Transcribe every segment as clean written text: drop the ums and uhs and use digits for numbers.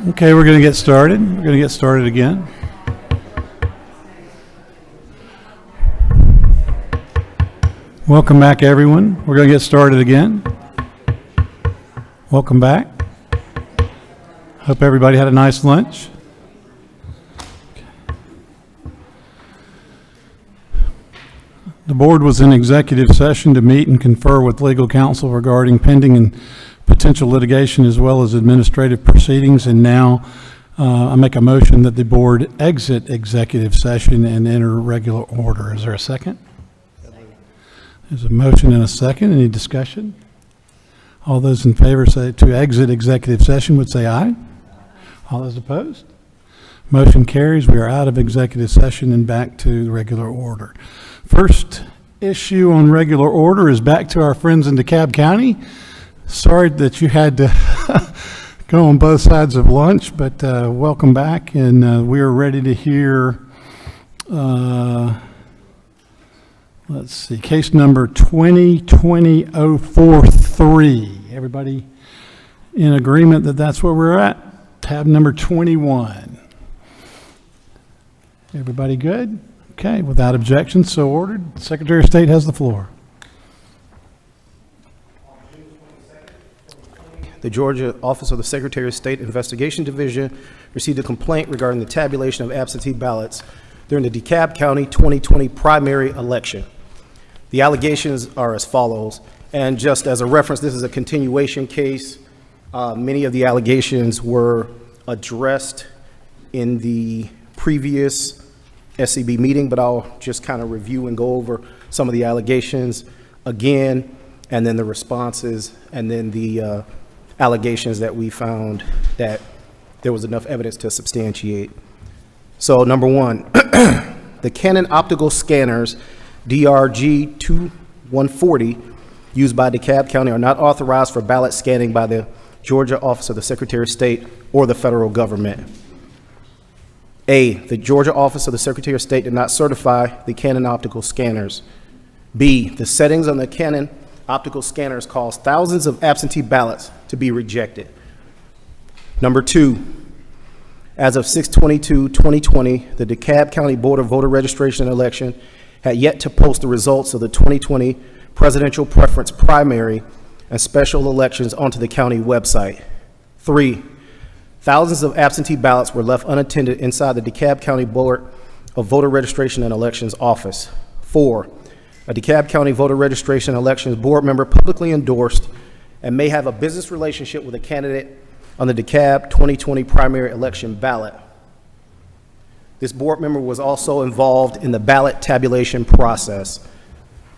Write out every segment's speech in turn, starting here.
Okay, we're going to get started. We're going to get started again. Welcome back, everyone. We're going to get started again. Welcome back. Hope everybody had a nice lunch. The board was in executive session to meet and confer with legal counsel regarding pending and potential litigation as well as administrative proceedings, and now I make a motion that the board exit executive session and enter regular order. Is there a second? There's a motion and a second. Any discussion? All those in favor say to exit executive session would say aye. All those opposed? Motion carries. We are out of executive session and back to regular order. First issue on regular order is back to our friends in DeKalb County. Sorry that you had to go on both sides of lunch, but welcome back, and we are ready to hear, let's see, case number 2020-043. Everybody in agreement that that's where we're at? Tab number 21. Everybody good? Okay, without objection, so ordered. Secretary of State has the floor. The Georgia Office of the Secretary of State Investigation Division received a complaint regarding the tabulation of absentee ballots during the DeKalb County 2020 primary election. The allegations are as follows, and just as a reference, this is a continuation case. Many of the allegations were addressed in the previous SCB meeting, but I'll just kind of review and go over some of the allegations again, and then the responses, and then the allegations that we found that there was enough evidence to substantiate. So number one, the Canon optical scanners DRG-2140 used by DeKalb County are not authorized for ballot scanning by the Georgia Office of the Secretary of State or the federal government. A, the Georgia Office of the Secretary of State did not certify the Canon optical scanners. B, the settings on the Canon optical scanners caused thousands of absentee ballots to be rejected. Number two, as of 6/22/2020, the DeKalb County Board of Voter Registration and Election had yet to post the results of the 2020 presidential preference primary and special elections onto the county website. Three, thousands of absentee ballots were left unattended inside the DeKalb County Board of Voter Registration and Elections office. Four, a DeKalb County Voter Registration and Elections board member publicly endorsed and may have a business relationship with a candidate on the DeKalb 2020 primary election ballot. This board member was also involved in the ballot tabulation process.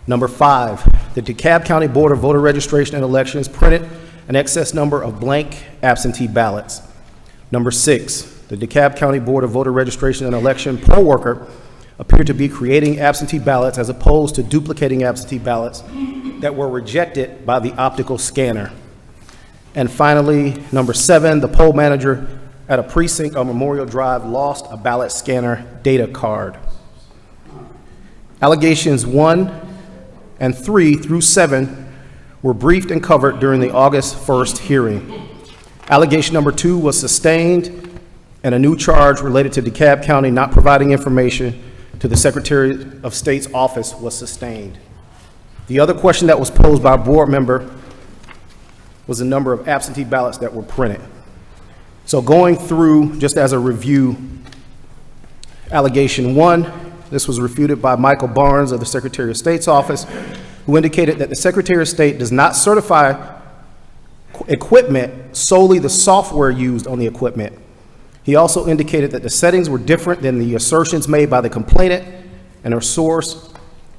Number five, the DeKalb County Board of Voter Registration and Elections printed an excess number of blank absentee ballots. Number six, the DeKalb County Board of Voter Registration and Election poll worker appeared to be creating absentee ballots as opposed to duplicating absentee ballots that were rejected by the optical scanner. And finally, number seven, the poll manager at a precinct on Memorial Drive lost a ballot scanner data card. Allegations 1 and 3 through 7 were briefed and covered during the August 1st hearing. Allegation number 2 was sustained, and a new charge related to DeKalb County not providing information to the Secretary of State's office was sustained. The other question that was posed by a board member was the number of absentee ballots that were printed. So going through, just as a review, allegation 1, this was refuted by Michael Barnes of the Secretary of State's office, who indicated that the Secretary of State does not certify equipment, solely the software used on the equipment. He also indicated that the settings were different than the assertions made by the complainant and her source,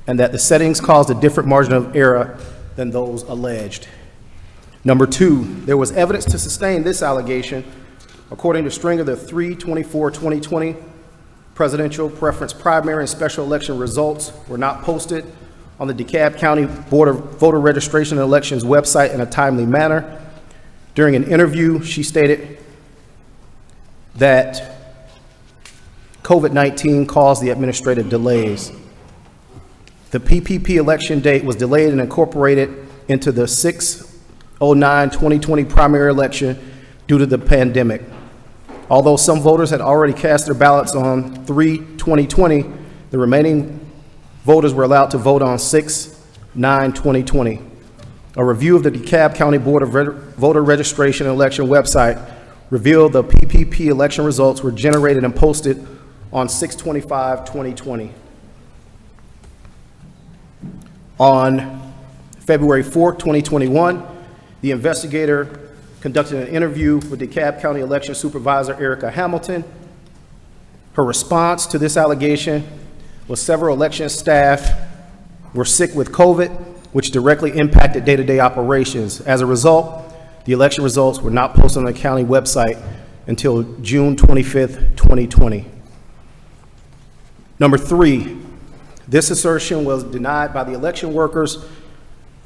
and that the settings caused a different margin of error than those alleged. Number 2, there was evidence to sustain this allegation. According to Stringer, the 3/24/2020 presidential preference primary and special election results were not posted on the DeKalb County Board of Voter Registration and Elections website in a timely manner. During an interview, she stated that COVID-19 caused the administrative delays. The PPP election date was delayed and incorporated into the 6/09/2020 primary election due to the pandemic. Although some voters had already cast their ballots on 3/2020, the remaining voters were allowed to vote on 6/9/2020. A review of the DeKalb County Board of Voter Registration and Election website revealed the PPP election results were generated and posted on 6/25/2020. On February 4, 2021, the investigator conducted an interview with DeKalb County Election Supervisor Erica Hamilton. Her response to this allegation was several election staff were sick with COVID, which directly impacted day-to-day operations. As a result, the election results were not posted on the county website until June 25th, 2020. Number 3, this assertion was denied by the election workers.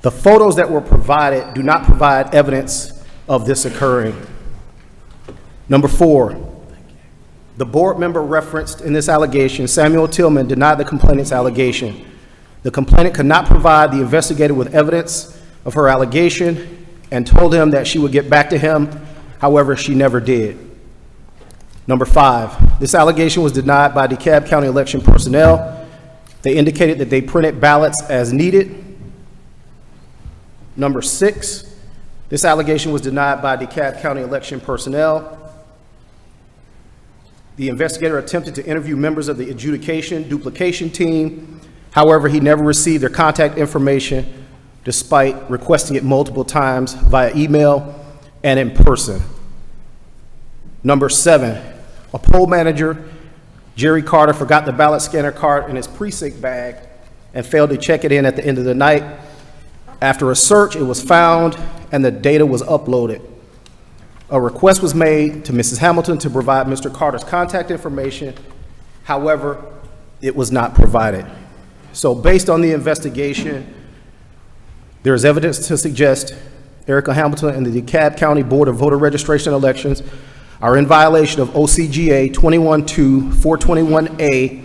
The photos that were provided do not provide evidence of this occurring. Number 4, the board member referenced in this allegation, Samuel Tillman, denied the complainant's allegation. The complainant could not provide the investigator with evidence of her allegation and told him that she would get back to him. However, she never did. Number 5, this allegation was denied by DeKalb County election personnel. They indicated that they printed ballots as needed. Number 6, this allegation was denied by DeKalb County election personnel. The investigator attempted to interview members of the adjudication duplication team. However, he never received their contact information despite requesting it multiple times via email and in person. Number 7, a poll manager, Jerry Carter, forgot the ballot scanner card in his precinct bag and failed to check it in at the end of the night. After a search, it was found and the data was uploaded. A request was made to Mrs. Hamilton to provide Mr. Carter's contact information. However, it was not provided. So based on the investigation, there is evidence to suggest Erica Hamilton and the DeKalb County Board of Voter Registration and Elections are in violation of OCGA 21-421A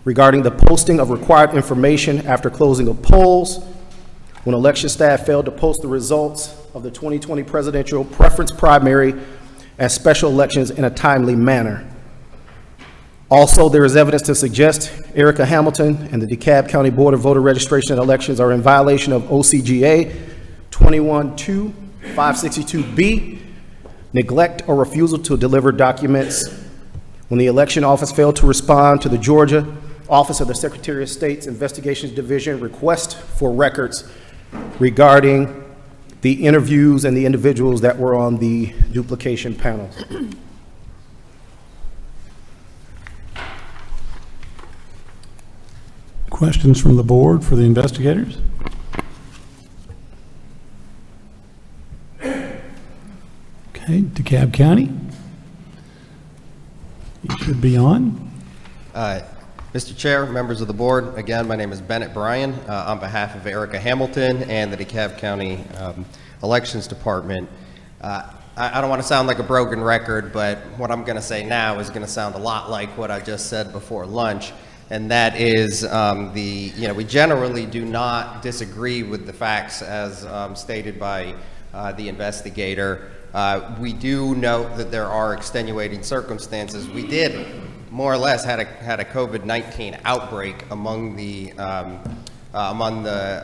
regarding the posting of required information after closing of polls, when election staff failed to post the results of the 2020 presidential preference primary and special elections in a timely manner. Also, there is evidence to suggest Erica Hamilton and the DeKalb County Board of Voter Registration and Elections are in violation of OCGA 21-562B, neglect or refusal to deliver documents, when the election office failed to respond to the Georgia Office of the Secretary of State's Investigations Division request for records regarding the interviews and the individuals that were on the duplication panel. Questions from the board for the investigators? Okay, DeKalb County. You should be on. Mr. Chair, members of the board, again, my name is Bennett Bryan on behalf of Erica Hamilton and the DeKalb County Elections Department. I don't want to sound like a broken record, but what I'm going to say now is going to sound a lot like what I just said before lunch, and that is we generally do not disagree with the facts as stated by the investigator. We do note that there are extenuating circumstances. We did more or less had a COVID-19 outbreak among the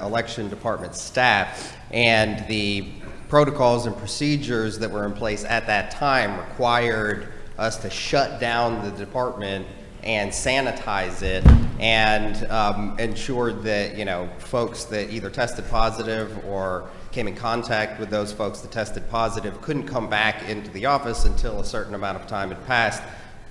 election department staff, and the protocols and procedures that were in place at that time required us to shut down the department and sanitize it, and ensured that folks that either tested positive or came in contact with those folks that tested positive couldn't come back into the office until a certain amount of time had passed,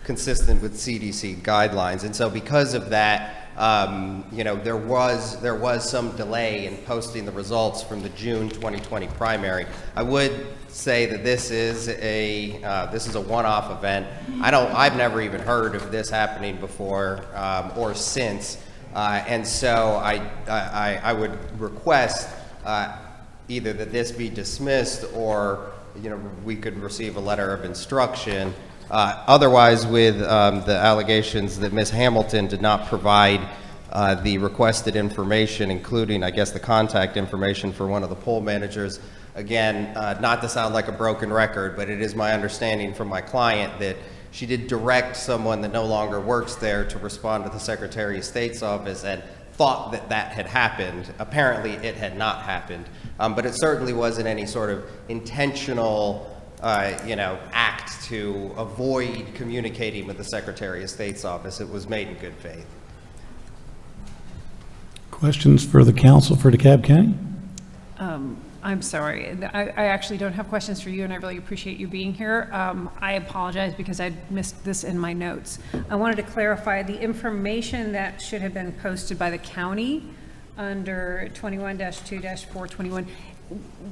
consistent with CDC guidelines. And so because of that, there was some delay in posting the results from the June 2020 primary. I would say that this is a one-off event. I've never even heard of this happening before or since, and so I would request either that this be dismissed or we could receive a letter of instruction. Otherwise, with the allegations that Ms. Hamilton did not provide the requested information, including, I guess, the contact information for one of the poll managers, Again, not to sound like a broken record, but it is my understanding from my client that she did direct someone that no longer works there to respond to the Secretary of State's office and thought that that had happened. Apparently, it had not happened, but it certainly wasn't any sort of intentional, act to avoid communicating with the Secretary of State's office. It was made in good faith. Questions for the council for DeKalb County? I'm sorry. I actually don't have questions for you, and I really appreciate you being here. I apologize because I missed this in my notes. I wanted to clarify the information that should have been posted by the county under 21-2-421.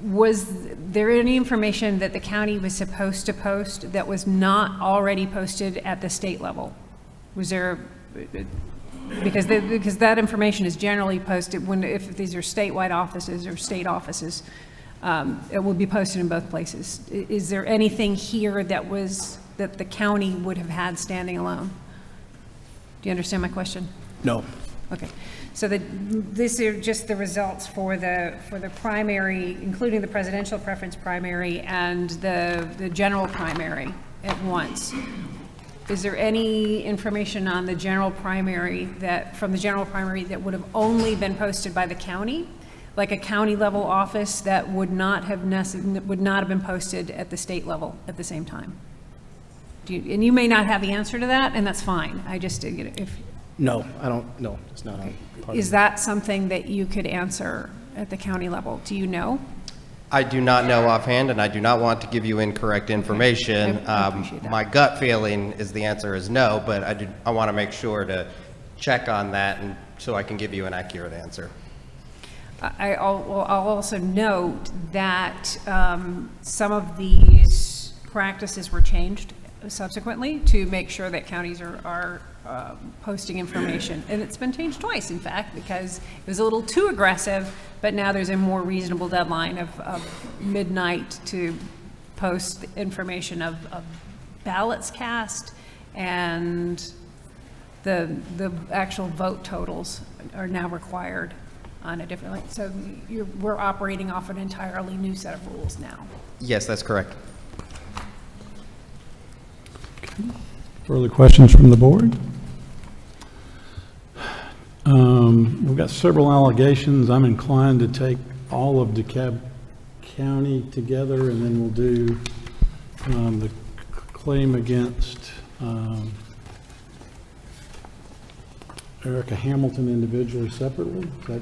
Was there any information that the county was supposed to post that was not already posted at the state level? Was there, because that information is generally posted if these are statewide offices or state offices, it will be posted in both places. Is there anything here that the county would have had standing alone? Do you understand my question? No. Okay. So these are just the results for the primary, including the presidential preference primary and the general primary at once. Is there any information on the general primary from the general primary that would have only been posted by the county, like a county level office that would not have been posted at the state level at the same time? And you may not have the answer to that, and that's fine. I just, if No, I don't, no, it's not on. is that something that you could answer at the county level? Do you know? I do not know offhand, and I do not want to give you incorrect information. I appreciate that. My gut feeling is the answer is no, but I want to make sure to check on that and so I can give you an accurate answer. I'll also note that some of these practices were changed subsequently to make sure that counties are posting information. And it's been changed twice, in fact, because it was a little too aggressive, but now there's a more reasonable deadline of midnight to post information of ballots cast, and the actual vote totals are now required on a different, so we're operating off an entirely new set of rules now. Yes, that's correct. Further questions from the board? We've got several allegations. I'm inclined to take all of DeKalb County together, and then we'll do the claim against Erica Hamilton individually separately. Is that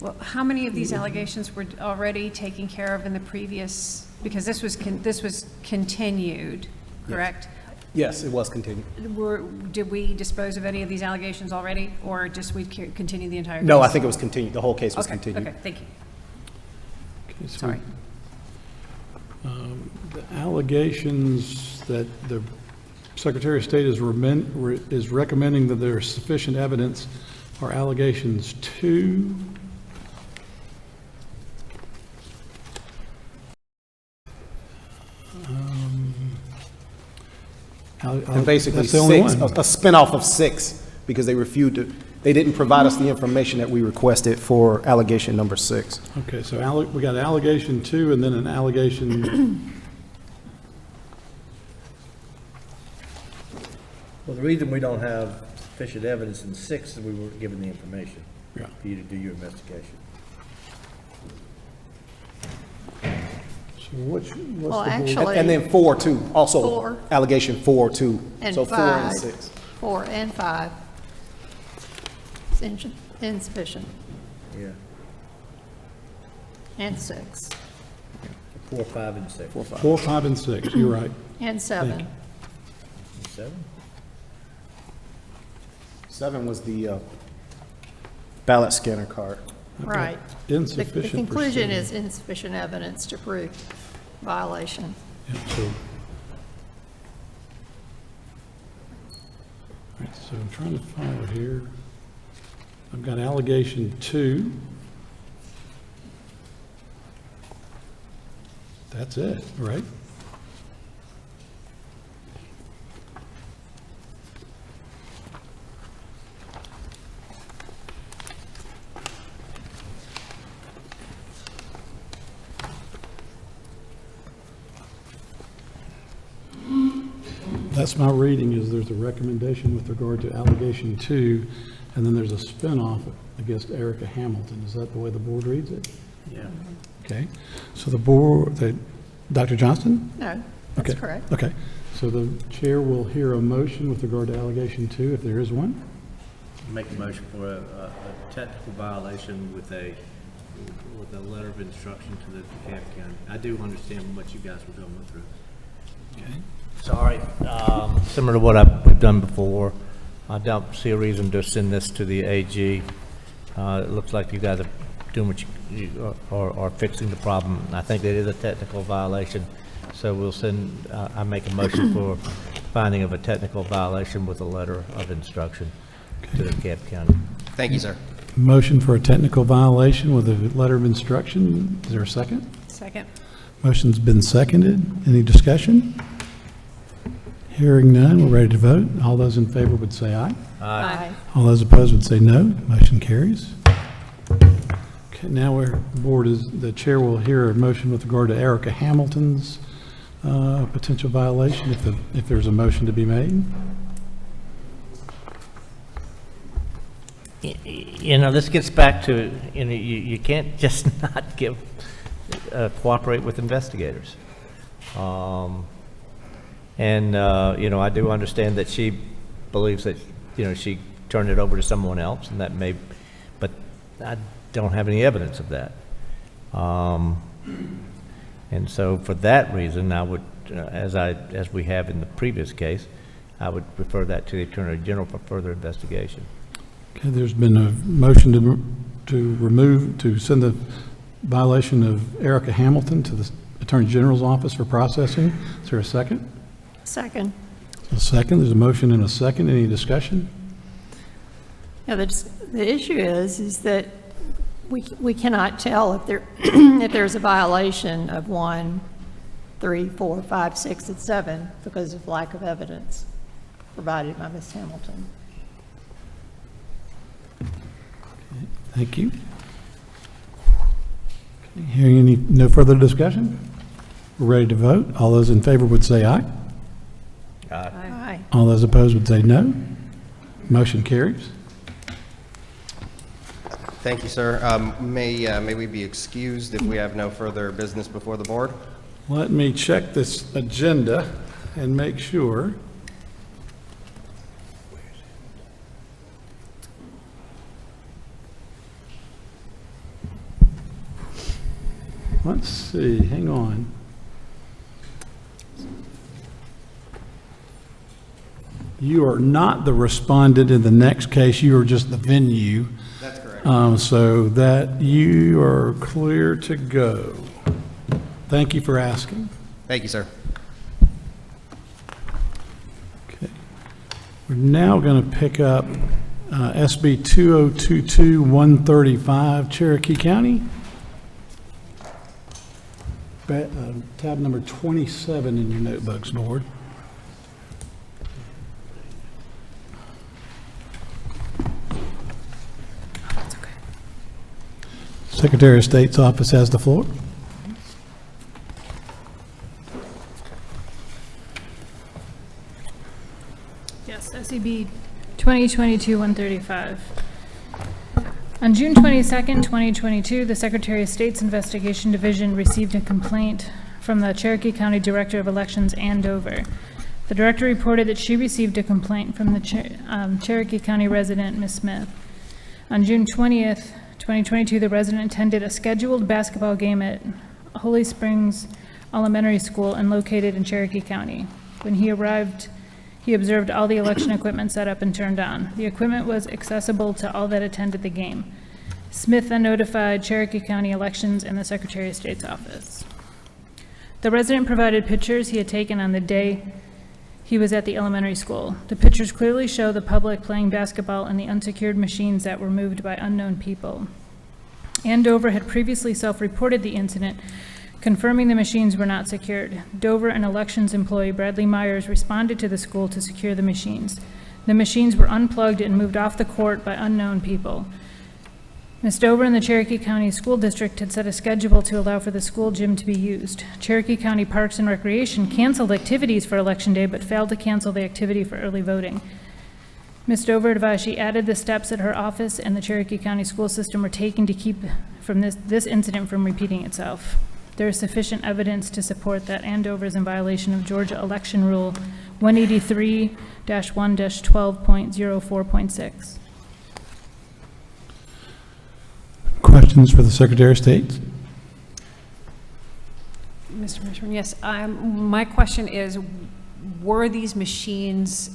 Well, how many of these allegations were already taken care of in the previous, because this was continued, correct? Yes, it was continued. Did we dispose of any of these allegations already, or just we continue the entire case? No, I think it was continued. The whole case was Okay, continued. okay, thank you. okay, so, Sorry. the allegations that the Secretary of State is recommending that there is sufficient evidence are allegations 2, And basically that's the only 6, one. a spinoff of 6, because they refused to, they didn't provide us the information that we requested for allegation number 6. Okay, so we got allegation 2 and then an allegation. Well, the reason we don't have sufficient evidence in 6 is we weren't given the information Yeah. for you to do your investigation. So what's Well, the board? actually- And then 4 too, also 4. allegation 4 too. And So 4 and 5. 6. 4 and 5. It's insufficient. Yeah, And 6. 4, 5, and 6. 4, 5. 4, 5, and 6, you're right. And 7. 7? 7 was the ballot scanner card. Right. The Insufficient. conclusion for is insufficient evidence to prove violation. Yeah, so, all right, so I'm trying to follow here. I've got allegation 2. That's it, right? That's my reading, is there's a recommendation with regard to allegation 2, and then there's a spinoff against Erica Hamilton. Is that the way the board reads it? Yeah. Okay, so the board, Dr. Johnston? No, that's Okay. correct. Okay, so the chair will hear a motion with regard to allegation 2, if there is one. Make a motion for a technical violation with a letter of instruction to the DeKalb County. I do understand what you guys were going through. Okay. Sorry, similar to what we've done before, I don't see a reason to send this to the AG. It looks like you guys are doing what you are fixing the problem. I think that is a technical violation, so we'll send, I make a motion for finding of a technical violation with a letter of instruction to the DeKalb County. Thank you, sir. Motion for a technical violation with a letter of instruction. Is there a second? Second. Motion's been seconded. Any discussion? Hearing none, we're ready to vote. All those in favor would say aye. Aye. All those opposed would say no. Motion carries. Okay, now the chair will hear a motion with regard to Erica Hamilton's potential violation, if there's a motion to be made. You know, this gets back to, you know, you can't just not cooperate with investigators. You know, I do understand that she believes that, you know, she turned it over to someone else, and that may, but I don't have any evidence of that. And so for that reason, I would, as we have in the previous case, I would refer that to the Attorney General for further investigation. Okay, there's been a motion to send the violation of Erica Hamilton to the Attorney General's office for processing. Is there a second? Second. A second. There's a motion and a second. Any discussion? Yeah, the issue is that we cannot tell if there if there's a violation of 1, 3, 4, 5, 6, and 7 because of lack of evidence provided by Ms. Hamilton. Thank you. Okay, hearing no further discussion, we're ready to vote. All those in favor would say aye. Aye. All those opposed would say no. Motion carries. Thank you, sir. May we be excused if we have no further business before the board? Let me check this agenda and make sure. Let's see, hang on. You are not the respondent in the next case, you are just the venue. That's correct. So that you are clear to go. Thank you for asking. Thank you, sir. Okay. We're now going to pick up SB 2022-135, Cherokee County. Tab number 27 in your notebooks, Lord. Secretary of State's office has the floor. Yes, SEB 2022-135. On June 22nd, 2022, the Secretary of State's Investigation Division received a complaint from the Cherokee County Director of Elections, Ann Dover. The director reported that she received a complaint from the Cherokee County resident, Ms. Smith. On June 20th, 2022, the resident attended a scheduled basketball game at Holy Springs Elementary School and located in Cherokee County. When he arrived, he observed all the election equipment set up and turned on. The equipment was accessible to all that attended the game. Smith then notified Cherokee County Elections and the Secretary of State's office. The resident provided pictures he had taken on the day he was at the elementary school. The pictures clearly show the public playing basketball in the unsecured machines that were moved by unknown people. Ann Dover had previously self-reported the incident, confirming the machines were not secured. Dover and elections employee Bradley Myers responded to the school to secure the machines. The machines were unplugged and moved off the court by unknown people. Ms. Dover and the Cherokee County School District had set a schedule to allow for the school gym to be used. Cherokee County Parks and Recreation canceled activities for Election Day but failed to cancel the activity for early voting. Ms. Dover advised she added the steps that her office and the Cherokee County school system were taking to keep from this incident from repeating itself. There is sufficient evidence to support that Andover is in violation of Georgia Election Rule 183-1-12.04.6. Questions for the Secretary of State? Mr. Fishman, yes, my question is, were these machines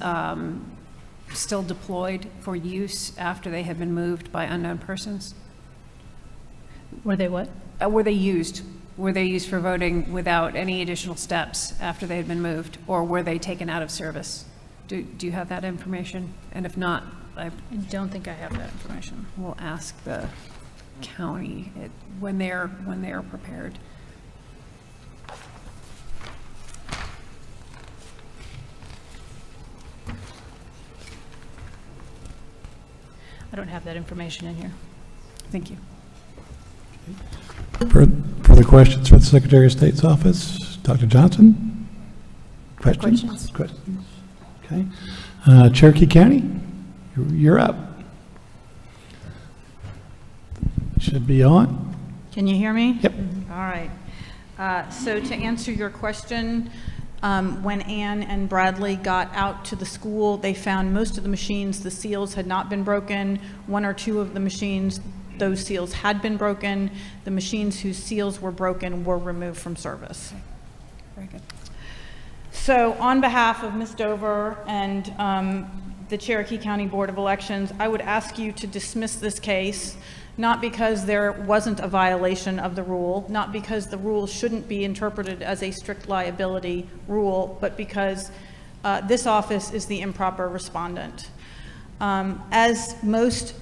still deployed for use after they had been moved by unknown persons? Were they what? Were they used? Were they used for voting without any additional steps after they had been moved, or were they taken out of service? Do you have that information? And if not, I don't think I have that information. will ask the county when they're prepared. I don't have that information in here. Thank you. Further questions for the Secretary of State's office? Dr. Johnson? Questions? Questions? Okay. Cherokee County, you're up. Should be on. Can you hear me? Yep. All right. So to answer your question, when Ann and Bradley got out to the school, they found most of the machines, the seals had not been broken. One or two of the machines, those seals had been broken. The machines whose seals were broken were removed from service. Okay. Very good. So on behalf of Ms. Dover and the Cherokee County Board of Elections, I would ask you to dismiss this case, not because there wasn't a violation of the rule, not because the rule shouldn't be interpreted as a strict liability rule, but because this office is the improper respondent. As most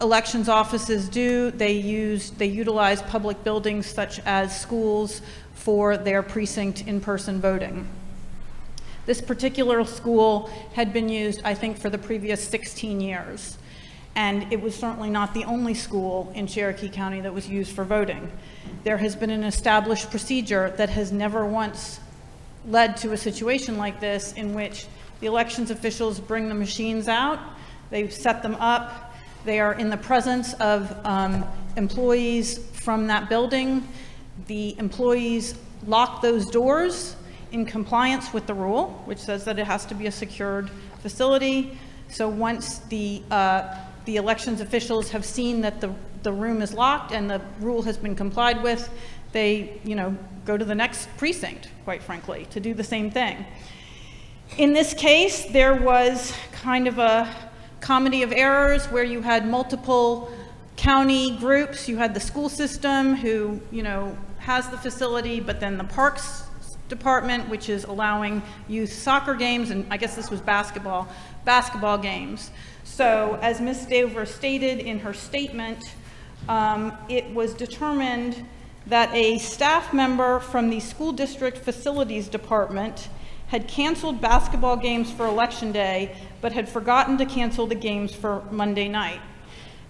elections offices do, they utilize public buildings such as schools for their precinct in-person voting. This particular school had been used, I think, for the previous 16 years. And it was certainly not the only school in Cherokee County that was used for voting. There has been an established procedure that has never once led to a situation like this in which the elections officials bring the machines out, they set them up, they are in the presence of employees from that building. The employees lock those doors in compliance with the rule, which says that it has to be a secured facility. So once the elections officials have seen that the room is locked and the rule has been complied with, they, go to the next precinct, quite frankly, to do the same thing. In this case, there was kind of a comedy of errors where you had multiple county groups. You had the school system who, has the facility, but then the parks department, which is allowing youth soccer games, and I guess this was basketball games. So as Ms. Dover stated in her statement, it was determined that a staff member from the school district facilities department had canceled basketball games for Election Day, but had forgotten to cancel the games for Monday night.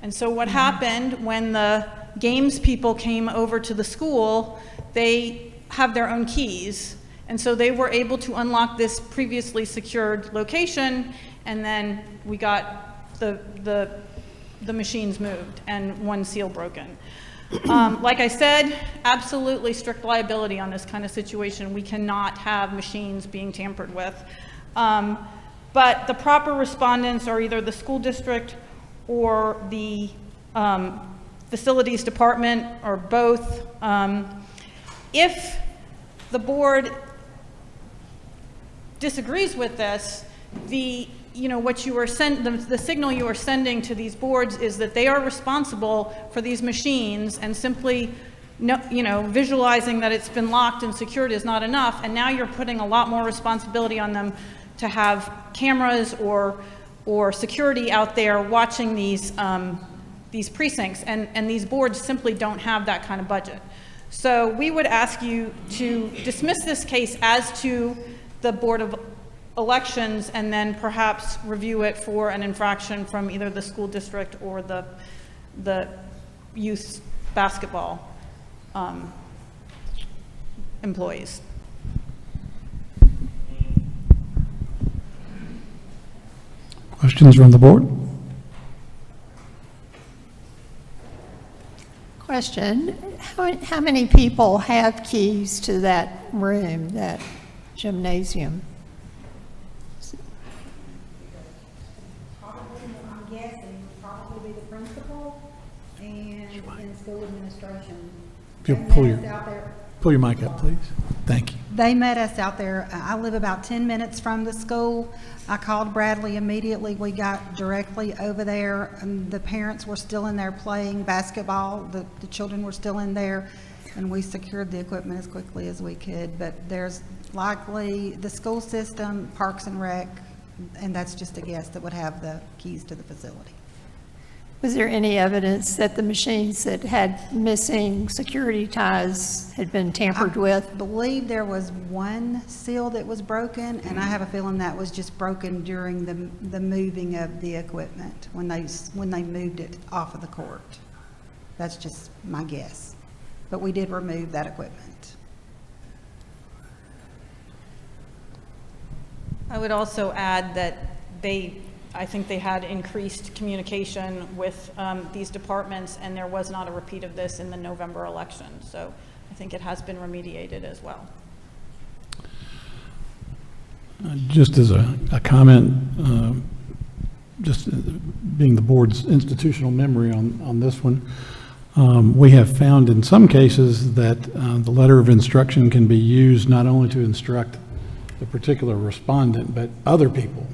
And so what happened when the games people came over to the school, they have their own keys. And so they were able to unlock this previously secured location, and then we got the machines moved and one seal broken. Like I said, absolutely strict liability on this kind of situation. We cannot have machines being tampered with. But the proper respondents are either the school district or the facilities department, or both. If the board disagrees with this, what you are the signal you are sending to these boards is that they are responsible for these machines, and simply visualizing that it's been locked and secured is not enough, and now you're putting a lot more responsibility on them to have cameras or security out there watching these precincts, and these boards simply don't have that kind of budget. So we would ask you to dismiss this case as to the Board of Elections, and then perhaps review it for an infraction from either the school district or the the youth basketball employees. Questions from the board? Question, how many people have keys to that room, that gymnasium? Probably, I'm guessing, probably be the principal and school administration. If you'll They pull met your- us out there. Pull your mic up, please. Thank you. They met us out there. I live about 10 minutes from the school. I called Bradley immediately. We got directly over there, and the parents were still in there playing basketball. The children were still in there, and we secured the equipment as quickly as we could. But there's likely the school system, Parks and Rec, and that's just a guess, that would have the keys to the facility. Was there any evidence that the machines that had missing security ties had been tampered with? I believe there was one seal that was broken, and I have a feeling that was just broken during the moving of the equipment, when they moved it off of the court. That's just my guess. But we did remove that equipment. I would also add that I think they had increased communication with these departments, and there was not a repeat of this in the November election. So I think it has been remediated as well. Just as a comment, just being the board's institutional memory on this one, we have found in some cases that the letter of instruction can be used not only to instruct the particular respondent, but other people,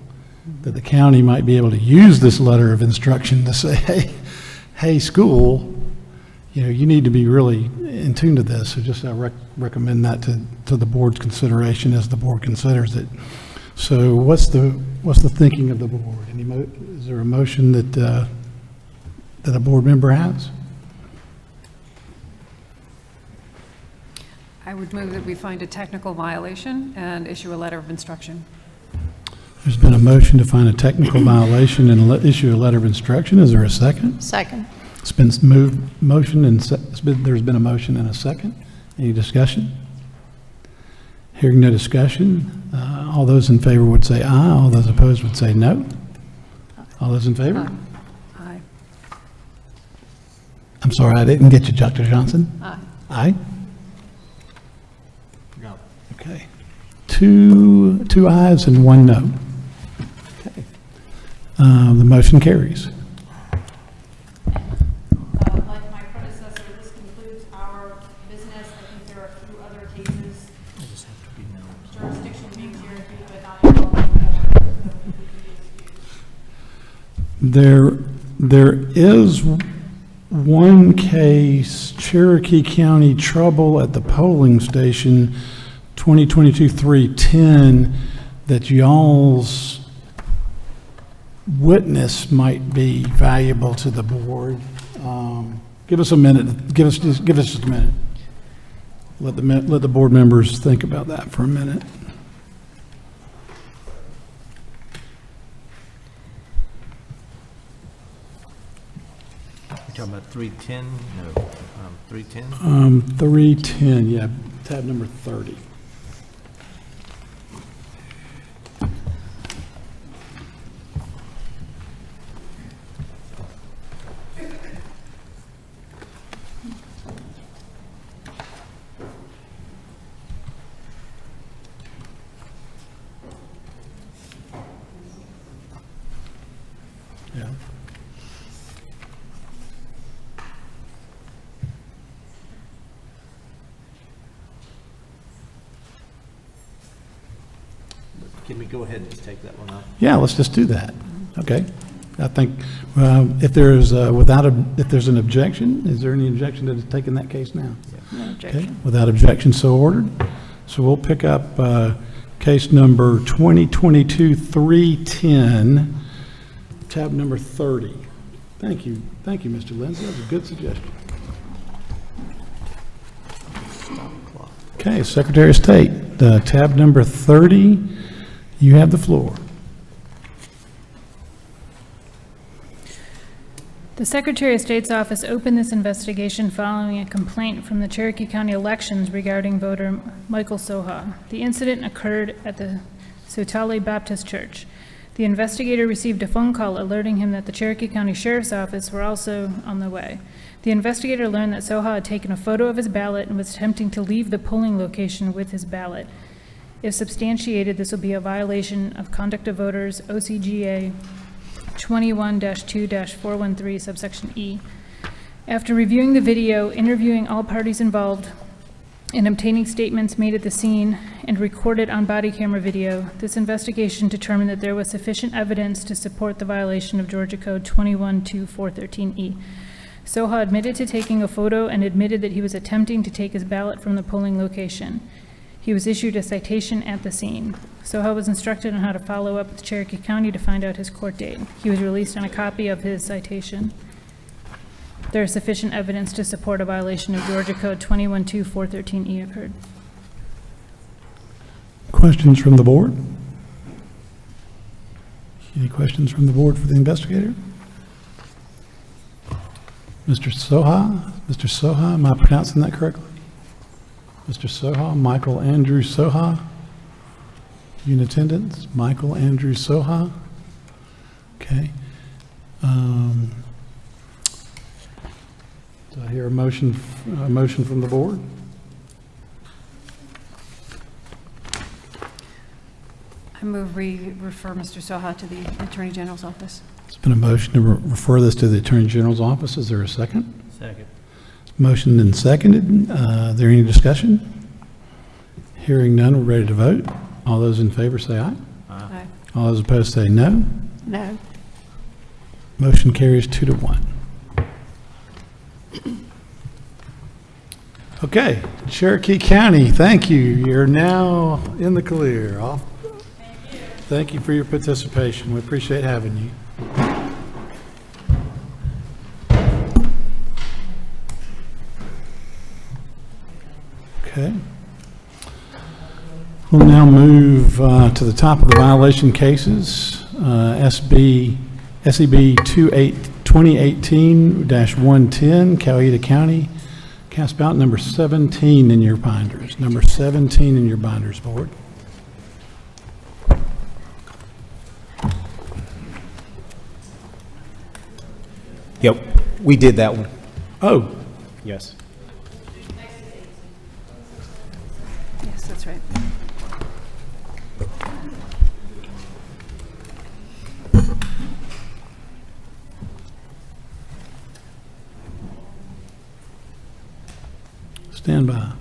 that the county might be able to use this letter of instruction to say, hey, school, you need to be really in tune to this. So just I recommend that to the board's consideration as the board considers it. So what's the thinking of the board? Is there a motion that a board member has? I would move that we find a technical violation and issue a letter of instruction. There's been a motion to find a technical violation and issue a letter of instruction. Is there a second? Second. It's been motion and there's been a motion and a second. Any discussion? Hearing no discussion, all those in favor would say aye. All those opposed would say no. All those in favor? Aye. I'm sorry, I didn't get you, Dr. Johnson. Aye. Aye? No. Okay. Two ayes and one no. Okay. The motion carries. Like my predecessor, this concludes our business. I think there are a few other cases. Jurisdiction being Cherokee, but not involving There is one case, Cherokee County trouble at the polling station, 2022-310, that y'all's witness might be valuable to the board. Give us a minute. Give us just a minute. Let the board members think about that for a minute. You're talking about 310? No, 310? 310, yeah, tab number 30. Yeah. Can we go ahead and just take that one up? Yeah, let's just do that. Okay. I think if there's an objection, is there any objection to taking that case now? No Okay. objection. Without objection, so ordered. So we'll pick up case number 2022-310, tab number 30. Thank you, Mr. Lindsay. That was a good suggestion. Okay, Secretary of State, tab number 30, you have the floor. The Secretary of State's office opened this investigation following a complaint from the Cherokee County elections regarding voter Michael Soha. The incident occurred at the Sotali Baptist Church. The investigator received a phone call alerting him that the Cherokee County Sheriff's Office were also on the way. The investigator learned that Soha had taken a photo of his ballot and was attempting to leave the polling location with his ballot. If substantiated, this will be a violation of Conduct of Voters, OCGA 21-2-413, subsection E. After reviewing the video, interviewing all parties involved, and obtaining statements made at the scene and recorded on body camera video, this investigation determined that there was sufficient evidence to support the violation of Georgia Code 21-413E. Soha admitted to taking a photo and admitted that he was attempting to take his ballot from the polling location. He was issued a citation at the scene. Soha was instructed on how to follow up with Cherokee County to find out his court date. He was released on a copy of his citation. There is sufficient evidence to support a violation of Georgia Code 21-413E occurred. Questions from the board? Any questions from the board for the investigator? Mr. Soha? Mr. Soha, am I pronouncing that correctly? Mr. Soha, Michael Andrew Soha? You in attendance? Michael Andrew Soha? Okay. Do I hear a motion from the board? I move we refer Mr. Soha to the Attorney General's office. It's been a motion to refer this to the Attorney General's office. Is there a second? Second. Motion and seconded. Is there any discussion? Hearing none, we're ready to vote. All those in favor say aye. Aye. All those opposed say no. No. Motion carries 2-1. Okay, Cherokee County, thank you. You're now in the clear. Thank you for your participation. We appreciate having you. Okay. We'll now move to the top of the violation cases. SEB 2018-110, Coweta County. Cast ballot number 17 in your binders. Number 17 in your binders, board. Yep, we did that one. Oh, Yes. Yes, that's right. stand by.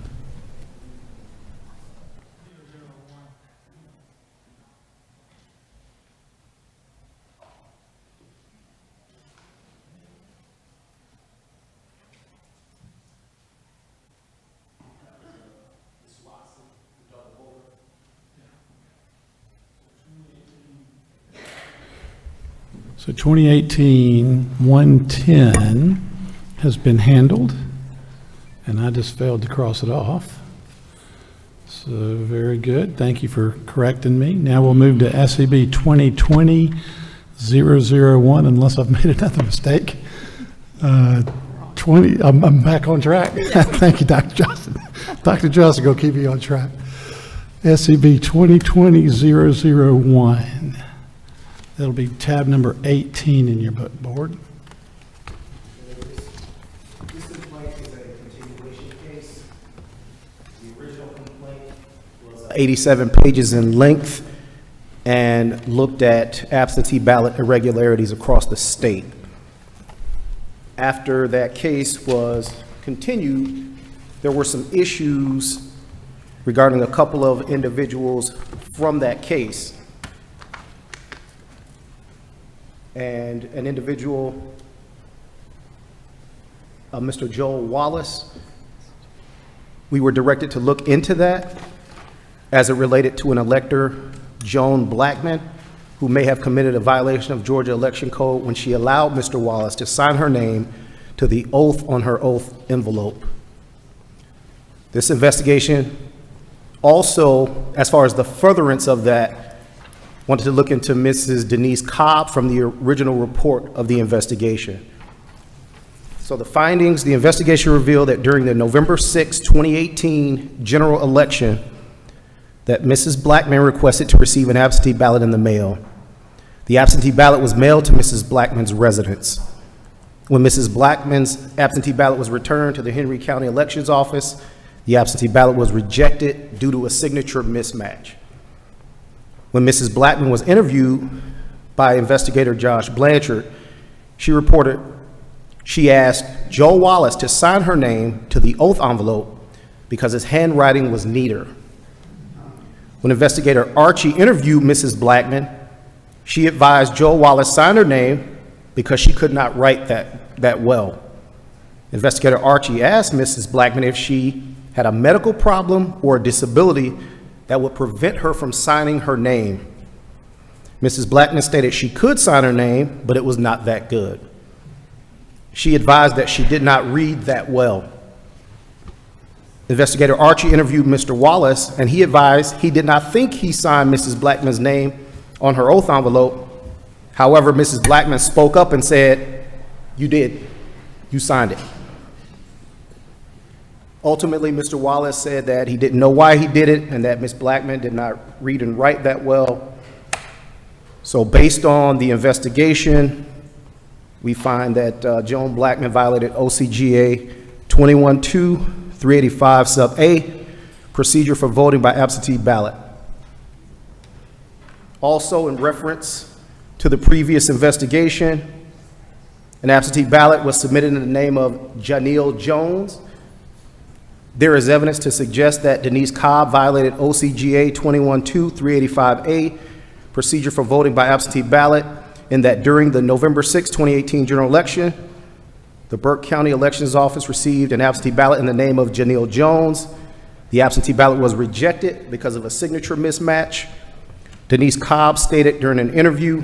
So 2018-110 has been handled, and I just failed to cross it off. So very good. Thank you for correcting me. Now we'll move to SEB 2020-001, unless I've made another mistake. I'm back on track. Thank you, Dr. Johnson. Dr. Johnson will keep me on track. SEB 2020-001. That'll be tab number 18 in your board. This complaint is a continuation case. The original complaint was 87 pages in length and looked at absentee ballot irregularities across the state. After that case was continued, there were some issues regarding a couple of individuals from that case. And an individual, Mr. Joel Wallace, we were directed to look into that as it related to an elector, Joan Blackman, who may have committed a violation of Georgia election code when she allowed Mr. Wallace to sign her name to the oath on her oath envelope. This investigation also, as far as the furtherance of that, wanted to look into Mrs. Denise Cobb from the original report of the investigation. So the findings, the investigation revealed that during the November 6, 2018 general election, that Mrs. Blackman requested to receive an absentee ballot in the mail. The absentee ballot was mailed to Mrs. Blackman's residence. When Mrs. Blackman's absentee ballot was returned to the Henry County Elections Office, the absentee ballot was rejected due to a signature mismatch. When Mrs. Blackman was interviewed by investigator Josh Blanchard, she reported she asked Joe Wallace to sign her name to the oath envelope because his handwriting was neater. When investigator Archie interviewed Mrs. Blackman, she advised Joe Wallace sign her name because she could not write that well. Investigator Archie asked Mrs. Blackman if she had a medical problem or a disability that would prevent her from signing her name. Mrs. Blackman stated she could sign her name, but it was not that good. She advised that she did not read that well. Investigator Archie interviewed Mr. Wallace, and he advised he did not think he signed Mrs. Blackman's name on her oath envelope. However, Mrs. Blackman spoke up and said, "You did. You signed it." Ultimately, Mr. Wallace said that he didn't know why he did it and that Ms. Blackman did not read and write that well. So based on the investigation, we find that Joan Blackman violated OCGA 21-2-385 sub A, procedure for voting by absentee ballot. Also, in reference to the previous investigation, an absentee ballot was submitted in the name of Janelle Jones. There is evidence to suggest that Denise Cobb violated OCGA 21-2-385A, procedure for voting by absentee ballot, in that during the November 6, 2018 general election, the Burke County Elections Office received an absentee ballot in the name of Janelle Jones. The absentee ballot was rejected because of a signature mismatch. Denise Cobb stated during an interview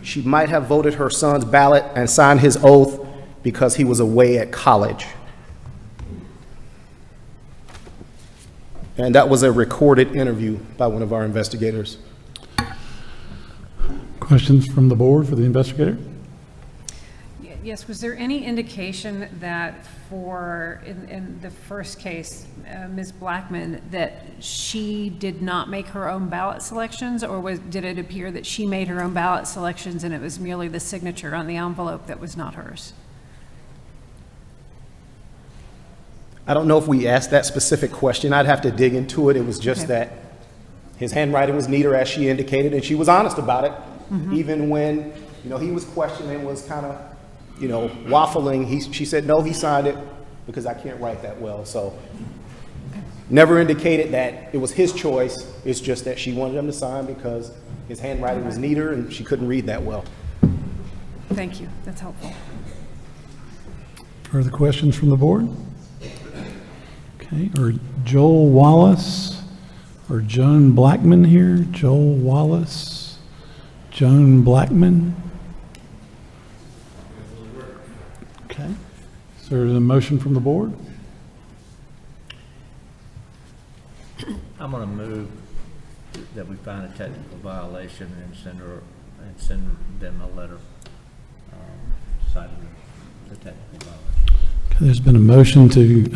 she might have voted her son's ballot and signed his oath because he was away at college. And that was a recorded interview by one of our investigators. Questions from the board for the investigator? Yes, was there any indication that in the first case, Ms. Blackman, that she did not make her own ballot selections, or did it appear that she made her own ballot selections and it was merely the signature on the envelope that was not hers? I don't know if we asked that specific question. I'd have to dig into it. It was just that his handwriting was neater, as she indicated, and she was honest about it. Even when, he was questioning, was kind of, waffling. She said, no, he signed it because I can't write that well. So never indicated that it was his choice. It's just that she wanted him to sign because his handwriting was neater and she couldn't read that well. Thank you. That's helpful. Further questions from the board? Okay, or Joel Wallace or Joan Blackman here? Joel Wallace, Joan Blackman. Okay, so there's a motion from the board? I'm going to move that we find a technical violation and send them a letter citing the technical violation. Okay, there's been a motion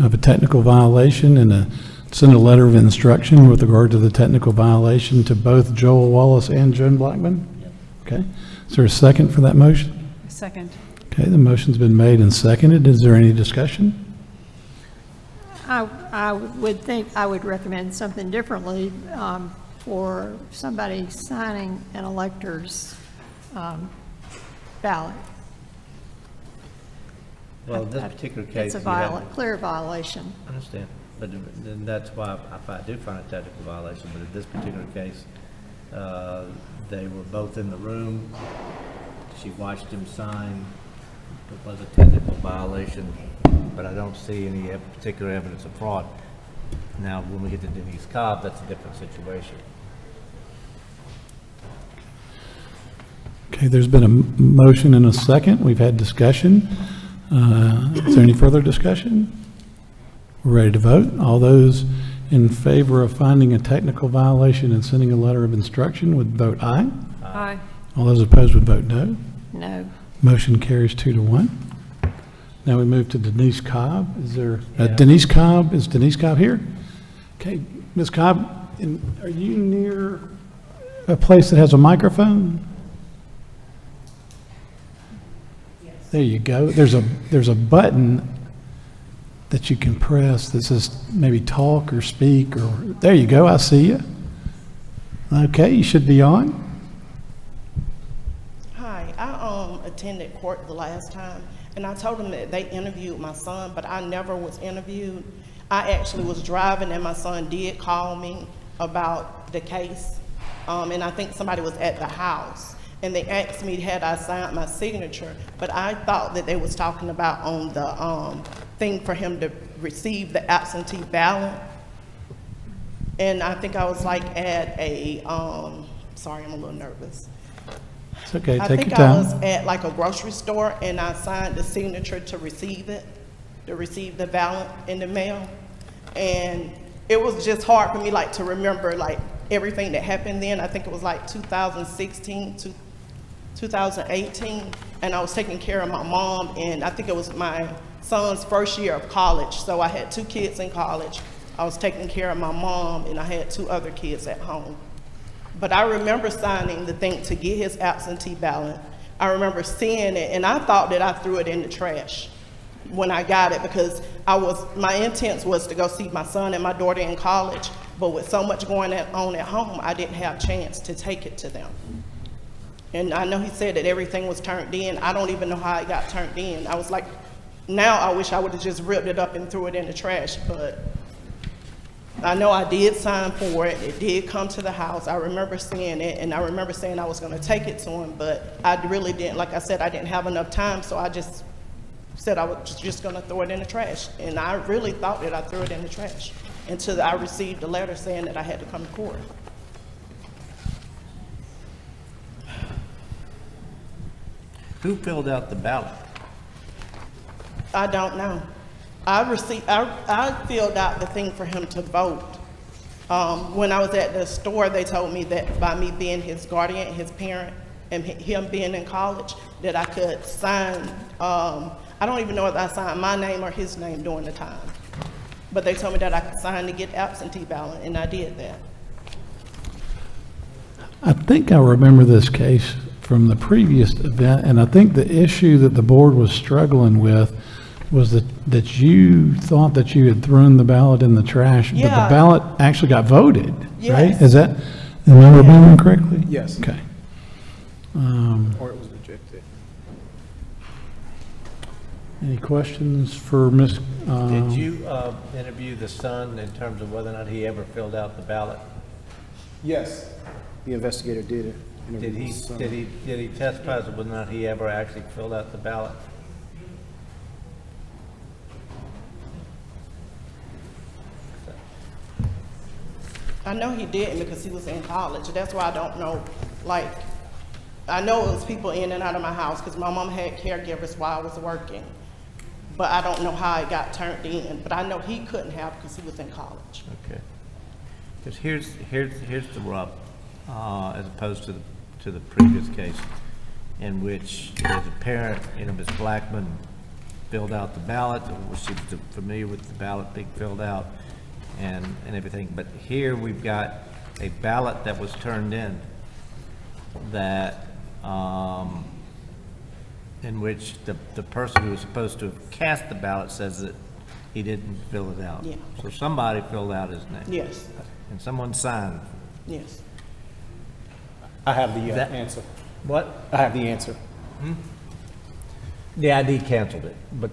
of a technical violation and send a letter of instruction with regard to the technical violation to both Joel Wallace and Joan Blackman? Yep. Okay, is there a second for that motion? Second. Okay, the motion's been made and seconded. Is there any discussion? I would think I would recommend something differently for somebody signing an elector's ballot. Well, in this particular case, It's a clear violation. I understand, but then that's why if I do find a technical violation, but in this particular case, they were both in the room. She watched him sign. It was a technical violation, but I don't see any particular evidence of fraud. Now, when we get to Denise Cobb, that's a different situation. Okay, there's been a motion and a second. We've had discussion. Is there any further discussion? We're ready to vote. All those in favor of finding a technical violation and sending a letter of instruction would vote aye. Aye. All those opposed would vote no. No. Motion carries 2-1. Now we move to Denise Cobb. Is there, Denise Cobb, is Denise Cobb here? Okay, Ms. Cobb, are you near a place that has a microphone? Yes. There you go. There's a button that you can press that says maybe talk or speak, or, there you go, I see you. Okay, you should be on. Hi, I attended court the last time, and I told them that they interviewed my son, but I never was interviewed. I actually was driving, and my son did call me about the case, and I think somebody was at the house, and they asked me had I signed my signature, but I thought that they was talking about on the thing for him to receive the absentee ballot. And I think I was like at a, sorry, I'm a little nervous. It's okay, I take think your time. I was at like a grocery store and I signed the signature to receive it, to receive the ballot in the mail. And it was just hard for me like to remember like everything that happened then. I think it was like 2016 to 2018. And I was taking care of my mom, and I think it was my son's first year of college. So I had 2 kids in college. I was taking care of my mom, and I had 2 other kids at home. But I remember signing the thing to get his absentee ballot. I remember seeing it, and I thought that I threw it in the trash when I got it, because my intent was to go see my son and my daughter in college, but with so much going on at home, I didn't have a chance to take it to them. And I know he said that everything was turned in. I don't even know how it got turned in. I was like, now I wish I would have just ripped it up and threw it in the trash, but I know I did sign for it. It did come to the house. I remember seeing it, and I remember saying I was going to take it to him, but I really didn't. Like I said, I didn't have enough time, so I just said I was just going to throw it in the trash. And I really thought that I threw it in the trash until I received a letter saying that I had to come to court. Who filled out the ballot? I don't know. I filled out the thing for him to vote. When I was at the store, they told me that by me being his guardian, his parent, and him being in college, that I could sign, I don't even know if I signed my name or his name during the time. But they told me that I could sign to get absentee ballot, and I did that. I think I remember this case from the previous event, and I think the issue that the board was struggling with was that you thought that you had thrown the ballot in the trash, but the Yeah. ballot actually got voted, right? Yes. Is that, am I remembering correctly? Yes. Okay. Or it was rejected. Any questions for Ms.? Did you interview the son in terms of whether or not he ever filled out the ballot? Yes. The investigator did it. Did he testify as to whether or not he ever actually filled out the ballot? I know he didn't because he was in college. That's why I don't know, like, I know it was people in and out of my house because my mom had caregivers while I was working. But I don't know how it got turned in. But I know he couldn't have because he was in college. Okay. Because here's the rub, as opposed to the previous case, in which there's a parent, Ms. Blackman filled out the ballot, or she was familiar with the ballot being filled out and everything. But here we've got a ballot that was turned in that, in which the person who was supposed to have cast the ballot says that he didn't fill it out. Yeah. So somebody filled out his name. Yes, And someone signed. yes. I have the That- answer. What? I have the answer. The ID canceled it, but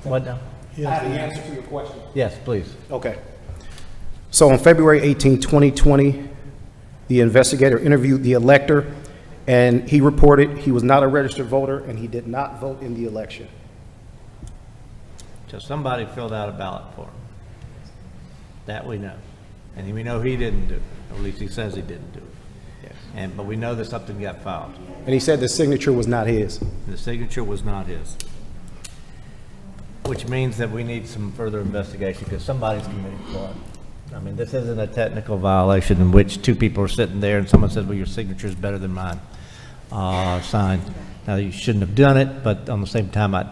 what now? I have the answer to your question. Yes, please. Okay. So on February 18, 2020, the investigator interviewed the elector, and he reported he was not a registered voter and he did not vote in the election. So somebody filled out a ballot for him. That we know. And we know he didn't do it, or at least he says he didn't do it. Yes. But we know that something got filed. And he said the signature was not his. The signature was not his. Which means that we need some further investigation, because somebody's committing fraud. I mean, this isn't a technical violation in which 2 people are sitting there and someone says, well, your signature is better than mine, signed. Now, you shouldn't have done it, but on the same time, I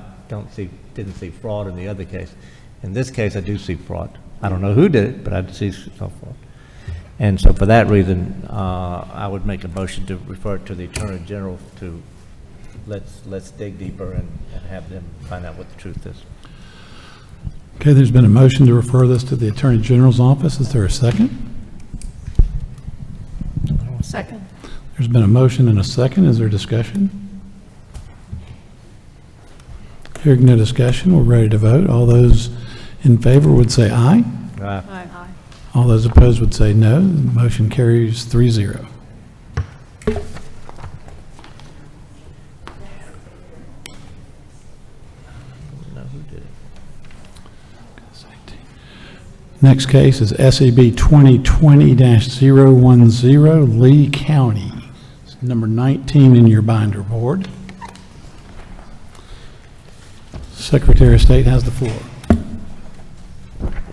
didn't see fraud in the other case. In this case, I do see fraud. I don't know who did it, but I see some fraud. And so for that reason, I would make a motion to refer it to the Attorney General to let's dig deeper and have them find out what the truth is. Okay, there's been a motion to refer this to the Attorney General's office. Is there a second? Second. There's been a motion and a second. Is there discussion? Hearing no discussion, we're ready to vote. All those in favor would say aye. Aye. All those opposed would say no. The motion carries 3-0. Next case is SAB 2020-010, Lee County. It's number 19 in your binder board. Secretary of State has the floor.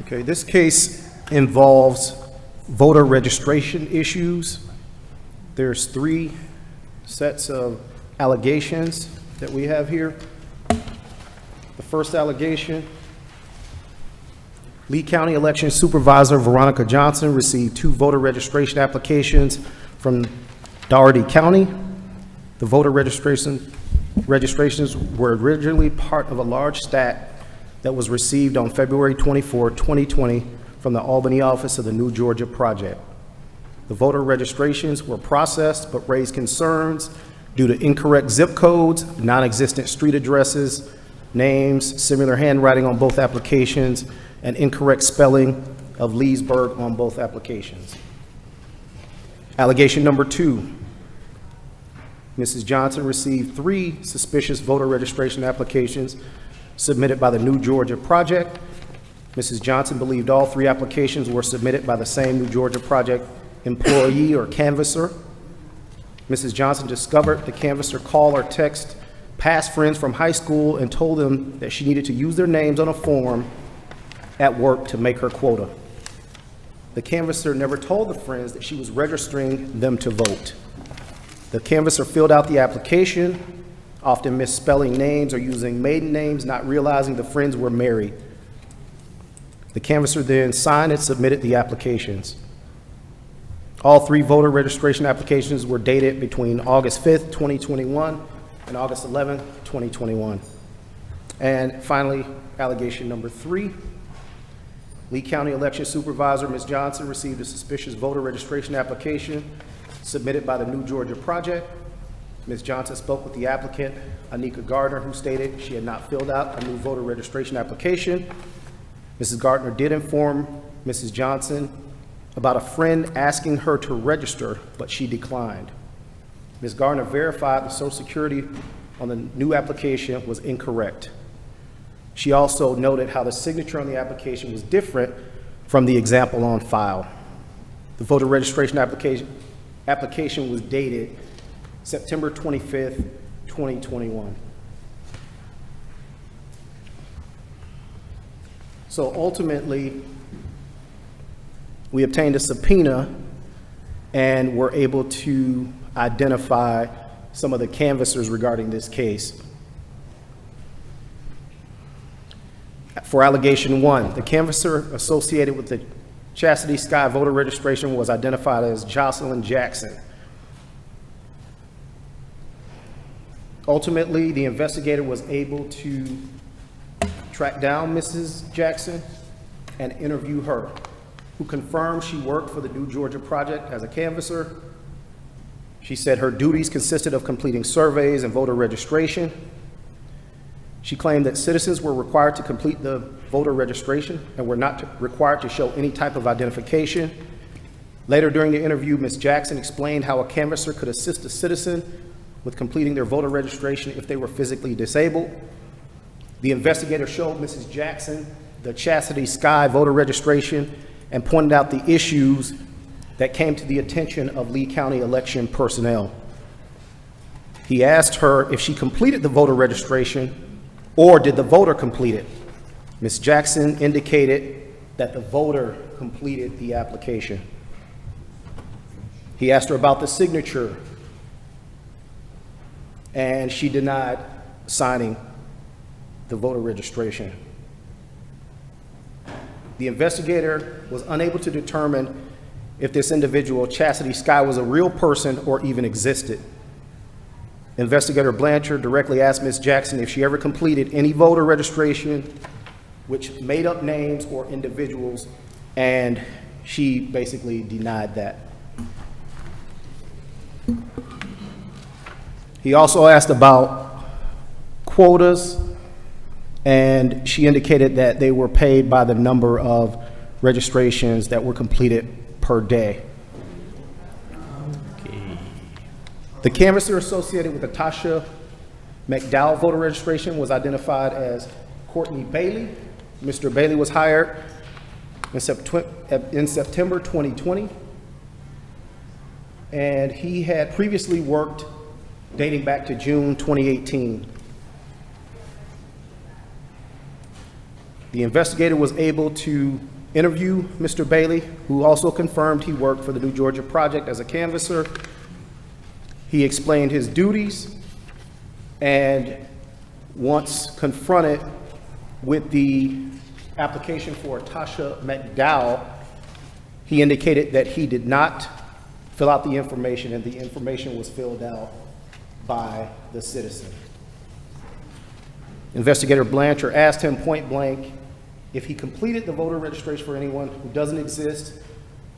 Okay, this case involves voter registration issues. There's 3 sets of allegations that we have here. The first allegation: Lee County Election Supervisor Veronica Johnson received 2 voter registration applications from Dougherty County. The voter registrations were originally part of a large stack that was received on February 24, 2020 from the Albany office of the New Georgia Project. The voter registrations were processed but raised concerns due to incorrect zip codes, non-existent street addresses, names, similar handwriting on both applications, and incorrect spelling of Leesburg on both applications. Allegation number 2, Mrs. Johnson received 3 suspicious voter registration applications submitted by the New Georgia Project. Mrs. Johnson believed all 3 applications were submitted by the same New Georgia Project employee or canvasser. Mrs. Johnson discovered the canvasser call or text past friends from high school and told them that she needed to use their names on a form at work to make her quota. The canvasser never told the friends that she was registering them to vote. The canvasser filled out the application, often misspelling names or using maiden names, not realizing the friends were married. The canvasser then signed and submitted the applications. All 3 voter registration applications were dated between August 5th, 2021 and August 11th, 2021. And finally, allegation number 3, Lee County Election Supervisor Ms. Johnson received a suspicious voter registration application submitted by the New Georgia Project. Ms. Johnson spoke with the applicant, Anika Gardner, who stated she had not filled out a new voter registration application. Mrs. Gardner did inform Mrs. Johnson about a friend asking her to register, but she declined. Ms. Gardner verified the Social Security on the new application was incorrect. She also noted how the signature on the application was different from the example on file. The voter registration application was dated September 25th, 2021. So ultimately, we obtained a subpoena and were able to identify some of the canvassers regarding this case. For allegation 1, the canvasser associated with the Chastity Sky voter registration was identified as Jocelyn Jackson. Ultimately, the investigator was able to track down Mrs. Jackson and interview her, who confirmed she worked for the New Georgia Project as a canvasser. She said her duties consisted of completing surveys and voter registration. She claimed that citizens were required to complete the voter registration and were not required to show any type of identification. Later during the interview, Ms. Jackson explained how a canvasser could assist a citizen with completing their voter registration if they were physically disabled. The investigator showed Mrs. Jackson the Chastity Sky voter registration and pointed out the issues that came to the attention of Lee County election personnel. He asked her if she completed the voter registration or did the voter complete it. Ms. Jackson indicated that the voter completed the application. He asked her about the signature, and she denied signing the voter registration. The investigator was unable to determine if this individual, Chastity Sky, was a real person or even existed. Investigator Blanchard directly asked Ms. Jackson if she ever completed any voter registration which made up names or individuals, and she basically denied that. He also asked about quotas, and she indicated that they were paid by the number of registrations that were completed per day. The canvasser associated with the Tasha McDowell voter registration was identified as Courtney Bailey. Mr. Bailey was hired in September 2020, and he had previously worked dating back to June 2018. The investigator was able to interview Mr. Bailey, who also confirmed he worked for the New Georgia Project as a canvasser. He explained his duties, and once confronted with the application for Tasha McDowell, he indicated that he did not fill out the information, and the information was filled out by the citizen. Investigator Blanchard asked him point blank if he completed the voter registration for anyone who doesn't exist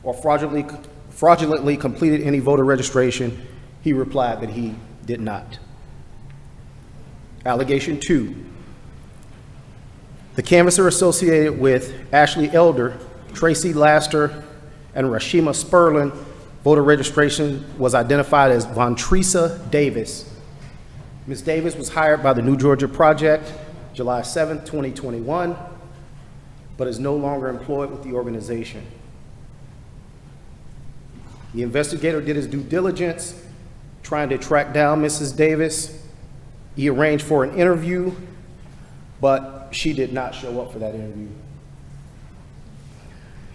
or fraudulently completed any voter registration. He replied that he did not. Allegation 2. The canvasser associated with Ashley Elder, Tracy Laster, and Rashima Sperlin voter registration was identified as Von Teresa Davis. Ms. Davis was hired by the New Georgia Project July 7, 2021, but is no longer employed with the organization. The investigator did his due diligence trying to track down Mrs. Davis. He arranged for an interview, but she did not show up for that interview.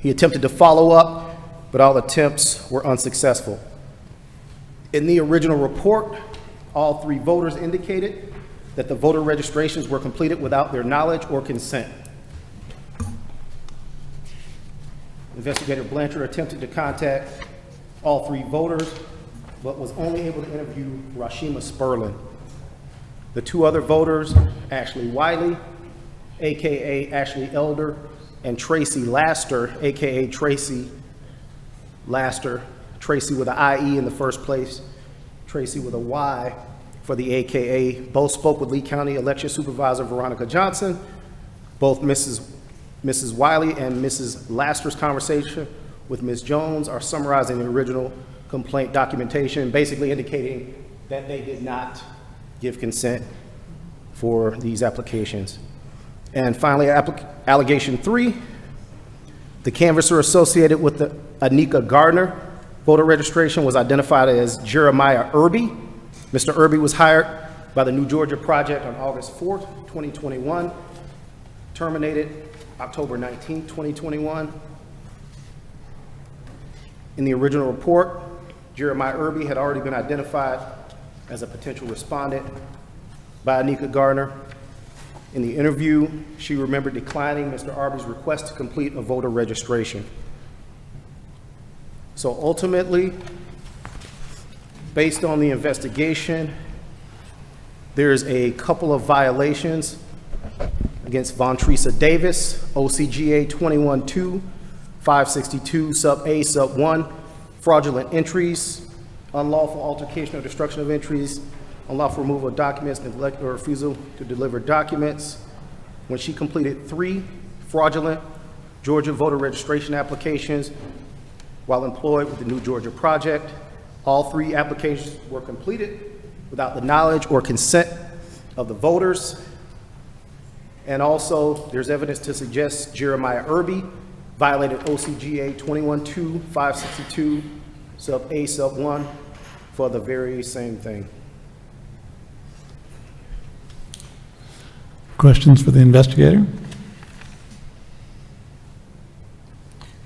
He attempted to follow up, but all attempts were unsuccessful. In the original report, all 3 voters indicated that the voter registrations were completed without their knowledge or consent. Investigator Blanchard attempted to contact all 3 voters, but was only able to interview Rashima Sperlin. The 2 other voters, Ashley Wiley, AKA Ashley Elder, and Tracy Laster, AKA Tracy Laster, Tracy with an IE in the first place, Tracy with a Y for the AKA, both spoke with Lee County Election Supervisor Veronica Johnson. Both Mrs. Wiley and Mrs. Laster's conversation with Ms. Jones are summarized in the original complaint documentation, basically indicating that they did not give consent for these applications. And finally, allegation 3, the canvasser associated with the Anika Gardner voter registration was identified as Jeremiah Irby. Mr. Irby was hired by the New Georgia Project on August 4th, 2021, terminated October 19th, 2021. In the original report, Jeremiah Irby had already been identified as a potential respondent by Anika Gardner. In the interview, she remembered declining Mr. Irby's request to complete a voter registration. So ultimately, based on the investigation, there's a couple of violations against Von Teresa Davis, OCGA 21-2, 562 sub A sub 1, fraudulent entries, unlawful altercation or destruction of entries, unlawful removal of documents, neglect or refusal to deliver documents. When she completed 3 fraudulent Georgia voter registration applications while employed with the New Georgia Project, all 3 applications were completed without the knowledge or consent of the voters. And also, there's evidence to suggest Jeremiah Irby violated OCGA 21-2, 562 sub A sub 1 for the very same thing. Questions for the investigator?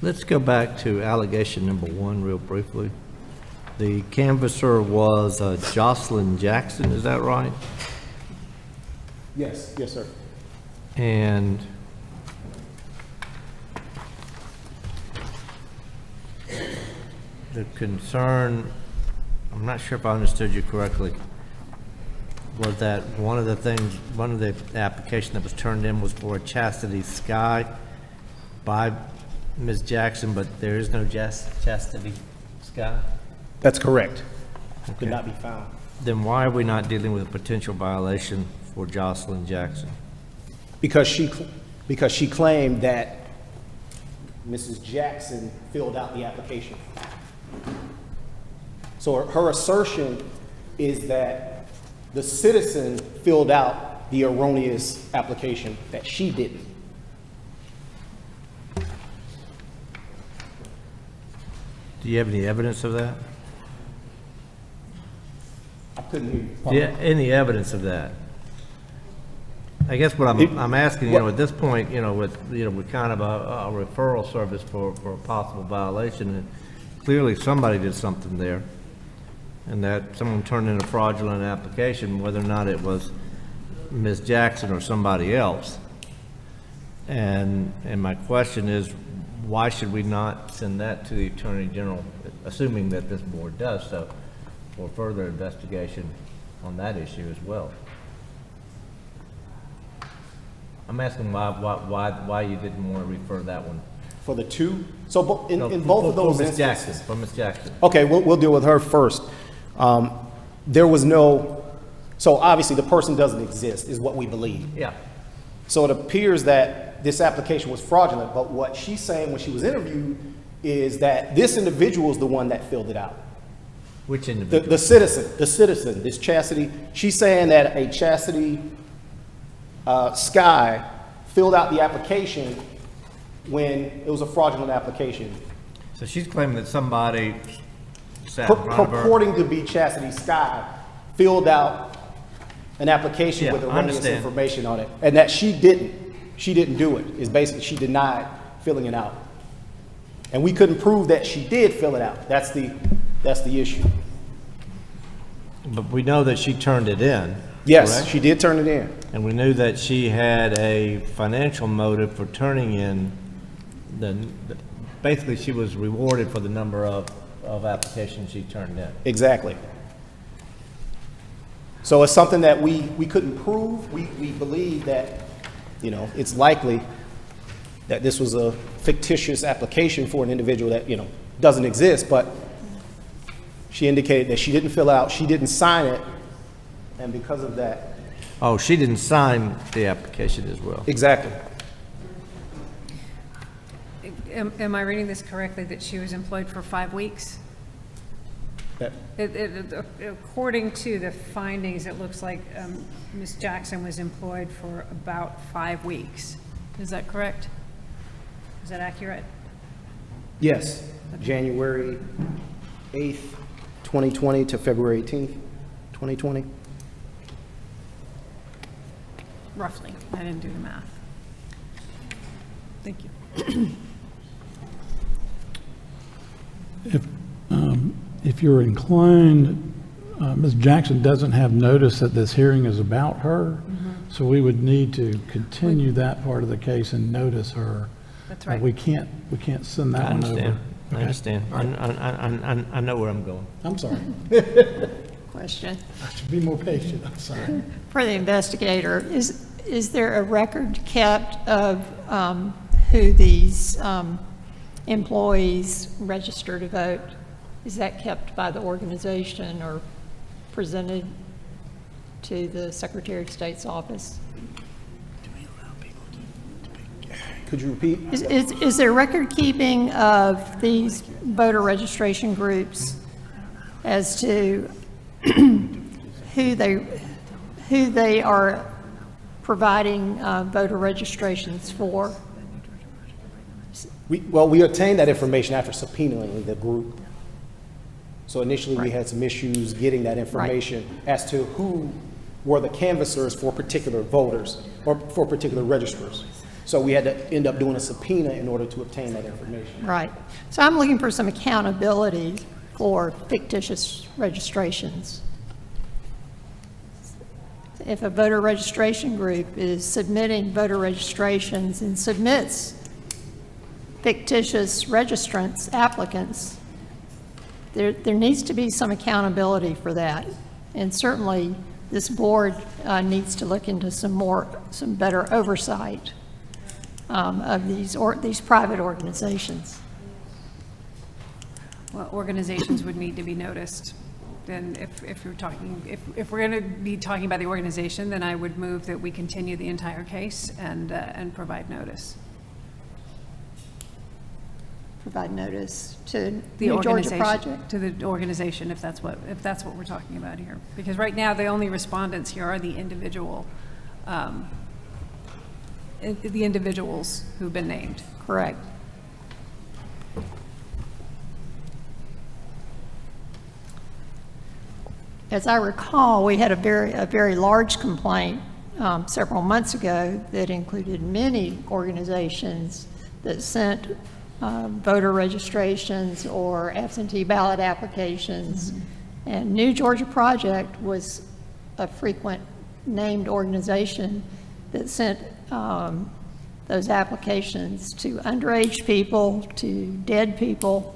Let's go back to allegation number 1 real briefly. The canvasser was Jocelyn Jackson, is that right? Yes, yes, sir. And the concern, I'm not sure if I understood you correctly, was that one of the application that was turned in was for a chastity sky by Ms. Jackson, but there is no chastity sky? That's correct. Okay. Could not be found. Then why are we not dealing with a potential violation for Jocelyn Jackson? Because she claimed that Mrs. Jackson filled out the application. So her assertion is that the citizen filled out the erroneous application, that she didn't. Do you have any evidence of that? I couldn't hear you. Do you have any evidence of that? I guess what I'm asking, at this point, with kind of a referral service for a possible violation, and clearly somebody did something there, and that someone turned in a fraudulent application, whether or not it was Ms. Jackson or somebody else. And my question is, why should we not send that to the Attorney General, assuming that this board does so, for further investigation on that issue as well? I'm asking why you didn't want to refer that one. For the two? So in both of those instances. For Ms. Jackson. Okay, we'll deal with her first. There was no, so obviously the person doesn't exist, is what we believe. Yeah. So it appears that this application was fraudulent, but what she's saying when she was interviewed is that this individual is the one that filled it out. Which individual? The citizen, this Chastity. She's saying that a Chastity Sky filled out the application when it was a fraudulent application. So she's claiming that somebody sat in front of her. Purporting to be Chastity Sky filled out an application Yeah, with I erroneous understand. information on it, and that she didn't do it. Is basically she denied filling it out, and we couldn't prove that she did fill it out. That's the issue. But we know that she turned it in. Yes, correct? she did turn it in. And we knew that she had a financial motive for turning in basically she was rewarded for the number of applications she turned in. Exactly. So it's something that we couldn't prove. We believe that, it's likely that this was a fictitious application for an individual that, doesn't exist, but she indicated that she didn't fill out, she didn't sign it, and because of that. Oh, she didn't sign the application as well. Exactly. Am I reading this correctly, that she was employed for 5 weeks? That- According to the findings, it looks like Ms. Jackson was employed for about 5 weeks. Is that correct? Is that accurate? Yes, January 8th, 2020 to February 18th, 2020. Roughly. I didn't do the math. Thank you. If you're inclined, Ms. Jackson doesn't have notice that this hearing is about her, so we would need to continue that part of the case and notice her. That's right. We can't send that I one over. understand. I Okay. understand. I know where I'm going. I'm sorry. Question. I should be more patient. I'm sorry. For the investigator, is there a record kept of who these employees register to vote? Is that kept by the organization or presented to the Secretary of State's office? Could you repeat? Is there record keeping of these voter registration groups as to who they are providing voter registrations for? We obtained that information after subpoenaing the group. So initially, we had some issues getting that information as to who were the canvassers for particular voters or for particular registrars. So we had to end up doing a subpoena in order to obtain that information. Right. So I'm looking for some accountability for fictitious registrations. if a voter registration group is submitting voter registrations and submits fictitious registrants, applicants, there needs to be some accountability for that. And certainly, this board needs to look into some better oversight of these private organizations. Well, organizations would need to be noticed. Then if you're talking, if we're going to be talking about the organization, then I would move that we continue the entire case and provide notice. Provide notice to The New Georgia organization, Project. to the organization, if that's what we're talking about here. Because right now, the only respondents here are the individuals who've been named. Correct. As I recall, we had a very large complaint several months ago that included many organizations that sent voter registrations or absentee ballot applications. And New Georgia Project was a frequent named organization that sent those applications to underage people, to dead people,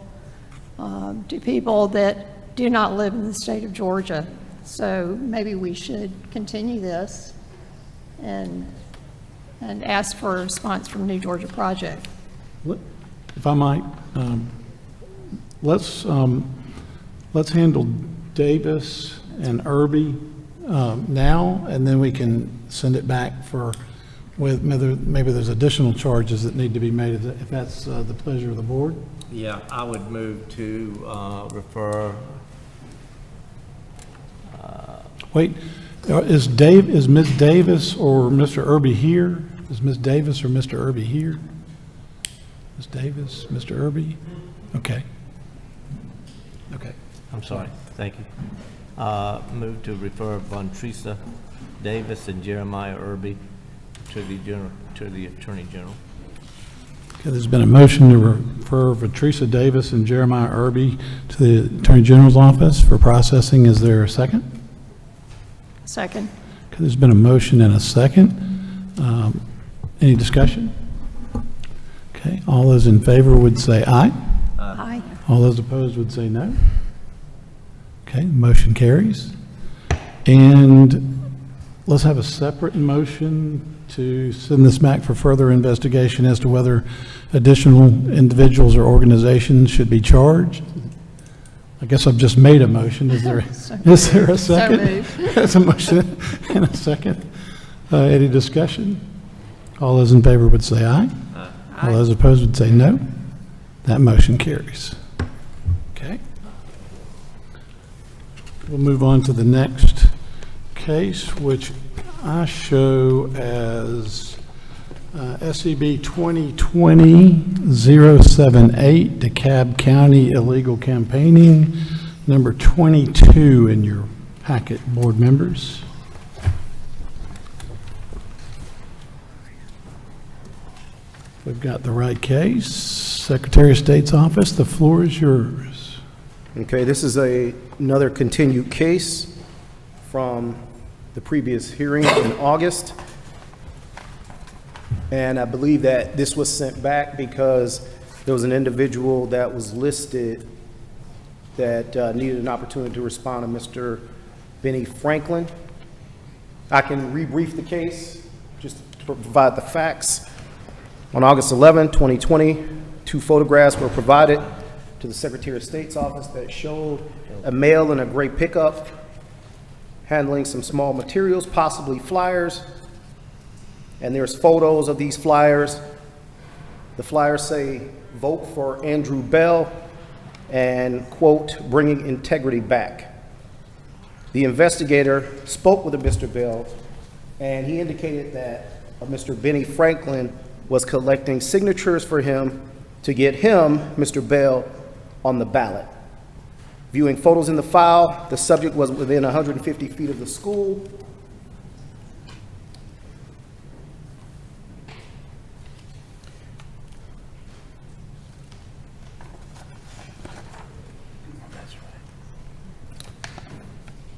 to people that do not live in the state of Georgia. So maybe we should continue this and ask for a response from New Georgia Project. If I might, let's handle Davis and Irby now, and then we can send it back with maybe there's additional charges that need to be made, if that's the pleasure of the board. Yeah, I would move to refer. Wait, is Ms. Davis or Mr. Irby here? Is Ms. Davis or Mr. Irby here? Ms. Davis, Mr. Irby? Okay. Okay. I'm sorry, thank you. Move to refer Von Teresa Davis and Jeremiah Irby to the Attorney General. Okay, there's been a motion to refer Teresa Davis and Jeremiah Irby to the Attorney General's office for processing. Is there a second? Second. Okay, there's been a motion and a second. Any discussion? Okay, all those in favor would say aye. Aye. All those opposed would say no. Okay, motion carries. And let's have a separate motion to send this back for further investigation as to whether additional individuals or organizations should be charged. I guess I've just made a motion. Is there a second? So moved. There's a motion and a second. Any discussion? All those in favor would say aye. All those opposed would say no. That motion carries. Okay. We'll move on to the next case, which I show as SCB 2020-078, DeKalb County illegal campaigning, number 22 in your packet, board members. We've got the right case. Secretary of State's office, the floor is yours. Okay, this is another continued case from the previous hearing in August. And I believe that this was sent back because there was an individual that was listed that needed an opportunity to respond to Mr. Benny Franklin. I can rebrief the case just to provide the facts. On August 11, 2020, 2 photographs were provided to the Secretary of State's office that showed a male in a gray pickup handling some small materials, possibly flyers. And there's photos of these flyers. The flyers say, "Vote for Andrew Bell," and quote, "bringing integrity back." The investigator spoke with Mr. Bell, and he indicated that Mr. Benny Franklin was collecting signatures for him to get him, Mr. Bell, on the ballot. Viewing photos in the file, the subject was within 150 feet of the school.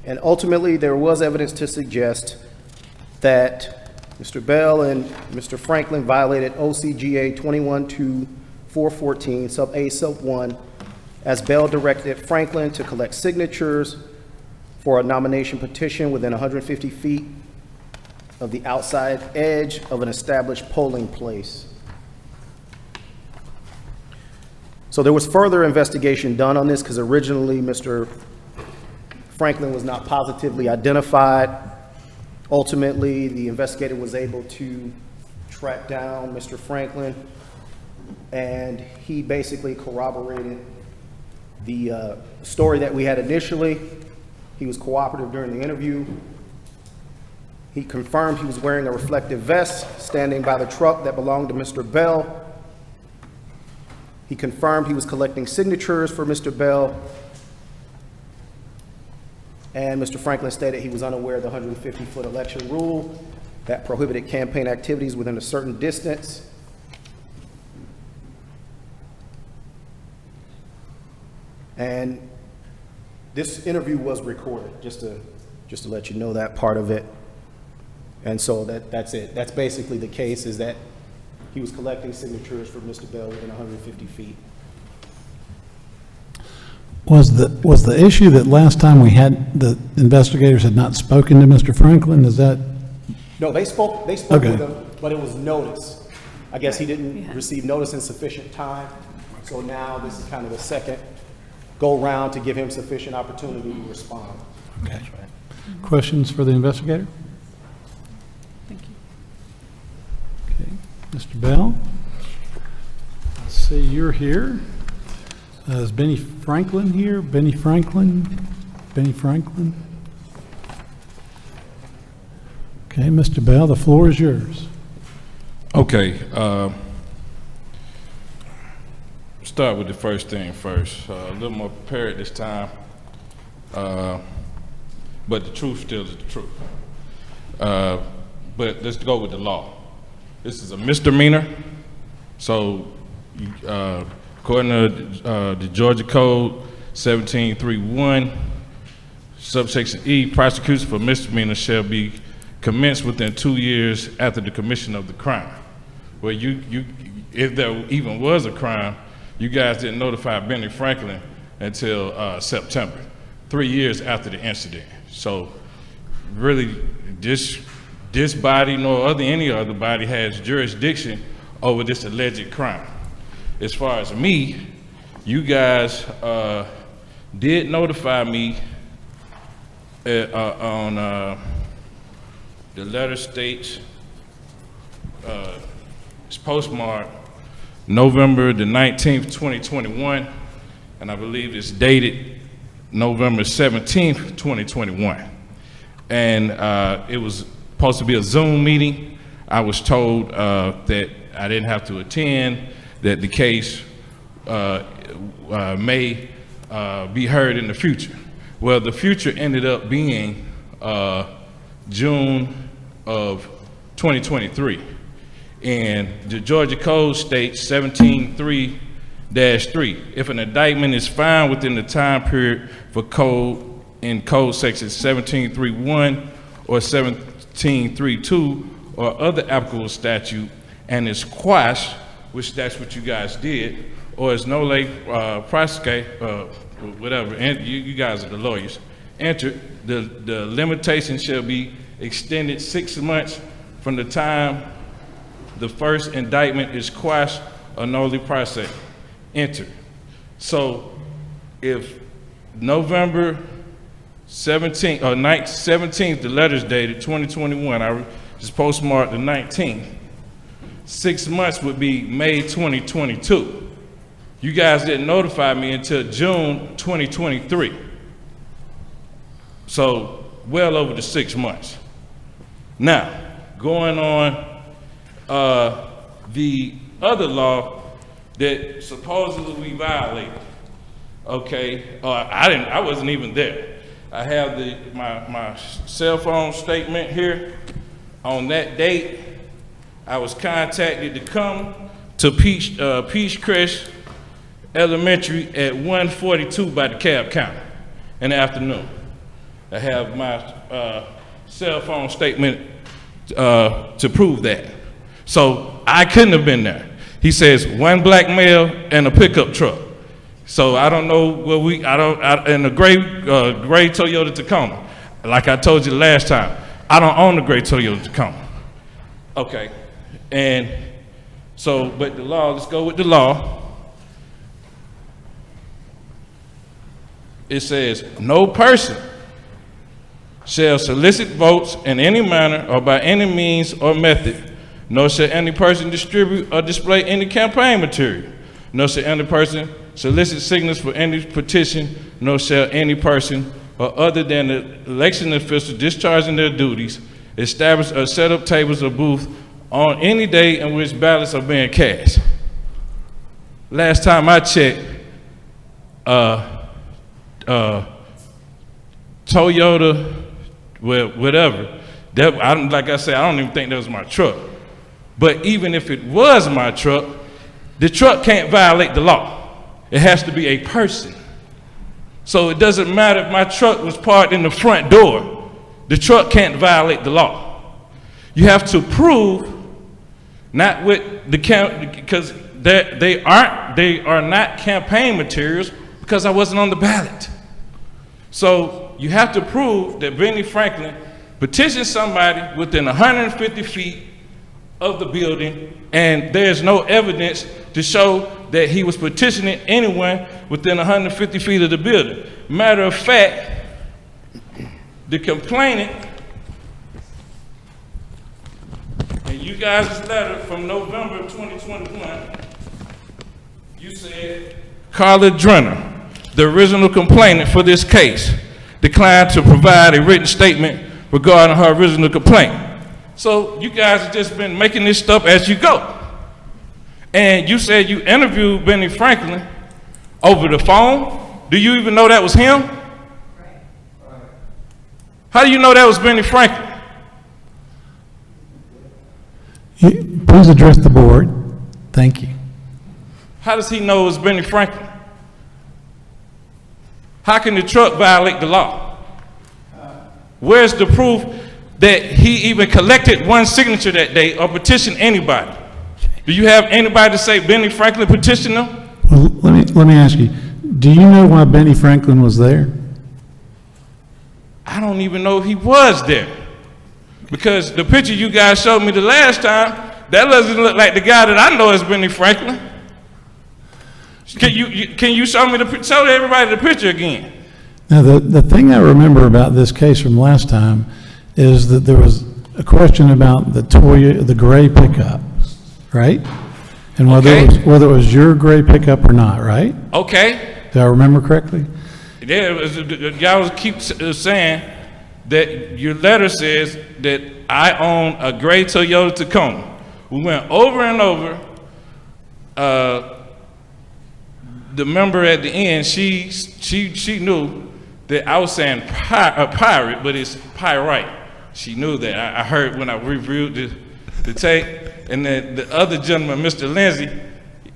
And ultimately, there was evidence to suggest that Mr. Bell and Mr. Franklin violated OCGA 21-414, sub A, sub 1, as Bell directed Franklin to collect signatures for a nomination petition within 150 feet of the outside edge of an established polling place. So there was further investigation done on this because originally Mr. Franklin was not positively identified. Ultimately, the investigator was able to track down Mr. Franklin, and he basically corroborated the story that we had initially. He was cooperative during the interview. He confirmed he was wearing a reflective vest, standing by the truck that belonged to Mr. Bell. He confirmed he was collecting signatures for Mr. Bell. And Mr. Franklin stated he was unaware of the 150-foot election rule that prohibited campaign activities within a certain distance. And this interview was recorded, just to let you know that part of it. And so that's it. That's basically the case, is that he was collecting signatures for Mr. Bell within 150 feet. Was the issue that last time we had, the investigators had not spoken to Mr. Franklin? Is that? No, they spoke Okay. with him, but it was notice. I guess he didn't receive notice in sufficient time. So now this is kind of the second go-round to give him sufficient opportunity to respond. Okay. Questions for the investigator? Thank you. Okay. Mr. Bell? I see you're here. Is Benny Franklin here? Benny Franklin? Benny Franklin? Okay, Mr. Bell, the floor is yours. Okay, start with the first thing first. A little more prepared this time, but the truth still is the truth. But let's go with the law. This is a misdemeanor, so according to the Georgia Code 1731, subsection E, prosecution for misdemeanor shall be commenced within 2 years after the commission of the crime. Well, if there even was a crime, you guys didn't notify Benny Franklin until September, 3 years after the incident. So really, this body nor any other body has jurisdiction over this alleged crime. As far as me, you guys did notify me on the letter states, it's postmarked November the 19th, 2021, and I believe it's dated November 17th, 2021. And it was supposed to be a Zoom meeting. I was told that I didn't have to attend, that the case may be heard in the future. Well, the future ended up being June of 2023. And the Georgia Code states 17.3-3, if an indictment is found within the time period for code sections 17.3.1 or 17.3.2 or other applicable statute and is quashed, which that's what you guys did, or is no late whatever, and you guys are the lawyers, entered, the limitation shall be extended 6 months from the time the first indictment is quashed or nolly processed, entered. So if November 17th, or 17th, the letter's dated 2021, I just postmarked the 19th, 6 months would be May 2022. You guys didn't notify me until June 2023. So well over the 6 months. Now, going on the other law that supposedly we violated, okay, I wasn't even there. I have my cell phone statement here. On that date, I was contacted to come to Peachcrest Elementary at 1:42 by DeKalb County in the afternoon. I have my cell phone statement to prove that. So I couldn't have been there. He says one black male and a pickup truck. So I don't know what and a gray Toyota Tacoma. Like I told you last time, I don't own the gray Toyota Tacoma. Okay, and so, but the law, let's go with the law. It says, no person shall solicit votes in any manner or by any means or method, nor shall any person distribute or display any campaign material, nor shall any person solicit signatures for any petition, nor shall any person or other than the election official discharging their duties establish or set up tables or booths on any day in which ballots are being cast. Last time I checked, Toyota, well, whatever, that, like I said, I don't even think that was my truck. But even if it was my truck, the truck can't violate the law. It has to be a person. So it doesn't matter if my truck was parked in the front door, the truck can't violate the law. You have to prove, not with the county, because they are not campaign materials because I wasn't on the ballot. So you have to prove that Benny Franklin petitioned somebody within 150 feet of the building, and there's no evidence to show that he was petitioning anyone within 150 feet of the building. Matter of fact, the complainant, and you guys' letter from November 2021, you said, Carla Drenner, the original complainant for this case, declined to provide a written statement regarding her original complaint. So you guys have just been making this stuff as you go. And you said you interviewed Benny Franklin over the phone. Do you even know that was him? How do you know that was Benny Franklin? Please address the board. Thank you. How does he know it was Benny Franklin? How can the truck violate the law? Where's the proof that he even collected one signature that day or petitioned anybody? Do you have anybody to say Benny Franklin petitioned them? Well, let me ask you, do you know why Benny Franklin was there? I don't even know if he was there. Because the picture you guys showed me the last time, that doesn't look like the guy that I know as Benny Franklin. Can you show everybody the picture again? Now, the thing I remember about this case from last time is that there was a question about the gray pickup, right? And whether it was your gray pickup or not, right? Okay. Do I remember correctly? Yeah, y'all keep saying that your letter says that I own a gray Toyota Tacoma. We went over and over. The member at the end, she knew that I was saying pirate, but it's pyrite. She knew that. I heard when I reviewed the tape, and then the other gentleman, Mr. Lindsay,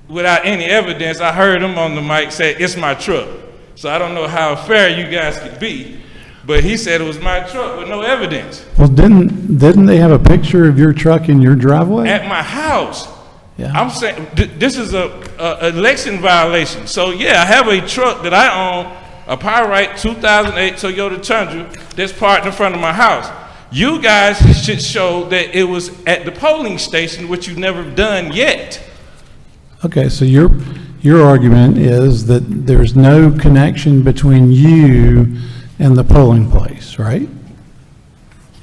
without any evidence, I heard him on the mic say, it's my truck. So I don't know how fair you guys could be, but he said it was my truck with no evidence. Well, didn't they have a picture of your truck in your driveway? At my house. Yeah. I'm saying, this is a election violation. So yeah, I have a truck that I own, a Pyrite 2008 Toyota Tundra that's parked in front of my house. You guys should show that it was at the polling station, which you've never done yet. Okay, so your argument is that there's no connection between you and the polling place, right?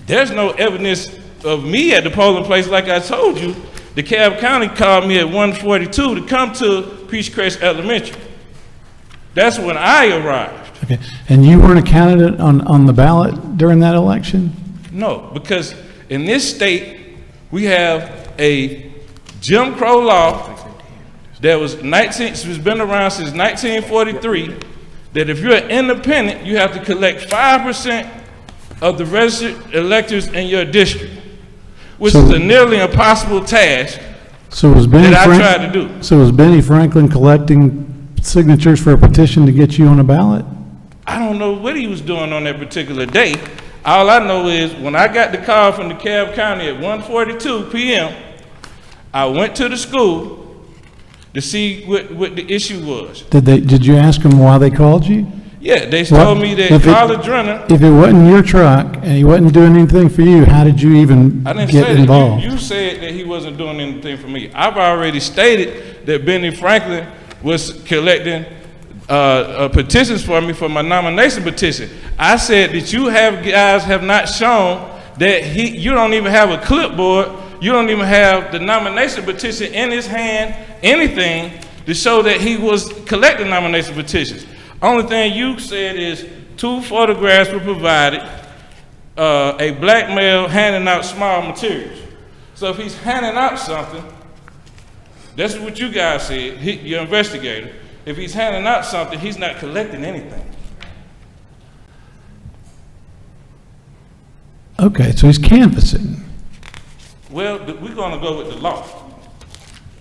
There's no evidence of me at the polling place. Like I told you, DeKalb County called me at 1:42 to come to Peachcrest Elementary. That's when I arrived. Okay, and you weren't a candidate on the ballot during that election? No, because in this state, we have a Jim Crow law that has been around since 1943, that if you're an independent, you have to collect 5% of the registered electors in your district, which is a nearly impossible task that I tried to do. So was Benny Franklin collecting signatures for a petition to get you on a ballot? I don't know what he was doing on that particular day. All I know is when I got the call from DeKalb County at 1:42 p.m., I went to the school to see what the issue was. Did you ask them why they called you? Yeah, they told me that College Runner. If it wasn't your truck and he wasn't doing anything for you, how did you even I didn't get say involved? that. You said that he wasn't doing anything for me. I've already stated that Benny Franklin was collecting petitions for me for my nomination petition. I said that you guys have not shown that you don't even have a clipboard, you don't even have the nomination petition in his hand, anything to show that he was collecting nomination petitions. Only thing you said is 2 photographs were provided, a black male handing out small materials. So if he's handing out something, that's what you guys said, your investigator. If he's handing out something, he's not collecting anything. Okay, so he's canvassing. Well, we're gonna go with the law.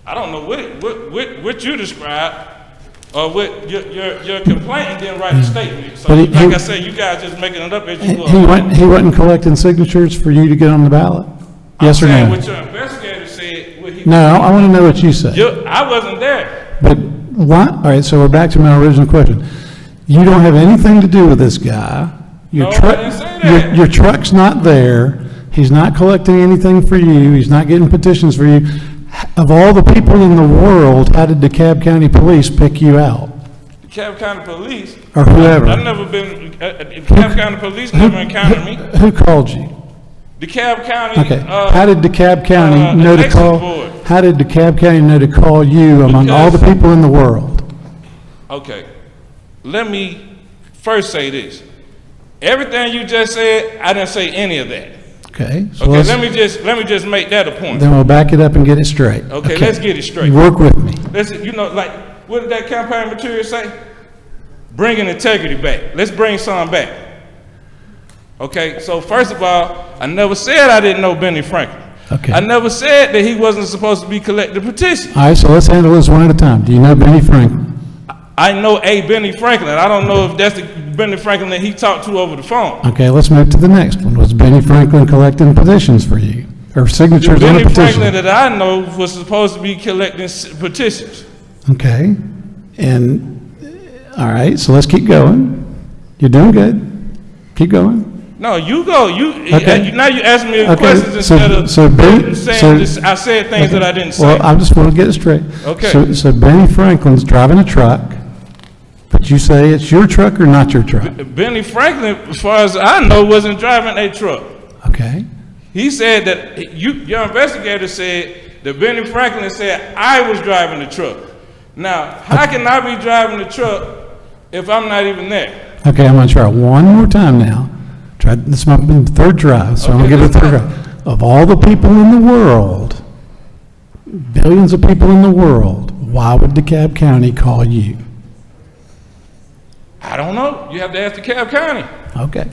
I don't know what you described, or what your complainant didn't write a statement. So, But like I said, you guys just making it up as you go. He wasn't collecting signatures for you to get on the ballot? Yes or I'm saying no? what your investigator said. What he No, I want to know what you said. I wasn't there. But why, all right, so we're back to my original question. You don't have anything to do with this guy. Your No, truck, I didn't say that. your truck's not there. He's not collecting anything for you. He's not getting petitions for you. Of all the people in the world, how did DeKalb County Police pick you out? DeKalb County Police. Or whoever. I've never been. DeKalb County Police never encountered me. Who called you? DeKalb County. Okay, how did DeKalb County know to election call? board. How did DeKalb County know to call you among all the Because- people in the world? Okay, let me first say this. Everything you just said, I didn't say any of that. Okay, so Okay, let's, let me just make that a point. then we'll back it up and get it straight. Okay, let's get it straight. You work with me. Listen, like, what did that campaign material say? Bringing integrity back. Let's bring some back. Okay, so first of all, I never said I didn't know Benny Franklin. Okay. I never said that he wasn't supposed to be collecting petitions. All right, so let's handle this one at a time. Do you know Benny Franklin? I know a Benny Franklin. I don't know if that's the Benny Franklin that he talked to over the phone. Okay, let's move to the next one. Was Benny Franklin collecting petitions for you? Or signatures on a Benny Franklin petition? that I know was supposed to be collecting petitions. Okay, and, all right, so let's keep going. You're doing good. Keep going. No, you go. Okay. Now you asking me Okay, questions so- instead of so Benny- saying so- this, I said things that I didn't say. Well, I just want to get it straight. Okay. So Benny Franklin's driving a truck, but you say it's your truck or not your truck? Benny Franklin, as far as I know, wasn't driving a truck. Okay, He said that your investigator said that Benny Franklin said I was driving the truck. Now, how can I be driving the truck if I'm not even there? okay, I'm going to try one more time now. This is my third try, so I'm going to give it a third try. Of all the people in the world, billions of people in the world, why would DeKalb County call you? I don't know. You have to ask DeKalb County. Okay.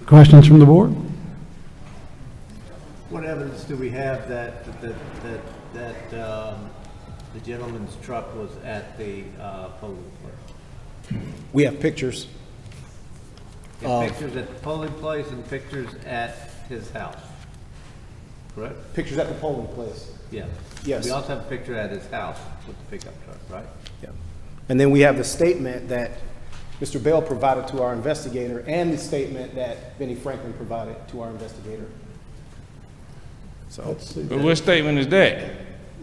Questions from the board? What evidence do we have that the gentleman's truck was at the polling place? We have pictures. We have pictures at the polling place and pictures at his house, correct? Pictures at the polling place. Yeah. Yes. We also have a picture at his house with the pickup truck, right? Yeah. And then we have the statement that Mr. Bell provided to our investigator and the statement that Benny Franklin provided to our investigator. So, But what statement is that?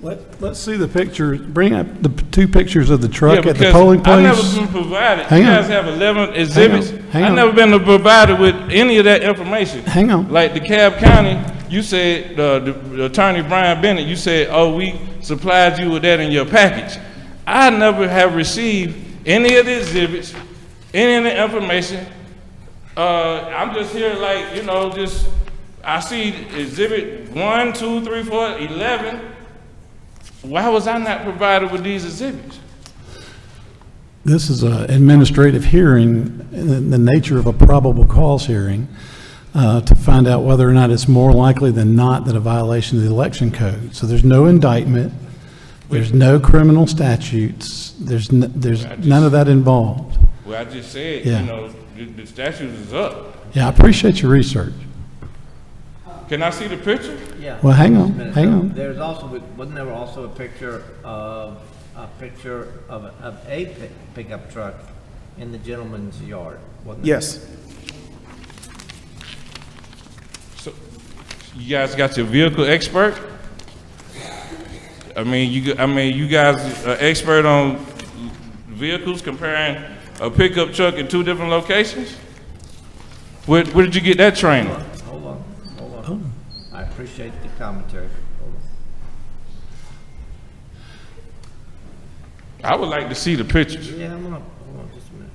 Let's see the pictures. Bring up the two pictures of the truck at the because polling I've never place. been provided. Hang You on. guys have 11 exhibits. Hang I've on. never been provided with any of that information. Hang on. Like DeKalb County, you said, the attorney Brian Bennett, you said, oh, we supplied you with that in your package. I never have received any of the exhibits, any of the information. I'm just here like, I see exhibit 1, 2, 3, 4, 11. Why was I not provided with these exhibits? This is an administrative hearing in the nature of a probable cause hearing to find out whether or not it's more likely than not that a violation of the election code. So there's no indictment, there's no criminal statutes, there's none of that involved. Well, I just said, Yeah. you know, the statute is up. Yeah, I appreciate your research. Can I see the picture? Yeah. Well, hang on, Just a minute. hang on. There's also, wasn't there also a picture of a pickup truck in the gentleman's yard? Wasn't there? Yes. So, you guys got your vehicle expert? I mean, you guys are expert on vehicles, comparing a pickup truck in two different locations? Where did you get that training? Hold on. I appreciate the commentary. Hold on. I would like to see the pictures. Yeah, hold on just a minute.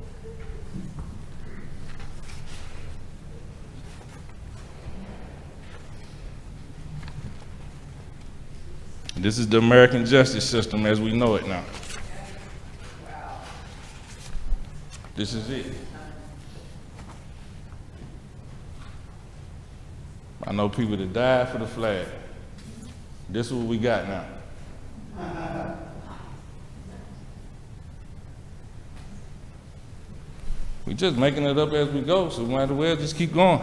This is the American justice system as we know it now. This is it. I know people that died for the flag. This is what we got now. We just making it up as we go, so might as well just keep going.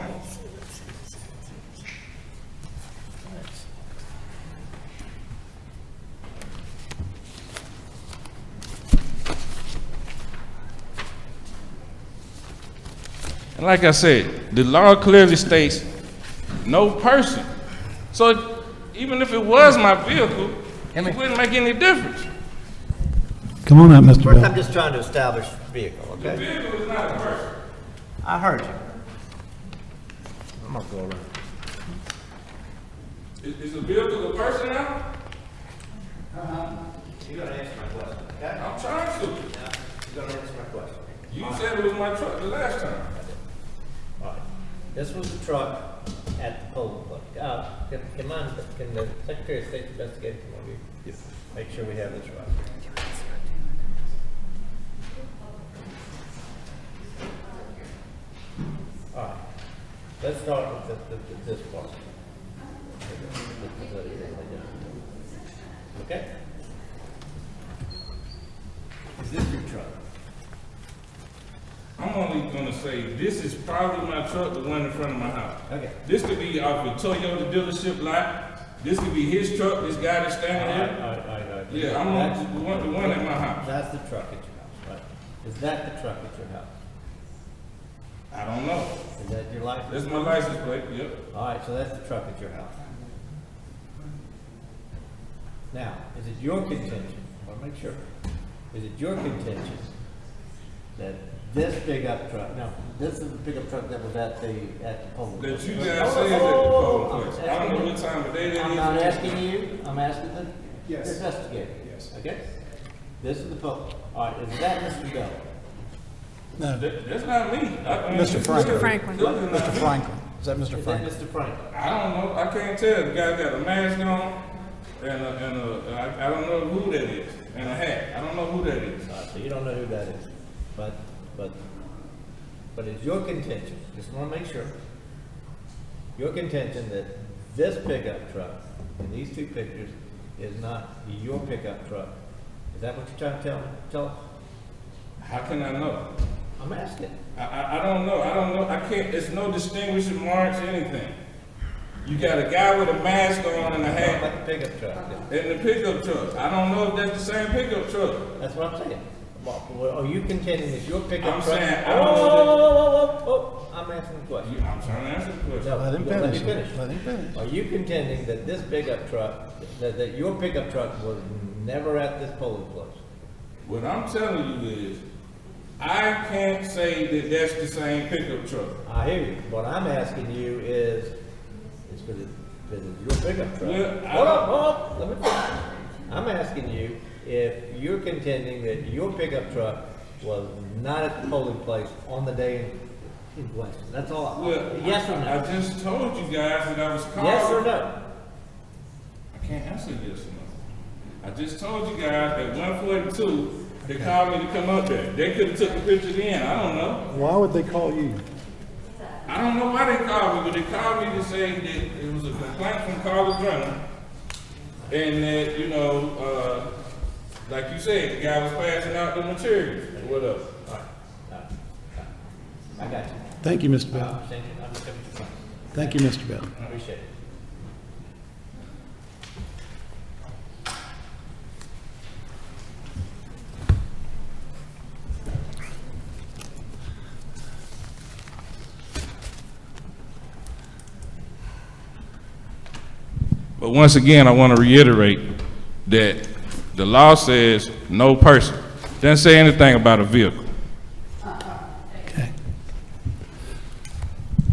And like I said, the law clearly states no person. So even if it was my vehicle, it wouldn't make any difference. Come on up, Mr. First, I'm Bell. just trying to establish vehicle, The okay? vehicle is not a person. I heard you. I'm gonna go around. Is a vehicle a person now? You gotta answer my question, okay? I'm trying to. You gotta answer my question. You said it was my truck the last time. All right. This was the truck at the polling place. Can the Secretary of State investigate it for you? Yes. Make sure we have this right. All right. Let's start with this part. Okay? Is this your truck? I'm only gonna say, this is probably my truck, the one in front of my house. Okay. This could be off a Toyota dealership lot. This could be his truck, this guy that's standing here. All right. Yeah, I'm on the one at my house. That's the truck at your house, right? Is that the truck at your house? I don't know. Is that your license? That's my license plate, yep. All right, so that's the truck at your house. Now, is it your contention, I want to make sure, is it your contention that this pickup truck, no, this is the pickup truck that was at the polling That place? you guys say is at the polling place. I don't know asking what time of day that is. I'm not asking you, I'm asking the investigator. Yes. Okay? This is the poll. All right, is that Mr. Bell? That's not me. Mr. Franklin. Franklin. Mr. Franklin. Is that Mr. Is that Franklin? Mr. Franklin? I don't know. I can't tell. The guy got a mask on I don't know who that is, and a hat. I don't know who that is. All right, so you don't know who that is, but it's your contention, just want to make sure, your contention that this pickup truck in these two pictures is not your pickup truck. Is that what you're trying to tell us? How can I know? I'm asking. I don't know. I can't. It's no distinguishing marks or anything. You got a guy with a mask on and a Not hat like a pickup truck. in the pickup truck. I don't know if that's the same pickup truck. That's what I'm saying. Well, are you contending that your pickup I'm truck? saying, I don't know Oh, I'm asking the question. I'm trying to answer the question. No, Let him you gotta finish. me finish. Let him finish. Are you contending that this pickup truck, that your pickup truck was never at this polling place? What I'm telling you is, I can't say that that's the same pickup truck. I hear you. What I'm asking you is because it's your pickup truck. Well, Hold up, let me finish. I'm asking you if you're contending that your pickup truck was not at the polling place on the day in question. That's all. Well, Yes or I no? just told you guys that I was called. Yes or no? I can't answer yes or no. I just told you guys at 1:42, they called me to come up there. They could have took the picture then. I don't know. Why would they call you? I don't know why they called me, but they called me to say that it was a complaint from Carla Drummer, and that, you know, like you said, the guy was passing out the materials or whatever. All right. Thank you, Mr. Bell. Thank you, Mr. Bell. Appreciate it. But once again, I want to reiterate that the law says no person. Doesn't say anything about a vehicle. Okay.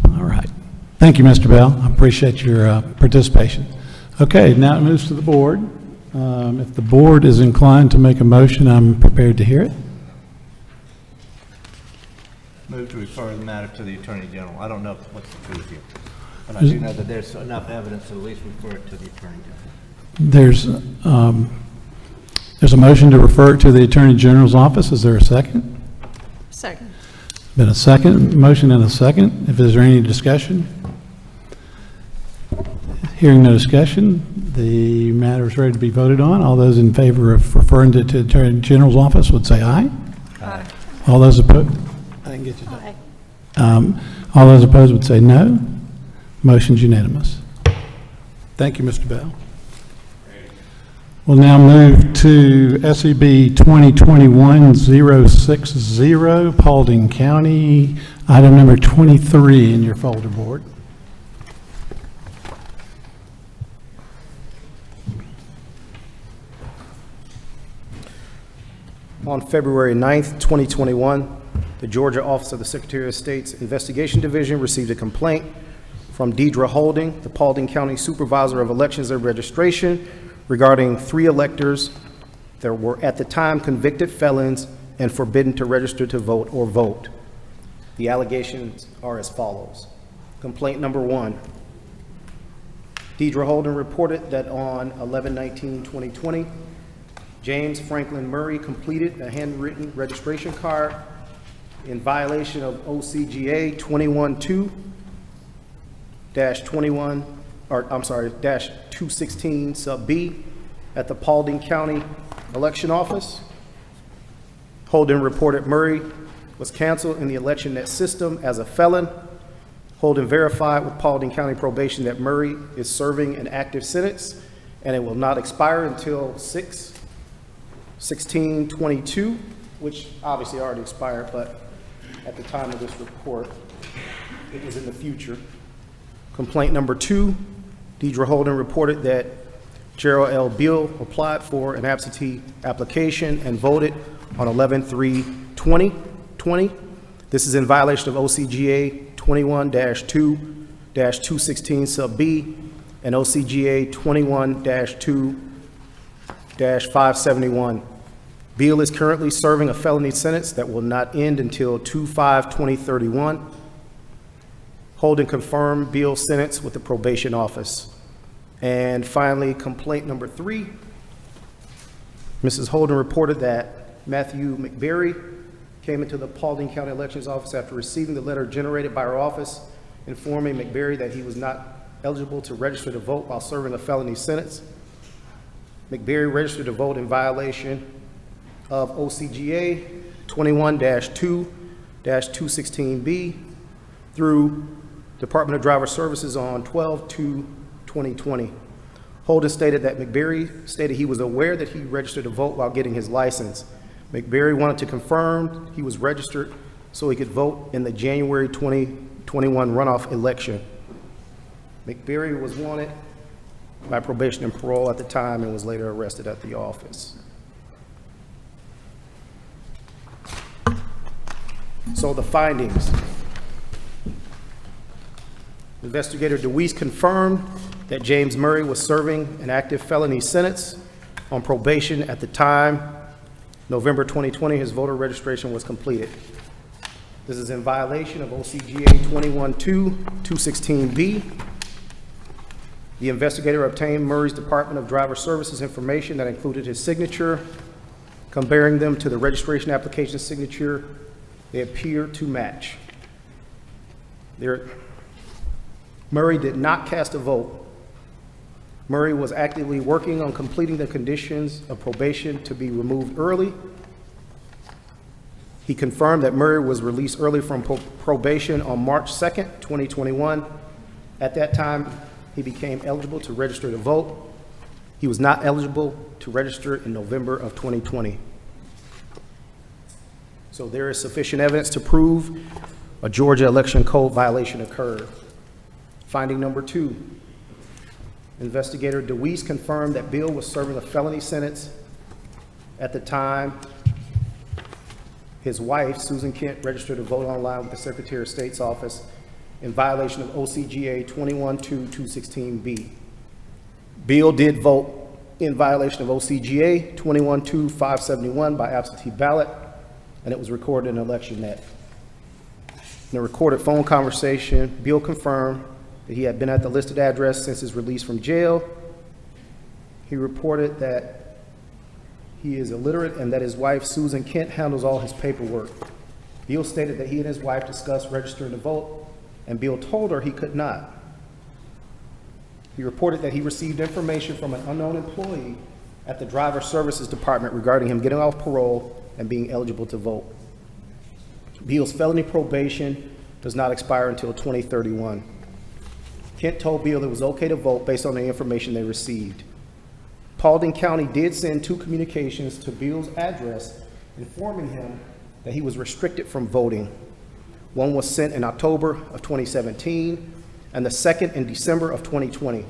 All right. Thank you, Mr. Bell. I appreciate your participation. Okay, now it moves to the board. If the board is inclined to make a motion, I'm prepared to hear it. Move to refer the matter to the Attorney General. I don't know what's the truth here, but I do know that there's enough evidence to at least refer it to the Attorney General. There's a motion to refer it to the Attorney General's office. Is there a second? Second. Been a second, motion and a second. If there's any discussion? Hearing no discussion, the matter is ready to be voted on. All those in favor of referring it to the Attorney General's office would say aye. Aye. All those opposed? I didn't get you. Aye. All those opposed would say no. Motion's unanimous. Thank you, Mr. Bell. We'll now move to SEB 2021-060, Paulding County, item number 23 in your folder board. On February 9th, 2021, the Georgia Office of the Secretary of State's Investigation Division received a complaint from Deidre Holding, the Paulding County Supervisor of Elections and Registration, regarding 3 electors that were at the time convicted felons and forbidden to register to vote or vote. The allegations are as follows. Complaint number 1. Deidre Holden reported that on 11/19/2020, James Franklin Murray completed a handwritten registration card in violation of OCGA 216 sub B at the Paulding County Election Office. Holden reported Murray was canceled in the ElectionNet system as a felon. Holden verified with Paulding County Probation that Murray is serving an active sentence and it will not expire until 6/16/22, which obviously already expired, but at the time of this report, it was in the future. Complaint number 2, Deidre Holden reported that Gerald L. Beal applied for an absentee application and voted on 11/3/2020. This is in violation of OCGA 21-2-216 sub B and OCGA 21-2-571. Beal is currently serving a felony sentence that will not end until 2/5/2031. Holden confirmed Beal's sentence with the probation office. And finally, complaint number 3, Mrs. Holden reported that Matthew McBerry came into the Paulding County Elections Office after receiving the letter generated by her office informing McBerry that he was not eligible to register to vote while serving a felony sentence. McBerry registered to vote in violation of OCGA 21-2-216B through Department of Driver Services on 12/2/2020. Holden stated that McBerry stated he was aware that he registered to vote while getting his license. McBerry wanted to confirm he was registered so he could vote in the January 2021 runoff election. McBerry was wanted by probation and parole at the time and was later arrested at the office. So the findings. Investigator DeWeese confirmed that James Murray was serving an active felony sentence on probation at the time November 2020 his voter registration was completed. This is in violation of OCGA 21-2-216B. The investigator obtained Murray's Department of Driver Services information that included his signature. Comparing them to the registration application signature, they appear to match. Murray did not cast a vote. Murray was actively working on completing the conditions of probation to be removed early. He confirmed that Murray was released early from probation on March 2nd, 2021. At that time, he became eligible to register to vote. He was not eligible to register in November of 2020. So there is sufficient evidence to prove a Georgia Election Code violation occurred. Finding number 2, Investigator DeWeese confirmed that Bill was serving a felony sentence at the time his wife, Susan Kent, registered to vote online with the Secretary of State's office in violation of OCGA 21-2-216B. Bill did vote in violation of OCGA 21-2-571 by absentee ballot, and it was recorded in ElectionNet. In a recorded phone conversation, Bill confirmed that he had been at the listed address since his release from jail. He reported that he is illiterate and that his wife, Susan Kent, handles all his paperwork. Bill stated that he and his wife discussed registering to vote, and Bill told her he could not. He reported that he received information from an unknown employee at the Driver Services Department regarding him getting off parole and being eligible to vote. Bill's felony probation does not expire until 2031. Kent told Bill it was okay to vote based on the information they received. Paulding County did send 2 communications to Bill's address informing him that he was restricted from voting. One was sent in October of 2017 and the second in December of 2020.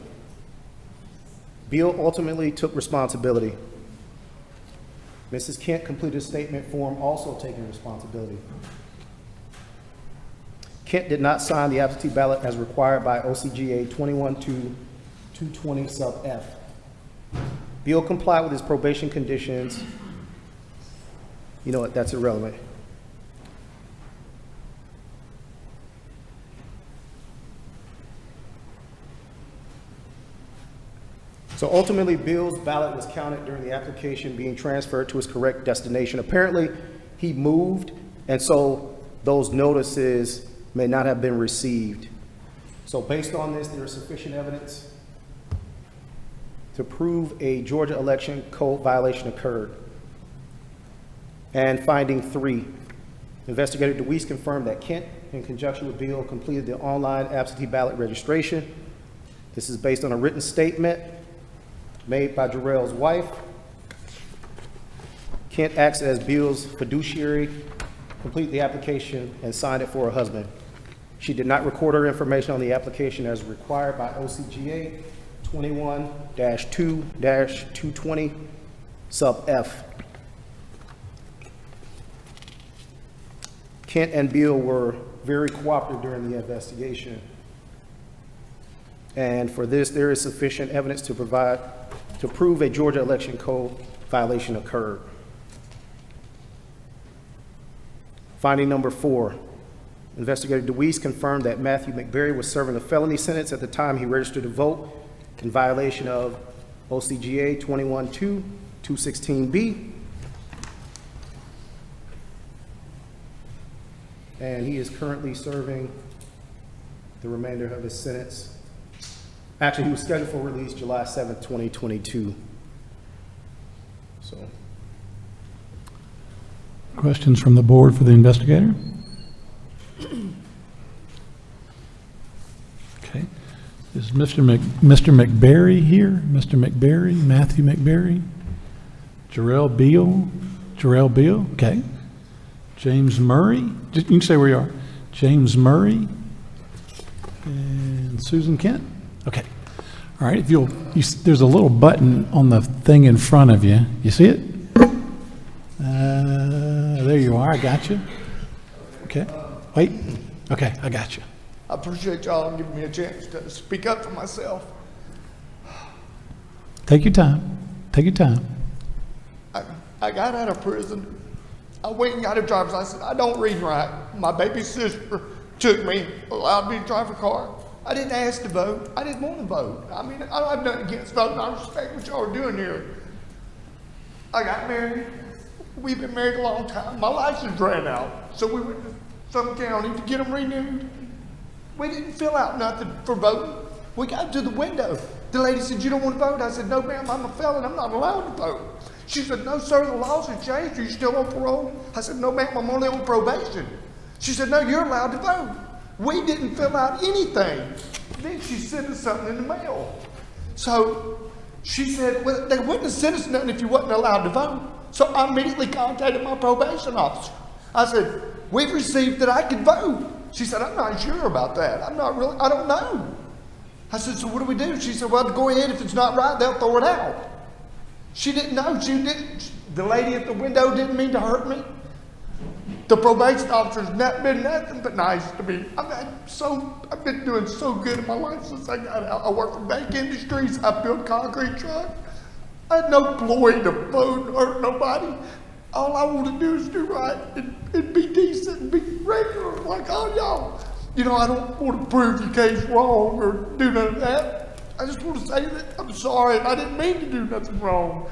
Bill ultimately took responsibility. Mrs. Kent completed a statement form also taking responsibility. Kent did not sign the absentee ballot as required by OCGA 21-2-220 sub F. Bill complied with his probation conditions. You know what, that's irrelevant. So ultimately, Bill's ballot was counted during the application being transferred to his correct destination. Apparently, he moved, and so those notices may not have been received. So based on this, there is sufficient evidence to prove a Georgia Election Code violation occurred. And finding 3, Investigator DeWeese confirmed that Kent, in conjunction with Bill, completed the online absentee ballot registration. This is based on a written statement made by Jarrell's wife. Kent acts as Bill's fiduciary, completed the application, and signed it for her husband. She did not record her information on the application as required by OCGA 21-2-220 sub F. Kent and Bill were very cooperative during the investigation. And for this, there is sufficient evidence to prove a Georgia Election Code violation occurred. Finding number 4, Investigator DeWeese confirmed that Matthew McBerry was serving a felony sentence at the time he registered to vote in violation of OCGA 21-2-216B. And he is currently serving the remainder of his sentence. Actually, he was scheduled for release July 7th, 2022. So. Questions from the board for the investigator? Okay. Is Mr. McBerry here? Mr. McBerry, Matthew McBerry? Jarrell Beal? Okay. James Murray? You can say where you are. James Murray and Susan Kent? Okay. All right. If there's a little button on the thing in front of you. You see it? There you are. I got you. Okay. Wait. Okay. I got you. I appreciate y'all giving me a chance to speak up for myself. Take your time. Take your time. I got out of prison. I went and got a driver's license. I don't read and write. My baby sister took me, allowed me to drive a car. I didn't ask to vote. I didn't want to vote. I mean, I don't have nothing against voting. I respect what y'all are doing here. I got married. We've been married a long time. My license ran out, so we went to some county to get them renewed. We didn't fill out nothing for voting. We got to the window. The lady said, you don't want to vote? I said, no, ma'am, I'm a felon. I'm not allowed to vote. She said, no, sir, the laws have changed. Are you still on parole? I said, no, ma'am, I'm only on probation. She said, no, you're allowed to vote. We didn't fill out anything. Then she sent us something in the mail. So she said, well, they wouldn't have sent us nothing if you wasn't allowed to vote. So I immediately contacted my probation officer. I said, we've received that I can vote. She said, I'm not sure about that. I don't know. I said, so what do we do? She said, well, go ahead. If it's not right, they'll throw it out. She didn't know. The lady at the window didn't mean to hurt me. The probation officer's not been nothing but nice to me. I've been doing so good in my life since I got out. I work for bank industries. I built concrete trucks. I had no ploy to vote and hurt nobody. All I want to do is do right and be decent and be regular like all y'all. You know, I don't want to prove your case wrong or do none of that. I just want to say that I'm sorry. I didn't mean to do nothing wrong.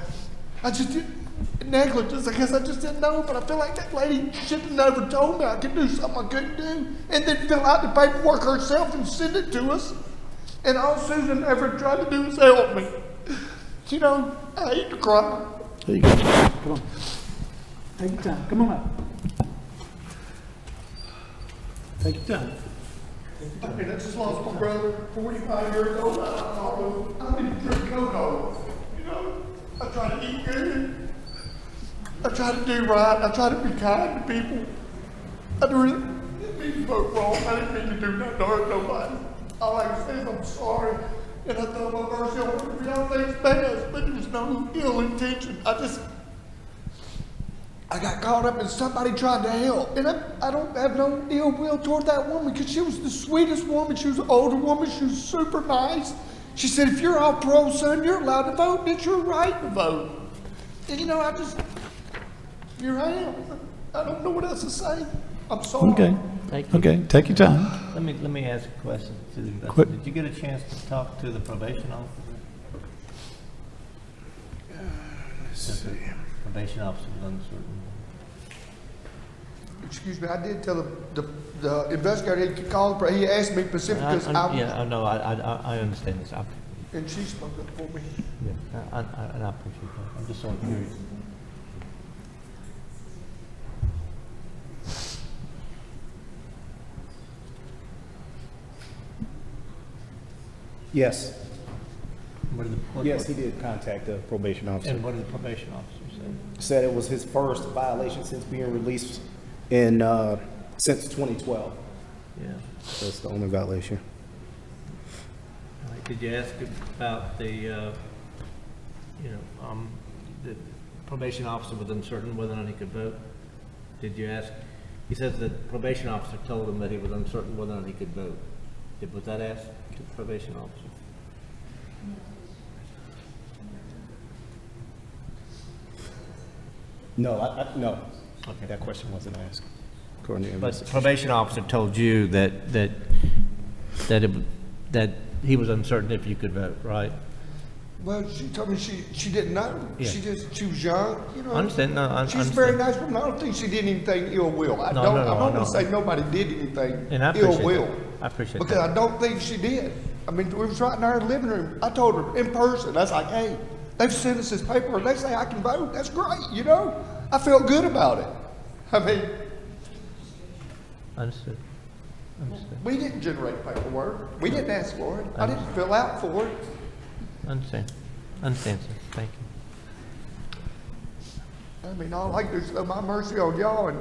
I just did negligence. I guess I just didn't know, but I feel like that lady should have never told me I could do something I couldn't do and then fill out the paperwork herself and send it to us. And all Susan ever tried to do is help me. You know, I hate to cry. There you go. Come on. Take your time. Come on up. Take your time. I mean, I just lost my brother, 45 years old. I didn't drink cocoa. You know, I try to eat good. I try to do right. I try to be kind to people. I didn't mean to vote wrong. I didn't mean to do nothing to hurt nobody. All I can say is I'm sorry. And I thought my mercy on y'all things best, but there was no ill intention. I got caught up in somebody trying to help. And I don't have no ill will toward that woman because she was the sweetest woman. She was an older woman. She was super nice. She said, if you're all pro, son, you're allowed to vote. It's your right to vote. And you know, here I am. I don't know what else to say. I'm sorry. Okay. Thank you. Okay, take your time. Let me ask a question to the investor. Quick. Did you get a chance to talk to the probation officer? Let's see. Probation officer was uncertain. Excuse me, I did tell the investigator he called, but he asked me specifically because Yeah, I know, I understand this. and she spoke up for me. Yeah, and I appreciate that. I'm just so curious. Yes. What Yes, he did contact the probation officer. And what did the probation officer say? Said it was his first violation since being released since 2012. Yeah. That's the only violation. All right, did you ask about the probation officer was uncertain whether or not he could vote? Did you ask? He says the probation officer told him that he was uncertain whether or not he could vote. Was that asked to the probation officer? No, no. Okay. That question wasn't asked. According to the But the investigation. probation officer told you that he was uncertain if you could vote, right? Well, she told me she didn't know. Yeah. She was young, you know. I understand. No, I She's understand. very nice woman. I don't think she did anything ill will. I'm No, not I going to know. say nobody did anything And I ill appreciate will. that. I appreciate because that. I don't think she did. I mean, we was right in our living room. I told her in person. I was like, hey, they've sent us this paper. They say I can vote. That's great, you know. I felt good about it. I mean, Understood. we didn't generate paperwork. We didn't ask for it. I didn't fill out for it. Understand, sir. Thank you. I mean, all I can do is show my mercy on y'all and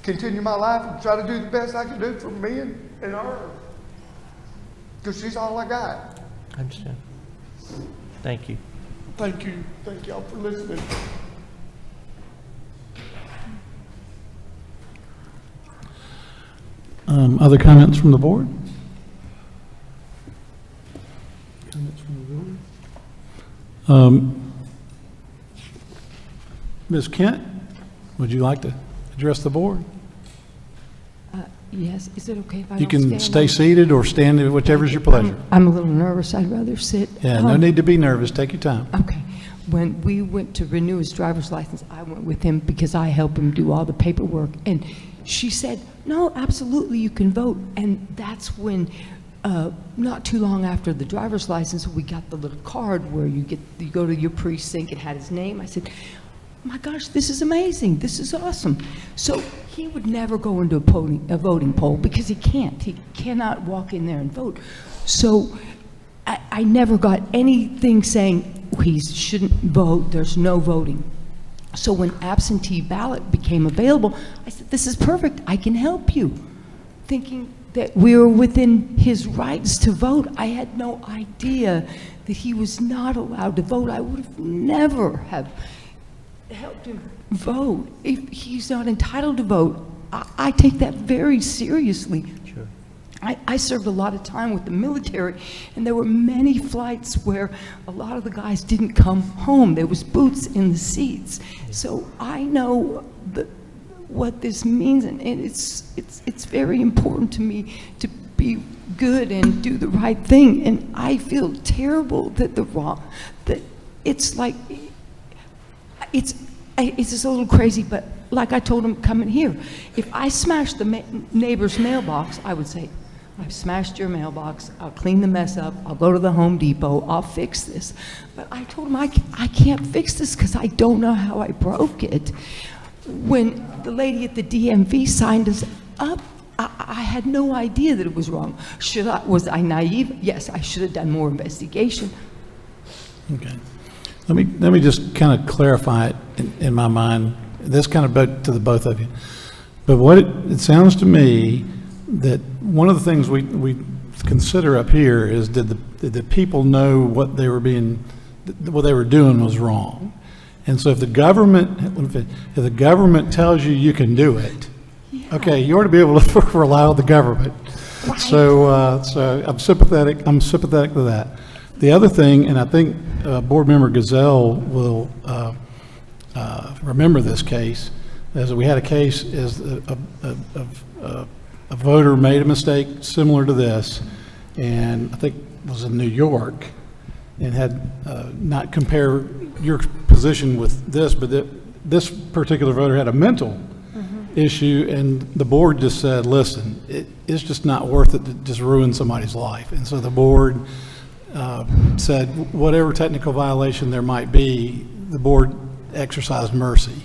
continue my life and try to do the best I can do for me and her. Because she's all I got. I understand. Thank you. Thank you. Thank y'all for listening. Other comments from the board? Comments from the board? Ms. Kent, would you like to address the board? Yes, is it okay if I You don't stand? can stay seated or stand, whichever's your pleasure. I'm a little nervous, I'd rather sit. Yeah, no need to be nervous, take your time. Okay. When we went to renew his driver's license, I went with him because I help him do all the paperwork. And she said, no, absolutely, you can vote. And that's when not too long after the driver's license, we got the little card where you go to your precinct, it had his name. I said, my gosh, this is amazing, this is awesome. So he would never go into a voting poll because he cannot walk in there and vote. So I never got anything saying he shouldn't vote, there's no voting. So when absentee ballot became available, I said, this is perfect, I can help you. Thinking that we were within his rights to vote. I had no idea that he was not allowed to vote. I would have never have helped him vote if he's not entitled to vote. I take that very seriously. Sure. I served a lot of time with the military, and there were many flights where a lot of the guys didn't come home. There was boots in the seats. So I know what this means, and it's very important to me to be good and do the right thing. And I feel terrible that it's like, it's just a little crazy, but like I told him coming here, if I smashed the neighbor's mailbox, I would say, I've smashed your mailbox, I'll clean the mess up, I'll go to the Home Depot, I'll fix this. But I told him I can't fix this because I don't know how I broke it. When the lady at the DMV signed us up, I had no idea that it was wrong. Was I naive? Yes, I should have done more investigation. Okay. Let me just kind of clarify it in my mind. This kind of to the both of you. But what it sounds to me that one of the things we consider up here is did the people know what they were doing was wrong? And so if the government tells you you can do it, okay, you ought to be able to rely on the government. Right. So I'm sympathetic to that. The other thing, and I think Board Member Gazelle will remember this case, is that we had a case is a voter made a mistake similar to this, and I think it was in New York, and had not compare your position with this, but this particular voter had a mental issue, and the board just said, listen, it's just not worth it to just ruin somebody's life. And so the board said whatever technical violation there might be, the board exercised mercy.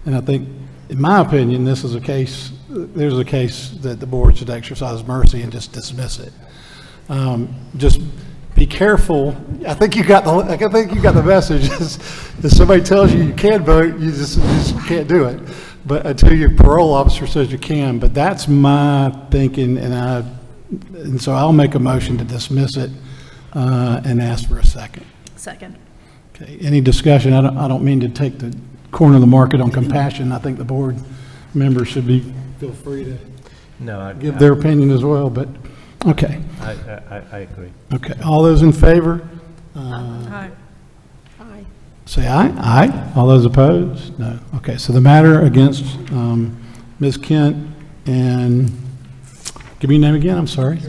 And I think, in my opinion, there's a case that the board should exercise mercy and just dismiss it. Just be careful. I think you got the message. If somebody tells you can vote, you just can't do it. But until your parole officer says you can. But that's my thinking, and so I'll make a motion to dismiss it and ask for a second. Second. Okay. Any discussion? I don't mean to take the corner of the market on compassion. I think the board members should feel free to give their opinion as well. But okay. I agree. Okay. All those in favor? Aye. Aye. Say aye. Aye. All those opposed? No. Okay. So the matter against Ms. Kent and give me your name again. I'm sorry.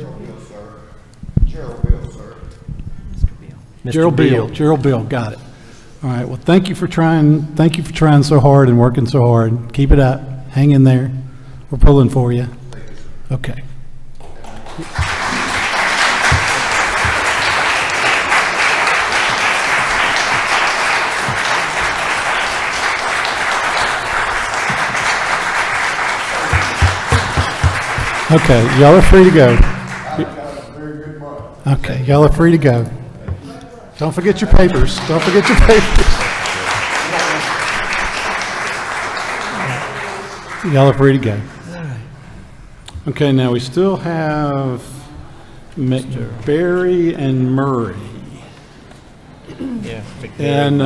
Gerald Beal. Gerald Beal. Got it. All right. Well, thank you for trying so hard and working so hard. Keep it up. Hang in there. We're pulling for you. Okay. Okay, y'all are free to go. Okay, y'all are free to go. Don't forget your papers. Don't forget your papers. Y'all are free to go. Okay, now we still have McBarry and Murray. Yeah. And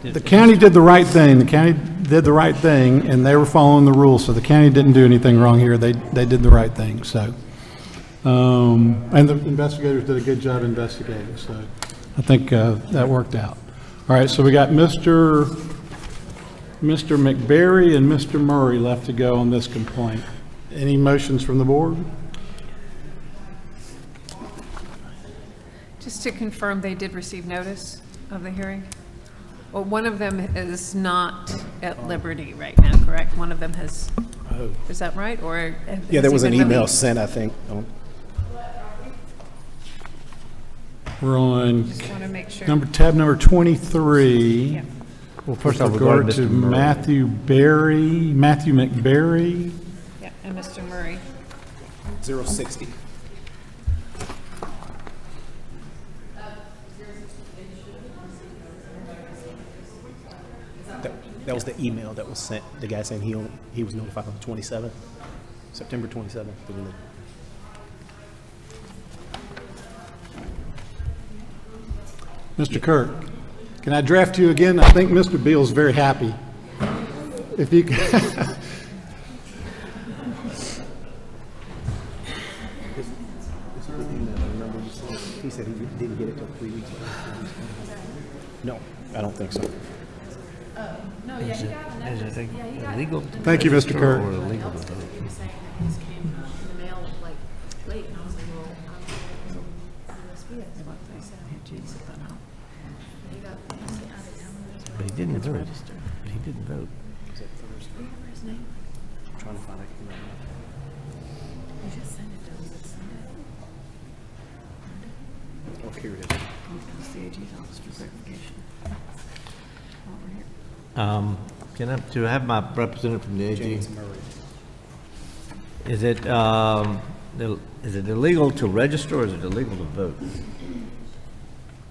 the county did the right thing. The county did the right thing, and they were following the rules. So the county didn't do anything wrong here. They did the right thing. So, and the investigators did a good job investigating. So, I think that worked out. All right. So we got Mr. McBarry and Mr. Murray left to go on this complaint. Any motions from the board? Just to confirm, they did receive notice of the hearing? Well, one of them is not at liberty right now, correct? One of them has, is that right? Or Yeah, there was an email sent, I think. We're on Just want to make sure. tab number 23. Yeah. Well, first With off, regarding regard to Mr. Murray. Matthew McBerry. Yeah, and Mr. Murray. 060. That was the email that was sent, the guy saying he was notified on the 27th, September 27th. Mr. Kirk, can I draft you again? I think Mr. Beal's very happy. If you can. He said he didn't get it till 3 weeks later. No, I don't think so. Is it illegal? Thank you, Mr. Kirk. Or illegal to vote? But he didn't vote. But he didn't vote. I'm trying to find it. Oh, here it is. Do I have my representative from the AG? James Murray. Is it illegal to register or is it illegal to vote?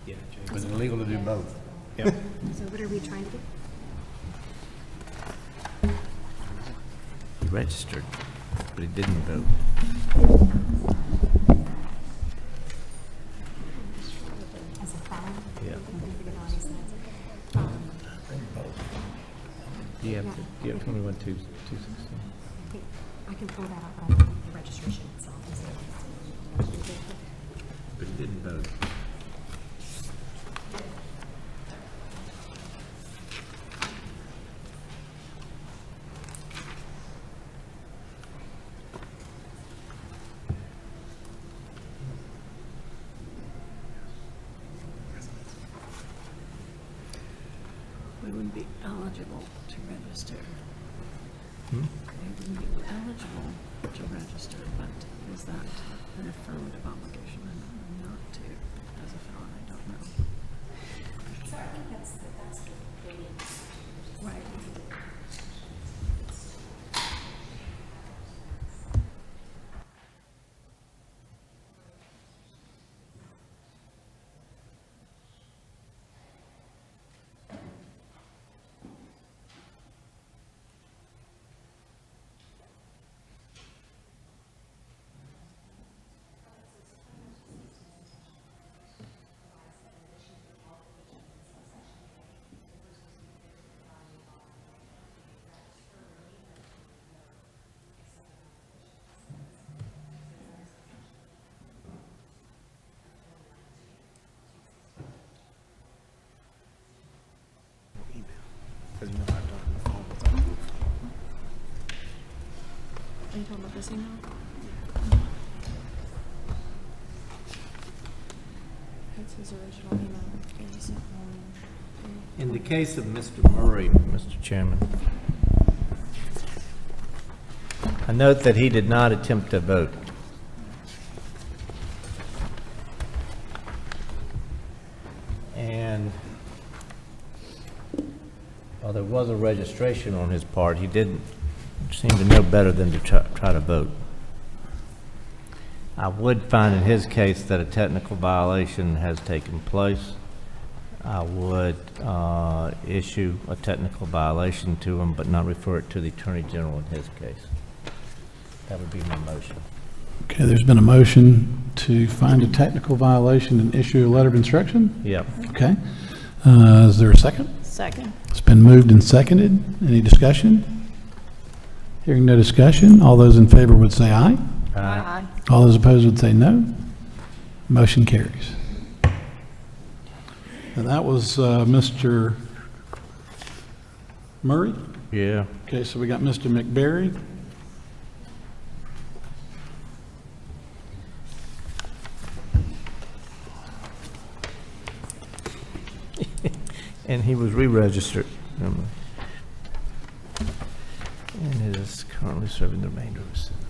Yeah, James. Is it illegal to do both? Yeah. So what are we trying to do? He registered, but he didn't vote. As a felon? Yeah. You have 21, 216. I can pull that up on the registration itself. But he didn't vote. We wouldn't be eligible to register. Hmm? We wouldn't be eligible to register, but is that an affirmative obligation and not to, as a felon? I don't know. So I think that's the voting. Right. Because you know I've done it on the phone with them. Are you talking about this email? That's his original email. And he sent one. In the case of Mr. Murray, Mr. Chairman, I note that he did not attempt to vote. And while there was a registration on his part, he didn't seem to know better than to try to vote. I would find in his case that a technical violation has taken place. I would issue a technical violation to him, but not refer it to the Attorney General in his case. That would be my motion. Okay, there's been a motion to find a technical violation and issue a letter of instruction? Yep. Okay. Is there a second? Second. It's been moved and seconded. Any discussion? Hearing no discussion, all those in favor would say aye. Aye. All those opposed would say no. Motion carries. And that was Mr. Murray? Yeah. Okay, so we got Mr. McBerry. And he was re-registered. And is currently serving the remainder of his sentence.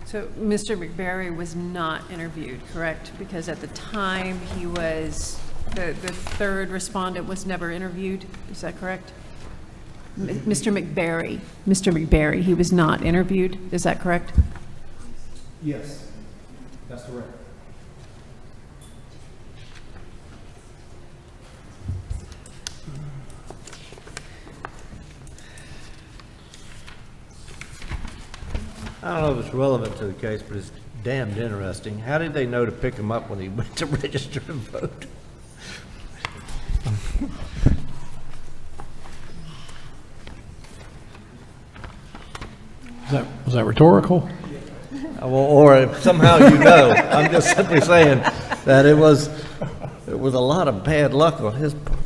So Mr. McBarry was not interviewed, correct? Because at the time he was, the third respondent was never interviewed, is that correct? Mr. McBarry, he was not interviewed, is that correct? Yes, that's correct. I don't know if it's relevant to the case, but it's damned interesting. How did they know to pick him up when he went to register to vote? Was that rhetorical? Well, or if somehow you know. I'm just simply saying that it was a lot of bad luck on his part.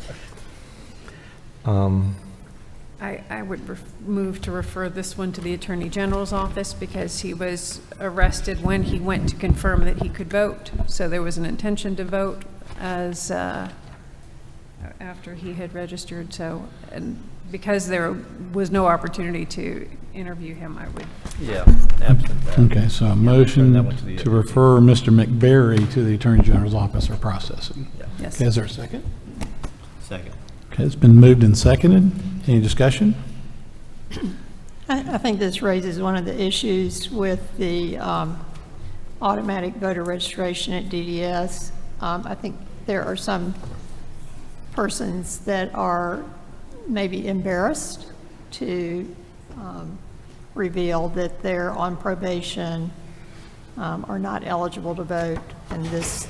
I would move to refer this one to the Attorney General's office because he was arrested when he went to confirm that he could vote. So there was an intention to vote as after he had registered. So, and because there was no opportunity to interview him, I would. Yeah, absent that. Okay, so a motion to refer Mr. McBarry to the Attorney General's office for processing. Yeah. Yes. Okay, is there a second? Second. Okay, it's been moved and seconded. Any discussion? I think this raises one of the issues with the automatic voter registration at DDS. I think there are some persons that are maybe embarrassed to reveal that they're on probation, are not eligible to vote, and this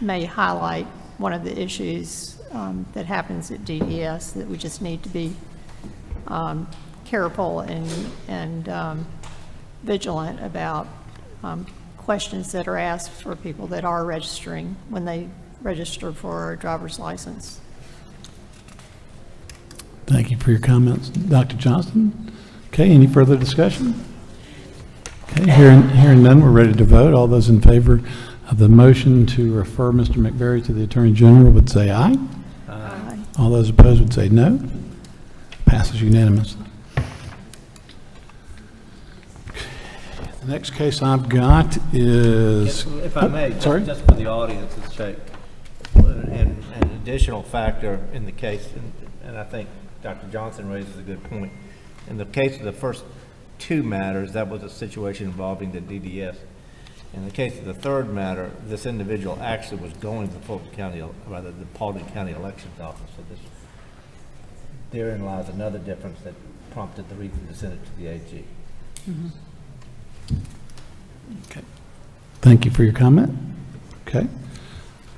may highlight one of the issues that happens at DDS that we just need to be careful and vigilant about questions that are asked for people that are registering when they register for a driver's license. Thank you for your comments, Dr. Johnston. Okay, any further discussion? Okay, hearing none, we're ready to vote. All those in favor of the motion to refer Mr. McBarry to the Attorney General would say aye. Aye. All those opposed would say no. Passes unanimously. The next case I've got is... If I may, sorry? just for the audience's sake, and an additional factor in the case, and I think Dr. Johnson raises a good point. In the case of the first two matters, that was a situation involving the DDS. In the case of the third matter, this individual actually was going to the Fulton County, rather the Paulding County Elections Office. So therein lies another difference that prompted the reason to send it to the AG. Mm-hmm. Okay. Thank you for your comment. Okay.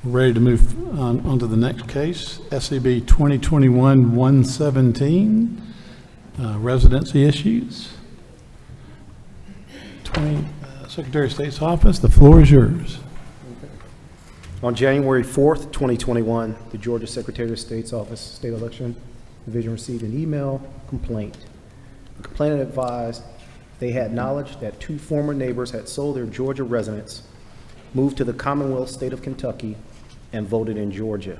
We're ready to move on to the next case, SCB 2021-117, residency issues. Secretary of State's office, the floor is yours. On January 4th, 2021, the Georgia Secretary of State's office, State Election Division, received an email complaint. The complainant advised they had knowledge that two former neighbors had sold their Georgia residence, moved to the Commonwealth State of Kentucky, and voted in Georgia.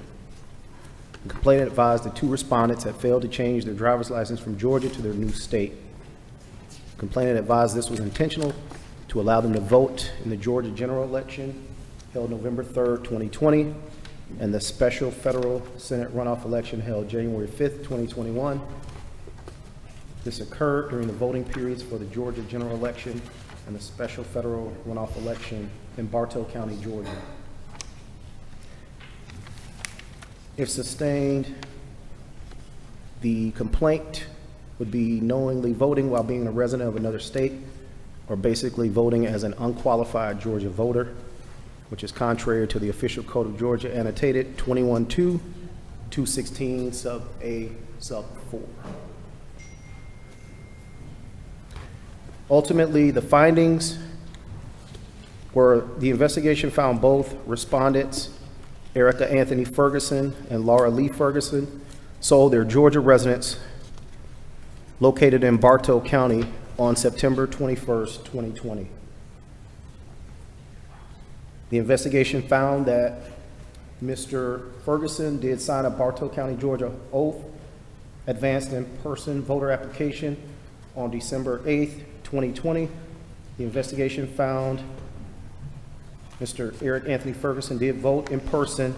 The complainant advised the two respondents had failed to change their driver's license from Georgia to their new state. The complainant advised this was intentional to allow them to vote in the Georgia general election held November 3rd, 2020, and the special federal Senate runoff election held January 5th, 2021. This occurred during the voting periods for the Georgia general election and the special federal runoff election in Bartow County, Georgia. If sustained, the complaint would be knowingly voting while being a resident of another state, or basically voting as an unqualified Georgia voter, which is contrary to the official code of Georgia, annotated 21-2-216 sub A sub 4. Ultimately, the findings were the investigation found both respondents, Erica Anthony Ferguson and Laura Lee Ferguson, sold their Georgia residence located in Bartow County on September 21st, 2020. The investigation found that Mr. Ferguson did sign a Bartow County, Georgia oath, advanced in-person voter application on December 8th, 2020, The investigation found Mr. Eric Anthony Ferguson did vote in person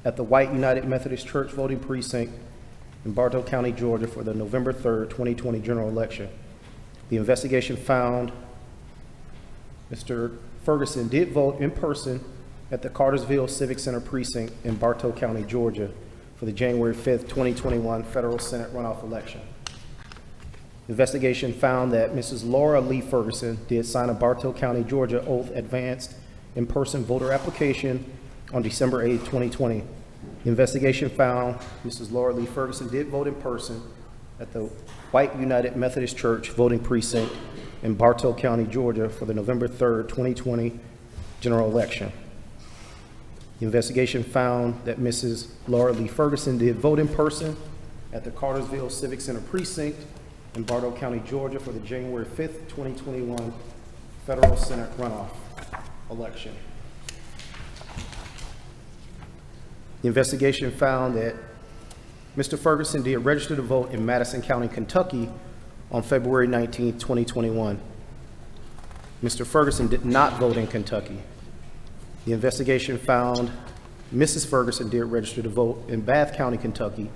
at the White United Methodist Church voting precinct in Bartow County, Georgia for the November 3rd, 2020 general election. The investigation found Mr. Ferguson did vote in person at the Cartersville Civic Center precinct in Bartow County, Georgia for the January 5th, 2021 federal Senate runoff election. The investigation found that Mrs. Laura Lee Ferguson did sign a Bartow County, Georgia oath advanced in-person voter application on December 8, 2020. The investigation found Mrs. Laura Lee Ferguson did vote in person at the White United Methodist Church voting precinct in Bartow County, Georgia for the November 3rd, 2020 general election. The investigation found that Mrs. Laura Lee Ferguson did vote in person at the Cartersville Civic Center precinct in Bartow County, Georgia for the January 5th, 2021 federal Senate runoff election. The investigation found that Mr. Ferguson did register to vote in Madison County, Kentucky on February 19, 2021. Mr. Ferguson did not vote in Kentucky. The investigation found Mrs. Ferguson did register to vote in Bath County, Kentucky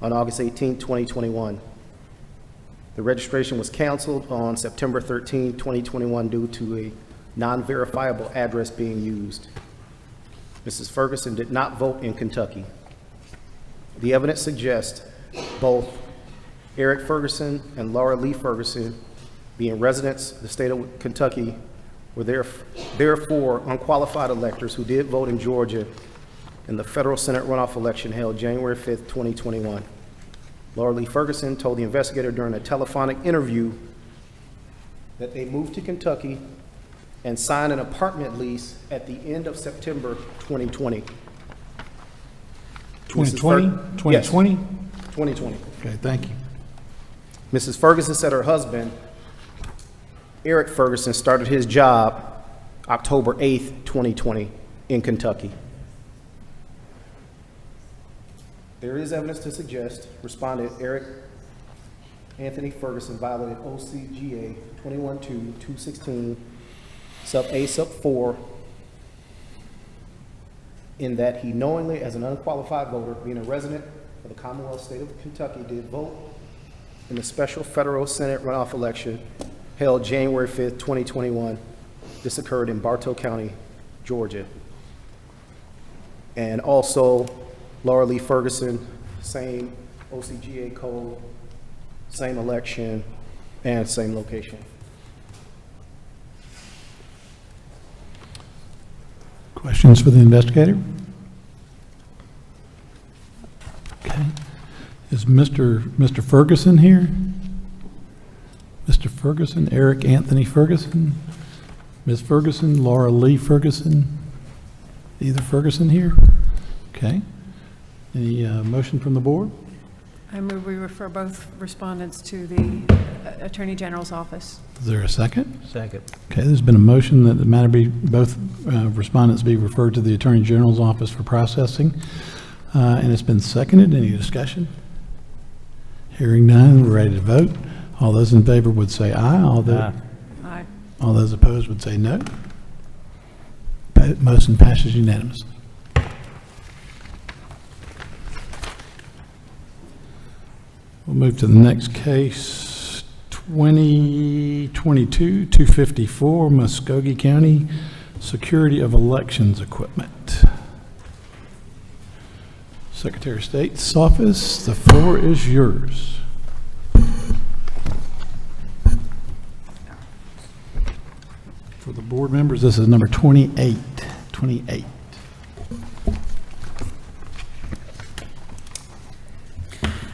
on August 18, 2021. The registration was canceled on September 13, 2021 due to a non-verifiable address being used. Mrs. Ferguson did not vote in Kentucky. The evidence suggests both Eric Ferguson and Laura Lee Ferguson, being residents of the state of Kentucky, were therefore unqualified electors who did vote in Georgia in the federal Senate runoff election held January 5th, 2021. Laura Lee Ferguson told the investigator during a telephonic interview that they moved to Kentucky and signed an apartment lease at the end of September 2020. 2020? 2020? 2020. Okay, thank you. Mrs. Ferguson said her husband, Eric Ferguson, started his job October 8th, 2020 in Kentucky. There is evidence to suggest respondent Eric Anthony Ferguson violated OCGA 21-2-216 sub A sub 4 in that he knowingly, as an unqualified voter, being a resident of the Commonwealth State of Kentucky, did vote in the special federal Senate runoff election held January 5th, 2021. This occurred in Bartow County, Georgia. And also, Laura Lee Ferguson, same OCGA code, same election, and same location. Questions for the investigator? Okay. Is Mr. Ferguson here? Mr. Ferguson, Eric Anthony Ferguson? Ms. Ferguson, Laura Lee Ferguson? Either Ferguson here? Okay. Any motion from the board? I move we refer both respondents to the Attorney General's office. Is there a second? Second. Okay, there's been a motion that the matter be, both respondents be referred to the Attorney General's office for processing, and it's been seconded. Any discussion? Hearing none, we're ready to vote. All those in favor would say aye. Aye. All those opposed would say no. Motion passes unanimously. We'll move to the next case, 2022-254, Muscogee County, Security of Elections Equipment. Secretary of State's office, the floor is yours. For the board members, this is number 28.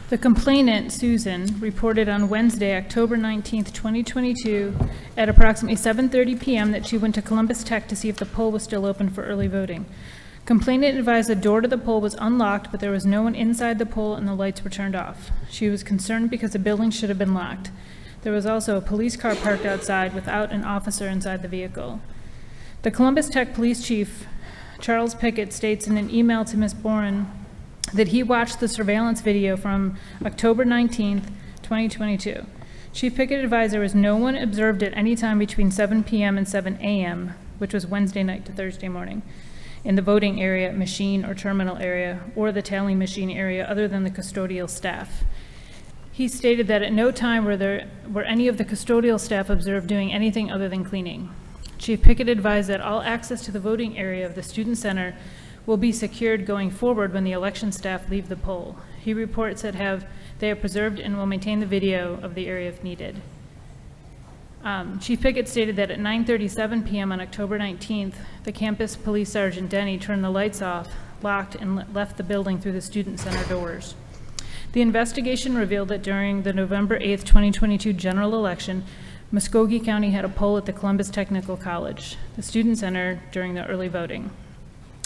The complainant, Susan, reported on Wednesday, October 19th, 2022, at approximately 7:30 p.m. that she went to Columbus Tech to see if the poll was still open for early voting. Complainant advised the door to the poll was unlocked, but there was no one inside the poll and the lights were turned off. She was concerned because the building should have been locked. There was also a police car parked outside without an officer inside the vehicle. The Columbus Tech Police Chief, Charles Pickett, states in an email to Ms. Boren that he watched the surveillance video from October 19th, 2022. Chief Pickett advised there was no one observed at any time between 7 p.m. and 7 a.m., which was Wednesday night to Thursday morning, in the voting area, machine, or terminal area, or the tallying machine area other than the custodial staff. He stated that at no time were any of the custodial staff observed doing anything other than cleaning. Chief Pickett advised that all access to the voting area of the Student Center will be secured going forward when the election staff leave the poll. He reports that they have preserved and will maintain the video of the area if needed. Chief Pickett stated that at 9:37 p.m. on October 19th, the campus police sergeant Denny turned the lights off, locked, and left the building through the Student Center doors. The investigation revealed that during the November 8th, 2022 general election, Muscogee County had a poll at the Columbus Technical College, the Student Center, during the early voting.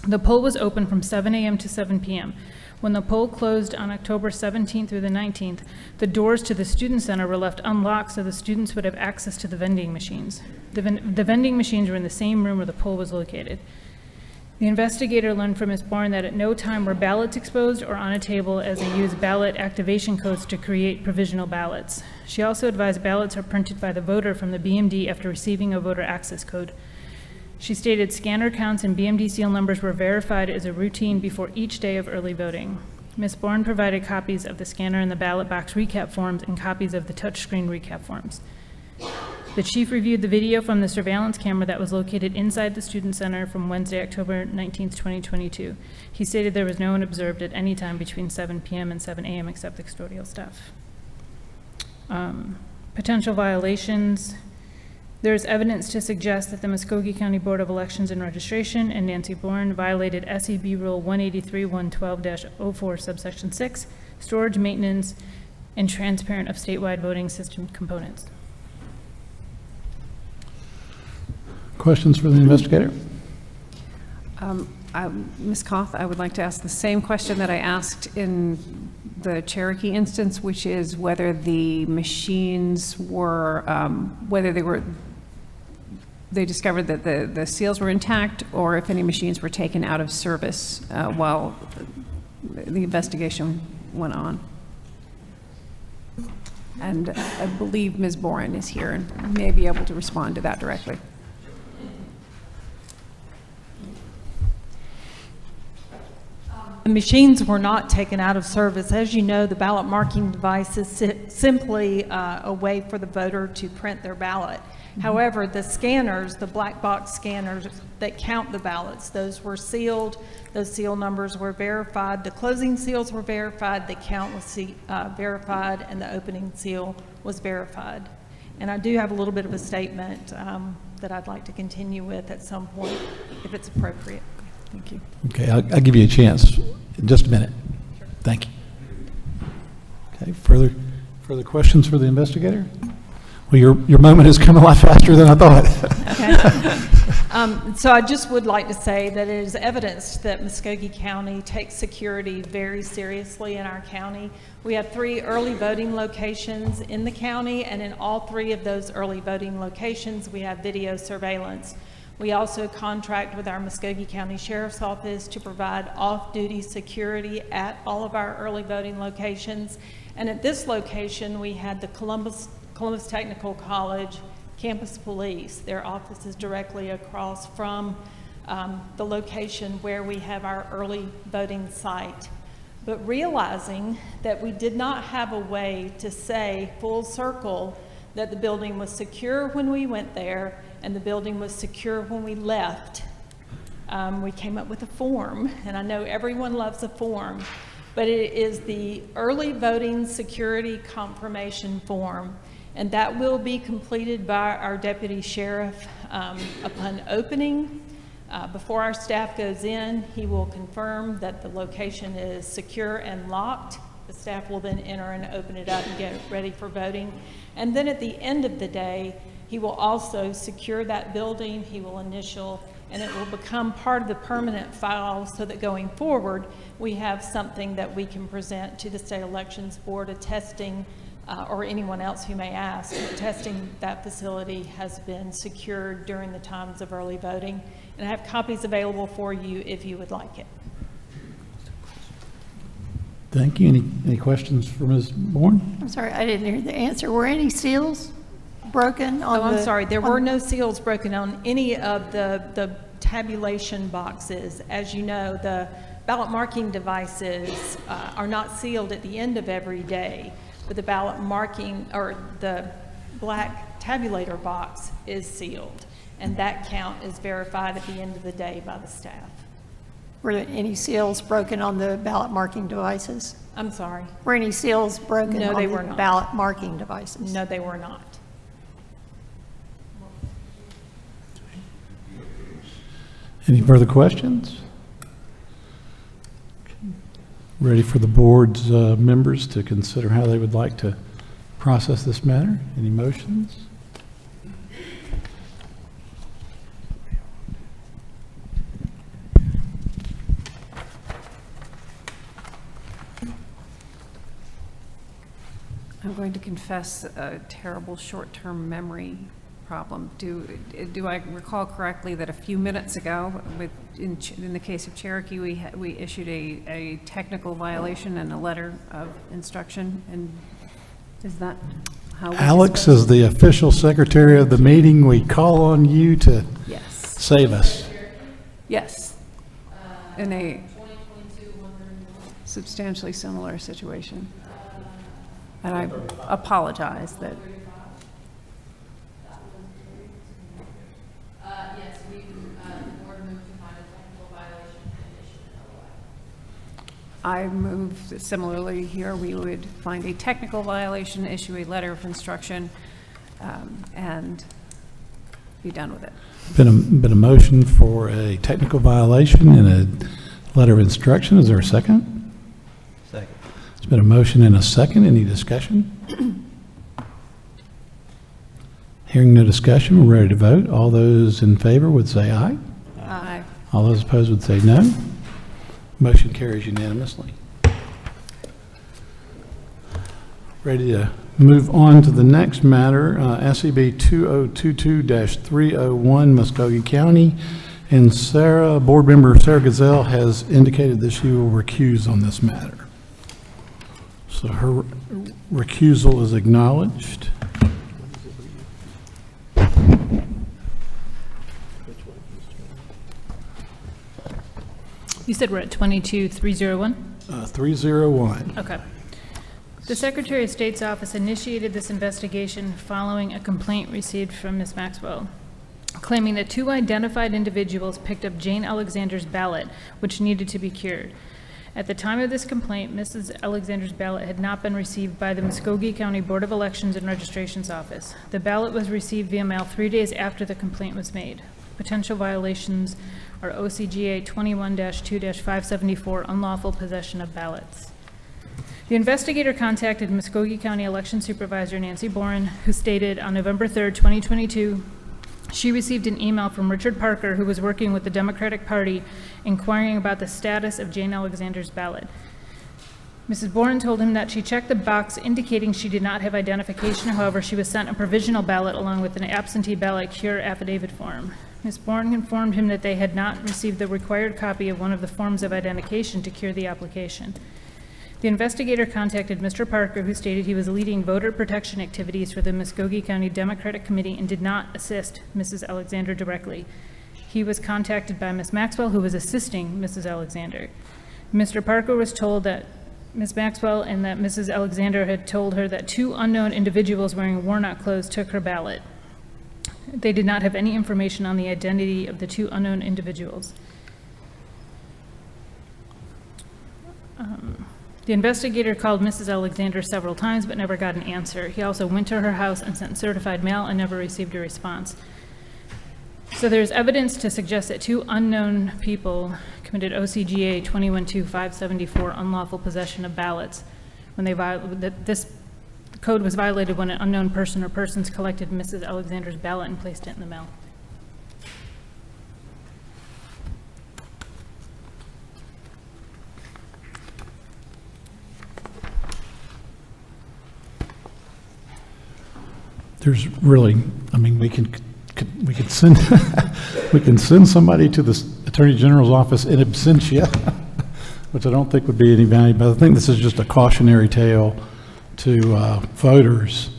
The poll was open from 7 a.m. to 7 p.m. When the poll closed on October 17th through the 19th, the doors to the Student Center were left unlocked so the students would have access to the vending machines. The vending machines were in the same room where the poll was located. The investigator learned from Ms. Bourne that at no time were ballots exposed or on a table, as they used ballot activation codes to create provisional ballots. She also advised ballots are printed by the voter from the BMD after receiving a voter access code. She stated scanner counts and BMD seal numbers were verified as a routine before each day of early voting. Ms. Bourne provided copies of the scanner and the ballot box recap forms and copies of the touchscreen recap forms. The chief reviewed the video from the surveillance camera that was located inside the Student Center from Wednesday, October 19th, 2022. He stated there was no one observed at any time between 7 p.m. and 7 a.m. except the custodial staff. Potential violations. There is evidence to suggest that the Muscogee County Board of Elections and Registration and Nancy Bourne violated SEB Rule 183-112-04 subsection 6, storage, maintenance, and transparent of statewide voting system components. Questions for the investigator? Ms. Koth, I would like to ask the same question that I asked in the Cherokee instance, which is whether the machines were, they discovered that the seals were intact, or if any machines were taken out of service while the investigation went on. And I believe Ms. Boren is here and may be able to respond to that directly. The machines were not taken out of service. As you know, the ballot marking device is simply a way for the voter to print their ballot. However, the scanners, the black box scanners that count the ballots, those were sealed. Those seal numbers were verified. The closing seals were verified. The count was verified, and the opening seal was verified. And I do have a little bit of a statement that I'd like to continue with at some point, if it's appropriate. Thank you. Okay, I'll give you a chance in just a minute. Sure. Thank you. Okay, further questions for the investigator? Well, your moment has come a lot faster than I thought. Okay. So I just would like to say that it is evidenced that Muscogee County takes security very seriously in our county. We have 3 early voting locations in the county, and in all 3 of those early voting locations, we have video surveillance. We also contract with our Muscogee County Sheriff's Office to provide off-duty security at all of our early voting locations. And at this location, we had the Columbus Technical College Campus Police. Their office is directly across from the location where we have our early voting site. But realizing that we did not have a way to say full circle that the building was secure when we went there and the building was secure when we left, we came up with a form, and I know everyone loves a form, but it is the early voting security confirmation form, and that will be completed by our deputy sheriff upon opening. Before our staff goes in, he will confirm that the location is secure and locked. The staff will then enter and open it up and get ready for voting. And then at the end of the day, he will also secure that building, he will initial, and it will become part of the permanent file so that going forward, we have something that we can present to the State Elections Board attesting, or anyone else who may ask, attesting that facility has been secured during the times of early voting. And I have copies available for you if you would like it. Thank you. Any questions for Ms. Bourne? I'm sorry, I didn't hear the answer. Were any seals broken on Oh, I'm the- sorry, there on- were no seals broken on any of the tabulation boxes. As you know, the ballot marking devices are not sealed at the end of every day, but the ballot marking, or the black tabulator box is sealed, and that count is verified at the end of the day by the staff. Were there any seals broken on the ballot marking devices? I'm sorry. Were any seals broken No, on they the were not. ballot marking devices? No, they were not. Any further questions? Ready for the board's members to consider how they would like to process this matter? Any motions? I'm going to confess a terrible short-term memory problem. Do I recall correctly that a few minutes ago, in the case of Cherokee, we issued a technical violation and a letter of instruction? And is that how we Alex, discussed? as the official secretary of the meeting, we call on you to Yes. save us. Yes. In a substantially similar situation. And I apologize that. Yes, the board moved to find a technical violation and issue an LOI. I move that similarly here, we would find a technical violation, issue a letter of instruction, and be done with it. Been a motion for a technical violation and a letter of instruction. Is there a second? Second. It's been a motion and a second. Any discussion? Hearing no discussion, we're ready to vote. All those in favor would say aye. Aye. All those opposed would say no. Motion carries unanimously. Ready to move on to the next matter, SEB 2022-301, Muscogee County. And Board Member Sarah Gazelle has indicated that she will recuse on this matter. So her recusal is acknowledged. You said we're at 22301? 301. Okay. The Secretary of State's office initiated this investigation following a complaint received from Ms. Maxwell, claiming that two identified individuals picked up Jane Alexander's ballot, which needed to be cured. At the time of this complaint, Mrs. Alexander's ballot had not been received by the Muscogee County Board of Elections and Registration's office. The ballot was received via mail 3 days after the complaint was made. Potential violations are OCGA 21-2-574, unlawful possession of ballots. The investigator contacted Muscogee County Election Supervisor Nancy Boren, who stated on November 3rd, 2022, she received an email from Richard Parker, who was working with the Democratic Party, inquiring about the status of Jane Alexander's ballot. Mrs. Boren told him that she checked the box indicating she did not have identification. However, she was sent a provisional ballot along with an absentee ballot cure affidavit form. Ms. Boren informed him that they had not received the required copy of one of the forms of identification to cure the application. The investigator contacted Mr. Parker, who stated he was leading voter protection activities for the Muscogee County Democratic Committee and did not assist Mrs. Alexander directly. He was contacted by Ms. Maxwell, who was assisting Mrs. Alexander. Mr. Parker was told that Ms. Maxwell and that Mrs. Alexander had told her that two unknown individuals wearing worn-out clothes took her ballot. They did not have any information on the identity of the two unknown individuals. The investigator called Mrs. Alexander several times but never got an answer. He also went to her house and sent certified mail and never received a response. So there's evidence to suggest that two unknown people committed OCGA 21-2-574, unlawful possession of ballots, when that this code was violated when an unknown person or persons collected Mrs. Alexander's ballot and placed it in the mail. There's really, I mean, we could send, we can send somebody to the Attorney General's office in absentia which I don't think would be any value, but I think this is just a cautionary tale to voters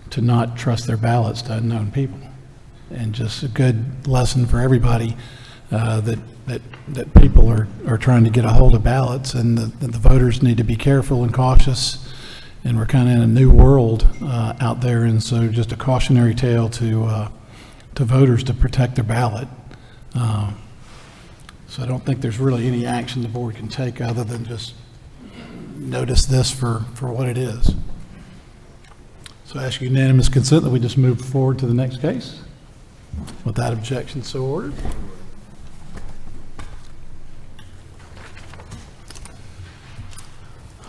to not trust their ballots to unknown people. And just a good lesson for everybody that people are trying to get a hold of ballots, and the voters need to be careful and cautious. And we're kind of in a new world out there, and so just a cautionary tale to voters to protect their ballot. So I don't think there's really any action the board can take other than just notice this for what it is. So I ask unanimous consent that we just move forward to the next case. Without objection, so ordered.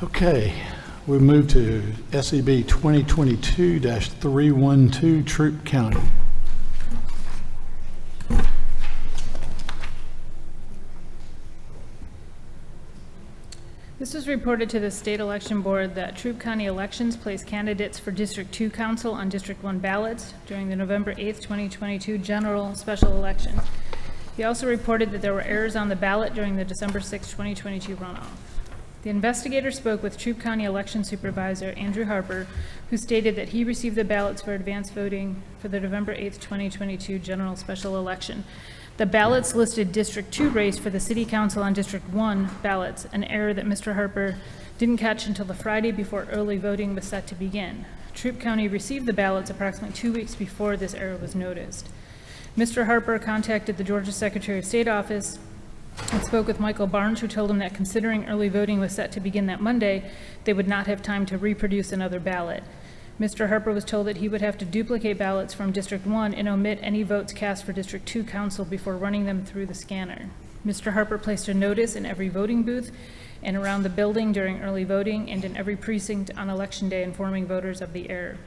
Okay, we move to SEB 2022-312, Troup County. This was reported to the State Election Board that Troup County elections placed candidates for District 2 Council on District 1 ballots during the November 8th, 2022 general special election. He also reported that there were errors on the ballot during the December 6, 2022 runoff. The investigator spoke with Troup County Election Supervisor Andrew Harper, who stated that he received the ballots for advance voting for the November 8th, 2022 general special election. The ballots listed District 2 race for the City Council on District 1 ballots, an error that Mr. Harper didn't catch until the Friday before early voting was set to begin. Troup County received the ballots approximately 2 weeks before this error was noticed. Mr. Harper contacted the Georgia Secretary of State office and spoke with Michael Barnes, who told him that considering early voting was set to begin that Monday, they would not have time to reproduce another ballot. Mr. Harper was told that he would have to duplicate ballots from District 1 and omit any votes cast for District 2 Council before running them through the scanner. Mr. Harper placed a notice in every voting booth and around the building during early voting and in every precinct on Election Day, informing voters of the error.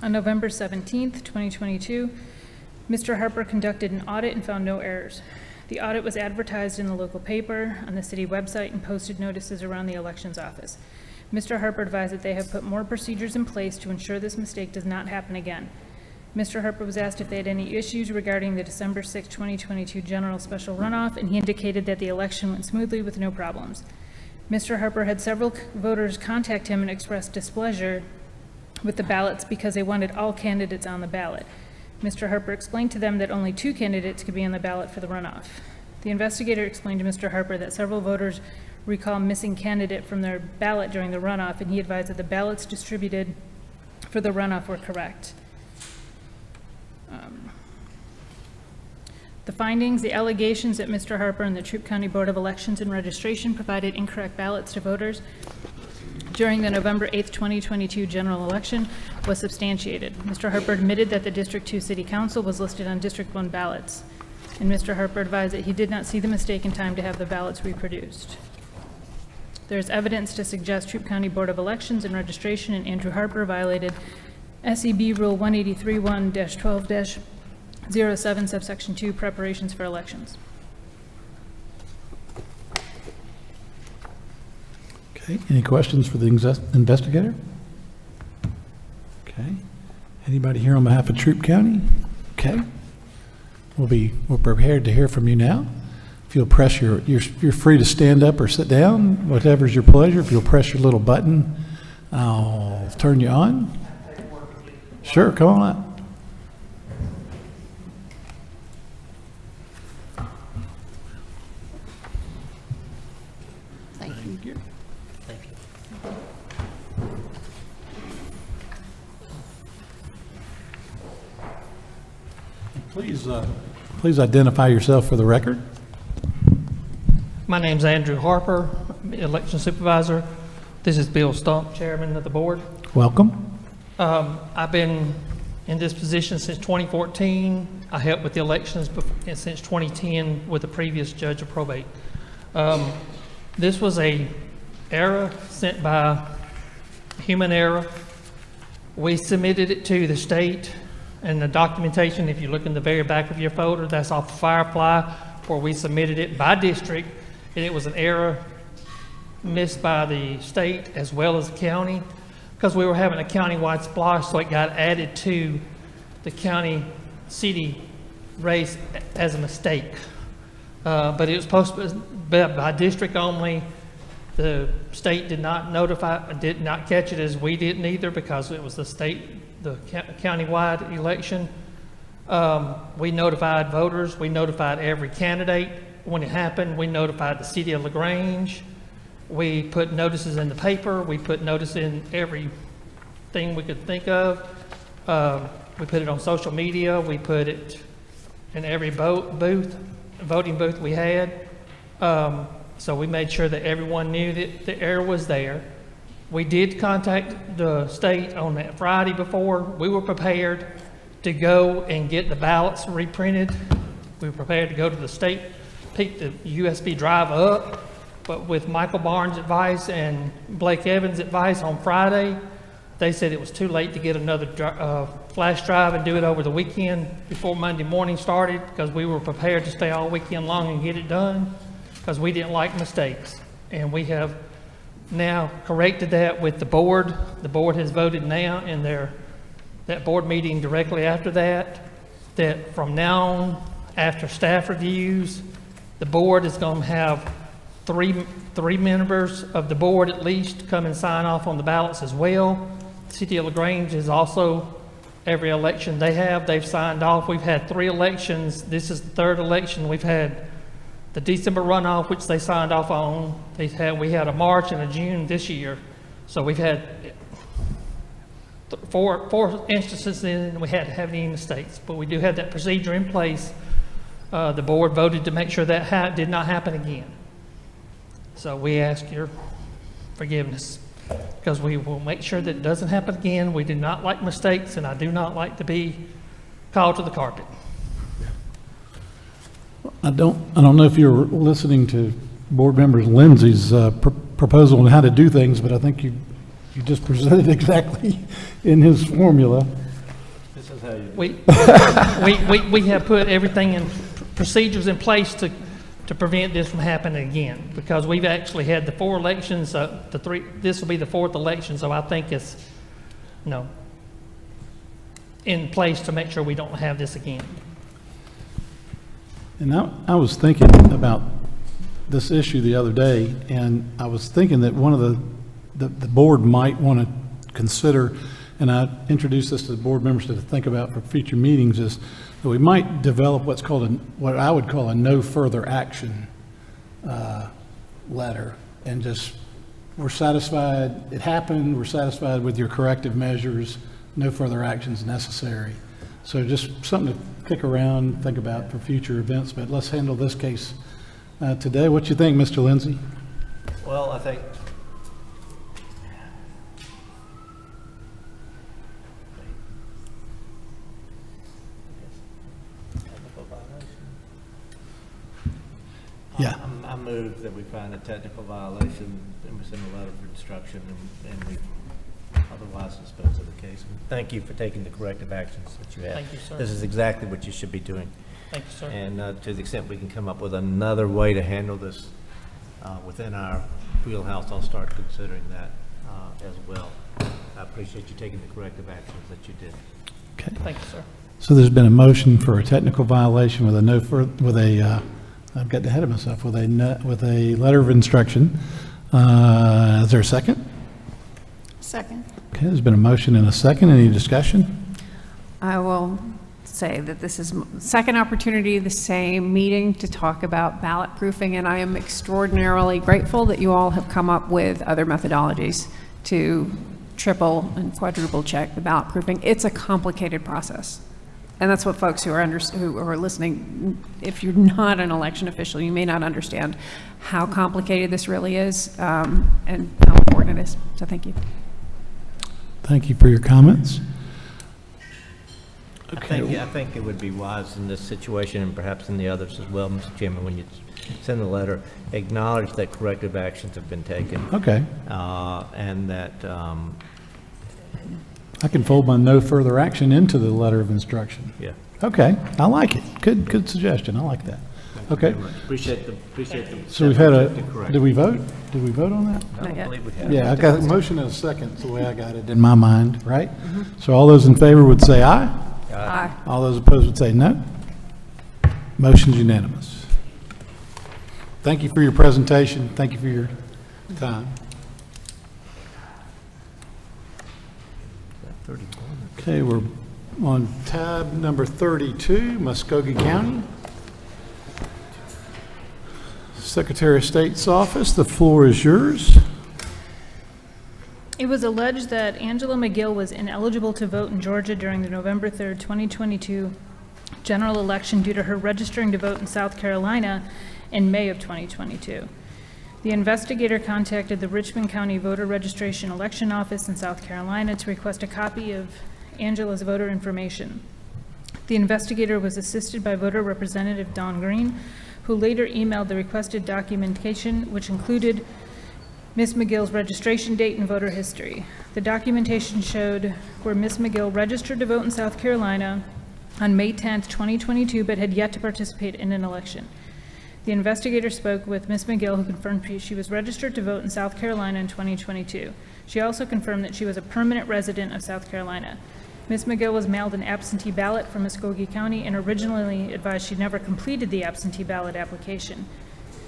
On November 17th, 2022, Mr. Harper conducted an audit and found no errors. The audit was advertised in the local paper, on the city website, and posted notices around the elections office. Mr. Harper advised that they have put more procedures in place to ensure this mistake does not happen again. Mr. Harper was asked if they had any issues regarding the December 6, 2022 general special runoff, and he indicated that the election went smoothly with no problems. Mr. Harper had several voters contact him and express displeasure with the ballots because they wanted all candidates on the ballot. Mr. Harper explained to them that only 2 candidates could be on the ballot for the runoff. The investigator explained to Mr. Harper that several voters recall missing candidate from their ballot during the runoff, and he advised that the ballots distributed for the runoff were correct. The findings, the allegations that Mr. Harper and the Troup County Board of Elections and Registration provided incorrect ballots to voters during the November 8th, 2022 general election was substantiated. Mr. Harper admitted that the District 2 City Council was listed on District 1 ballots, and Mr. Harper advised that he did not see the mistake in time to have the ballots reproduced. There is evidence to suggest Troup County Board of Elections and Registration and Andrew Harper violated SEB Rule 183-1-12-07, subsection 2, preparations for elections. Okay, any questions for the investigator? Okay, anybody here on behalf of Troup County? Okay, we're prepared to hear from you now. If you'll press you're free to stand up or sit down, whatever's your pleasure. If you'll press your little button, I'll turn you on. Sure, come on up. Thank you. Thank you. Please identify yourself for the record. My name's Andrew Harper, election supervisor. This is Bill Stump, chairman of the board. Welcome. I've been in this position since 2014. I helped with the elections since 2010 with the previous judge of probate. This was a error sent by human error. We submitted it to the state, and the documentation, if you look in the very back of your folder, that's off Firefly, where we submitted it by district, and it was an error missed by the state as well as the county, because we were having a county-wide splosh, so it got added to the county city race as a mistake. But it was supposed to be by district only, The state did not catch it as we didn't either because it was the countywide election. We notified voters, we notified every candidate when it happened, we notified the city of LaGrange. We put notices in the paper, we put notice in everything we could think of. We put it on social media, we put it in every voting booth we had. So we made sure that everyone knew that the error was there. We did contact the state on that Friday before. We were prepared to go and get the ballots reprinted. We were prepared to go to the state, pick the USB drive up, but with Michael Barnes' advice and Blake Evans' advice on Friday, they said it was too late to get another flash drive and do it over the weekend before Monday morning started because we were prepared to stay all weekend long and get it done because we didn't like mistakes. And we have now corrected that with the board. The board has voted now in that board meeting directly after that from now on, after staff reviews, the board is going to have three members of the board at least come and sign off on the ballots as well. The city of LaGrange is also, every election they've signed off. We've had 3 elections. This is the 3rd election. We've had the December runoff, which they signed off on. We had a March and a June this year. So we've had four instances and we hadn't had any mistakes, but we do have that procedure in place. The board voted to make sure that did not happen again. So we ask your forgiveness because we will make sure that it doesn't happen again. We do not like mistakes, and I do not like to be called to the carpet. I don't know if you were listening to Board Member Lindsay's proposal on how to do things, but I think you just presented exactly in his formula. This is how you do We have put everything in procedures in place to prevent this from happening again, because we've actually had the 4 elections, this will be the 4th election, so I think it's, in place to make sure we don't have this again. And I was thinking about this issue the other day, and I was thinking that one of the board might want to consider, and I introduced this to the board members to think about for future meetings, is that we might develop what's called what I would call a no further action letter, and just, we're satisfied it happened, we're satisfied with your corrective measures, no further actions necessary. So just something to kick around, think about for future events, but let's handle this case today. What you think, Mr. Lindsay? Well, I think Yeah. I move that we find a technical violation and we send a letter of instruction and we otherwise dispose of the case. Thank you for taking the corrective actions that you have. Thank you, sir. This is exactly what you should be doing. Thank you, sir. And to the extent we can come up with another way to handle this within our wheelhouse, I'll start considering that as well. I appreciate you taking the corrective actions that you did. Okay. Thank you, sir. So there's been a motion for a technical violation with a I've gotten ahead of myself, with a letter of instruction. Is there a second? Second. Okay, there's been a motion and a second. Any discussion? I will say that this is second opportunity, the same meeting to talk about ballot proofing, and I am extraordinarily grateful that you all have come up with other methodologies to triple and quadruple check the ballot proofing. It's a complicated process. And that's what folks who are listening, if you're not an election official, you may not understand how complicated this really is and how important it is. So thank you. Thank you for your comments. I think it would be wise in this situation, and perhaps in the others as well, Mr. Chairman, when you send the letter, acknowledge that corrective actions have been taken. Okay. And that I can fold my no further action into the letter of instruction. Yeah. Okay, I like it. Good suggestion. I like that. Okay. Appreciate the. So we've had did we vote? Did we vote on that? I don't believe we have. Yeah, I got a motion and a second, the way I got it in my mind, right? So all those in favor would say aye. Aye. All those opposed would say no. Motion's unanimous. Thank you for your presentation. Thank you for your Time. Okay, we're on tab number 32, Muscogee County. Secretary of State's office, the floor is yours. It was alleged that Angela McGill was ineligible to vote in Georgia during the November 3rd, 2022 general election due to her registering to vote in South Carolina in May of 2022. The investigator contacted the Richmond County Voter Registration Election Office in South Carolina to request a copy of Angela's voter information. The investigator was assisted by voter representative Don Green, who later emailed the requested documentation, which included Ms. McGill's registration date and voter history. The documentation showed where Ms. McGill registered to vote in South Carolina on May 10th, 2022, but had yet to participate in an election. The investigator spoke with Ms. McGill, who confirmed she was registered to vote in South Carolina in 2022. She also confirmed that she was a permanent resident of South Carolina. Ms. McGill was mailed an absentee ballot from Muscogee County and originally advised she never completed the absentee ballot application.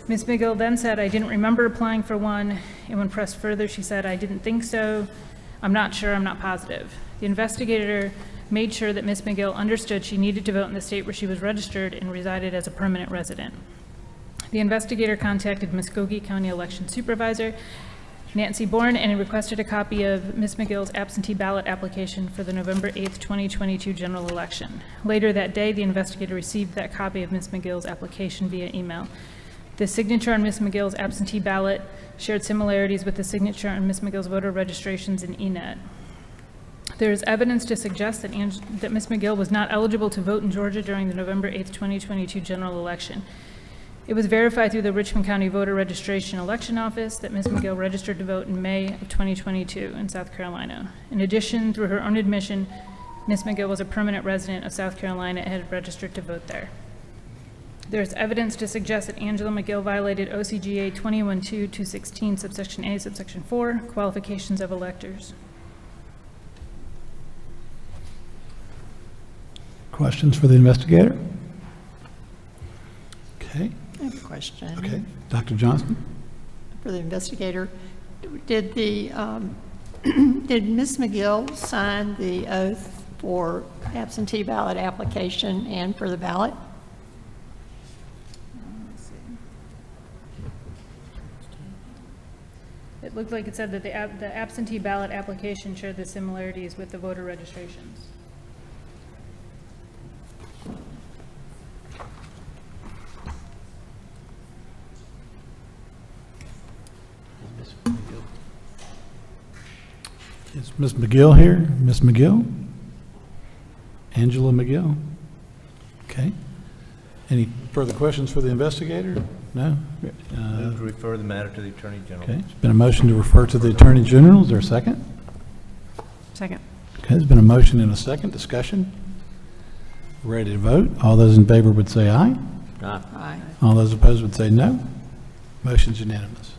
Ms. McGill then said, "I didn't remember applying for one," and when pressed further, she said, "I didn't think so. I'm not sure, I'm not positive." The investigator made sure that Ms. McGill understood she needed to vote in the state where she was registered and resided as a permanent resident. The investigator contacted Muscogee County Election Supervisor Nancy Bourne and requested a copy of Ms. McGill's absentee ballot application for the November 8th, 2022 general election. Later that day, the investigator received that copy of Ms. McGill's application via email. The signature on Ms. McGill's absentee ballot shared similarities with the signature on Ms. McGill's voter registrations in ENET. There is evidence to suggest that Ms. McGill was not eligible to vote in Georgia during the November 8th, 2022 general election. It was verified through the Richmond County Voter Registration Election Office that Ms. McGill registered to vote in May of 2022 in South Carolina. In addition, through her own admission, Ms. McGill was a permanent resident of South Carolina and had registered to vote there. There is evidence to suggest that Angela McGill violated OCGA 21-2-216, subsection A, subsection 4, qualifications of electors. Questions for the investigator? Okay. I have a question. Okay. Dr. Johnson? For the investigator, did the did Ms. McGill sign the oath for absentee ballot application and for the ballot? It looked like it said that the absentee ballot application shared the similarities with the voter registrations. Is Ms. McGill here? Ms. McGill? Angela McGill? Okay. Any further questions for the investigator? No? Move to refer the matter to the Attorney General. Okay, there's been a motion to refer to the Attorney General. Is there a second? Second. Okay, there's been a motion and a second. Discussion? Ready to vote? All those in favor would say aye. Aye. Aye. All those opposed would say no. Motion's unanimous.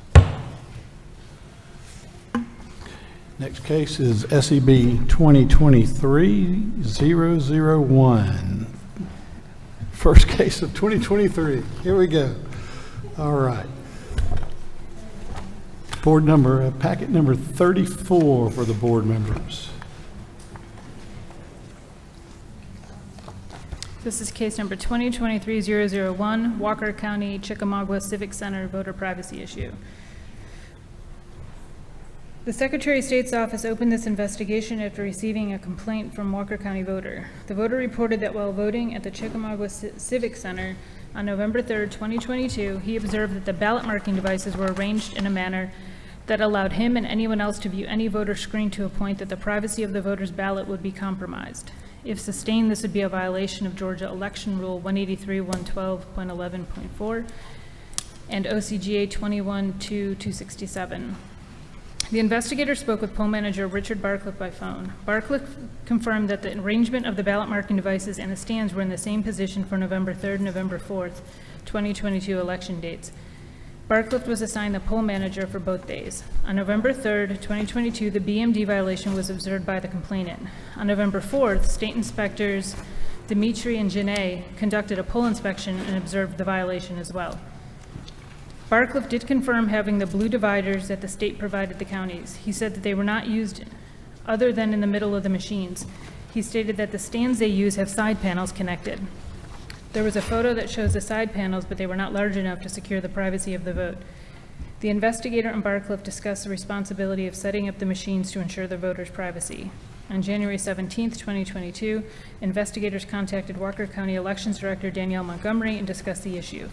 Next case is SEB 2023-001. First case of 2023. Here we go. All right. Board number, packet number 34 for the board members. This is case number 2023-001, Walker County, Chickamauga Civic Center voter privacy issue. The Secretary of State's office opened this investigation after receiving a complaint from Walker County voter. The voter reported that while voting at the Chickamauga Civic Center on November 3rd, 2022, he observed that the ballot marking devices were arranged in a manner that allowed him and anyone else to view any voter screen to a point that the privacy of the voter's ballot would be compromised. If sustained, this would be a violation of Georgia Election Rule 183.112.11.4 and OCGA 21-2-267. The investigator spoke with poll manager Richard Barcliffe by phone. Barcliffe confirmed that the arrangement of the ballot marking devices and the stands were in the same position for November 3rd and November 4th, 2022 election dates. Barcliffe was assigned the poll manager for both days. On November 3rd, 2022, the BMD violation was observed by the complainant. On November 4th, state inspectors Dimitri and Janae conducted a poll inspection and observed the violation as well. Barcliffe did confirm having the blue dividers that the state provided the counties. He said that they were not used other than in the middle of the machines. He stated that the stands they use have side panels connected. There was a photo that shows the side panels, but they were not large enough to secure the privacy of the vote. The investigator and Barcliffe discussed the responsibility of setting up the machines to ensure the voters' privacy. On January 17th, 2022, investigators contacted Walker County Elections Director Danielle Montgomery and discussed the issue.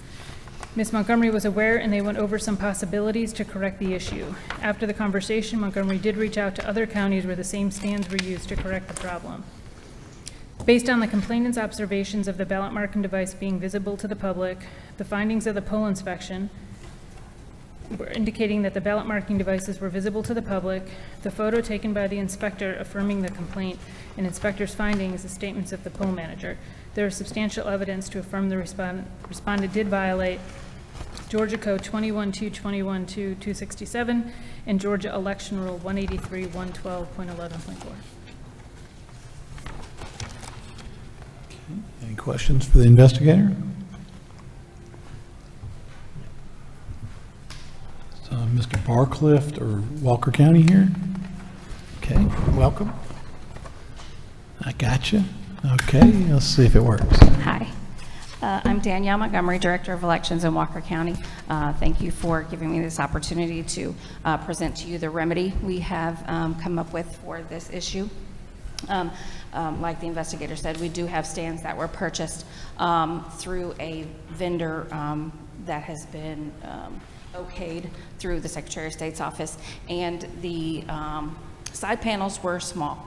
Ms. Montgomery was aware, and they went over some possibilities to correct the issue. After the conversation, Montgomery did reach out to other counties where the same stands were used to correct the problem. Based on the complainant's observations of the ballot marking device being visible to the public, the findings of the poll inspection were indicating that the ballot marking devices were visible to the public, the photo taken by the inspector affirming the complaint, and inspector's findings, the statements of the poll manager. There is substantial evidence to affirm the respondent did violate Georgia Code 21-221-267 and Georgia Election Rule 183-112.11.4. Any questions for the investigator? So, Mr. Barcliffe or Walker County here? Okay, welcome. I got you. Okay, let's see if it works. Hi. I'm Danielle Montgomery, Director of Elections in Walker County. Thank you for giving me this opportunity to present to you the remedy we have come up with for this issue. Like the investigator said, we do have stands that were purchased through a vendor that has been okayed through the Secretary of State's office, and the side panels were small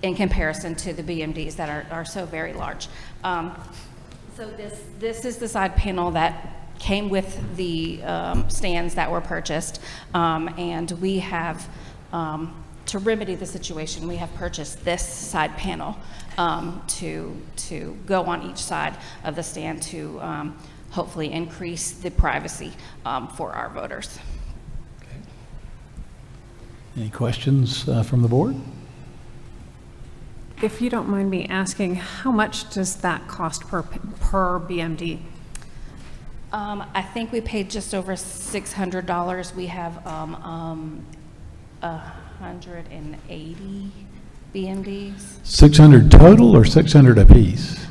in comparison to the BMDs that are so very large. So this is the side panel that came with the stands that were purchased, and we have to remedy the situation, we have purchased this side panel to go on each side of the stand to hopefully increase the privacy for our voters. Okay. Any questions from the board? If you don't mind me asking, how much does that cost per BMD? I think we paid just over $600. We have 180 BMDs. 600 total or 600 apiece?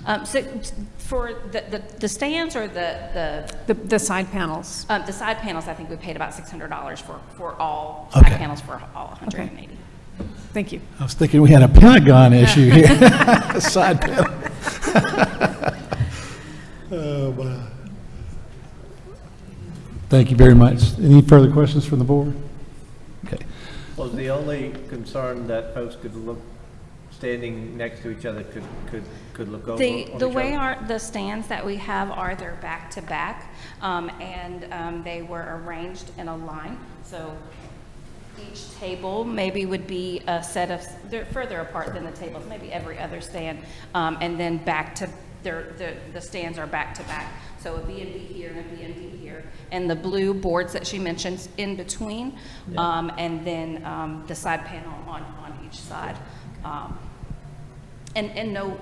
For the stands or the side panels? The side panels, I think we paid about $600 for all Okay. side panels for all 180. Okay. Thank you. I was thinking we had a Pentagon issue here. Side panel. Oh, wow. Thank you very much. Any further questions from the board? Okay. Was the only concern that folks could look, standing next to each other, could look over on each The way other? the stands that we have are, they're back to back, and they were arranged in a line. So each table maybe would be a set of, they're further apart than the tables, maybe every other stand, and then back to, the stands are back to back. So a B&B here and a B&B here, and the blue boards that she mentions in between, and then the side panel on each side. And no,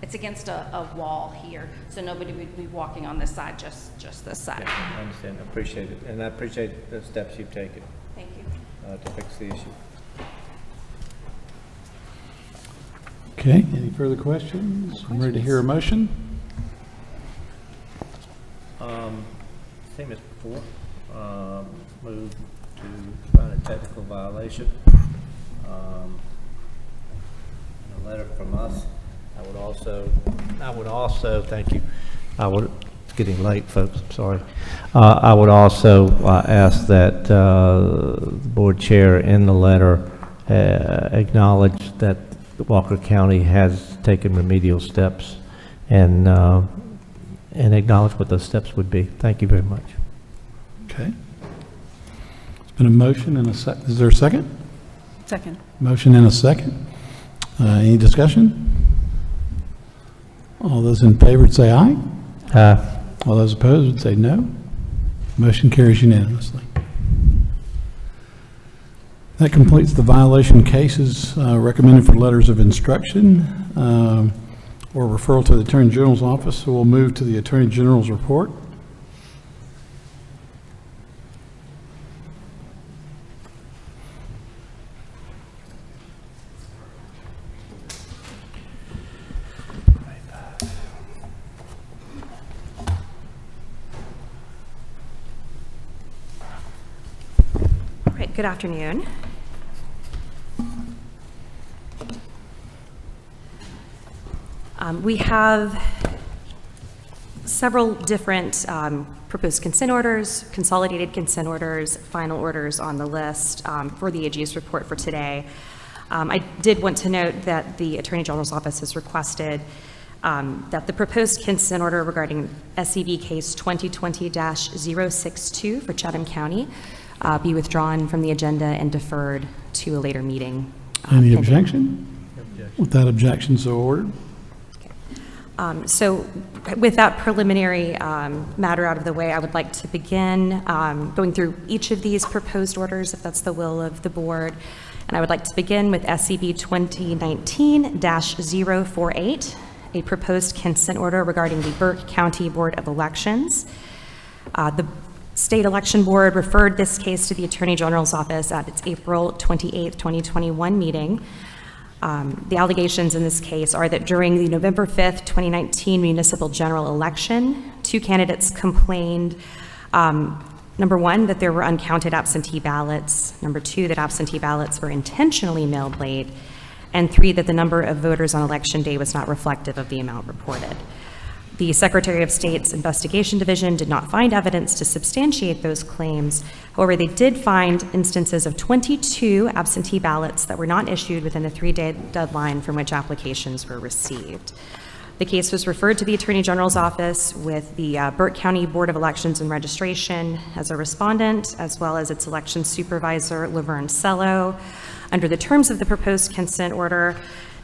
it's against a wall here, so nobody would be walking on this side, just this side. Yeah, I understand, I appreciate it, and I appreciate the steps you've taken. Thank you. To fix the issue. Okay, any further questions? I'm ready to hear a motion. Same as before, move to find a technical violation. A letter from us. I would also, thank you. It's getting late, folks, I'm sorry. I would also ask that the board chair in the letter acknowledge that Walker County has taken remedial steps and acknowledge what those steps would be. Thank you very much. Okay. It's been a motion and a second. Is there a second? Second. Motion and a second. Any discussion? All those in favor would say aye. Aye. All those opposed would say no. Motion carries unanimously. That completes the violation cases recommended for letters of instruction or referral to the Attorney General's office. So we'll move to the Attorney General's report. good afternoon. We have several different proposed consent orders, consolidated consent orders, final orders on the list for the AG's report for today. I did want to note that the Attorney General's office has requested that the proposed consent order regarding SEB case 2020-062 for Chatham County be withdrawn from the agenda and deferred to a later meeting. Any objection? Without objection, so ordered. So with that preliminary matter out of the way, I would like to begin going through each of these proposed orders, if that's the will of the board. And I would like to begin with SCB 2019-048, a proposed consent order regarding the Burke County Board of Elections. The State Election Board referred this case to the Attorney General's office at its April 28, 2021 meeting. The allegations in this case are that during the November 5th, 2019 municipal general election, 2 candidates complained, number 1, that there were uncounted absentee ballots, number 2, that absentee ballots were intentionally mailed late, and 3, that the number of voters on election day was not reflective of the amount reported. The Secretary of State's Investigation Division did not find evidence to substantiate those claims. However, they did find instances of 22 absentee ballots that were not issued within the 3-day deadline from which applications were received. The case was referred to the Attorney General's office with the Burke County Board of Elections and Registration as a respondent, as well as its election supervisor, Laverne Cello. Under the terms of the proposed consent order,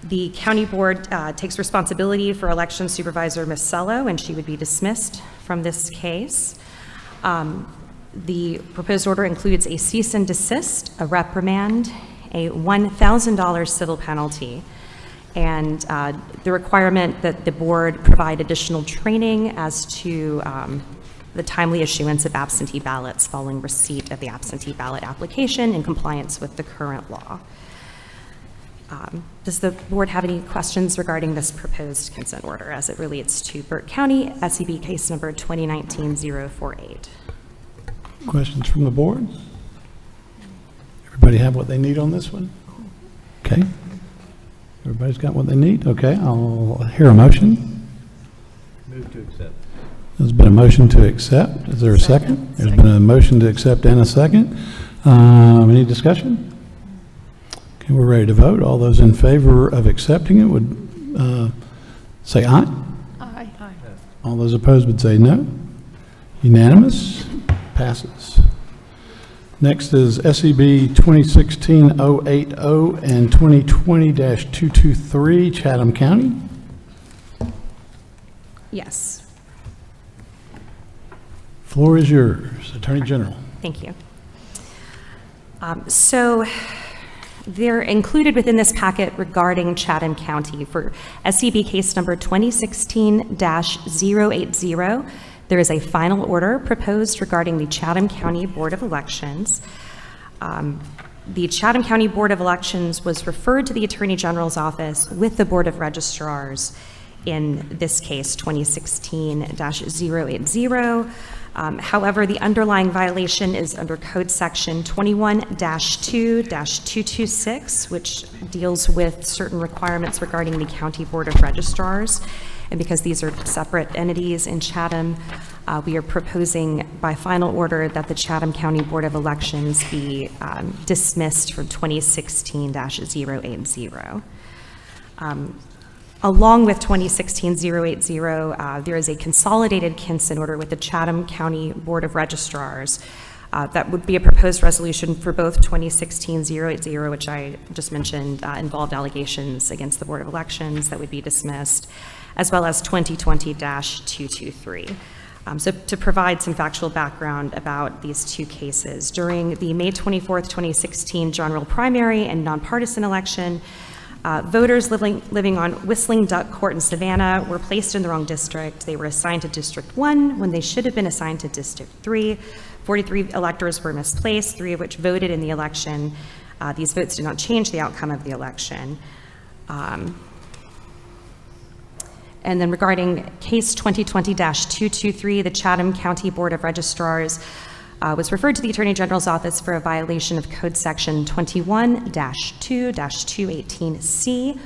the county board takes responsibility for election supervisor Ms. Cello, and she would be dismissed from this case. The proposed order includes a cease and desist, a reprimand, a $1,000 civil penalty, and the requirement that the board provide additional training as to the timely issuance of absentee ballots following receipt of the absentee ballot application in compliance with the current law. Does the board have any questions regarding this proposed consent order as it relates to Burke County, SEB case number 2019-048? Questions from the board? Everybody have what they need on this one? Okay. Everybody's got what they need? Okay, I'll hear a motion. Move to accept. There's been a motion to accept. Is there a second? There's been a motion to accept and a second. Any discussion? Okay, we're ready to vote. All those in favor of accepting it would say aye. Aye. All those opposed would say no. Unanimous. Passes. Next is SEB 2016-080 and 2020-223, Chatham County. Yes. Floor is yours, Attorney General. Thank you. So they're included within this packet regarding Chatham County for SEB case number 2016-080. There is a final order proposed regarding the Chatham County Board of Elections. The Chatham County Board of Elections was referred to the Attorney General's office with the Board of Registrars in this case, 2016-080. However, the underlying violation is under Code Section 21-2-226, which deals with certain requirements regarding the County Board of Registrars. And because these are separate entities in Chatham, we are proposing by final order that the Chatham County Board of Elections be dismissed from 2016-080. Along with 2016-080, there is a consolidated consent order with the Chatham County Board of Registrars that would be a proposed resolution for both 2016-080, which I just mentioned involved allegations against the Board of Elections that would be dismissed, as well as 2020-223. So to provide some factual background about these two cases, during the May 24th, 2016 general primary and nonpartisan election, voters living on Whistling Duck Court in Savannah were placed in the wrong district. They were assigned to District 1 when they should have been assigned to District 3. 43 electors were misplaced, 3 of which voted in the election. These votes did not change the outcome of the election. And then regarding case 2020-223, the Chatham County Board of Registrars was referred to the Attorney General's office for a violation of Code Section 21-2-218C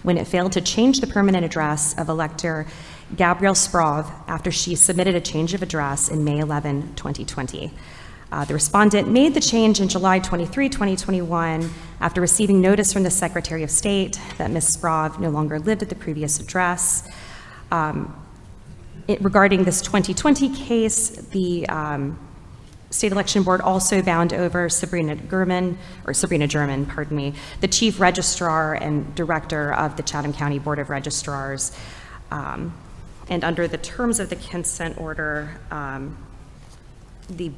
when it failed to change the permanent address of elector Gabrielle Sprov after she submitted a change of address in May 11, 2020. The respondent made the change in July 23, 2021, after receiving notice from the Secretary of State that Ms. Sprov no longer lived at the previous address. Regarding this 2020 case, the State Election Board also bound over Sabrina German, the Chief Registrar and Director of the Chatham County Board of Registrars. And under the terms of the consent order, the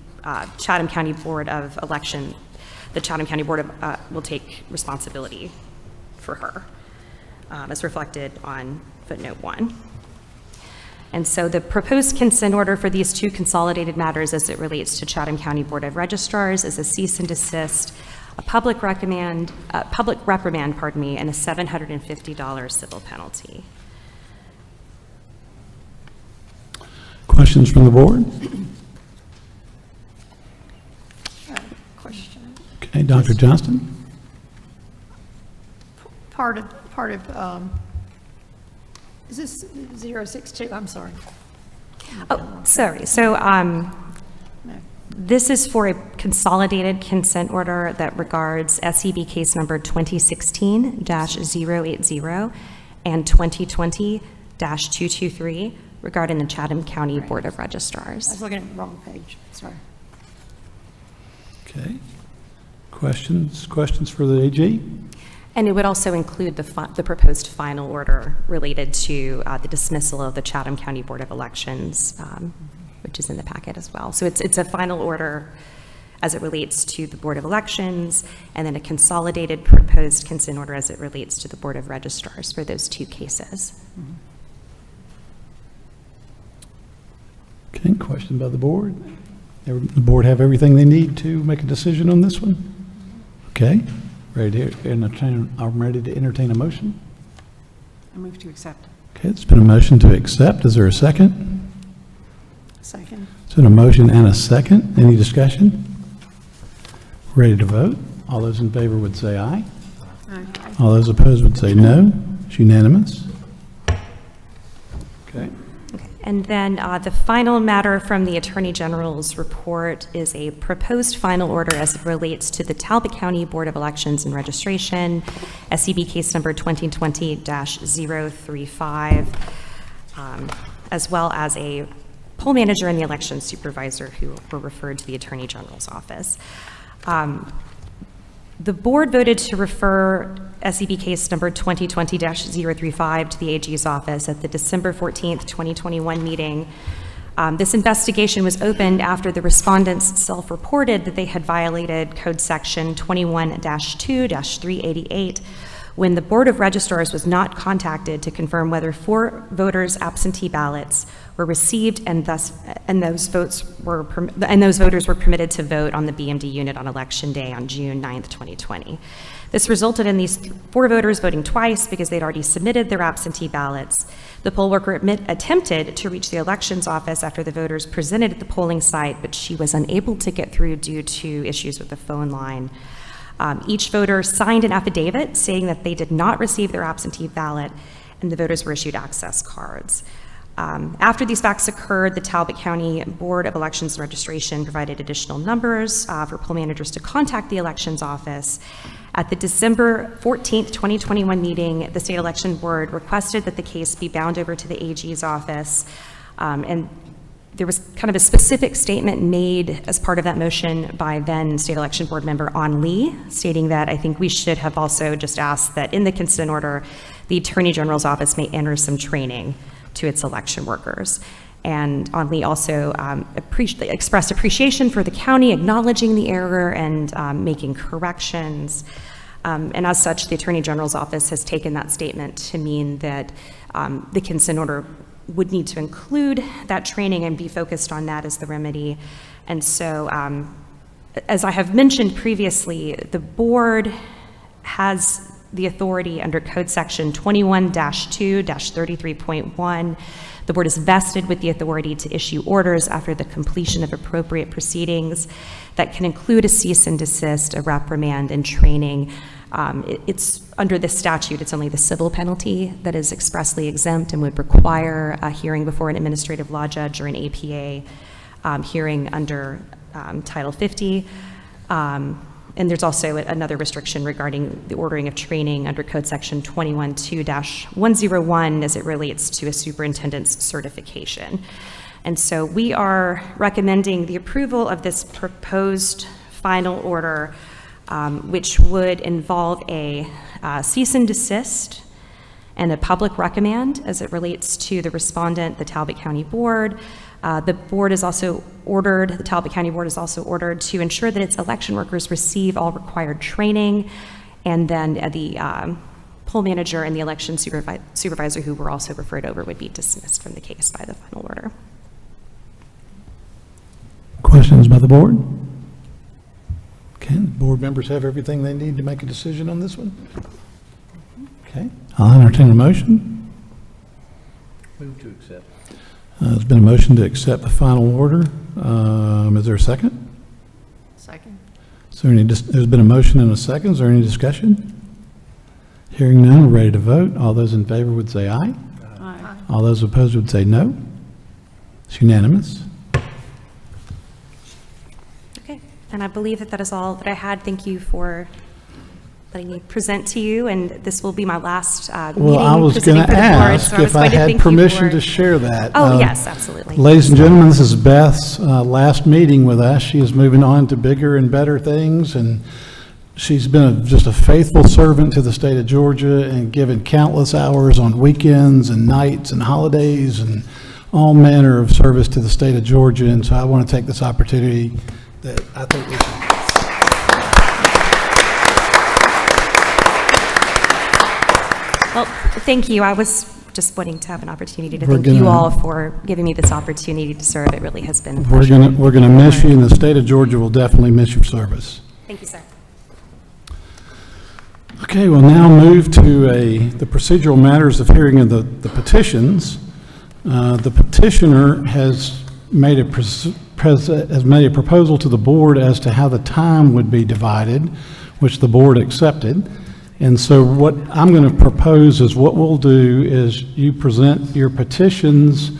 Chatham County Board of Election, the Chatham County Board of, will take responsibility for her, as reflected on footnote 1. And so the proposed consent order for these two consolidated matters as it relates to Chatham County Board of Registrars is a cease and desist, a public reprimand, and a $750 civil penalty. Questions from the board? Question. Okay, Dr. Johnston? Part of, is this 062? I'm sorry. Oh, sorry. So this is for a consolidated consent order that regards SEB case number 2016-080 and 2020-223 regarding the Chatham County Board of Registrars. I was looking at the wrong page, sorry. Okay. Questions for the AG? And it would also include the proposed final order related to the dismissal of the Chatham County Board of Elections, which is in the packet as well. So it's a final order as it relates to the Board of Elections, and then a consolidated proposed consent order as it relates to the Board of Registrars for those two cases. Okay, question by the board. The board have everything they need to make a decision on this one? Okay, I'm ready to entertain a motion. I move to accept. Okay, it's been a motion to accept. Is there a second? Second. It's been a motion and a second. Any discussion? Ready to vote? All those in favor would say aye. Aye. All those opposed would say no. It's unanimous. Okay. And then the final matter from the Attorney General's report is a proposed final order as it relates to the Talbot County Board of Elections and Registration, SEB case number 2020-035, as well as a poll manager and the election supervisor who were referred to the Attorney General's office. The board voted to refer SEB case number 2020-035 to the AG's office at the December 14th, 2021 meeting. This investigation was opened after the respondents self-reported that they had violated Code Section 21-2-388 when the Board of Registrars was not contacted to confirm whether 4 voters' absentee ballots were received and those voters were permitted to vote on the BMD unit on Election Day on June 9th, 2020. This resulted in these 4 voters voting twice because they'd already submitted their absentee ballots. The poll worker attempted to reach the elections office after the voters presented at the polling site, but she was unable to get through due to issues with the phone line. Each voter signed an affidavit saying that they did not receive their absentee ballot, and the voters were issued access cards. After these facts occurred, the Talbot County Board of Elections and Registration provided additional numbers for poll managers to contact the elections office. At the December 14th, 2021 meeting, the State Election Board requested that the case be bound over to the AG's office, and there was kind of a specific statement made as part of that motion by then State Election Board member On Lee, stating that I think we should have also just asked that in the consent order, the Attorney General's office may enter some training to its election workers. And On Lee also expressed appreciation for the county acknowledging the error and making corrections. And as such, the Attorney General's office has taken that statement to mean that the consent order would need to include that training and be focused on that as the remedy. And so, as I have mentioned previously, the board has the authority under Code Section 21-2-33.1. The board is vested with the authority to issue orders after the completion of appropriate proceedings that can include a cease and desist, a reprimand, and training. It's under this statute, it's only the civil penalty that is expressly exempt and would require a hearing before an administrative law judge or an APA hearing under Title 50. And there's also another restriction regarding the ordering of training under Code Section 21-2-101 as it relates to a superintendent's certification. And so we are recommending the approval of this proposed final order, which would involve a cease and desist and a public reprimand as it relates to the respondent, the Talbot County Board. The board is also ordered, the Talbot County Board is also ordered to ensure that its election workers receive all required training, and then the poll manager and the election supervisor, who were also referred over, would be dismissed from the case by the final order. Questions by the board? Okay, the board members have everything they need to make a decision on this one? Okay, I'll entertain a motion. Move to accept. There's been a motion to accept the final order. Is there a second? Second. There's been a motion and a second. Is there any discussion? Hearing none, we're ready to vote. All those in favor would say aye. Aye. All those opposed would say no. It's unanimous. Okay, and I believe that that is all that I had. Thank you for letting me present to you, and this will be my last meeting. Well, I was going to ask if I had permission to share that. Oh, yes, absolutely. Ladies and gentlemen, this is Beth's last meeting with us. She is moving on to bigger and better things, and she's been just a faithful servant to the state of Georgia and given countless hours on weekends and nights and holidays and all manner of service to the state of Georgia. And so I want to take this opportunity that I think we should. Well, thank you. I was just wanting to have an opportunity to thank you all for giving me this opportunity to serve. It really has been a pleasure. We're gonna miss you, and the state of Georgia will definitely miss your service. Thank you, sir. Okay, we'll now move to the procedural matters of hearing of the petitions. The petitioner has made a proposal to the board as to how the time would be divided, which the board accepted. And so what I'm going to propose is what we'll do is you present your petitions.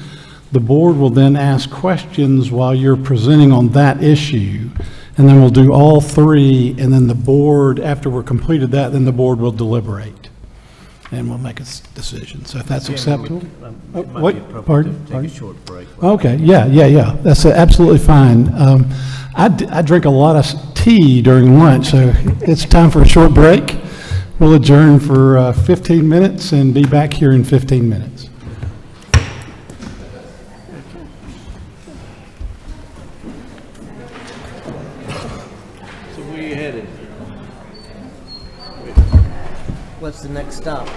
The board will then ask questions while you're presenting on that issue. And then we'll do all three, and then the board, after we're completed that, then the board will deliberate. And we'll make a decision. So if that's acceptable. Pardon? Take a short break. Okay, yeah. That's absolutely fine. I drink a lot of tea during lunch, so it's time for a short break. We'll adjourn for 15 minutes and be back here in 15 minutes. So where are you headed? What's the next stop?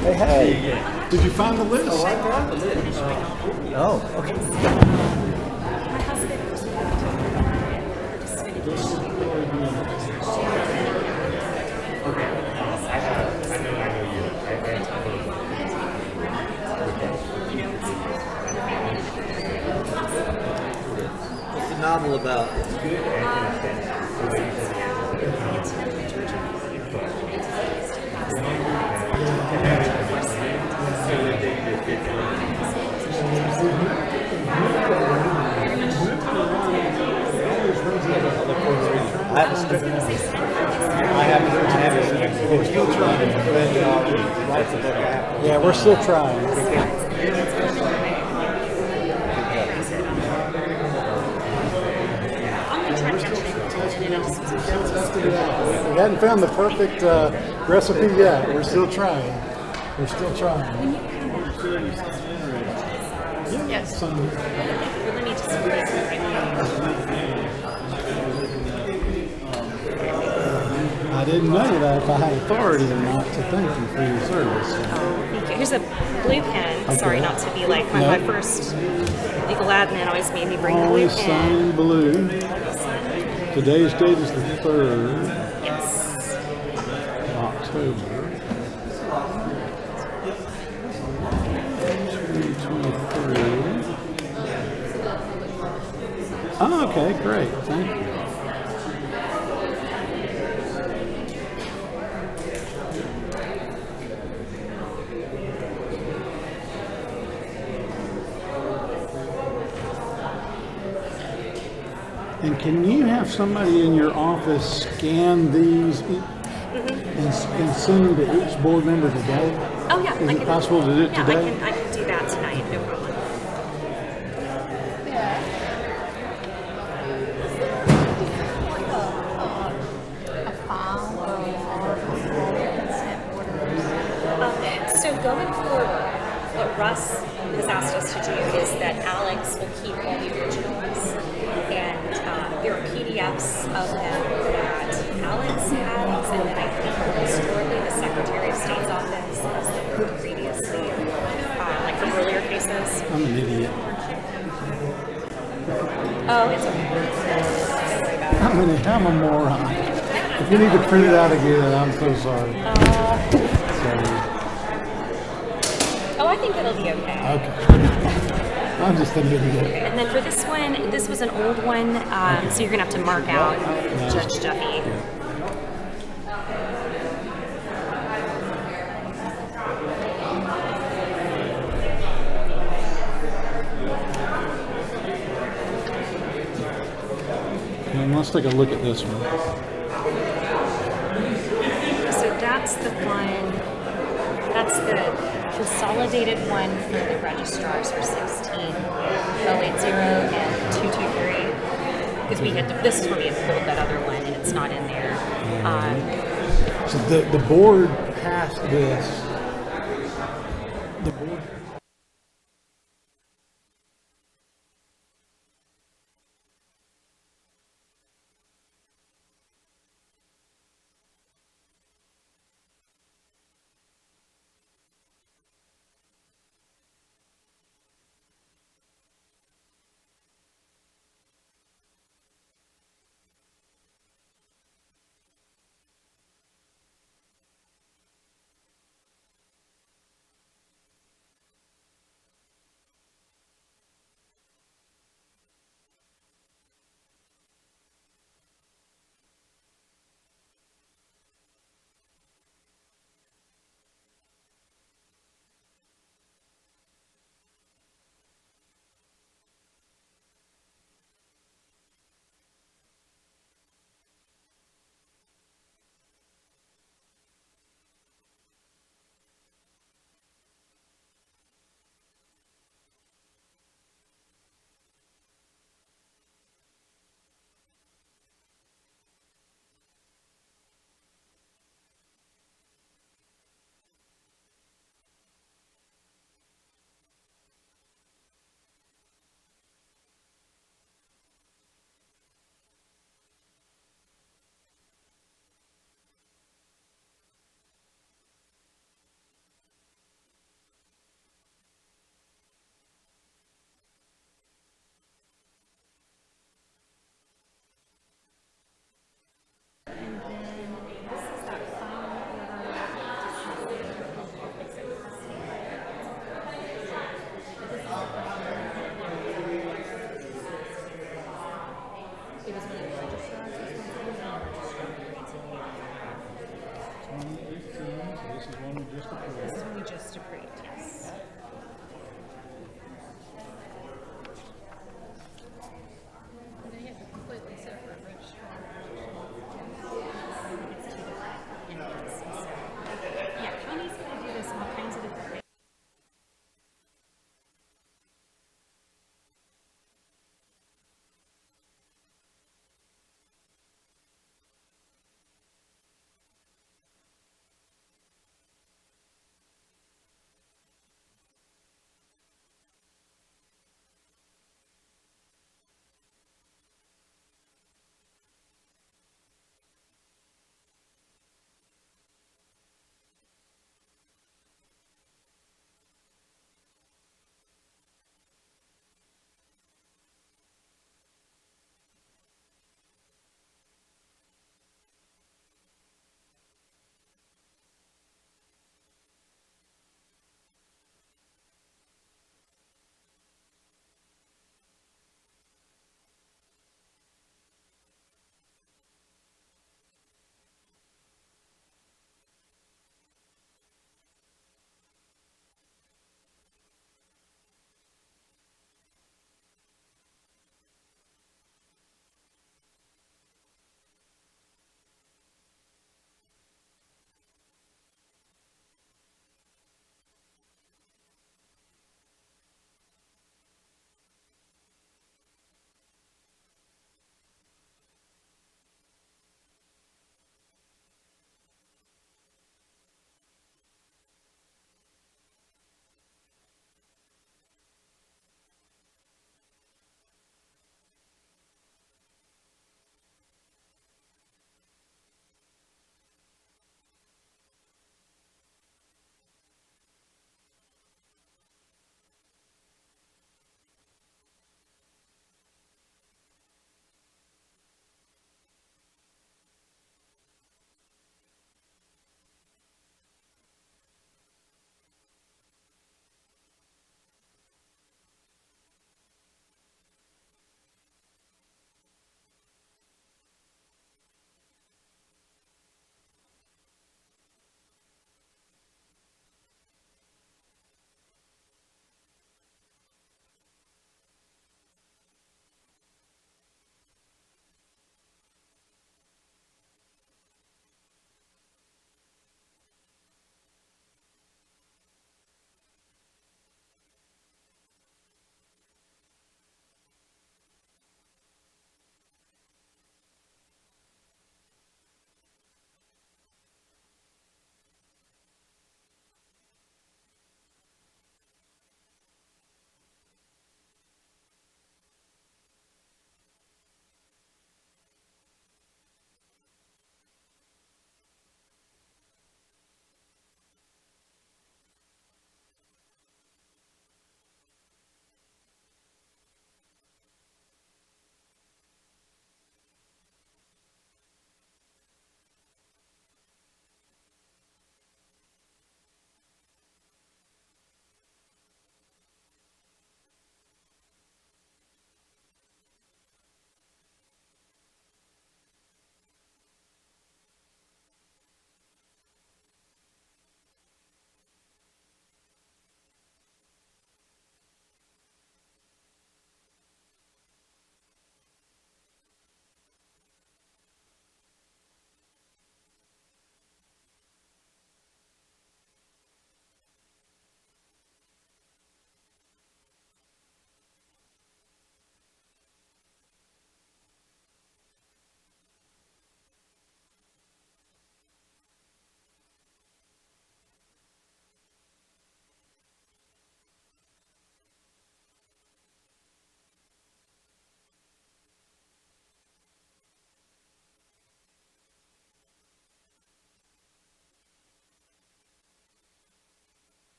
Hey, did you find the list? Oh, I got the list. Oh, okay. What's the novel about? Yeah, we're still trying. We hadn't found the perfect recipe yet. We're still trying. Yes. I didn't know that if I had authority or not to thank you for your service. Oh, thank you. Here's a blue pen. Okay. Sorry not to be like my first legal admin always made me bring the blue Always pen. sign blue. Today's date is the 3rd. Yes. October 2023. Oh, okay, great, thank you. And can you have somebody in your office scan these and send them to each board member today? Oh, yeah. Is it possible to do it today? I can do that tonight, no problem. So going forward, what Russ has asked us to do is that Alex will keep all the originals. And there are PDFs of them that Alex has, and then I think historically the Secretary of State's office has them previously, like from earlier cases. I'm an idiot. Oh, it's okay. Don't worry about it. I'm a moron. If you need to print it out again, I'm so sorry. Oh, I think it'll be okay. Okay. I'm just an idiot. And then for this one, this was an old one, so you're going to have to mark out Judge Duffy. And let's take a look at this one. So that's the one, that's the consolidated one for the registrars for 16080 and 223. Because we had, this is where we had pulled that other one and it's not in there. So the board passed this. The board. This is one we just approved, yes. They have a completely separate registrar. Yeah, county's going to do this in all kinds of different ways.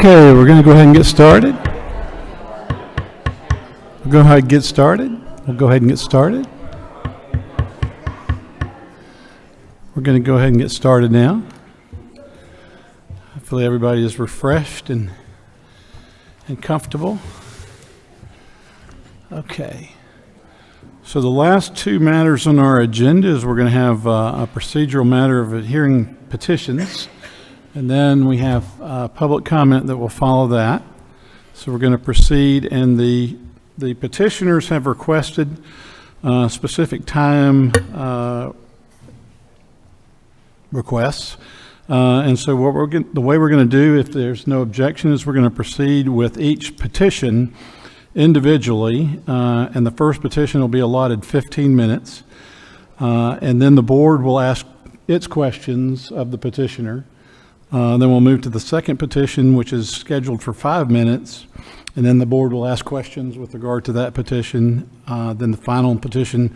Okay, we're going to go ahead and get started. We'll go ahead and get started. We're going to go ahead and get started now. Hopefully everybody is refreshed and comfortable. Okay. So the last two matters on our agenda is we're going to have a procedural matter of hearing petitions, and then we have public comment that will follow that. So we're going to proceed, and the petitioners have requested specific time requests. And so the way we're going to do, if there's no objection, is we're going to proceed with each petition individually, and the first petition will be allotted 15 minutes, and then the board will ask its questions of the petitioner. Then we'll move to the second petition, which is scheduled for 5 minutes, and then the board will ask questions with regard to that petition. Then the final petition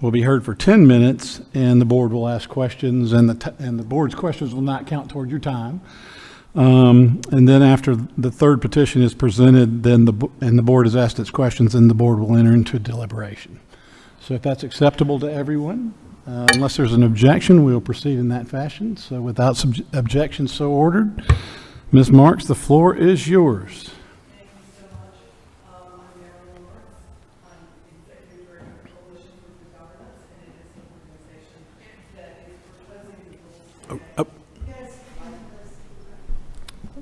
will be heard for 10 minutes, and the board will ask questions, and the board's questions will not count toward your time. And then after the third petition is presented, then the board has asked its questions, and the board will enter into deliberation. So if that's acceptable to everyone, unless there's an objection, we'll proceed in that fashion. So without objection so ordered, Ms. Marks, the floor is yours.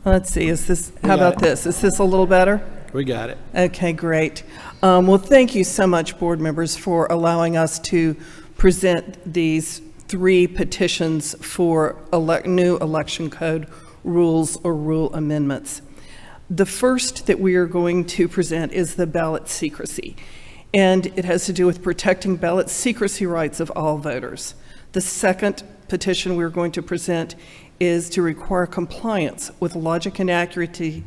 Let's see, how about this? Is this a little better? We got it. Okay, great. Well, thank you so much, board members, for allowing us to present these 3 petitions for new election code rules or rule amendments. The first that we are going to present is the ballot secrecy, and it has to do with protecting ballot secrecy rights of all voters. The second petition we're going to present is to require compliance with logic and accuracy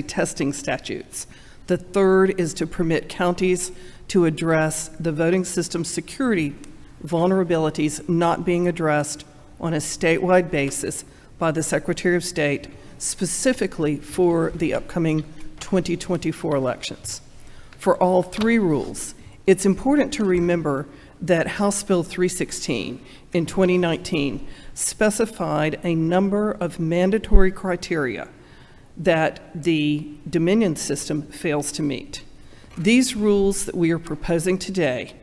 testing statutes. The third is to permit counties to address the voting system security vulnerabilities not being addressed on a statewide basis by the Secretary of State, specifically for the upcoming 2024 elections. For all 3 rules, it's important to remember that House Bill 316 in 2019 specified a number of mandatory criteria that the Dominion system fails to meet. These rules that we are proposing today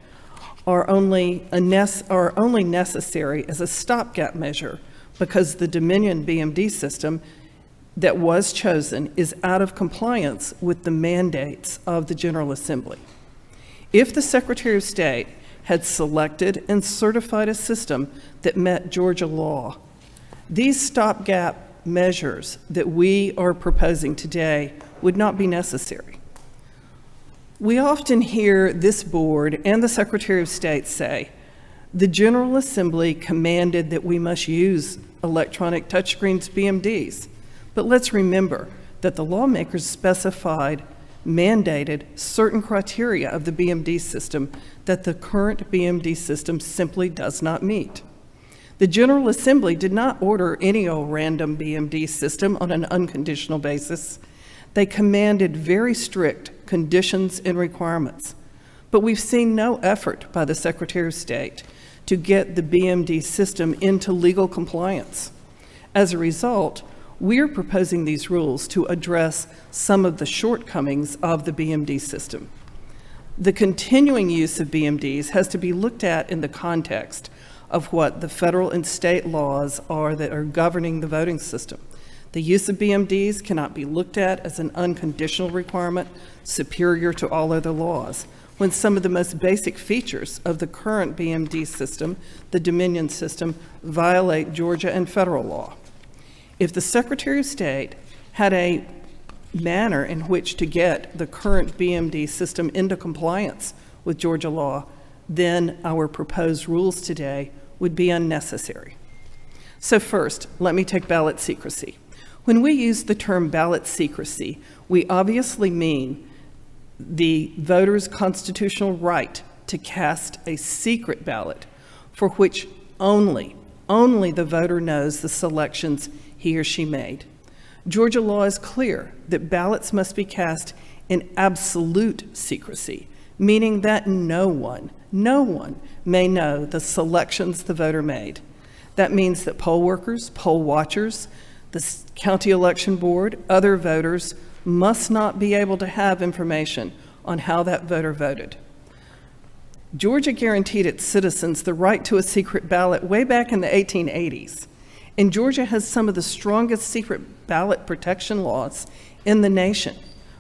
are only necessary as a stopgap measure because the Dominion BMD system that was chosen is out of compliance with the mandates of the General Assembly. If the Secretary of State had selected and certified a system that met Georgia law, these stopgap measures that we are proposing today would not be necessary. We often hear this board and the Secretary of State say, the General Assembly commanded that we must use electronic touchscreens BMDs. But let's remember that the lawmakers mandated certain criteria of the BMD system that the current BMD system simply does not meet. The General Assembly did not order any old random BMD system on an unconditional basis. They commanded very strict conditions and requirements. But we've seen no effort by the Secretary of State to get the BMD system into legal compliance. As a result, we're proposing these rules to address some of the shortcomings of the BMD system. The continuing use of BMDs has to be looked at in the context of what the federal and state laws are that are governing the voting system. The use of BMDs cannot be looked at as an unconditional requirement superior to all other laws, when some of the most basic features of the current BMD system, the Dominion system, violate Georgia and federal law. If the Secretary of State had a manner in which to get the current BMD system into compliance with Georgia law, then our proposed rules today would be unnecessary. So first, let me take ballot secrecy. When we use the term ballot secrecy, we obviously mean the voter's constitutional right to cast a secret ballot for which only the voter knows the selections he or she made. Georgia law is clear that ballots must be cast in absolute secrecy, meaning that no one may know the selections the voter made. That means that poll workers, poll watchers, the county election board, other voters must not be able to have information on how that voter voted. Georgia guaranteed its citizens the right to a secret ballot way back in the 1880s, and Georgia has some of the strongest secret ballot protection laws in the nation.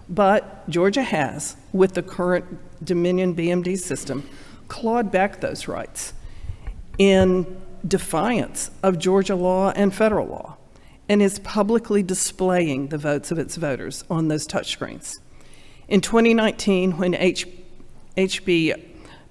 But Georgia has, with the current Dominion BMD system, clawed back those rights in defiance of Georgia law and federal law, and is publicly displaying the votes of its voters on those touchscreens. In 2019, when HB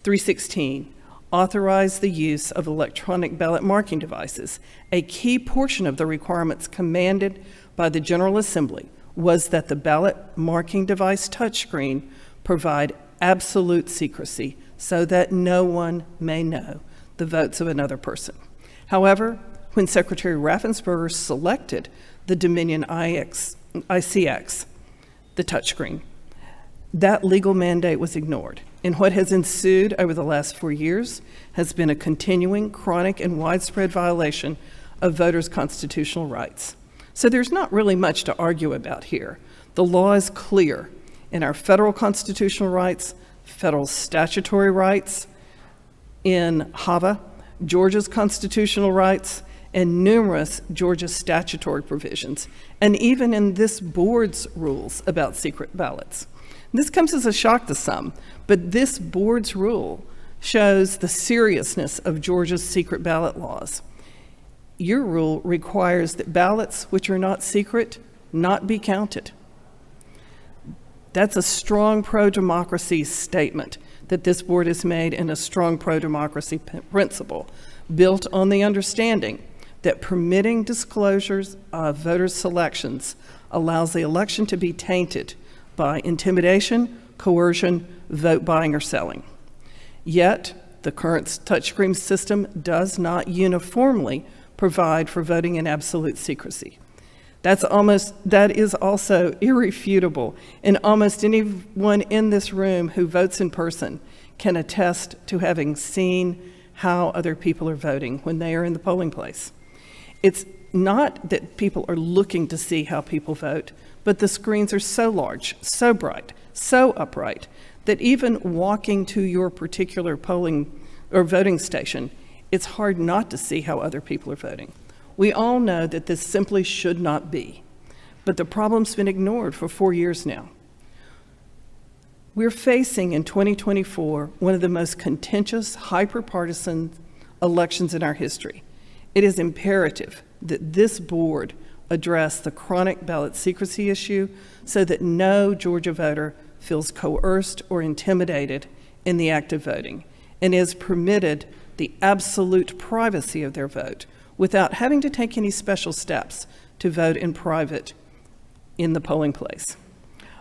316 authorized the use of electronic ballot marking devices, a key portion of the requirements commanded by the General Assembly was that the ballot marking device touchscreen provide absolute secrecy so that no one may know the votes of another person. However, when Secretary Raffensperger selected the Dominion ICX, the touchscreen, that legal mandate was ignored. And what has ensued over the last 4 years has been a continuing, chronic, and widespread violation of voters' constitutional rights. So there's not really much to argue about here. The law is clear in our federal constitutional rights, federal statutory rights, in HAVA, Georgia's constitutional rights, and numerous Georgia statutory provisions, and even in this board's rules about secret ballots. This comes as a shock to some, but this board's rule shows the seriousness of Georgia's secret ballot laws. Your rule requires that ballots which are not secret not be counted. That's a strong pro-democracy statement that this board has made, and a strong pro-democracy principle built on the understanding that permitting disclosures of voters' selections allows the election to be tainted by intimidation, coercion, vote buying, or selling. Yet, the current touchscreen system does not uniformly provide for voting in absolute secrecy. That is also irrefutable, and almost anyone in this room who votes in person can attest to having seen how other people are voting when they are in the polling place. It's not that people are looking to see how people vote, but the screens are so large, so bright, so upright, that even walking to your particular polling or voting station, it's hard not to see how other people are voting. We all know that this simply should not be, but the problem's been ignored for 4 years now. We're facing in 2024 one of the most contentious, hyper-partisan elections in our history. It is imperative that this board address the chronic ballot secrecy issue so that no Georgia voter feels coerced or intimidated in the act of voting, and is permitted the absolute privacy of their vote without having to take any special steps to vote in private in the polling place.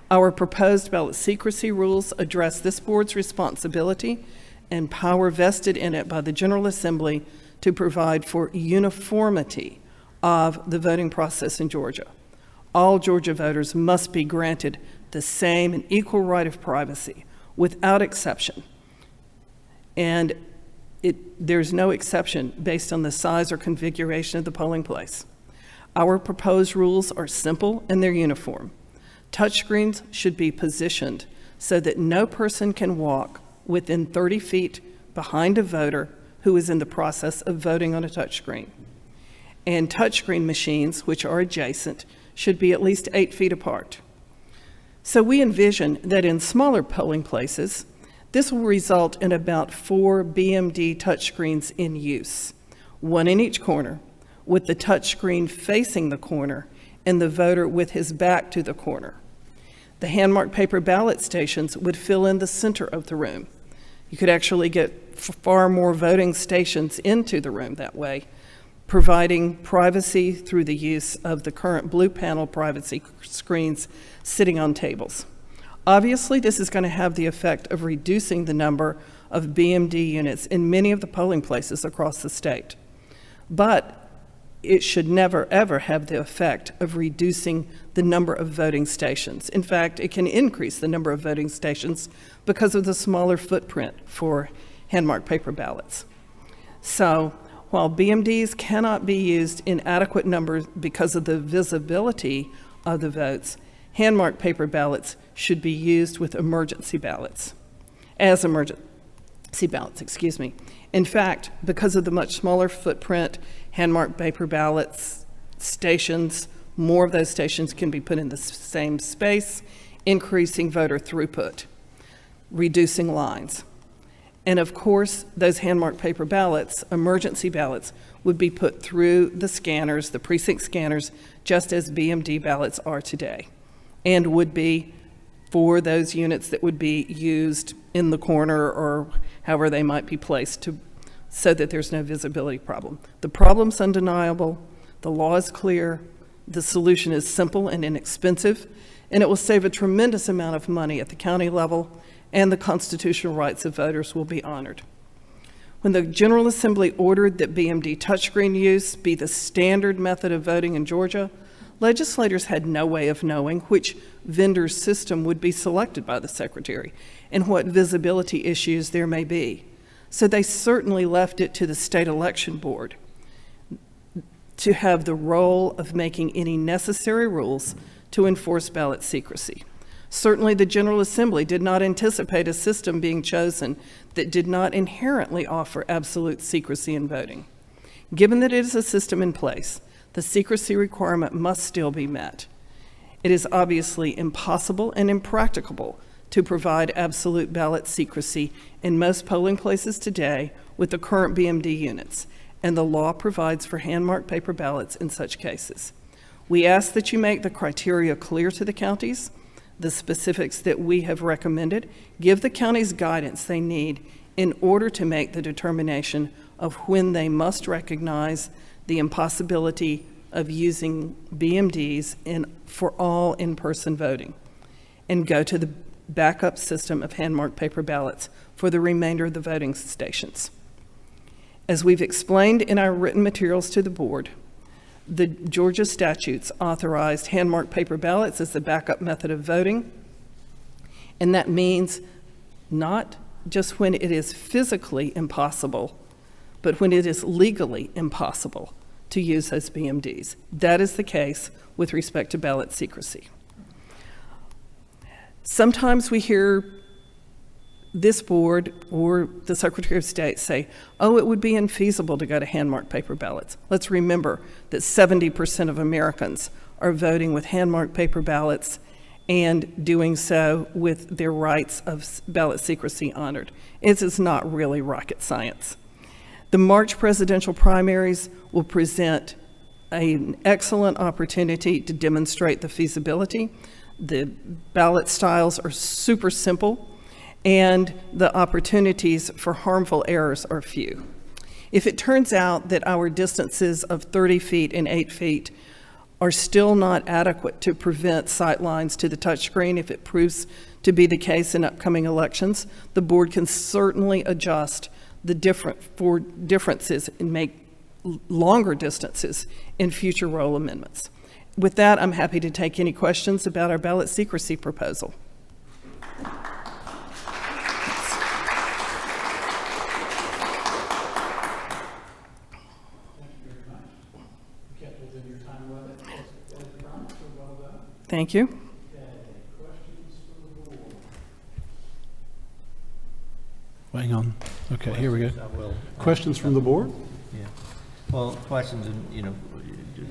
Our proposed ballot secrecy rules address this board's responsibility and power vested in it by the General Assembly to provide for uniformity of the voting process in Georgia. All Georgia voters must be granted the same and equal right of privacy without exception. And there's no exception based on the size or configuration of the polling place. Our proposed rules are simple and they're uniform. Touchscreens should be positioned so that no person can walk within 30 feet behind a voter who is in the process of voting on a touchscreen. And touchscreen machines, which are adjacent, should be at least 8 feet apart. So we envision that in smaller polling places, this will result in about 4 BMD touchscreens in use, 1 in each corner, with the touchscreen facing the corner and the voter with his back to the corner. The hand-marked paper ballot stations would fill in the center of the room. You could actually get far more voting stations into the room that way, providing privacy through the use of the current blue panel privacy screens sitting on tables. Obviously, this is going to have the effect of reducing the number of BMD units in many of the polling places across the state. But it should never, ever have the effect of reducing the number of voting stations. In fact, it can increase the number of voting stations because of the smaller footprint for hand-marked paper ballots. So while BMDs cannot be used in adequate numbers because of the visibility of the votes, hand-marked paper ballots should be used with emergency ballots, as emergency ballots, excuse me. In fact, because of the much smaller footprint, hand-marked paper ballots stations, more of those stations can be put in the same space, increasing voter throughput, reducing lines. And of course, those hand-marked paper ballots, emergency ballots, would be put through the scanners, the precinct scanners, just as BMD ballots are today, and would be for those units that would be used in the corner or however they might be placed so that there's no visibility problem. The problem's undeniable, the law is clear, the solution is simple and inexpensive, and it will save a tremendous amount of money at the county level, and the constitutional rights of voters will be honored. When the General Assembly ordered that BMD touchscreen use be the standard method of voting in Georgia, legislators had no way of knowing which vendor's system would be selected by the Secretary and what visibility issues there may be. So they certainly left it to the State Election Board to have the role of making any necessary rules to enforce ballot secrecy. Certainly the General Assembly did not anticipate a system being chosen that did not inherently offer absolute secrecy in voting. Given that it is a system in place, the secrecy requirement must still be met. It is obviously impossible and impracticable to provide absolute ballot secrecy in most polling places today with the current BMD units, and the law provides for hand-marked paper ballots in such cases. We ask that you make the criteria clear to the counties, the specifics that we have recommended, give the counties guidance they need in order to make the determination of when they must recognize the impossibility of using BMDs for all in-person voting, and go to the backup system of hand-marked paper ballots for the remainder of the voting stations. As we've explained in our written materials to the board, the Georgia statutes authorized hand-marked paper ballots as the backup method of voting, and that means not just when it is physically impossible, but when it is legally impossible to use those BMDs. That is the case with respect to ballot secrecy. Sometimes we hear this board or the Secretary of State say, oh, it would be infeasible to go to hand-marked paper ballots. Let's remember that 70% of Americans are voting with hand-marked paper ballots and doing so with their rights of ballot secrecy honored. It is not really rocket science. The March presidential primaries will present an excellent opportunity to demonstrate the feasibility. The ballot styles are super simple, and the opportunities for harmful errors are few. If it turns out that our distances of 30 feet and 8 feet are still not adequate to prevent sight lines to the touchscreen, if it proves to be the case in upcoming elections, the board can certainly adjust the differences and make longer distances in future roll amendments. With that, I'm happy to take any questions about our ballot secrecy proposal. Thank you. Hang on. Okay, here we go. Questions from the board? Yeah. Well, questions, and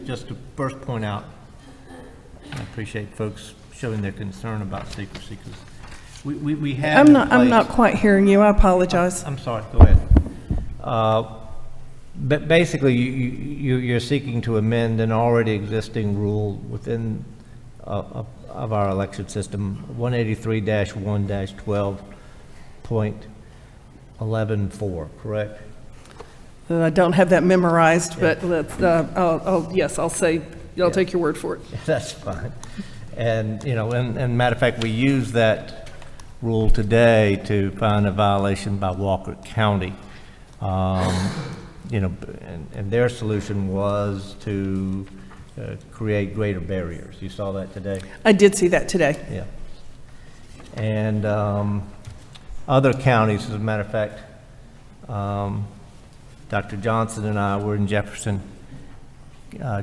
just to first point out, I appreciate folks showing their concern about secrecy, because we have. I'm not quite hearing you. I apologize. I'm sorry. Go ahead. But basically, you're seeking to amend an already existing rule within of our election system, 183-1-12.11.4, correct? I don't have that memorized, but let's. I'll say. I'll take your word for it. That's fine. And and matter of fact, we use that rule today to find a violation by Walker County. you know, and their solution was to create greater barriers. You saw that today? I did see that today. Yeah. And other counties, as a matter of fact, Dr. Johnson and I were in Jefferson,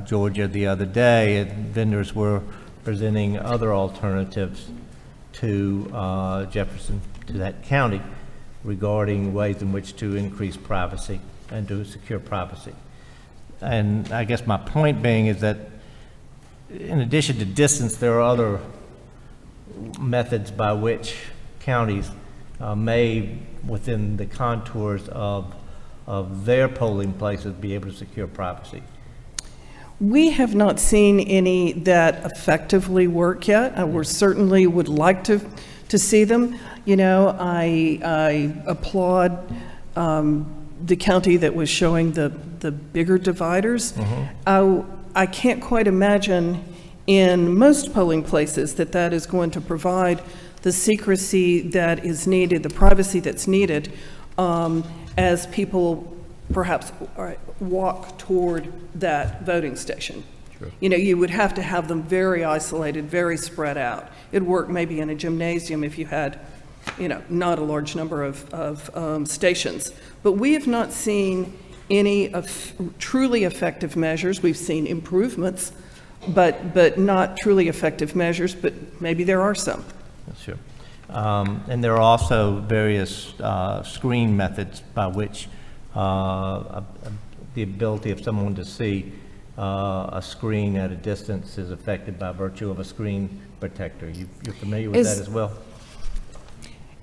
Georgia the other day, and vendors were presenting other alternatives to Jefferson, to that county, regarding ways in which to increase privacy and to secure privacy. And I guess my point being is that in addition to distance, there are other methods by which counties may, within the contours of their polling places, be able to secure privacy. We have not seen any that effectively work yet. We certainly would like to see them. You know, I applaud the county that was showing the bigger dividers. I can't quite imagine in most polling places that is going to provide the secrecy that is needed, the privacy that's needed, as people perhaps walk toward that voting station. Sure. You know, you would have to have them very isolated, very spread out. It'd work maybe in a gymnasium if you had, you know, not a large number of stations. But we have not seen any truly effective measures. We've seen improvements, but not truly effective measures, but maybe there are some. Sure. And there are also various screen methods by which the ability of someone to see a screen at a distance is affected by virtue of a screen protector. You're familiar with that as well?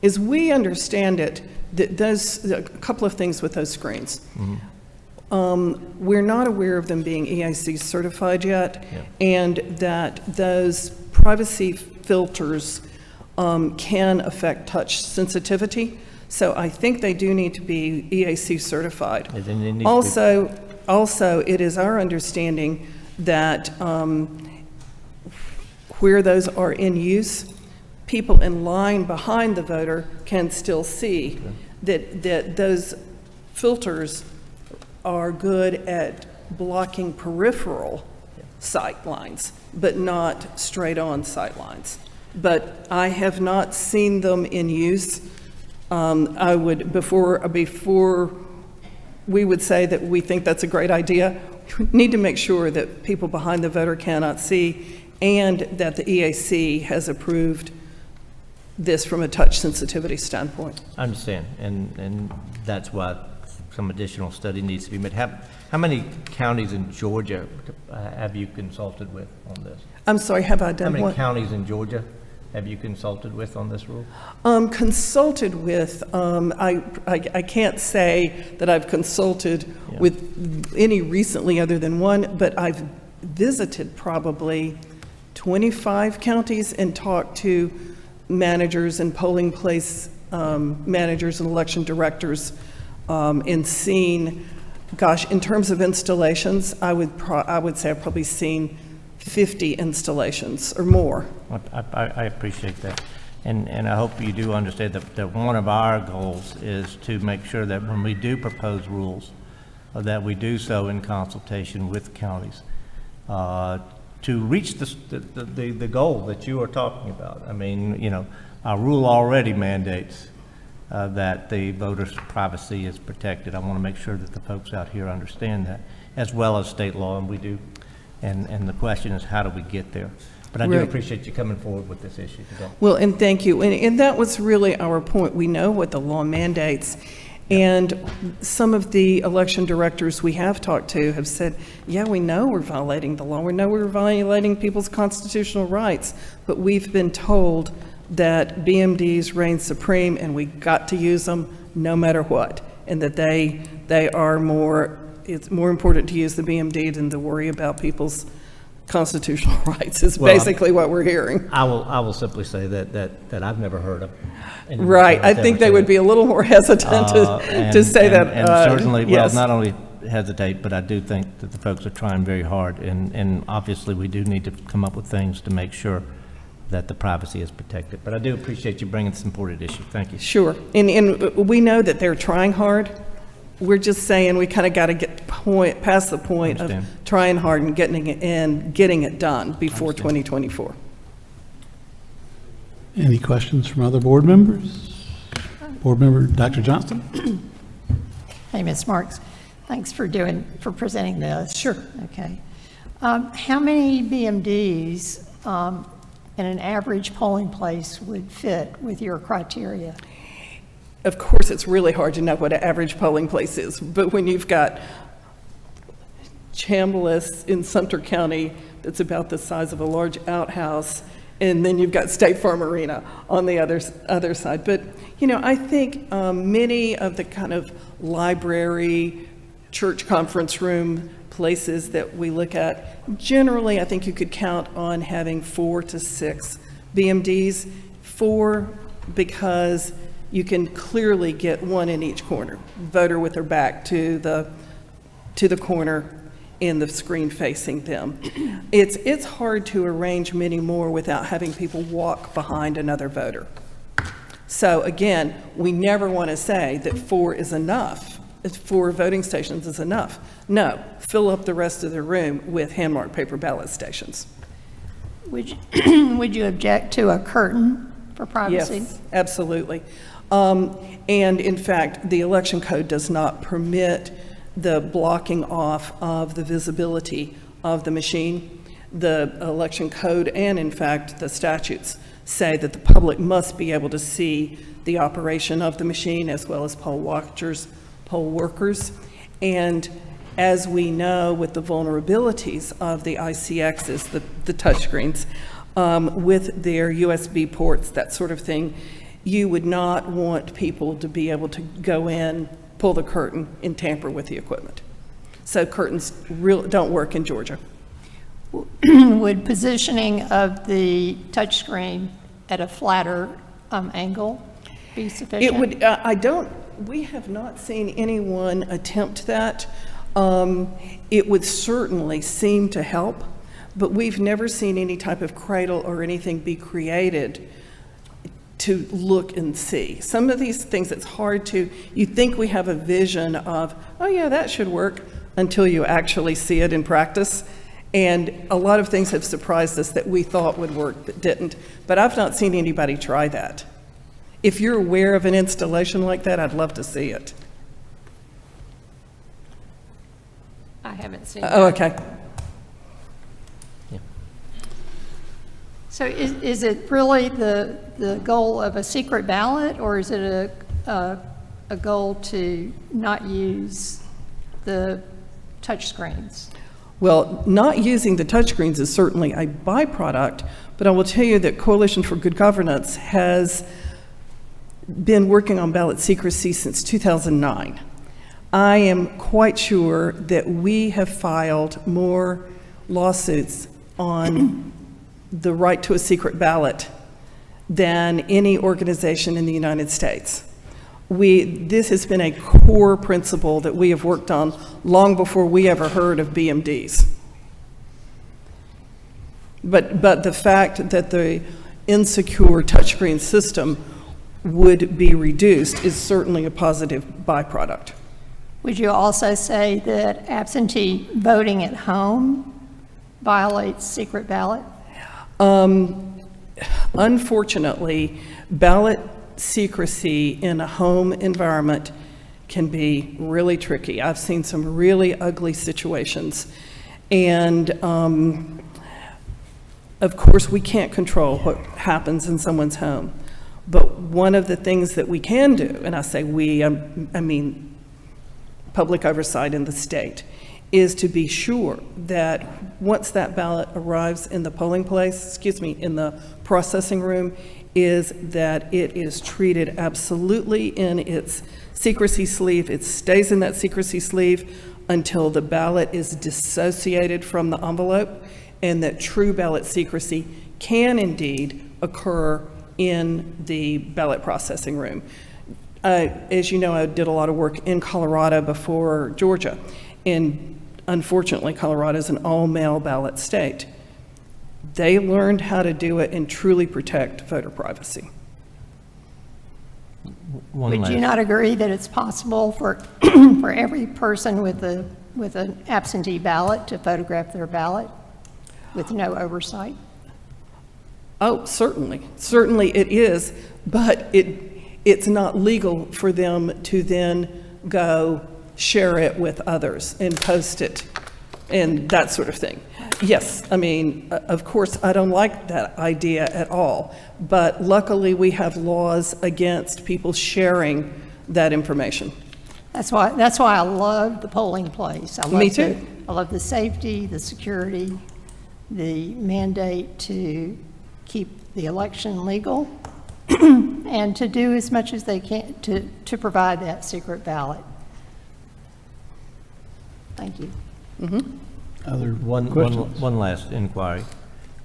As we understand it, a couple of things with those screens. Mm-hmm. We're not aware of them being EIC certified yet, and that those privacy filters can affect touch sensitivity. So I think they do need to be EAC certified. Also, it is our understanding that where those are in use, people in line behind the voter can still see that those filters are good at blocking peripheral sight lines, but not straight-on sight lines. But I have not seen them in use. I would, before we would say that we think that's a great idea, we need to make sure that people behind the voter cannot see, and that the EAC has approved this from a touch sensitivity standpoint. I understand, and that's why some additional study needs to be made. How many counties in Georgia have you consulted with on this? I'm sorry, have I done what? How many counties in Georgia have you consulted with on this rule? Consulted with, I can't say that I've consulted with any recently other than one, but I've visited probably 25 counties and talked to managers and polling place managers and election directors, and seen, gosh, in terms of installations, I would say I've probably seen 50 installations or more. I appreciate that. And I hope you do understand that one of our goals is to make sure that when we do propose rules, that we do so in consultation with counties to reach the goal that you are talking about. I mean, you know, our rule already mandates that the voters' privacy is protected. I want to make sure that the folks out here understand that, as well as state law, and we do. And the question is, how do we get there? But I do appreciate you coming forward with this issue today. Well, and thank you. And that was really our point. We know what the law mandates. And some of the election directors we have talked to have said, yeah, we know we're violating the law. We know we're violating people's constitutional rights. But we've been told that BMDs reign supreme and we got to use them no matter what. And that they are more, it's more important to use the BMD than to worry about people's constitutional rights is basically what we're hearing. I will simply say that I've never heard of. Right. I think they would be a little more hesitant to say that. And certainly, yes. well, not only hesitate, but I do think that the folks are trying very hard. And obviously, we do need to come up with things to make sure that the privacy is protected. But I do appreciate you bringing this important issue. Thank you. Sure. And we know that they're trying hard. we're just saying we kind of got to get past the point of Understand. trying hard and getting it done before 2024. Any questions from other board members? Board member Dr. Johnston? Hey, Ms. Marks, thanks for presenting this. Sure. Okay. How many BMDs in an average polling place would fit with your criteria? Of course, it's really hard to know what an average polling place is, but when you've got Chambliss in Sumter County that's about the size of a large outhouse, and then you've got State Farm Arena on the other side. But, you know, I think many of the kind of library, church conference room places that we look at, generally, I think you could count on having 4 to 6 BMDs. 4 because you can clearly get one in each corner, voter with their back to the corner in the screen facing them. It's hard to arrange many more without having people walk behind another voter. So again, we never want to say that 4 is enough. 4 voting stations is enough. No, fill up the rest of the room with hand-marked paper ballot stations. Would you object to a curtain for privacy? Yes, absolutely. And in fact, the election code does not permit the blocking off of the visibility of the machine. The election code and in fact the statutes say that the public must be able to see the operation of the machine as well as poll watchers, poll workers. And as we know with the vulnerabilities of the ICXs, the touchscreens, with their USB ports, that sort of thing, you would not want people to be able to go in, pull the curtain, and tamper with the equipment. So curtains don't work in Georgia. Would positioning of the touchscreen at a flatter angle be sufficient? It would. We have not seen anyone attempt that. It would certainly seem to help, but we've never seen any type of cradle or anything be created to look and see. Some of these things, it's hard to, you think we have a vision of, oh yeah, that should work, until you actually see it in practice. And a lot of things have surprised us that we thought would work but didn't. But I've not seen anybody try that. If you're aware of an installation like that, I'd love to see it. I haven't seen Oh, that. okay. So is it really the goal of a secret ballot, or is it a goal to not use the touchscreens? Well, not using the touchscreens is certainly a byproduct, but I will tell you that Coalition for Good Governance has been working on ballot secrecy since 2009. I am quite sure that we have filed more lawsuits on the right to a secret ballot than any organization in the United States. This has been a core principle that we have worked on long before we ever heard of BMDs. But the fact that the insecure touchscreen system would be reduced is certainly a positive byproduct. Would you also say that absentee voting at home violates secret ballot? Unfortunately, ballot secrecy in a home environment can be really tricky. I've seen some really ugly situations. And of course, we can't control what happens in someone's home. But one of the things that we can do, and I say we, I mean public oversight in the state, is to be sure that once that ballot arrives in the polling place, in the processing room, is that it is treated absolutely in its secrecy sleeve. It stays in that secrecy sleeve until the ballot is dissociated from the envelope, and that true ballot secrecy can indeed occur in the ballot processing room. As you know, I did a lot of work in Colorado before Georgia, and unfortunately, Colorado is an all-mail ballot state. They learned how to do it and truly protect voter privacy. Would you not agree that it's possible for, for every person with an absentee ballot to photograph their ballot with no oversight? Oh, certainly. Certainly it is, but it's not legal for them to then go share it with others and post it and that sort of thing. Yes, I mean, of course, I don't like that idea at all, but luckily we have laws against people sharing that information. That's why I love the polling place. Me too. I love the safety, the security, the mandate to keep the election legal, and to do as much as they can to provide that secret ballot. Thank you. Other One last inquiry.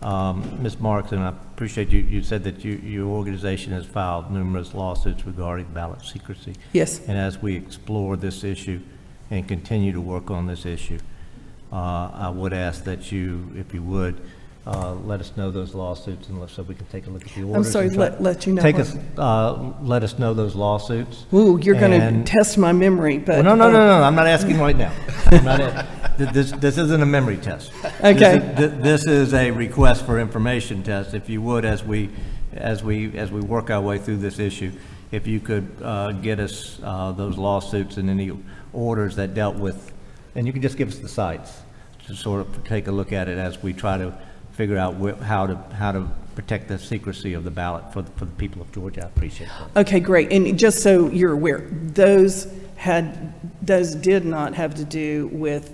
Ms. Marks, and I appreciate you said that your organization has filed numerous lawsuits regarding ballot secrecy. Yes. And as we explore this issue and continue to work on this issue, I would ask that you, if you would, let us know those lawsuits, and so we can take a look at the orders. I'm sorry, let you know. Let us know those lawsuits. Ooh, you're going to test my memory, but... Well, no, I'm not asking right now. This isn't a memory test. Okay. This is a request for information test. If you would, as we work our way through this issue, if you could get us those lawsuits and any orders that dealt with, and you can just give us the sites to sort of take a look at it as we try to figure out how to protect the secrecy of the ballot for the people of Georgia. I appreciate that. Okay, great. And just so you're aware, those did not have to do with,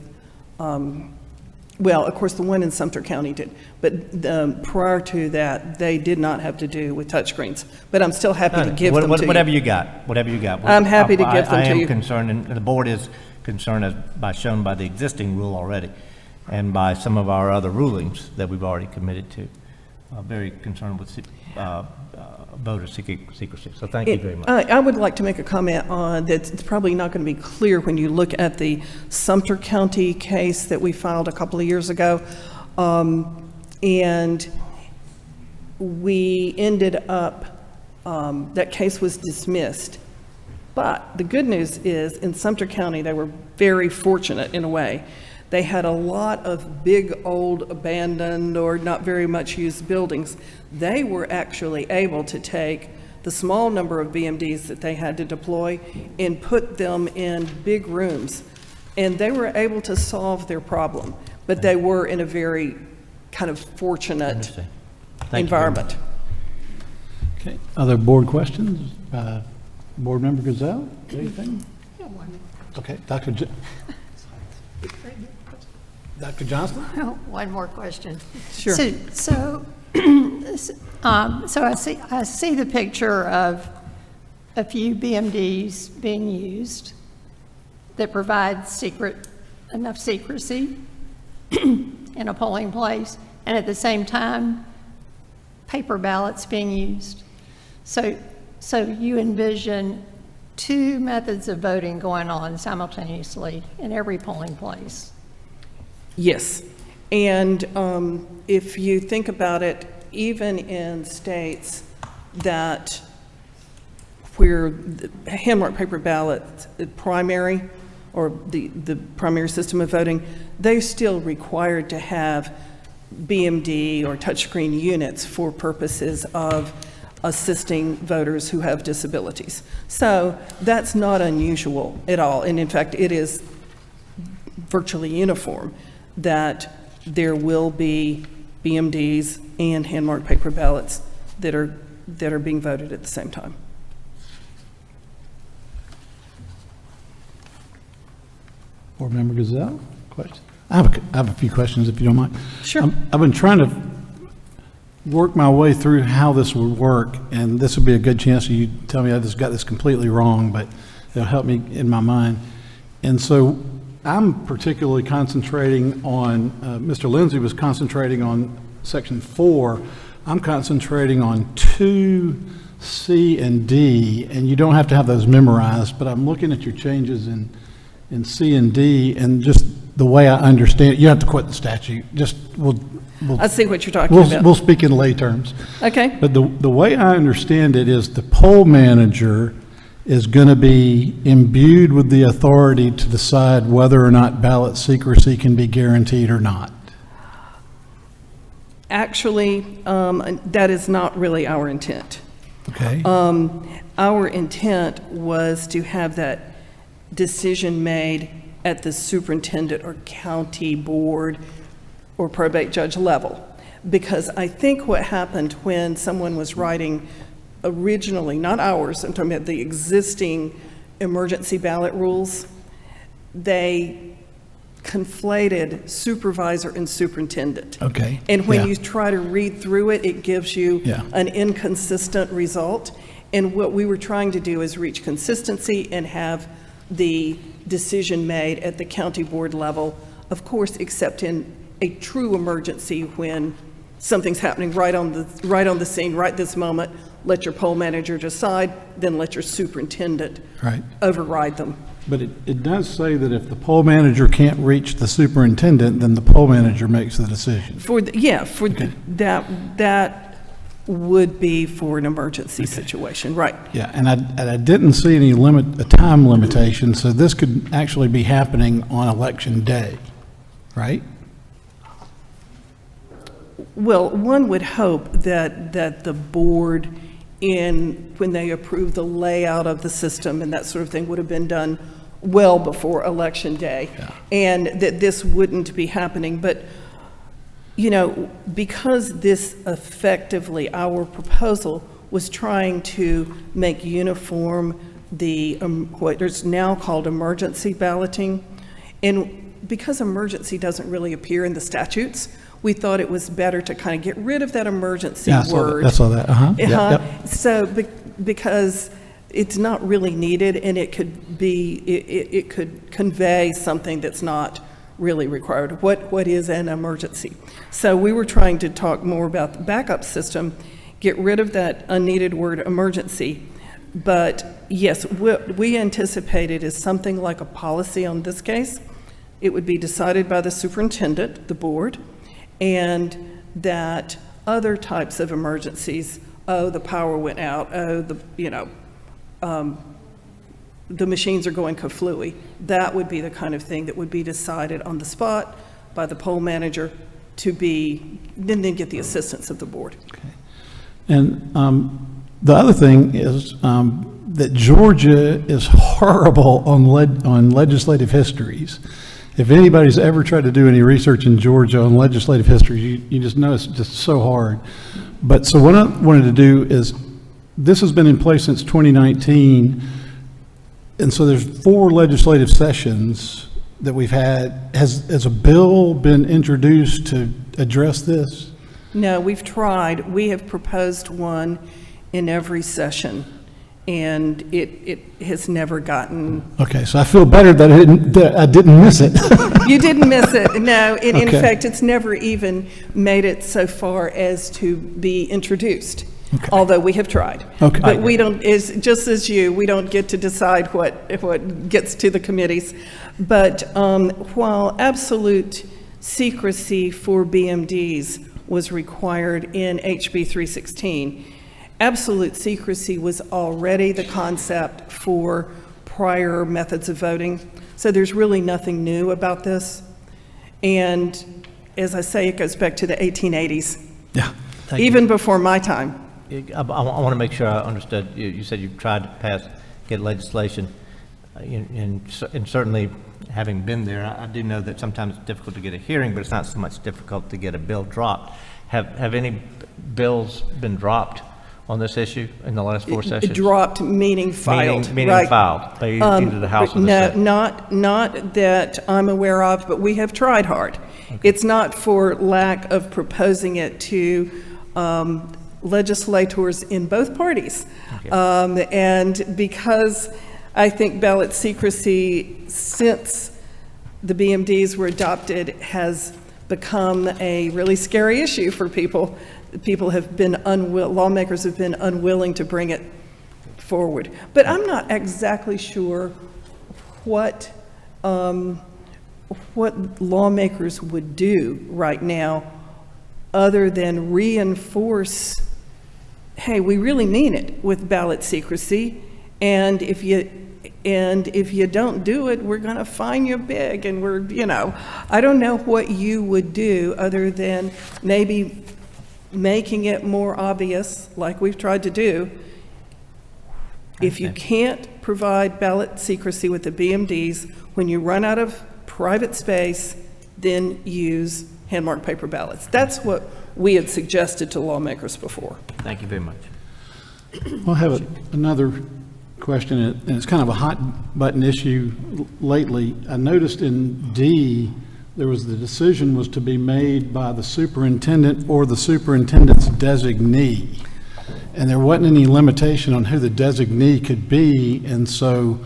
well, of course, the one in Sumter County did, but prior to that, they did not have to do with touchscreens. But I'm still happy to give them to you. Whatever you got. I'm happy to give them to you. I am concerned, and the board is concerned, shown by the existing rule already, and by some of our other rulings that we've already committed to. Very concerned with voter secrecy. So thank you very much. I would like to make a comment on that. It's probably not going to be clear when you look at the Sumter County case that we filed a couple of years ago. And we ended up, that case was dismissed. But the good news is in Sumter County, they were very fortunate in a way. They had a lot of big, old, abandoned, or not very much used buildings. They were actually able to take the small number of BMDs that they had to deploy and put them in big rooms. And they were able to solve their problem. But they were in a very kind of fortunate environment. Okay. Other board questions? Board Member Gazelle, anything? Okay, Dr. Johnston? One more question. Sure. So I see the picture of a few BMDs being used that provide enough secrecy in a polling place, and at the same time, paper ballots being used. So you envision two methods of voting going on simultaneously in every polling place. Yes, and if you think about it, even in states that where the hand-marked paper ballot primary, or the primary system of voting, they're still required to have BMD or touchscreen units for purposes of assisting voters who have disabilities. So that's not unusual at all, and in fact, it is virtually uniform that there will be BMDs and hand-marked paper ballots that are being voted at the same time. Board Member Gazelle, question? I have a few questions, if you don't mind. Sure. I've been trying to work my way through how this would work, and this would be a good chance you tell me I just got this completely wrong, but it'll help me in my mind. And so I'm particularly concentrating on, Mr. Lindsay was concentrating on Section 4. I'm concentrating on 2C and D, and you don't have to have those memorized, but I'm looking at your changes in C and D, and just the way I understand it, you have to quote the statute. I see what you're talking about. We'll speak in lay terms. Okay. But the way I understand it is the poll manager is going to be imbued with the authority to decide whether or not ballot secrecy can be guaranteed or not? Actually, that is not really our intent. Okay. Our intent was to have that decision made at the superintendent or county board or probate judge level. Because I think what happened when someone was writing originally, not ours, I'm talking about the existing emergency ballot rules, they conflated supervisor and superintendent. Okay. And when Yeah. you try to read through it, it gives you Yeah. an inconsistent result. And what we were trying to do is reach consistency and have the decision made at the county board level, of course, except in a true emergency when something's happening right on the scene, right this moment. Let your poll manager decide, then let your superintendent Right. override them. But it does say that if the poll manager can't reach the superintendent, then the poll manager makes the decision. That would be for an emergency situation, right? Yeah, and I didn't see any a time limitation, so this could actually be happening on election day, right? Well, one would hope that the board, when they approve the layout of the system and that sort of thing, would have been done well before election day, and that this wouldn't be happening. But, you know, because this effectively, our proposal was trying to make uniform the what is now called emergency balloting, and because emergency doesn't really appear in the statutes, we thought it was better to kind of get rid of that emergency word. I saw that. Uh-huh. Yep. So because it's not really needed, and it could be, it could convey something that's not really required. What is an emergency? So we were trying to talk more about the backup system, get rid of that unneeded word emergency. But yes, what we anticipated is something like a policy on this case. It would be decided by the superintendent, the board, and that other types of emergencies, the power went out, the machines are going kaflooey, that would be the kind of thing that would be decided on the spot by the poll manager then get the assistance of the board. Okay. And the other thing is that Georgia is horrible on legislative histories. If anybody's ever tried to do any research in Georgia on legislative history, you just know it's just so hard. But so what I wanted to do is, this has been in place since 2019, and so there's 4 legislative sessions that we've had. Has a bill been introduced to address this? No, we've tried. We have proposed one in every session, and it has never gotten. Okay, so I feel better that I didn't miss it. You didn't miss it, no. In Okay. fact, it's never even made it so far as to be introduced, although we have tried. Okay. But we don't, just as you, we don't get to decide what gets to the committees. But while absolute secrecy for BMDs was required in HB 316, absolute secrecy was already the concept for prior methods of voting. So there's really nothing new about this. And as I say, it goes back to the 1880s. Yeah. Even before my time. I want to make sure I understood. You said you tried to get legislation, and certainly having been there, I do know that sometimes it's difficult to get a hearing, but it's not so much difficult to get a bill dropped. Have any bills been dropped on this issue in the last 4 sessions? Dropped, meaning filed. Meaning right. filed by either the House or the Senate? Not that I'm aware of, but we have tried hard. Okay. It's not for lack of proposing it to legislators in both parties. Okay. And because I think ballot secrecy, since the BMDs were adopted, has become a really scary issue for people. Lawmakers have been unwilling to bring it forward. But I'm not exactly sure what lawmakers would do right now other than reinforce, hey, we really mean it with ballot secrecy, And if you don't do it, we're going to fine you big, and I don't know what you would do other than maybe making it more obvious, like we've tried to do. If you can't provide ballot secrecy with the BMDs, when you run out of private space, then use hand-marked paper ballots. That's what we had suggested to lawmakers before. Thank you very much. We'll have another question, and it's kind of a hot button issue lately. I noticed in D, the decision was to be made by the superintendent or the superintendent's designee. And there wasn't any limitation on who the designee could be. And so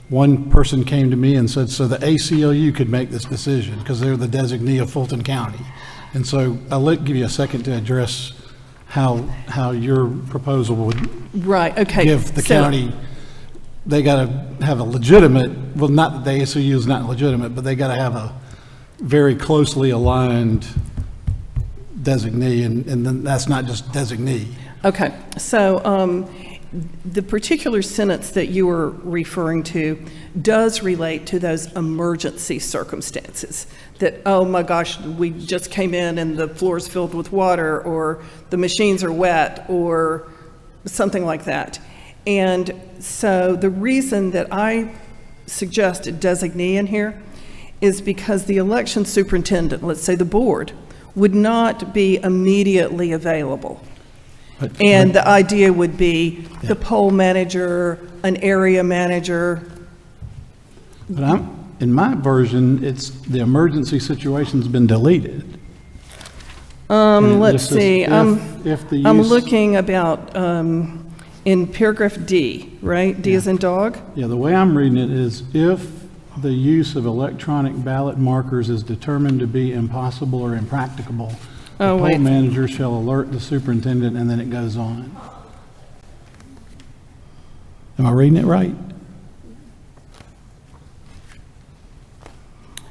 one person came to me and said, so the ACLU could make this decision because they're the designee of Fulton County. And so I'll give you a second to address how your proposal would give the county, they got to have a legitimate, well, not that the ACLU is not legitimate, but they got to have a very closely aligned designee, and then that's not just designee. Okay, so the particular sentence that you were referring to does relate to those emergency circumstances that, oh my gosh, we just came in and the floor's filled with water, or the machines are wet, or something like that. And so the reason that I suggested designee in here is because the election superintendent, let's say the board, would not be immediately available. And the idea would be the poll manager, an area manager. But in my version, it's the emergency situation's been deleted. Let's see. If the I'm use, looking about in paragraph D, right? D as in dog? Yeah, the way I'm reading it is if the use of electronic ballot markers is determined to be impossible or impracticable, the poll manager shall alert the superintendent, and then it goes on. Am I reading it right?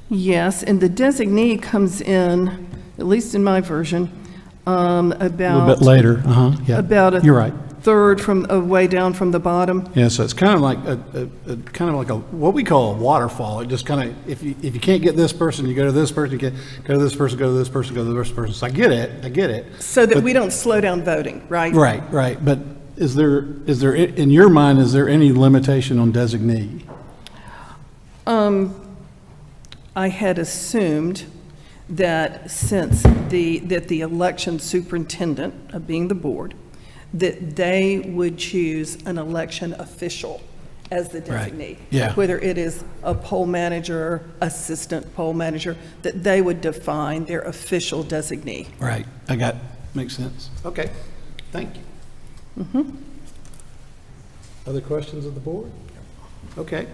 Yes, and the designee comes in, at least in my version, about A little bit later, yeah. About You're right. third from way down from the bottom. Yeah, so it's kind of like what we call a waterfall. It just kind of, if you can't get this person, you go to this person, you go to this person, go to this person, go to this person. So I get it. So that we don't slow down voting, right? Right. But is there, in your mind, is there any limitation on designee? I had assumed that since the election superintendent, being the board, that they would choose an election official as the designee. Right. Yeah. Whether it is a poll manager, assistant poll manager, that they would define their official designee. Right. Makes sense. Okay. Thank you. Other questions of the board? Okay.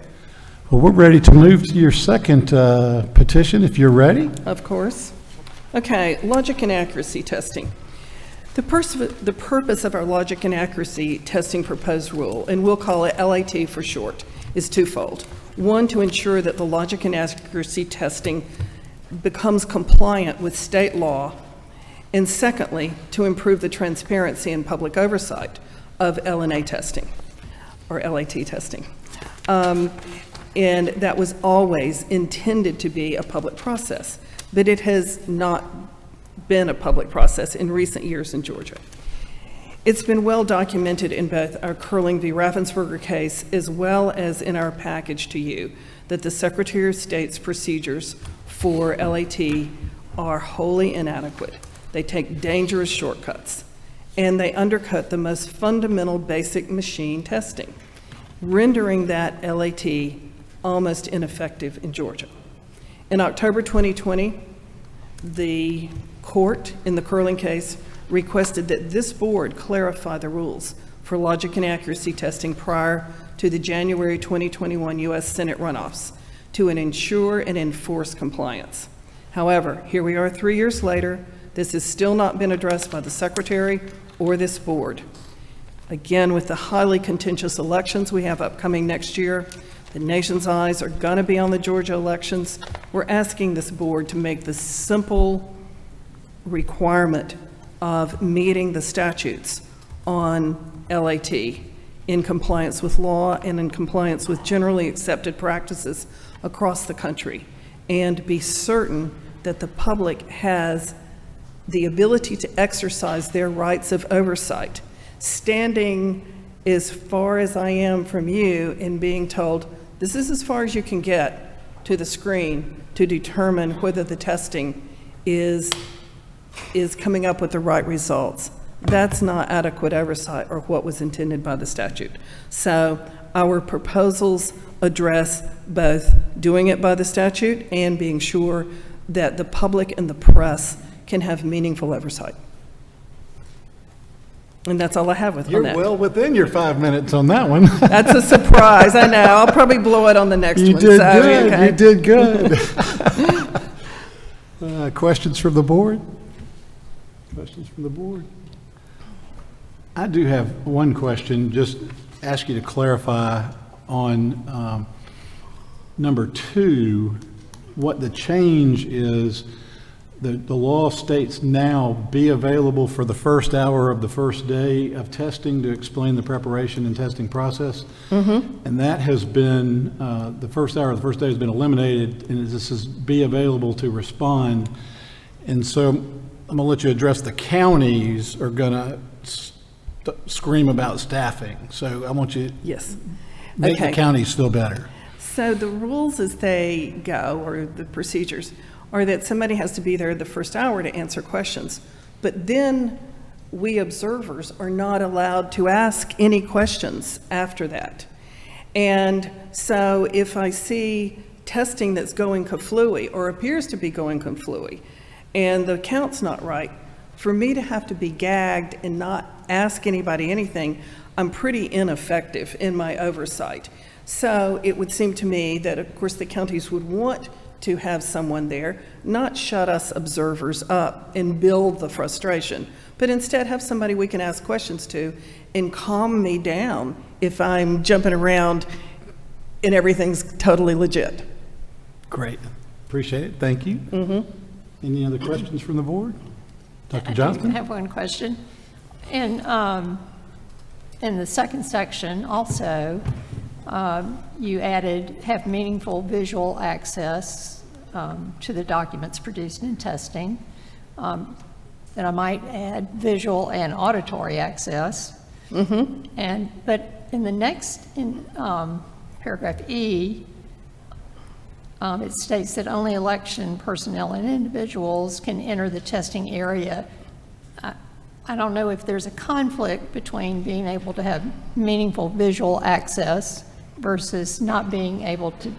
Well, we're ready to move to your second petition, if you're ready. Of course. Okay, logic and accuracy testing. The purpose of our logic and accuracy testing proposed rule, and we'll call it LAT for short, is twofold. One, to ensure that the logic and accuracy testing becomes compliant with state law, and secondly, to improve the transparency and public oversight of LNA testing, or LAT testing. And that was always intended to be a public process, but it has not been a public process in recent years in Georgia. It's been well documented in both our Curling v. Raffensperger case as well as in our package to you that the Secretary of State's procedures for LAT are wholly inadequate. They take dangerous shortcuts, and they undercut the most fundamental basic machine testing, rendering that LAT almost ineffective in Georgia. In October 2020, the court in the Curling case requested that this board clarify the rules for logic and accuracy testing prior to the January 2021 U.S. Senate runoffs to ensure and enforce compliance. However, here we are 3 years later. This has still not been addressed by the Secretary or this board. Again, with the highly contentious elections we have upcoming next year, the nation's eyes are going to be on the Georgia elections. We're asking this board to make the simple requirement of meeting the statutes on LAT in compliance with law and in compliance with generally accepted practices across the country, and be certain that the public has the ability to exercise their rights of oversight. Standing as far as I am from you and being told, this is as far as you can get to the screen to determine whether the testing is coming up with the right results. That's not adequate oversight or what was intended by the statute. So our proposals address both doing it by the statute and being sure that the public and the press can have meaningful oversight. And that's all I have on You're that. well within your 5 minutes on that one. That's a surprise, I know. I'll probably blow it on the next You one. did so, good. okay. You did good. Questions from the board? Questions from the board? I do have one question. Just ask you to clarify on number 2, what the change is. The law states now be available for the first hour of the first day of testing to explain the preparation and testing process. Mm-hmm. And that has been, the first hour of the first day has been eliminated, and this is be available to respond. And so I'm going to let you address the counties are going to scream about staffing. So I want you to make the counties feel better. So the rules as they go, or the procedures, are that somebody has to be there the first hour to answer questions. But then we observers are not allowed to ask any questions after that. And so if I see testing that's going kaflooey or appears to be going kaflooey and the count's not right, for me to have to be gagged and not ask anybody anything, I'm pretty ineffective in my oversight. So it would seem to me that, of course, the counties would want to have someone there, not shut us observers up and build the frustration, but instead have somebody we can ask questions to and calm me down if I'm jumping around and everything's totally legit. Great. Appreciate it. Thank you. Mm-hmm. Any other questions from the board? Dr. I Johnston? have one question. In the second section also, you added have meaningful visual access to the documents produced in testing. And I might add visual and auditory access. Mm-hmm. But in the next, in paragraph E, it states that only election personnel and individuals can enter the testing area. I don't know if there's a conflict between being able to have meaningful visual access versus not being able to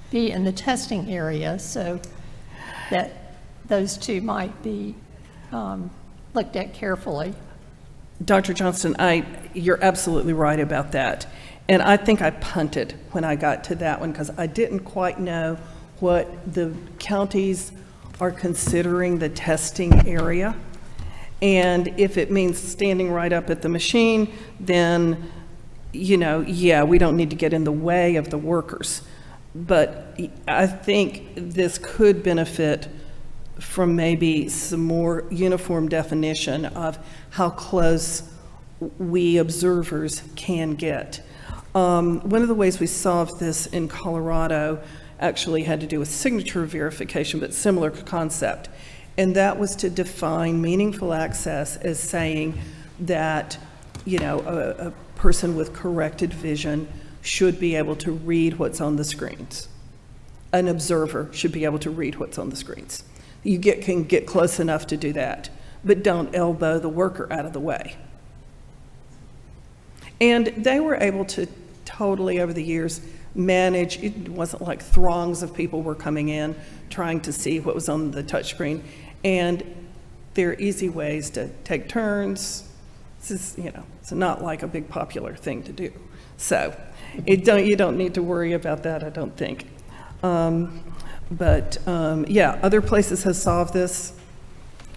be in the testing area, so that those two might be looked at carefully. Dr. Johnston, you're absolutely right about that. And I think I punted when I got to that one because I didn't quite know what the counties are considering the testing area. And if it means standing right up at the machine, then, you know, yeah, we don't need to get in the way of the workers. But I think this could benefit from maybe some more uniform definition of how close we observers can get. One of the ways we solved this in Colorado actually had to do with signature verification, but similar concept. And that was to define meaningful access as saying that, you know, a person with corrected vision should be able to read what's on the screens. An observer should be able to read what's on the screens. You can get close enough to do that, but don't elbow the worker out of the way. And they were able to totally, over the years, manage. It wasn't like throngs of people were coming in trying to see what was on the touchscreen. And there are easy ways to take turns. This is, you know, it's not like a big popular thing to do. So you don't need to worry about that, I don't think. Yeah, other places have solved this.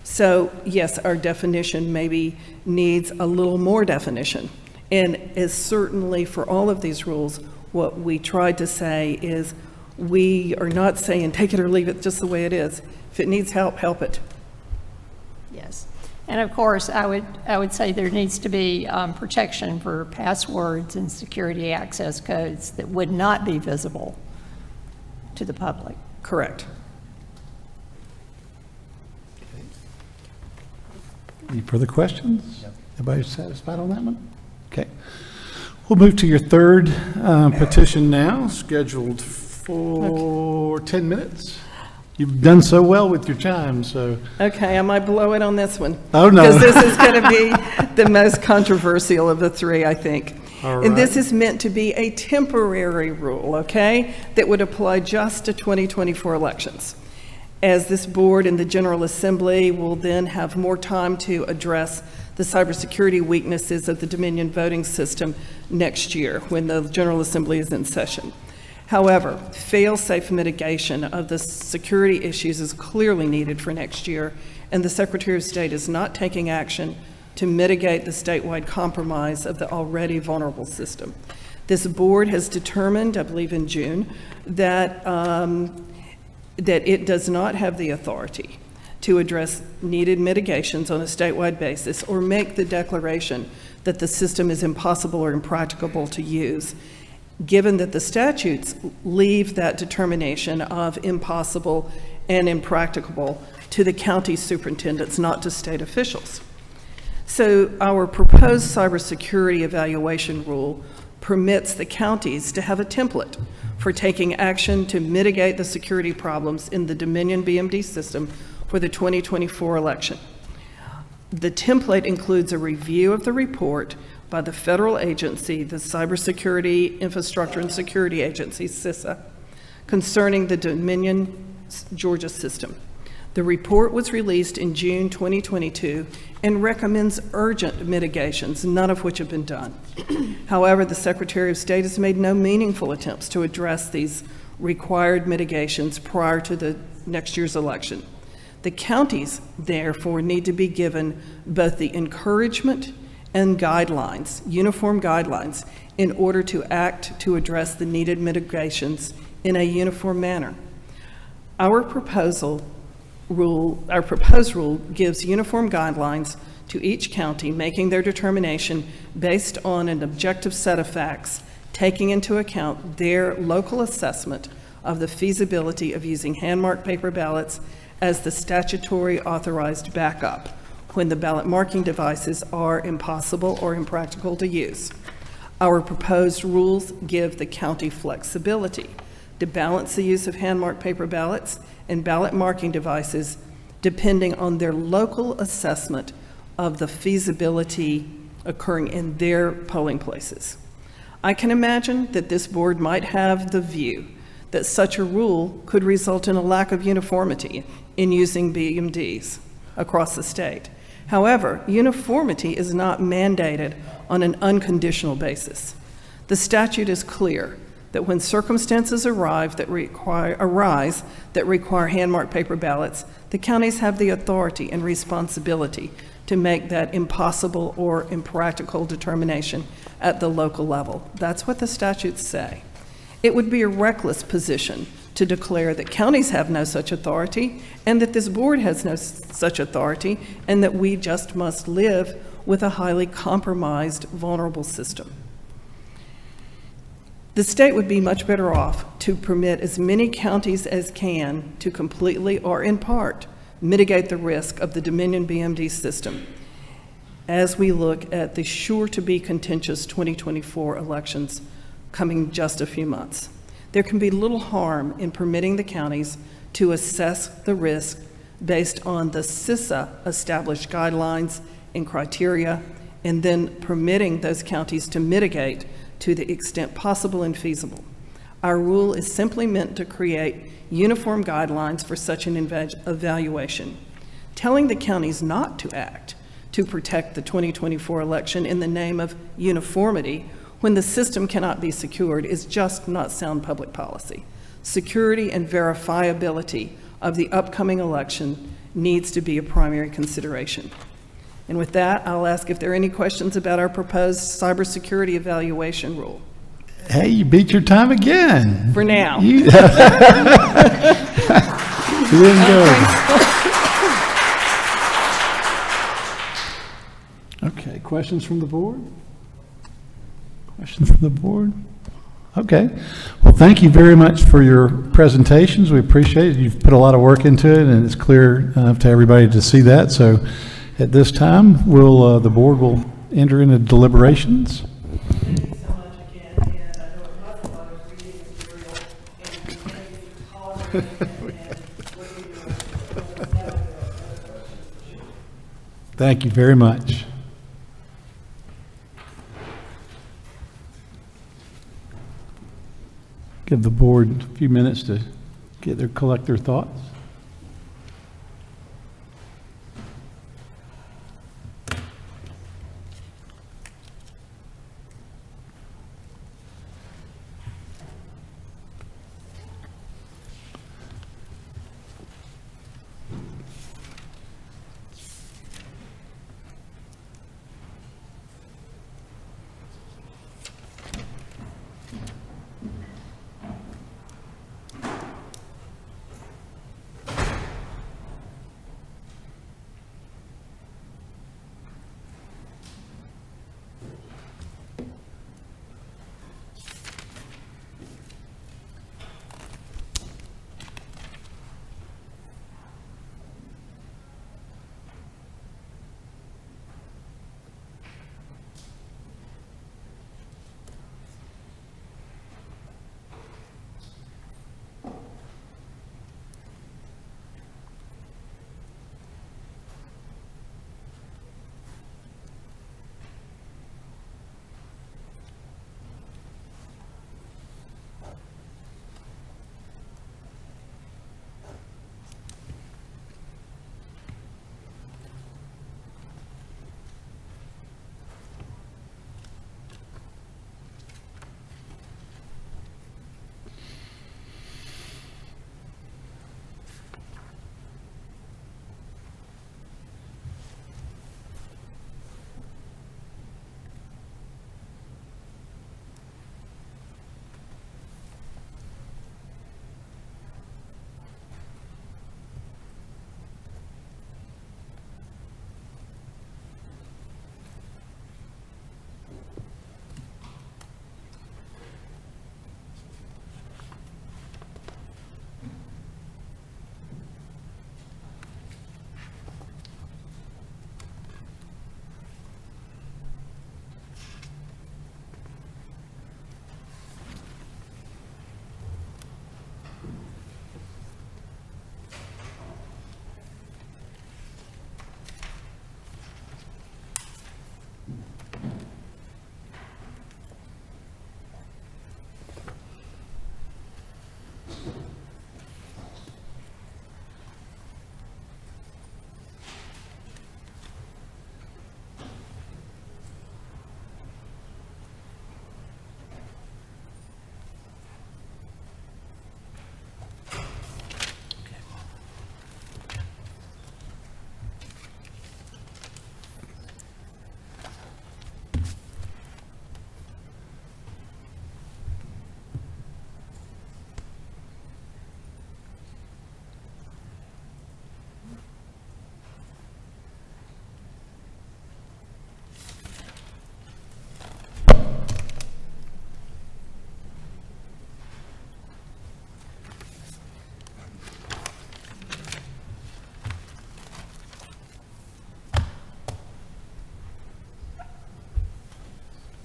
So yes, our definition maybe needs a little more definition. And as certainly for all of these rules, what we tried to say is we are not saying take it or leave it just the way it is. If it needs help, help it. Yes. And of course, I would say there needs to be protection for passwords and security access codes that would not be visible to the public. Correct. Any further questions? Everybody satisfied on that one? Okay. We'll move to your third petition now, scheduled for 10 minutes. You've done so well with your time, so. Okay, I might blow it on this one. Oh, no. Because this is going to be the most controversial of the three, I think. All And this right. is meant to be a temporary rule, okay, that would apply just to 2024 elections. As this board and the General Assembly will then have more time to address the cybersecurity weaknesses of the Dominion voting system next year when the General Assembly is in session. However, fail-safe mitigation of the security issues is clearly needed for next year, and the Secretary of State is not taking action to mitigate the statewide compromise of the already vulnerable system. This board has determined, I believe in June, that it does not have the authority to address needed mitigations on a statewide basis or make the declaration that the system is impossible or impracticable to use, given that the statutes leave that determination of impossible and impracticable to the county superintendents, not to state officials. So our proposed cybersecurity evaluation rule permits the counties to have a template for taking action to mitigate the security problems in the Dominion BMD system for the 2024 election. The template includes a review of the report by the federal agency, the Cybersecurity Infrastructure and Security Agency, CISA, concerning the Dominion Georgia system. The report was released in June 2022 and recommends urgent mitigations, none of which have been done. However, the Secretary of State has made no meaningful attempts to address these required mitigations prior to the next year's election. The counties, therefore, need to be given both the encouragement and guidelines, uniform guidelines, in order to act to address the needed mitigations in a uniform manner. Our proposed rule gives uniform guidelines to each county, making their determination based on an objective set of facts, taking into account their local assessment of the feasibility of using hand-marked paper ballots as the statutory authorized backup when the ballot marking devices are impossible or impractical to use. Our proposed rules give the county flexibility to balance the use of hand-marked paper ballots and ballot marking devices depending on their local assessment of the feasibility occurring in their polling places. I can imagine that this board might have the view that such a rule could result in a lack of uniformity in using BMDs across the state. However, uniformity is not mandated on an unconditional basis. The statute is clear that when circumstances arise that require hand-marked paper ballots, the counties have the authority and responsibility to make that impossible or impractical determination at the local level. That's what the statutes say. It would be a reckless position to declare that counties have no such authority and that this board has no such authority and that we just must live with a highly compromised, vulnerable system. The state would be much better off to permit as many counties as can to completely or in part mitigate the risk of the Dominion BMD system as we look at the sure-to-be contentious 2024 elections coming just a few months. There can be little harm in permitting the counties to assess the risk based on the CISA established guidelines and criteria, and then permitting those counties to mitigate to the extent possible and feasible. Our rule is simply meant to create uniform guidelines for such an evaluation. Telling the counties not to act to protect the 2024 election in the name of uniformity when the system cannot be secured is just not sound public policy. Security and verifiability of the upcoming election needs to be a primary consideration. And with that, I'll ask if there are any questions about our proposed cybersecurity evaluation rule. Hey, you beat your time again. For now. You didn't go. Okay, questions from the board? Questions from the board? Okay. Well, thank you very much for your presentations. We appreciate it. You've put a lot of work into it, and it's clear to everybody to see that. So at this time, the board will enter into deliberations. Thank you so much again, and I know it must have been reading material, and thank you for tolerating it and what you're doing. Thank you very much. Give the board a few minutes to collect their thoughts.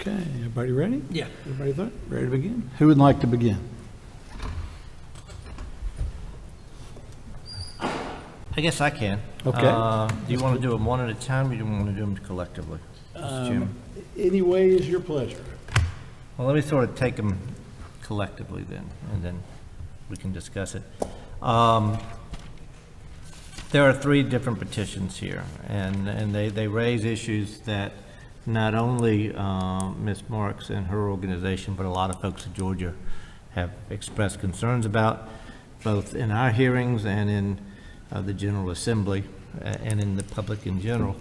Okay, everybody ready? Yeah. Everybody ready to begin? Who would like to begin? I guess I can. Okay. Do you want to do them one at a time, or do you want to do them collectively, Mr. Chairman? Any way is your pleasure. Well, let me sort of take them collectively then, and then we can discuss it. There are 3 different petitions here, and they raise issues that not only Ms. Marks and her organization, but a lot of folks in Georgia have expressed concerns about, both in our hearings and in the General Assembly and in the public in general.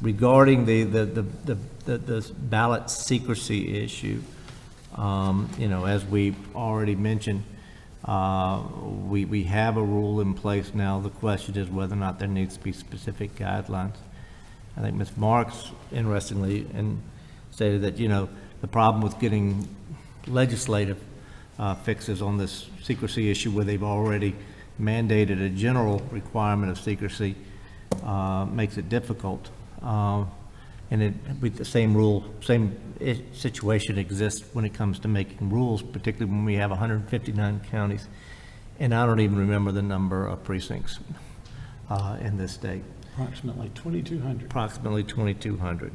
Regarding the ballot secrecy issue, you know, as we already mentioned, we have a rule in place now. The question is whether or not there needs to be specific guidelines. I think Ms. Marks, interestingly, stated that, the problem with getting legislative fixes on this secrecy issue where they've already mandated a general requirement of secrecy makes it difficult. With the same situation exists when it comes to making rules, particularly when we have 159 counties. And I don't even remember the number of precincts in this state. Approximately 2,200. Approximately 2,200.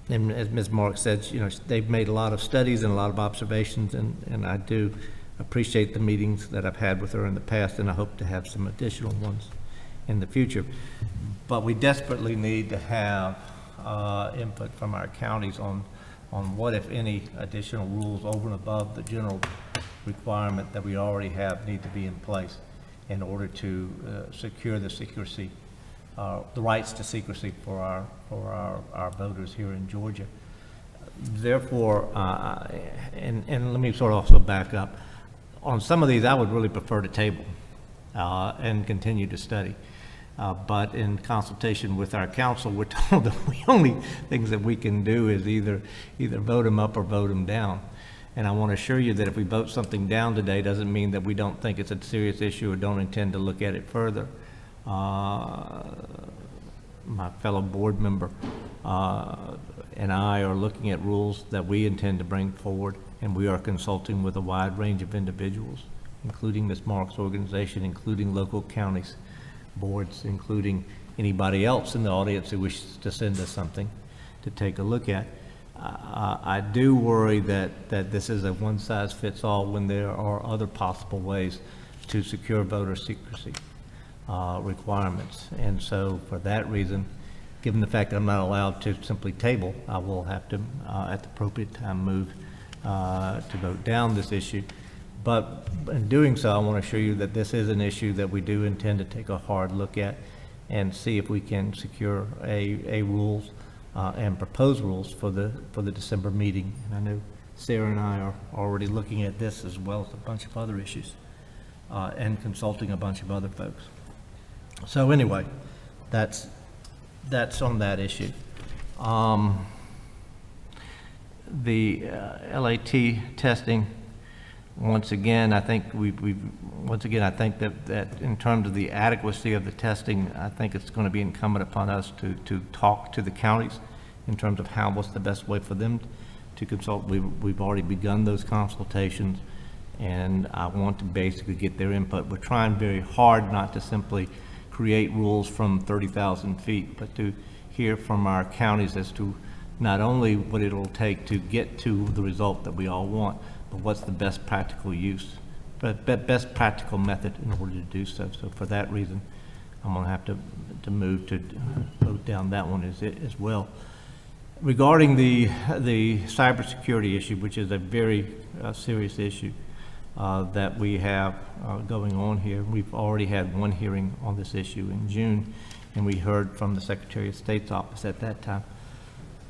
And as Ms. Marks said, they've made a lot of studies and a lot of observations, and I do appreciate the meetings that I've had with her in the past, and I hope to have some additional ones in the future. But we desperately need to have input from our counties on what, if any, additional rules over and above the general requirement that we already have need to be in place in order to secure the secrecy, the rights to secrecy for our voters here in Georgia. Therefore, and let me sort of also back up. On some of these, I would really prefer to table and continue to study. But in consultation with our council, we're told that the only things that we can do is either vote them up or vote them down. And I want to assure you that if we vote something down today, doesn't mean that we don't think it's a serious issue or don't intend to look at it further. My fellow board member and I are looking at rules that we intend to bring forward, and we are consulting with a wide range of individuals, including Ms. Marks' organization, including local counties, boards, including anybody else in the audience who wishes to send us something to take a look at. I do worry that this is a one-size-fits-all when there are other possible ways to secure voter secrecy requirements. And so for that reason, given the fact that I'm not allowed to simply table, I will have to, at the appropriate time, move to vote down this issue. But in doing so, I want to assure you that this is an issue that we do intend to take a hard look at and see if we can secure a rules and propose rules for the December meeting. And I know Sarah and I are already looking at this as well as a bunch of other issues and consulting a bunch of other folks. So anyway, that's on that issue. The LAT testing. Once again, I think I think that in terms of the adequacy of the testing, I think it's going to be incumbent upon us to talk to the counties in terms of what's the best way for them to consult. We've already begun those consultations, and I want to basically get their input. We're trying very hard not to simply create rules from 30,000 feet, but to hear from our counties as to not only what it'll take to get to the result that we all want, but what's the best practical best practical method in order to do so. So for that reason, I'm going to have to move to vote down that one as well. Regarding the cybersecurity issue, which is a very serious issue that we have going on here, we've already had one hearing on this issue in June, and we heard from the Secretary of State's office at that time.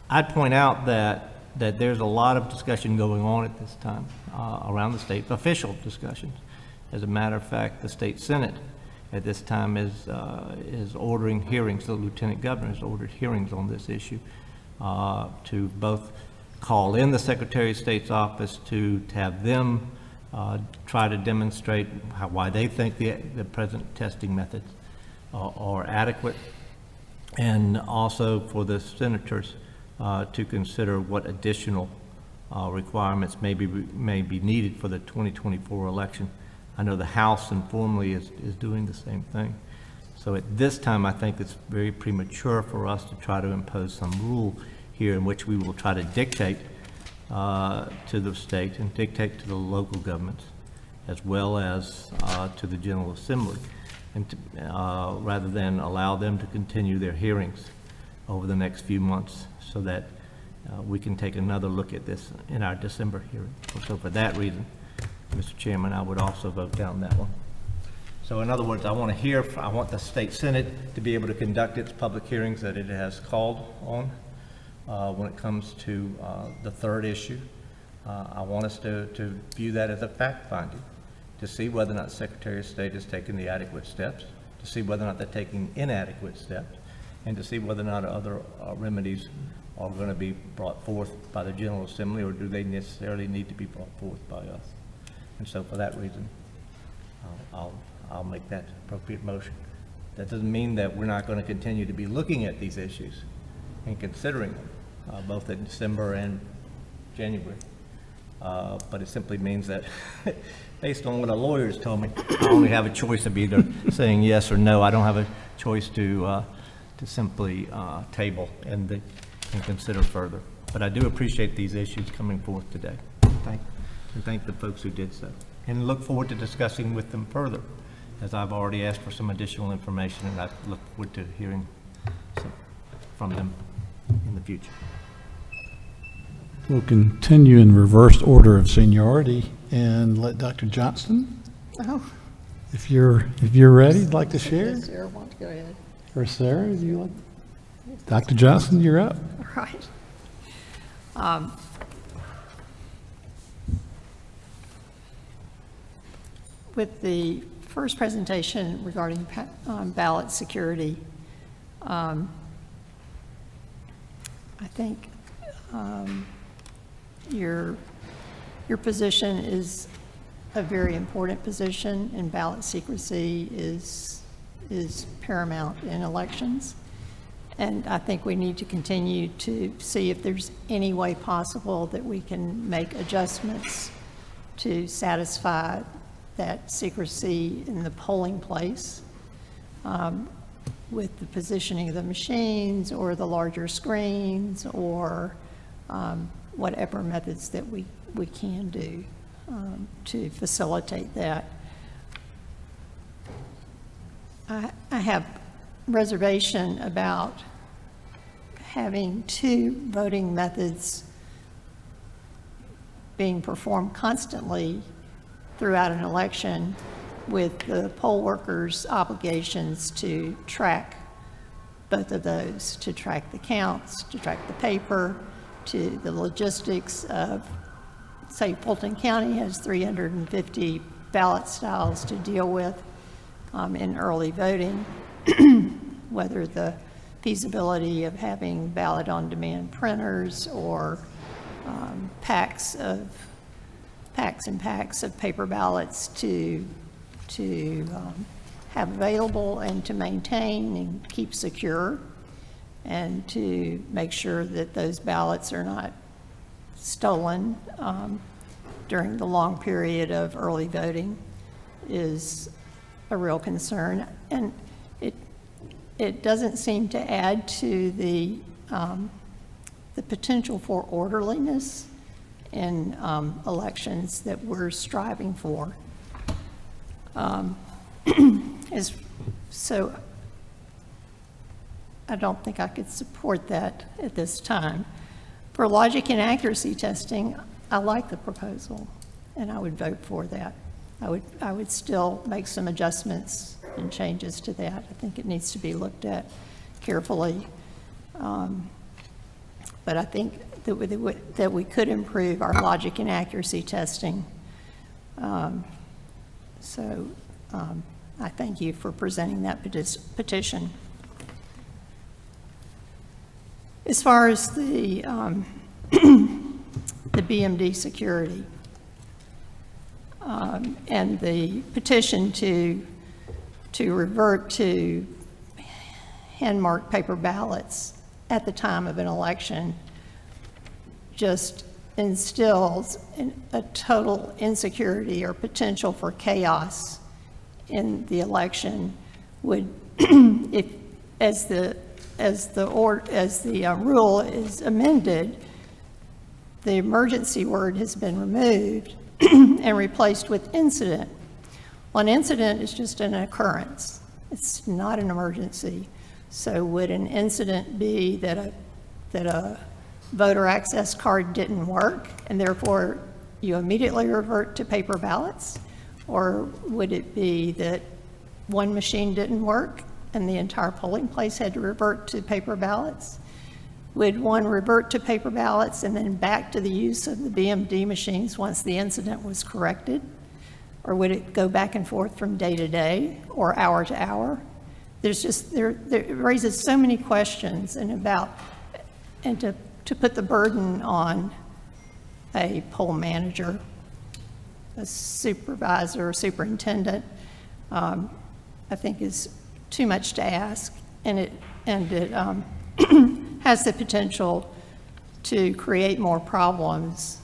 I'd point out that there's a lot of discussion going on at this time around the state, official discussions. As a matter of fact, the state Senate at this time is ordering hearings. The Lieutenant Governor has ordered hearings on this issue to both call in the Secretary of State's office to have them try to demonstrate why they think the present testing methods are adequate, and also for the senators to consider what additional requirements may be needed for the 2024 election. I know the House informally is doing the same thing. So at this time, I think it's very premature for us to try to impose some rule here in which we will try to dictate to the state and dictate to the local governments, as well as to the General Assembly, and to, rather than allow them to continue their hearings over the next few months, so that we can take another look at this in our December hearing. So for that reason, Mr. Chairman, I would also vote down that one. So in other words, I want the state Senate to be able to conduct its public hearings that it has called on when it comes to the third issue. I want us to view that as a fact finding, to see whether or not the Secretary of State has taken the adequate steps, to see whether or not they're taking inadequate steps, and to see whether or not other remedies are going to be brought forth by the General Assembly, or do they necessarily need to be brought forth by us? And so for that reason, I'll make that appropriate motion. That doesn't mean that we're not going to continue to be looking at these issues and considering them, both in December and January. But it simply means that, based on what a lawyer's told me, I only have a choice of either saying yes or no. I don't have a choice to simply table and consider further. But I do appreciate these issues coming forth today. Thank the folks who did so, and look forward to discussing with them further, as I've already asked for some additional information, and I look forward to hearing from them in the future. We'll continue in reverse order of seniority and let Dr. Johnston, Oh, if you're ready, like to share. Sarah, want to go ahead? Or Sarah, do you like? Dr. Johnston, you're up. All right. With the first presentation regarding ballot security, I think your position is a very important position, and ballot secrecy is paramount in elections. And I think we need to continue to see if there's any way possible that we can make adjustments to satisfy that secrecy in the polling place, with the positioning of the machines or the larger screens, or whatever methods that we can do to facilitate that. I have reservation about having two voting methods being performed constantly throughout an election, with the poll workers' obligations to track both of those, to track the counts, to track the paper, to the logistics of, say, Paulding County has 350 ballot styles to deal with in early voting, whether the feasibility of having ballot-on-demand printers or packs and packs of paper ballots to have available and to maintain and keep secure, and to make sure that those ballots are not stolen during the long period of early voting is a real concern. And it doesn't seem to add to the potential for orderliness in elections that we're striving for. So I don't think I could support that at this time. For logic and accuracy testing, I like the proposal, and I would vote for that. I would still make some adjustments and changes to that. I think it needs to be looked at carefully. But I think that we could improve our logic and accuracy testing. I thank you for presenting that petition. As far as the BMD security and the petition to revert to hand-marked paper ballots at the time of an election just instills a total insecurity or potential for chaos in the election. Would, if as the rule is amended, the emergency word has been removed and replaced with incident. Well, an incident is just an occurrence. It's not an emergency. So would an incident be that a voter access card didn't work and therefore you immediately revert to paper ballots? Or would it be that one machine didn't work and the entire polling place had to revert to paper ballots? Would one revert to paper ballots and then back to the use of the BMD machines once the incident was corrected? Or would it go back and forth from day to day or hour to hour? there's just, it raises so many questions and to put the burden on a poll manager, a supervisor, or superintendent, I think is too much to ask, and it has the potential to create more problems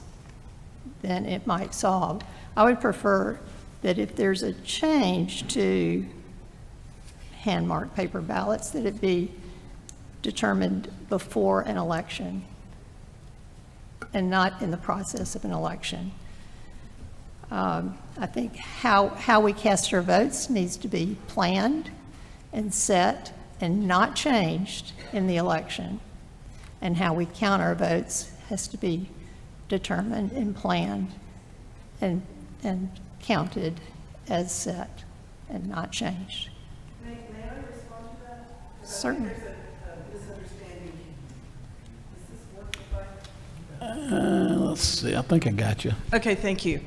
than it might solve. I would prefer that if there's a change to hand-marked paper ballots, that it be determined before an election and not in the process of an election. I think how we cast our votes needs to be planned and set and not changed in the election. And how we count our votes has to be determined and planned and counted as set and not changed. May I respond to that? Certainly. I think there's a misunderstanding. Does this work? Let's see, I think I got you. Okay, thank you.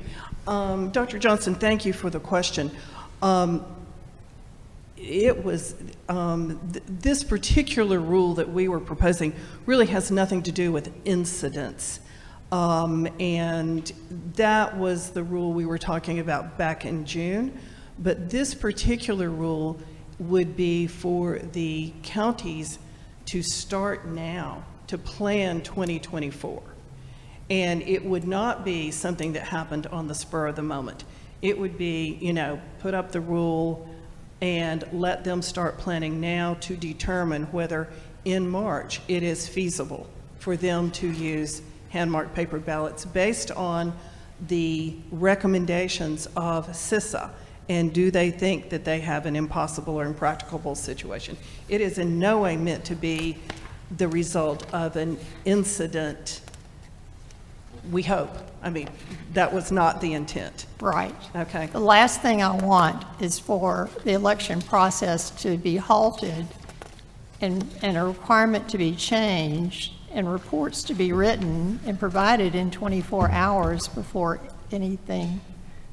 Dr. Johnson, thank you for the question. It was, this particular rule that we were proposing really has nothing to do with incidents. And that was the rule we were talking about back in June. But this particular rule would be for the counties to start now to plan 2024. And it would not be something that happened on the spur of the moment. It would be, put up the rule and let them start planning now to determine whether in March it is feasible for them to use hand-marked paper ballots based on the recommendations of CISA. And do they think that they have an impossible or impracticable situation? It is in no way meant to be the result of an incident, we hope. I mean, that was not the intent. Right. Okay. The last thing I want is for the election process to be halted and a requirement to be changed and reports to be written and provided in 24 hours before anything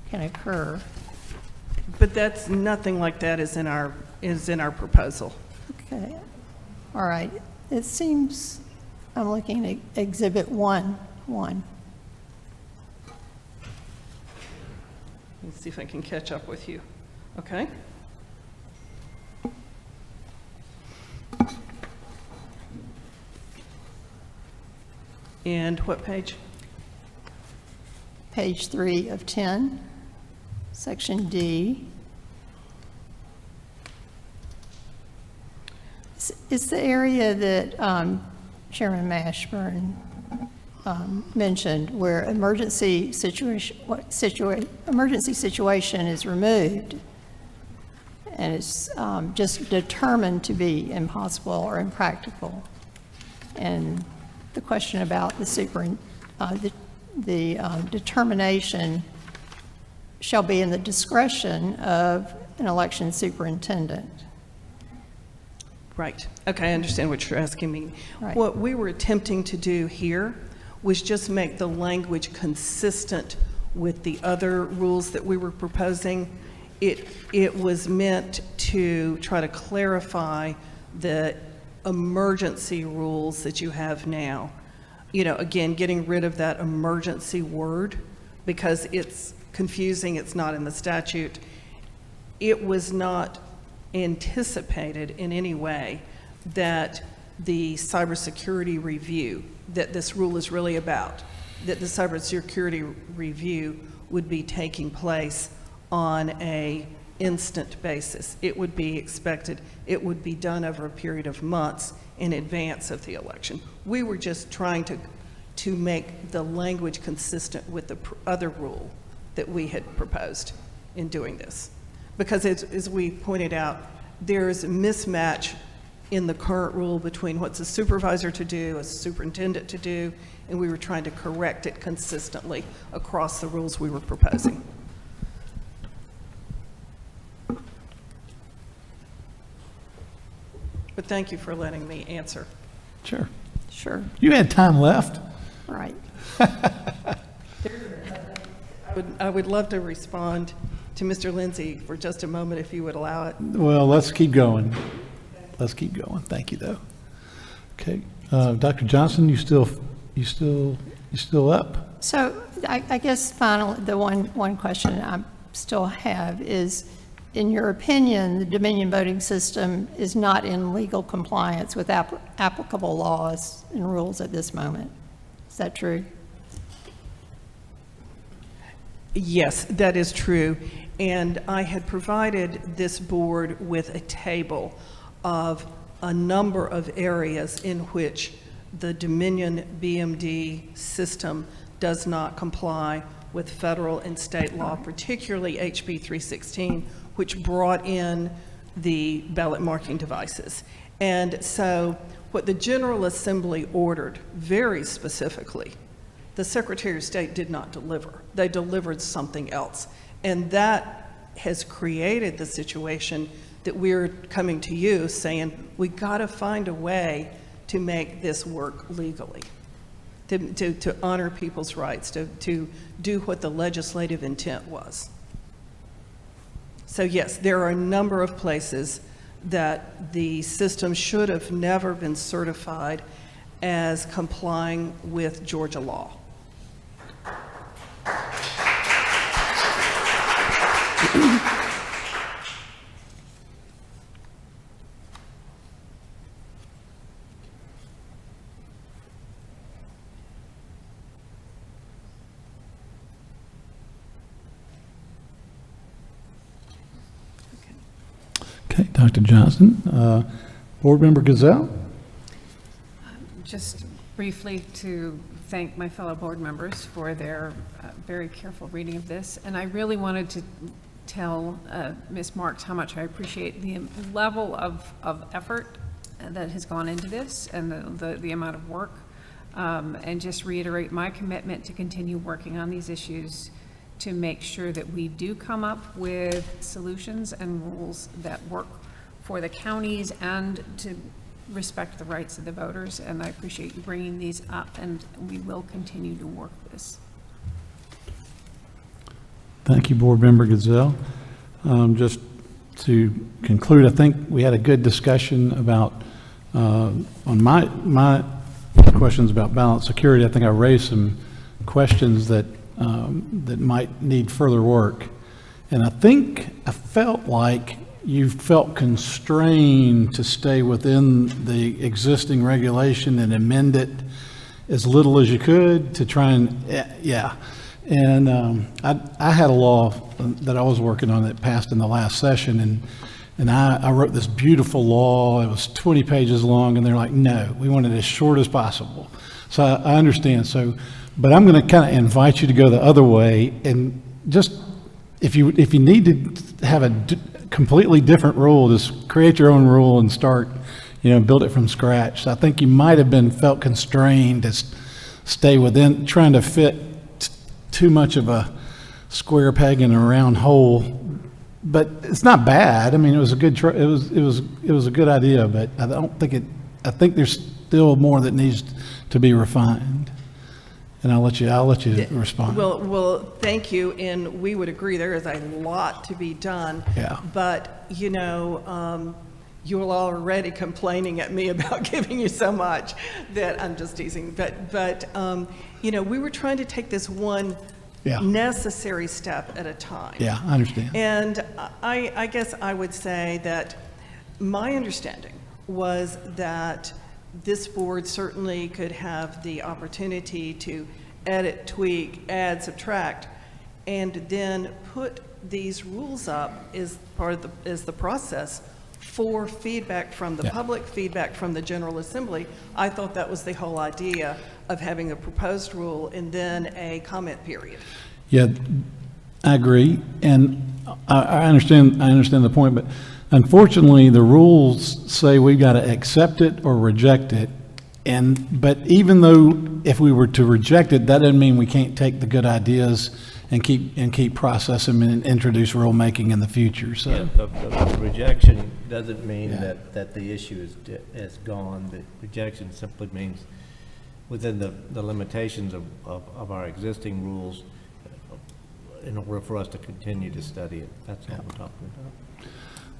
can occur. But that's nothing like that is in our proposal. Okay. All right. It seems, I'm looking at Exhibit 1. Let's see if I can catch up with you. Okay. And what page? Page 3 of 10, Section D. It's the area that Chairman Mashburn mentioned, where emergency situation is removed, and it's just determined to be impossible or impractical. And the question about the determination shall be in the discretion of an election superintendent. Right. Okay, I understand what you're asking me. Right. What we were attempting to do here was just make the language consistent with the other rules that we were proposing. It was meant to try to clarify the emergency rules that you have now. Again, getting rid of that emergency word because it's confusing, it's not in the statute. It was not anticipated in any way that the cybersecurity review that this rule is really about, that the cybersecurity review would be taking place on an instant basis. It would be expected, it would be done over a period of months in advance of the election. We were just trying to make the language consistent with the other rule that we had proposed in doing this. Because as we pointed out, there's a mismatch in the current rule between what's a supervisor to do, a superintendent to do, and we were trying to correct it consistently across the rules we were proposing. But thank you for letting me answer. Sure. Sure. You had time left. Right. I would love to respond to Mr. Lindsay for just a moment, if you would allow it. Well, let's keep going. Let's keep going. Thank you, though. Okay, Dr. Johnson, you still up? So I guess finally, the one question I still have is, in your opinion, the Dominion voting system is not in legal compliance with applicable laws and rules at this moment. Is that true? Yes, that is true. And I had provided this board with a table of a number of areas in which the Dominion BMD system does not comply with federal and state law, particularly HB 316, which brought in the ballot marking devices. And so what the General Assembly ordered very specifically, the Secretary of State did not deliver. They delivered something else. And that has created the situation that we're coming to you saying, we gotta find a way to make this work legally, to honor people's rights, to do what the legislative intent was. So yes, there are a number of places that the system should have never been certified as complying with Georgia law. Okay, Dr. Johnson. Board Member Gazelle? Just briefly to thank my fellow board members for their very careful reading of this. And I really wanted to tell Ms. Marks how much I appreciate the level of effort that has gone into this and the amount of work, and just reiterate my commitment to continue working on these issues to make sure that we do come up with solutions and rules that work for the counties and to respect the rights of the voters. And I appreciate you bringing these up, and we will continue to work this. Thank you, Board Member Gazelle. Just to conclude, I think we had a good discussion about, on my questions about ballot security. I think I raised some questions that might need further work. And I felt like you felt constrained to stay within the existing regulation and amend it as little as you could to try and, yeah. And I had a law that I was working on that passed in the last session, and I wrote this beautiful law. It was 20 pages long, and they're like, no, we want it as short as possible. So I understand. So, but I'm going to kind of invite you to go the other way, and just if you need to have a completely different rule, just create your own rule and start, build it from scratch. So I think you might have felt constrained to stay within, trying to fit too much of a square peg in a round hole. But it's not bad. I mean, it was a good it was a good idea, but I think there's still more that needs to be refined. And I'll let you respond. Well, thank you, and we would agree there is a lot to be done. Yeah. But, you're already complaining at me about giving you so much that I'm just teasing. But we were trying to take this one necessary step at a time. Yeah, I understand. And I guess I would say that my understanding was that this board certainly could have the opportunity to edit, tweak, add, subtract, and then put these rules up as the process for feedback from the public, feedback from the General Assembly. I thought that was the whole idea of having a proposed rule and then a comment period. Yeah, I agree, and I understand the point, but unfortunately, the rules say we've got to accept it or reject it. But even though if we were to reject it, that doesn't mean we can't take the good ideas and keep processing and introduce rulemaking in the future. So yeah, the rejection doesn't mean that the issue is gone. The rejection simply means within the limitations of our existing rules, in order for us to continue to study it. That's what we're talking about.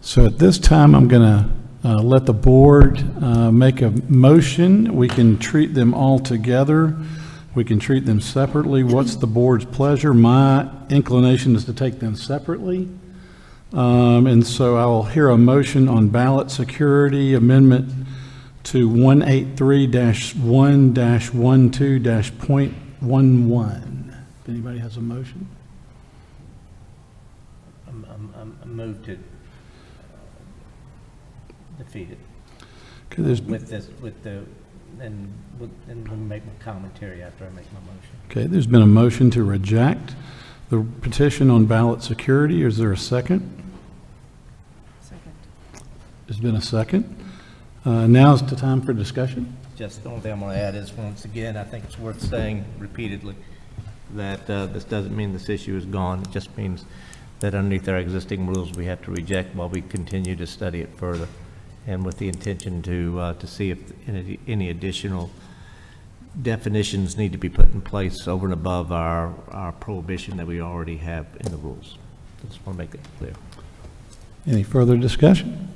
So at this time, I'm going to let the board make a motion. We can treat them all together. We can treat them separately. What's the board's pleasure? My inclination is to take them separately. And so I will hear a motion on ballot security amendment to 183-1-12-.11. If anybody has a motion? I moved to defeat it. Okay, there's, and we'll make my commentary after I make my motion. okay, there's been a motion to reject the petition on ballot security. Is there a second? Second. There's been a second. Now is the time for discussion. Just the only thing I'm going to add is, once again, I think it's worth saying repeatedly that this doesn't mean this issue is gone. It just means that underneath our existing rules, we have to reject while we continue to study it further, and with the intention to see if any additional definitions need to be put in place over and above our prohibition that we already have in the rules. I just want to make that clear. Any further discussion?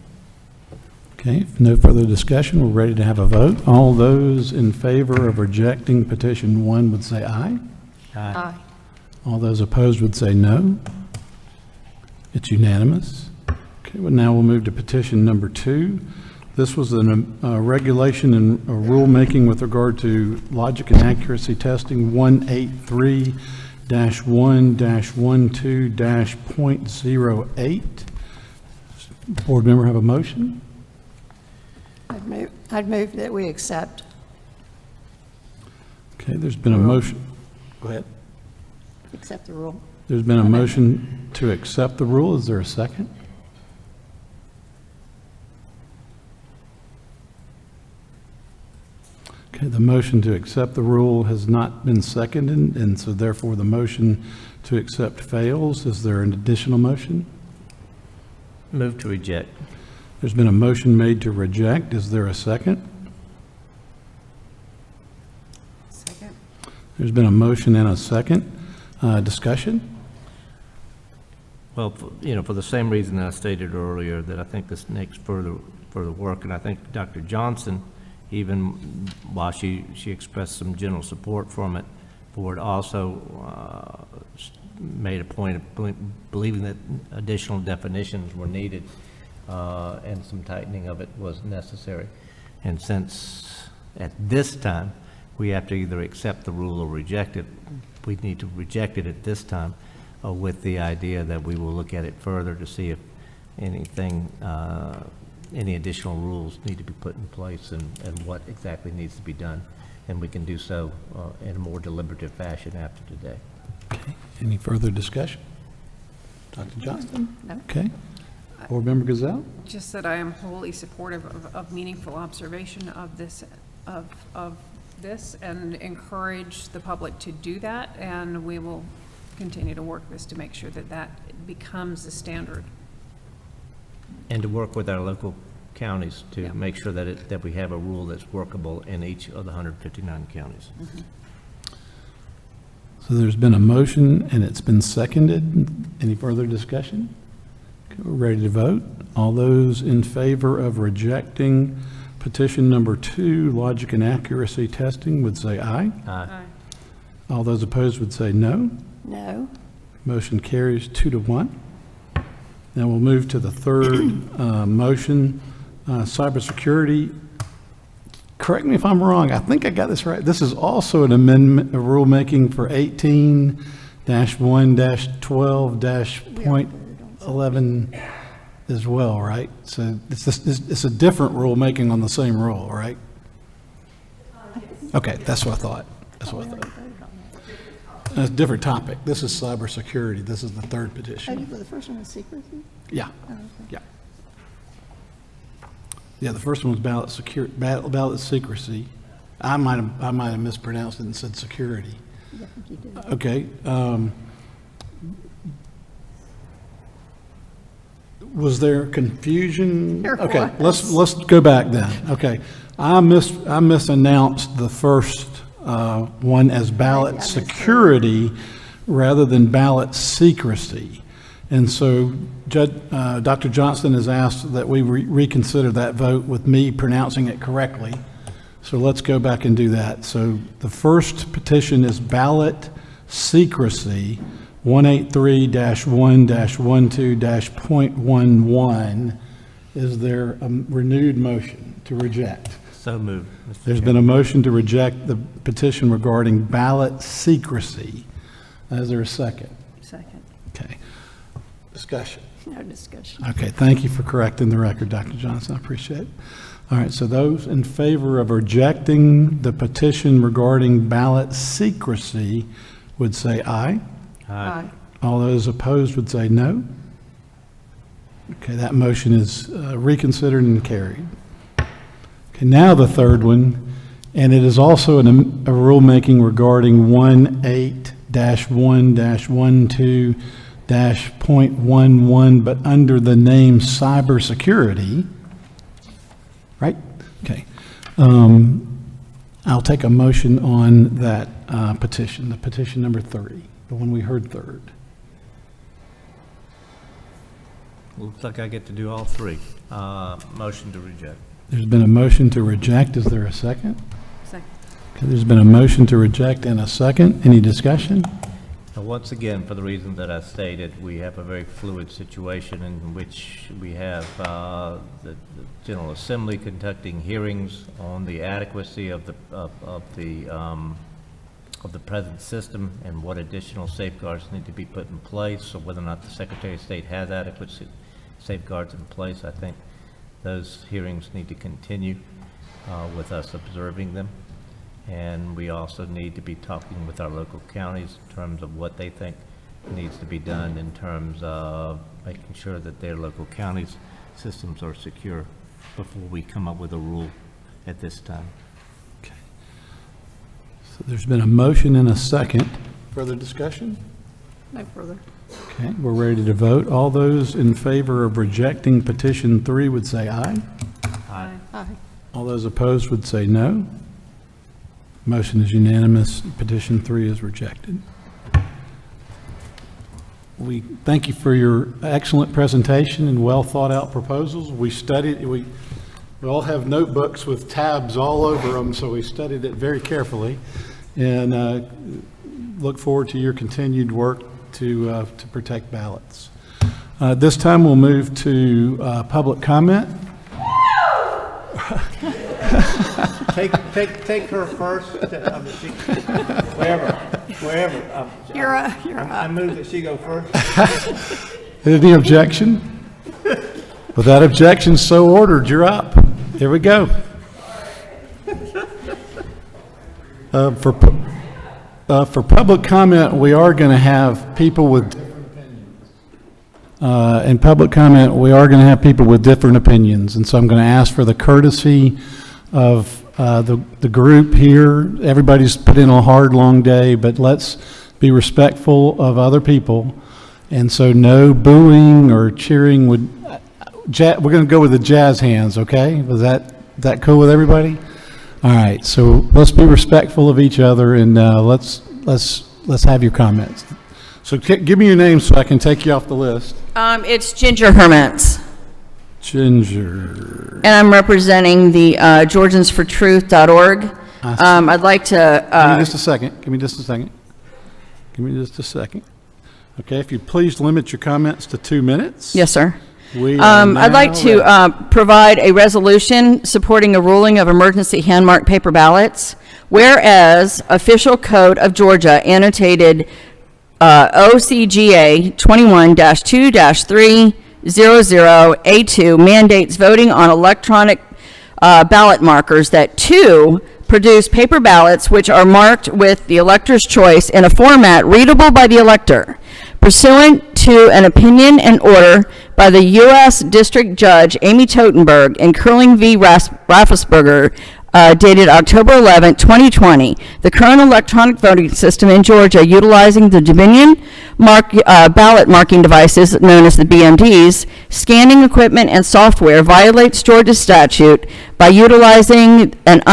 Okay, if no further discussion, we're ready to have a vote. All those in favor of rejecting petition 1 would say aye. Aye. All those opposed would say no. It's unanimous. Okay, well, now we'll move to petition number 2. This was a regulation and a rulemaking with regard to logic and accuracy testing 183-1-12-.08. Board member have a motion? I'd move that we accept. Okay, there's been a motion. Go ahead. Accept the rule. There's been a motion to accept the rule. Is there a second? Okay, the motion to accept the rule has not been seconded, and so therefore the motion to accept fails. Is there an additional motion? Move to reject. There's been a motion made to reject. Is there a second? Second. There's been a motion and a second. Discussion? Well, for the same reason that I stated earlier, that I think this needs further work, and I think Dr. Johnson, even while she expressed some general support from it, board also made a point of believing that additional definitions were needed, and some tightening of it was necessary. And since at this time we have to either accept the rule or reject it, we need to reject it at this time, with the idea that we will look at it further to see if anything, any additional rules need to be put in place, and what exactly needs to be done. And we can do so in a more deliberative fashion after today. Okay. Any further discussion? Dr. Johnston? No. Okay. Board Member Gazelle? Just that I am wholly supportive of meaningful observation of this, of this, and encourage the public to do that, and we will continue to work this to make sure that that becomes the standard. And to work with our local counties to make sure that we have a rule that's workable in each of the 159 counties. Mm-hmm. So there's been a motion and it's been seconded. Any further discussion? Okay, we're ready to vote. All those in favor of rejecting petition number 2, logic and accuracy testing, would say aye. Aye. All those opposed would say no. No. Motion carries 2-1. Now we'll move to the third motion, cybersecurity. Correct me if I'm wrong. I think I got this right. This is also an amendment, a rulemaking for 18-1-12-.11 as well, right? So it's a different rulemaking on the same rule, right? Okay, that's what I thought. That's what I thought. It's a different topic. This is cybersecurity. This is the third petition. The first one was secrecy? Yeah. Oh, okay. Yeah. Yeah, the first one was ballot secrecy. I might have mispronounced it and said security. Yeah, I think you did. Okay. Was there confusion? There Okay, was. let's go back then. Okay, I misannounced the first one as ballot security rather than ballot secrecy. And so Dr. Johnston has asked that we reconsider that vote with me pronouncing it correctly. So let's go back and do that. So the first petition is ballot secrecy, 183-1-12-.11. Is there a renewed motion to reject? So moved, Mr. There's been a motion to reject the petition regarding ballot secrecy. Is there a second? Second. Okay. Discussion. No discussion. Okay, thank you for correcting the record, Dr. Johnson. I appreciate it. All right, so those in favor of rejecting the petition regarding ballot secrecy would say aye. Aye. All those opposed would say no. Okay, that motion is reconsidered and carried. Okay, now the third one, and it is also a rulemaking regarding 18-1-12-.11, but under the name cybersecurity. Right? Okay. I'll take a motion on that petition, the petition number 3, the one we heard third. Looks like I get to do all three. Motion to reject. There's been a motion to reject. Is there a second? Second. Okay, there's been a motion to reject and a second. Any discussion? Now, once again, for the reason that I stated, we have a very fluid situation in which we have the General Assembly conducting hearings on the adequacy of the present system and what additional safeguards need to be put in place, or whether or not the Secretary of State has adequate safeguards in place. I think those hearings need to continue with us observing them. And we also need to be talking with our local counties in terms of what they think needs to be done in terms of making sure that their local counties' systems are secure before we come up with a rule at this time. Okay. So there's been a motion and a second. Further discussion? No further. Okay, we're ready to vote. All those in favor of rejecting petition 3 would say aye. Aye. Aye. All those opposed would say no. Motion is unanimous. Petition 3 is rejected. We thank you for your excellent presentation and well thought out proposals. We studied, we all have notebooks with tabs all over them, so we studied it very carefully, and look forward to your continued work to protect ballots. This time we'll move to public comment. Take her first. Wherever. You're up. I move that she go first. Any objection? Without objection, so ordered. You're up. Here we go. For public comment, we are going to have people with different opinions. In public comment, we are going to have people with different opinions, and so I'm going to ask for the courtesy of the group here. Everybody's put in a hard, long day, but let's be respectful of other people. And so no booing or cheering would, we're going to go with the jazz hands, okay? Was that cool with everybody? All right, so let's be respectful of each other, and let's have your comments. So give me your name so I can take you off the list. It's Ginger Hermits. Ginger. And I'm representing the GeorgiansForTruth.org. I'd like to... Give me just a second. Give me just a second. Okay, if you please limit your comments to 2 minutes. Yes, sir. I'd like to provide a resolution supporting a ruling of emergency hand-marked paper ballots, whereas Official Code of Georgia annotated OCGA 21-2-300A2 mandates voting on electronic ballot markers that 2 produce paper ballots which are marked with the elector's choice in a format readable by the elector. Pursuant to an opinion and order by the U.S. District Judge Amy Totenberg in Curling v. Raffensperger, dated October 11, 2020, the current electronic voting system in Georgia utilizing the Dominion ballot marking devices known as the BMDs, scanning equipment and software violates Georgia statute by utilizing an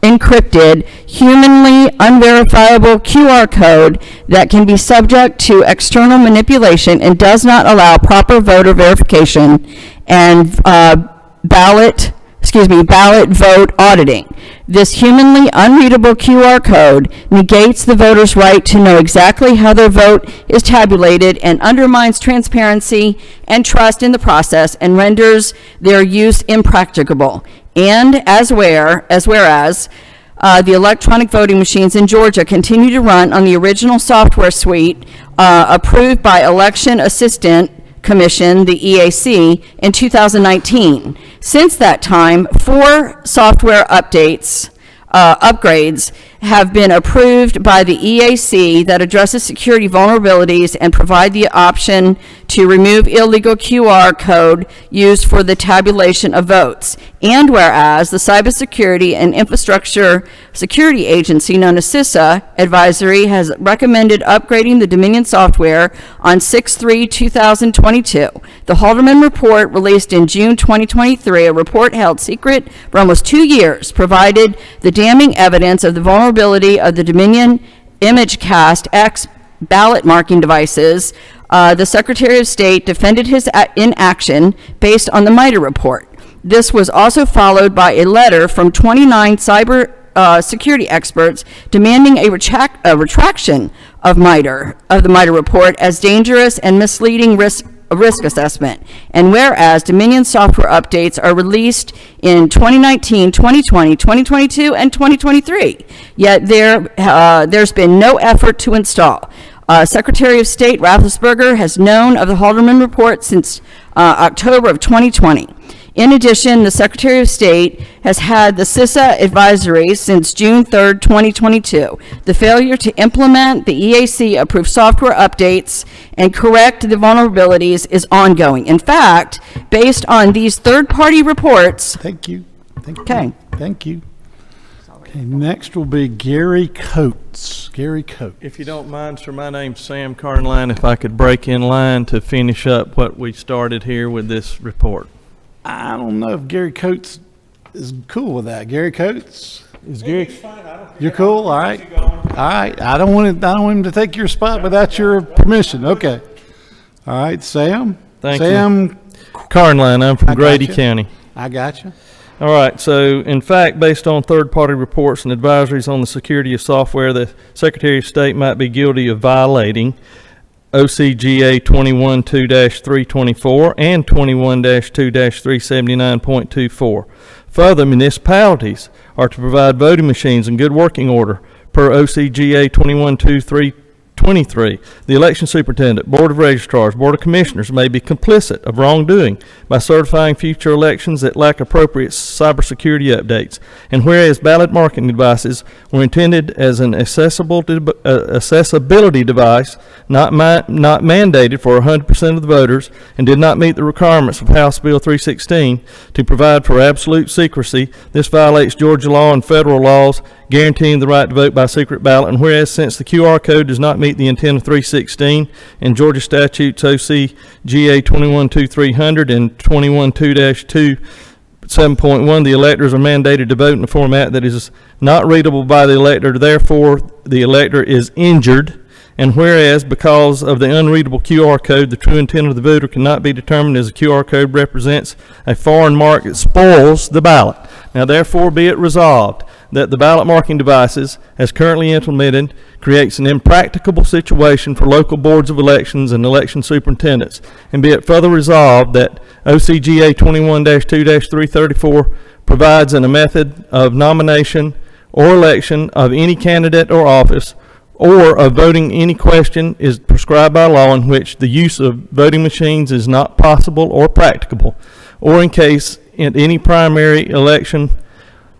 encrypted, humanly unverifiable QR code that can be subject to external manipulation and does not allow proper voter verification and ballot vote auditing. This humanly unreadable QR code negates the voter's right to know exactly how their vote is tabulated and undermines transparency and trust in the process and renders their use impracticable. And whereas the electronic voting machines in Georgia continue to run on the original software suite approved by Election Assistant Commission, the EAC, in 2019. Since that time, 4 software upgrades have been approved by the EAC that addresses security vulnerabilities and provide the option to remove illegal QR code used for the tabulation of votes. And whereas the Cybersecurity and Infrastructure Security Agency, known as CISA, advisory has recommended upgrading the Dominion software on 6/3/2022. The Haldeman Report, released in June 2023, a report held secret for almost 2 years, provided the damning evidence of the vulnerability of the Dominion ImageCast X ballot marking devices. The Secretary of State defended his inaction based on the MITRE report. This was also followed by a letter from 29 cyber security experts demanding a retraction of the MITRE report as dangerous and misleading risk assessment. And whereas Dominion software updates are released in 2019, 2020, 2022, and 2023, yet there's been no effort to install. Secretary of State Raffensperger has known of the Haldeman report since October of 2020. In addition, the Secretary of State has had the CISA advisory since June 3rd, 2022. The failure to implement the EAC-approved software updates and correct the vulnerabilities is ongoing. In fact, based on these third-party reports... Thank you. Okay, next will be Gary Coates. Gary Coates. If you don't mind, sir, my name's Sam Carnline. If I could break in line to finish up what we started here with this report. I don't know if Gary Coates is cool with that. Gary Coates? Is Gary? You're cool? All right. All right. I don't want him to take your spot without your permission. Okay. All right, Sam? Thank Sam you. Carnline, I'm from Grady County. I got you. All right, so in fact, based on third-party reports and advisories on the security of software, the Secretary of State might be guilty of violating OCGA 21-2-324 and 21-2-379.24. Further, municipalities are to provide voting machines in good working order per OCGA 21-2-323. The election superintendent, board of registrars, board of commissioners may be complicit of wrongdoing by certifying future elections that lack appropriate cybersecurity updates. And whereas ballot marking devices were intended as an accessibility device, not mandated for 100% of the voters, and did not meet the requirements of House Bill 316 to provide for absolute secrecy, this violates Georgia law and federal laws guaranteeing the right to vote by secret ballot. And whereas since the QR code does not meet the intent of 316 and Georgia statutes OCGA 21-2-300 and 21-2-7.1, the electors are mandated to vote in a format that is not readable by the elector. Therefore, the elector is injured. And whereas, because of the unreadable QR code, the true intent of the voter cannot be determined as the QR code represents a foreign mark that spoils the ballot. Now, therefore, be it resolved that the ballot marking devices, as currently implemented, creates an impracticable situation for local boards of elections and election superintendents. And be it further resolved that OCGA 21-2-334 provides in a method of nomination or election of any candidate or office or of voting any question is prescribed by law in which the use of voting machines is not possible or practicable, or in case in any primary election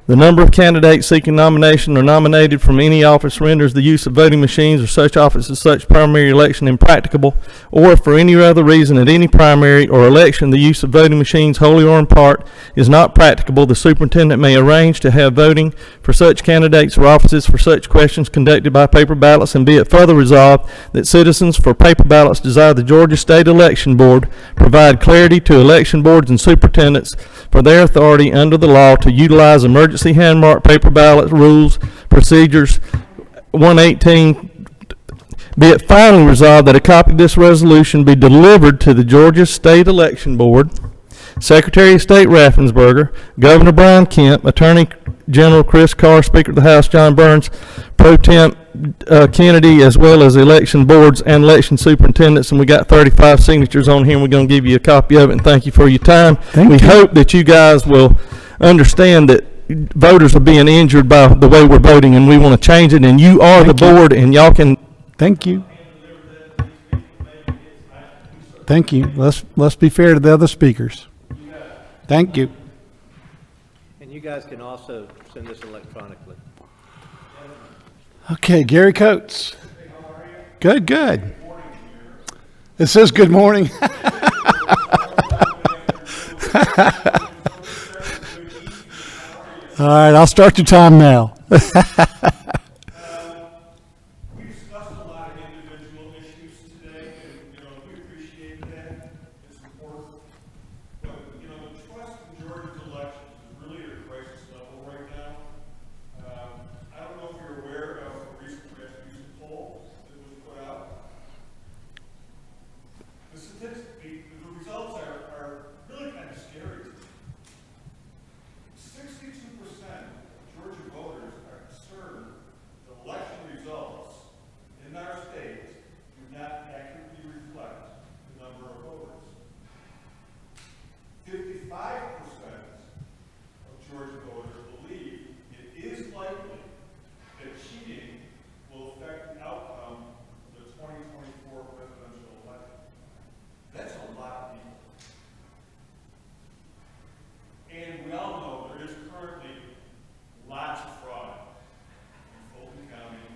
the number of candidates seeking nomination or nominated from any office renders the use of voting machines or such office as such primary election impracticable, or if for any other reason at any primary or election the use of voting machines wholly or in part is not practicable, the superintendent may arrange to have voting for such candidates or offices for such questions conducted by paper ballots. And be it further resolved that citizens for paper ballots desire the Georgia State Election Board provide clarity to election boards and superintendents for their authority under the law to utilize emergency emergency hand-marked paper ballots, rules, procedures, 118. Be it finally resolved that a copy of this resolution be delivered to the Georgia State Election Board, Secretary of State Raffensperger, Governor Brian Kemp, Attorney General Chris Carr, Speaker of the House John Burns, Pro Temp Kennedy, as well as election boards and election superintendents. And we got 35 signatures on here, and we're going to give you a copy of it. And thank you for your time. We hope that you guys will understand that voters are being injured by the way we're voting, and we want to change it. And you are the board, and y'all can. Thank you. Thank you. Let's be fair to the other speakers. Thank you. And you guys can also send this electronically. Okay, Gary Coates. Good, good. It says good morning. All right, I'll start your time now. And we all know there is currently lots of fraud in Paulding County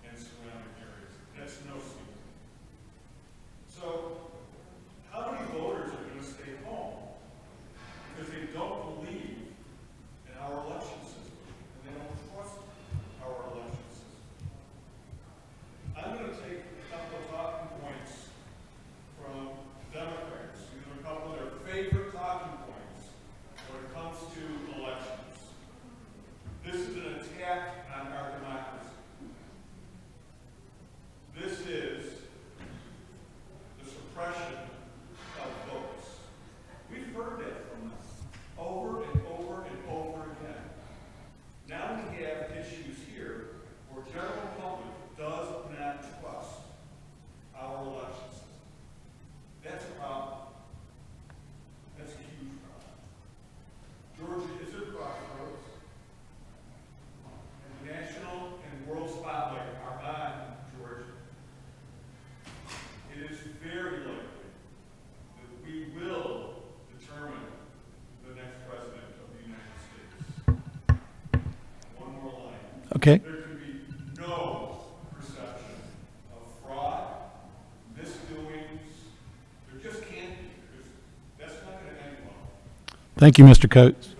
and surrounding areas. That's no secret. So, how many voters are going to stay home because they don't believe in our election system and they don't trust our election system? I'm going to take a couple of talking points from Democrats. These are a couple of their favorite talking points when it comes to elections. This is an attack on our democracy. This is the suppression of votes. We've heard that from them over and over and over again. Now we have issues here where general public does not trust our election system. That's a problem. That's a huge problem. Georgia is at crossroads, and the national and world spotlight are on Georgia. It is very likely that we will determine the next president of the United States. One more line. Okay. There can be no perception of fraud, misdoings. There just can't be, because that's not going to end well. Thank you, Mr. Coates.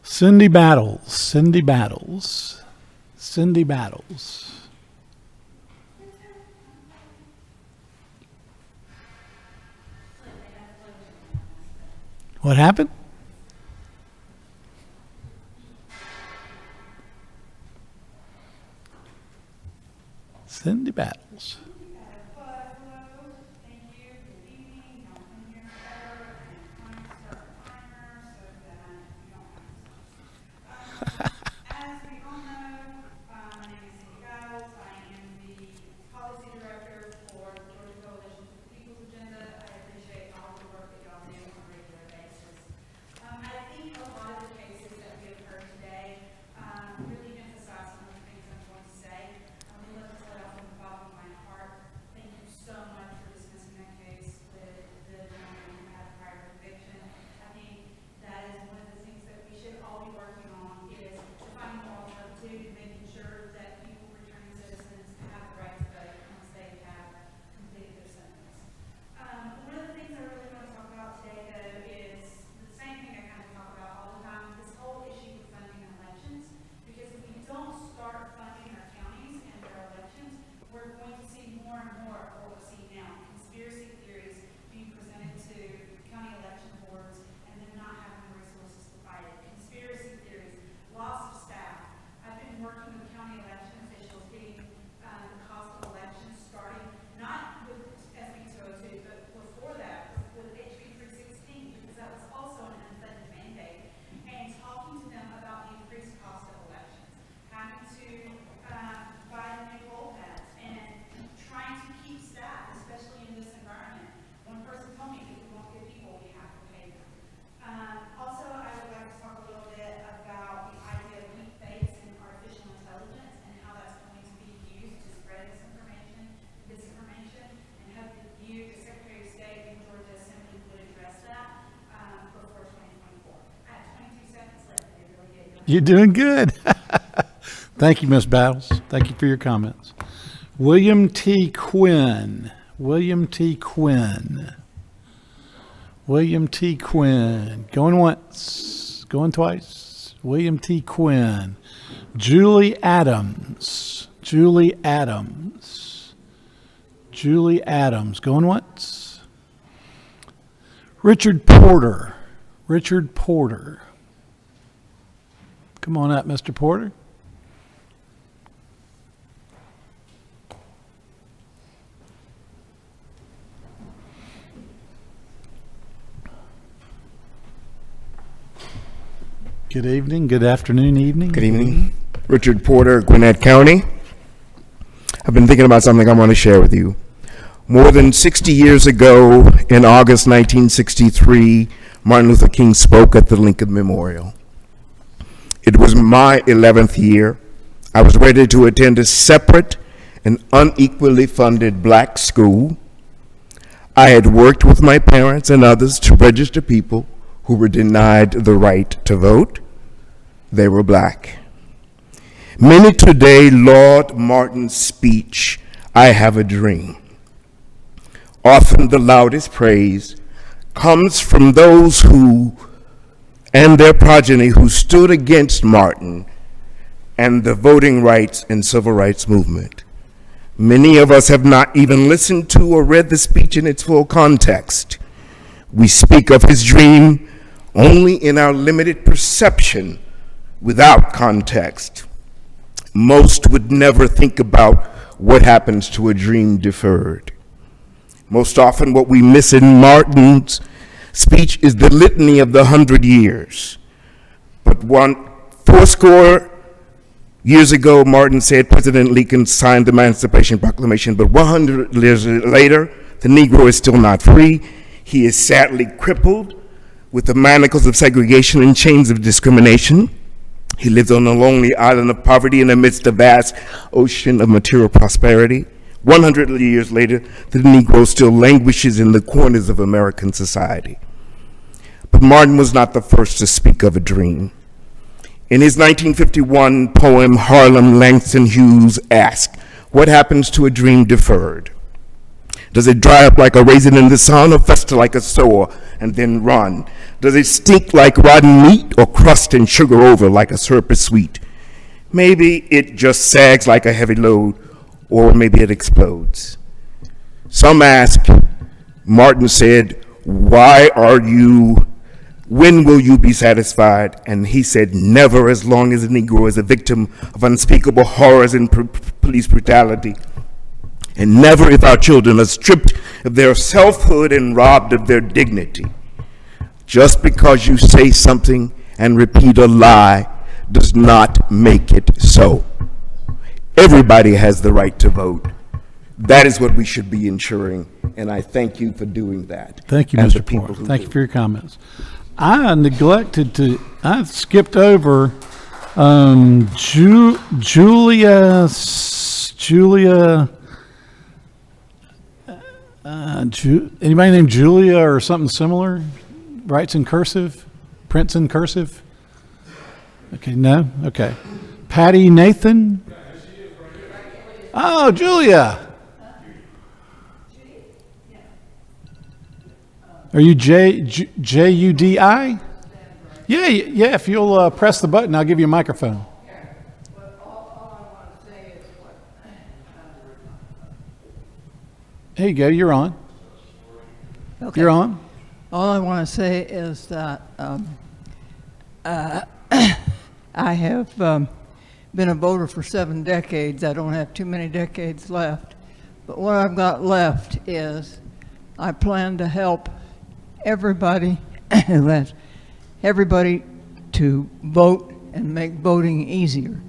Cindy Battles, Cindy Battles, Cindy Battles. What happened? Cindy Battles. As we all know, my name is Cindy Battles. I am the policy director for the Georgia Coalition for the People's Agenda. I appreciate all the work that y'all do on a regular basis. I think a lot of the cases that we have heard today really emphasize some of the things I'm going to say. Let me right off from the bottom of my heart. Thank you so much for dismissing that case with the gentleman who had a prior conviction. I think that is one of the things that we should all be working on is You're doing good. Thank you, Ms. Battles. Thank you for your comments. William T. Quinn. William T. Quinn. William T. Quinn. Going once, going twice. William T. Quinn. Julie Adams. Julie Adams. Julie Adams. Going once. Richard Porter. Richard Porter. Come on up, Mr. Porter. Good evening, good afternoon, evening. Good evening. Richard Porter, Gwinnett County. I've been thinking about something I want to share with you. More than 60 years ago, in August 1963, Martin Luther King spoke at the Lincoln Memorial. It was my 11th year. I was ready to attend a separate and unequally funded black school. I had worked with my parents and others to register people who were denied the right to vote. They were black. Many today laud Martin's speech, "I have a dream." Often the loudest praise comes from those who and their progeny who stood against Martin and the voting rights and civil rights movement. Many of us have not even listened to or read the speech in its full context. We speak of his dream only in our limited perception without context. Most would never think about what happens to a dream deferred. Most often what we miss in Martin's speech is the litany of the 100 years. But fourscore years ago, Martin said President Lincoln signed the Emancipation Proclamation, but 100 years later, the Negro is still not free. He is sadly crippled with the manacles of segregation and chains of discrimination. He lives on a lonely island of poverty in the midst of a vast ocean of material prosperity. 100 years later, the Negro still languishes in the corners of American society. But Martin was not the first to speak of a dream. In his 1951 poem, Harlem, Langston Hughes asked, "What happens to a dream deferred? Does it dry up like a raisin in the sun or fester like a sore and then run? Does it stink like rotten meat or crust and sugar over like a syrup is sweet? Maybe it just sags like a heavy load, or maybe it explodes." Some ask, Martin said, when will you be satisfied? And he said, never, as long as the Negro is a victim of unspeakable horrors and police brutality. And never if our children are stripped of their selfhood and robbed of their dignity. Just because you say something and repeat a lie does not make it so. Everybody has the right to vote. That is what we should be ensuring, and I thank you for doing that. Thank you, and Mr. Porter. Thank you for your comments. I skipped over anybody named Julia or something similar? Writes in cursive? Prints in cursive? Okay, no? Okay. Patty Nathan? Oh, Julia. Are you Judi? Yeah, if you'll press the button, I'll give you a microphone. There you go, you're on. Okay. You're on. All I want to say is that I have been a voter for 7 decades. I don't have too many decades left. But what I've got left is I plan to help everybody to vote and make voting easier.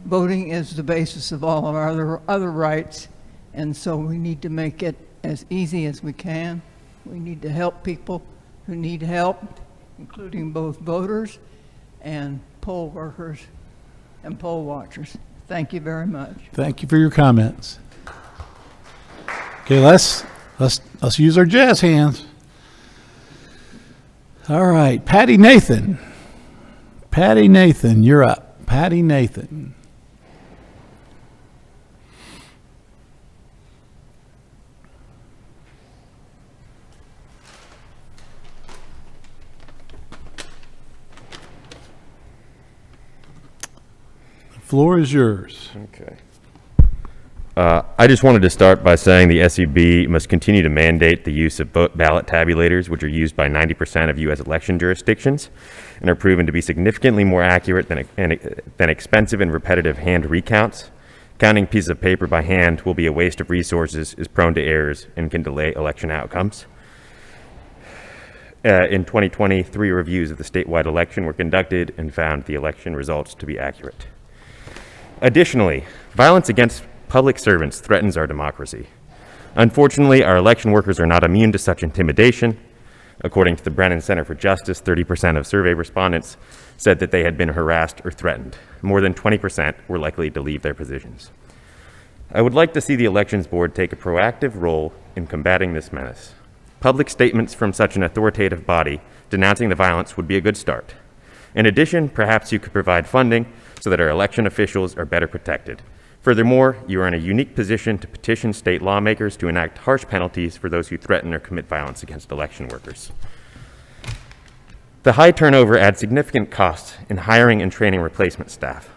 Voting is the basis of all of our other rights, and so we need to make it as easy as we can. We need to help people who need help, including both voters and poll workers and poll watchers. Thank you very much. Thank you for your comments. Okay, let's use our jazz hands. All right, Patty Nathan. Patty Nathan, you're up. Patty Nathan. The floor is yours. Okay. I just wanted to start by saying the SEB must continue to mandate the use of ballot tabulators, which are used by 90% of U.S. election jurisdictions and are proven to be significantly more accurate than expensive and repetitive hand recounts. Counting pieces of paper by hand will be a waste of resources, is prone to errors, and can delay election outcomes. In 2020, 3 reviews of the statewide election were conducted and found the election results to be accurate. Additionally, violence against public servants threatens our democracy. Unfortunately, our election workers are not immune to such intimidation. According to the Brennan Center for Justice, 30% of survey respondents said that they had been harassed or threatened. More than 20% were likely to leave their positions. I would like to see the Elections Board take a proactive role in combating this menace. Public statements from such an authoritative body denouncing the violence would be a good start. In addition, perhaps you could provide funding so that our election officials are better protected. Furthermore, you are in a unique position to petition state lawmakers to enact harsh penalties for those who threaten or commit violence against election workers. The high turnover adds significant costs in hiring and training replacement staff.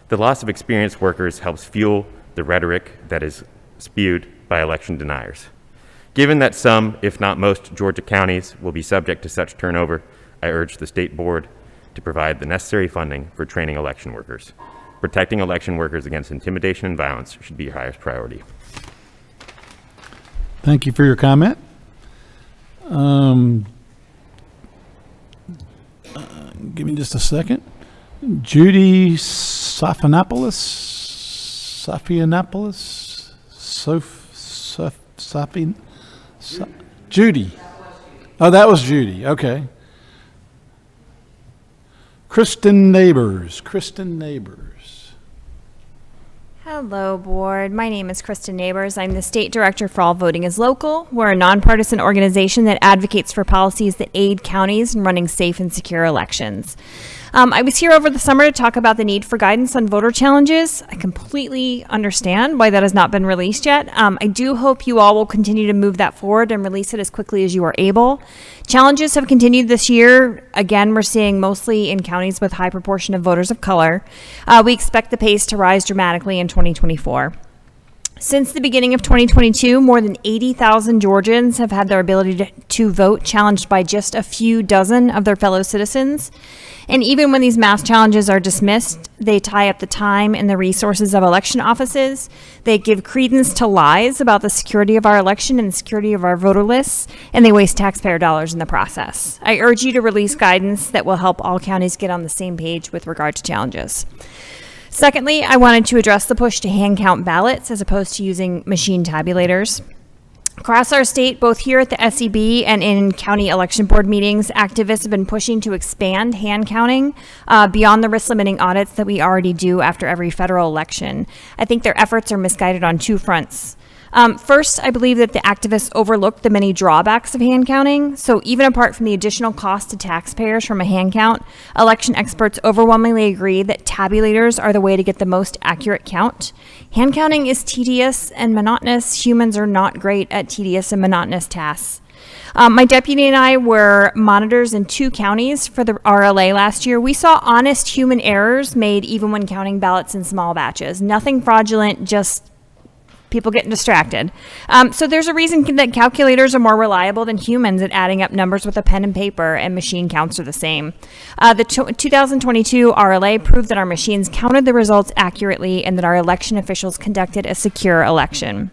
The loss of experienced workers helps fuel the rhetoric that is spewed by election deniers. Given that some, if not most, Georgia counties will be subject to such turnover, I urge the state board to provide the necessary funding for training election workers. Protecting election workers against intimidation and violence should be your highest priority. Thank you for your comment. Give me just a second. Judy Safianopoulos, Judy. Oh, that was Judy. Okay. Kristen Neighbors. Hello, Board. My name is Kristen Neighbors. I'm the State Director for All Voting is Local. We're a nonpartisan organization that advocates for policies that aid counties in running safe and secure elections. I was here over the summer to talk about the need for guidance on voter challenges. I completely understand why that has not been released yet. I do hope you all will continue to move that forward and release it as quickly as you are able. Challenges have continued this year. Again, we're seeing mostly in counties with high proportion of voters of color. We expect the pace to rise dramatically in 2024. Since the beginning of 2022, more than 80,000 Georgians have had their ability to vote challenged by just a few dozen of their fellow citizens. And even when these mass challenges are dismissed, they tie up the time and the resources of election offices. They give credence to lies about the security of our election and the security of our voter lists, and they waste taxpayer dollars in the process. I urge you to release guidance that will help all counties get on the same page with regard to challenges. Secondly, I wanted to address the push to hand count ballots as opposed to using machine tabulators. Across our state, both here at the SEB and in county election board meetings, activists have been pushing to expand hand counting beyond the risk-limiting audits that we already do after every federal election. I think their efforts are misguided on 2 fronts. First, I believe that the activists overlooked the many drawbacks of hand counting. So even apart from the additional cost to taxpayers from a hand count, election experts overwhelmingly agree that tabulators are the way to get the most accurate count. Hand counting is tedious and monotonous. Humans are not great at tedious and monotonous tasks. My deputy and I were monitors in 2 counties for the RLA last year. We saw honest human errors made even when counting ballots in small batches. Nothing fraudulent, just people getting distracted. So there's a reason that calculators are more reliable than humans at adding up numbers with a pen and paper, and machine counts are the same. The 2022 RLA proved that our machines counted the results accurately and that our election officials conducted a secure election.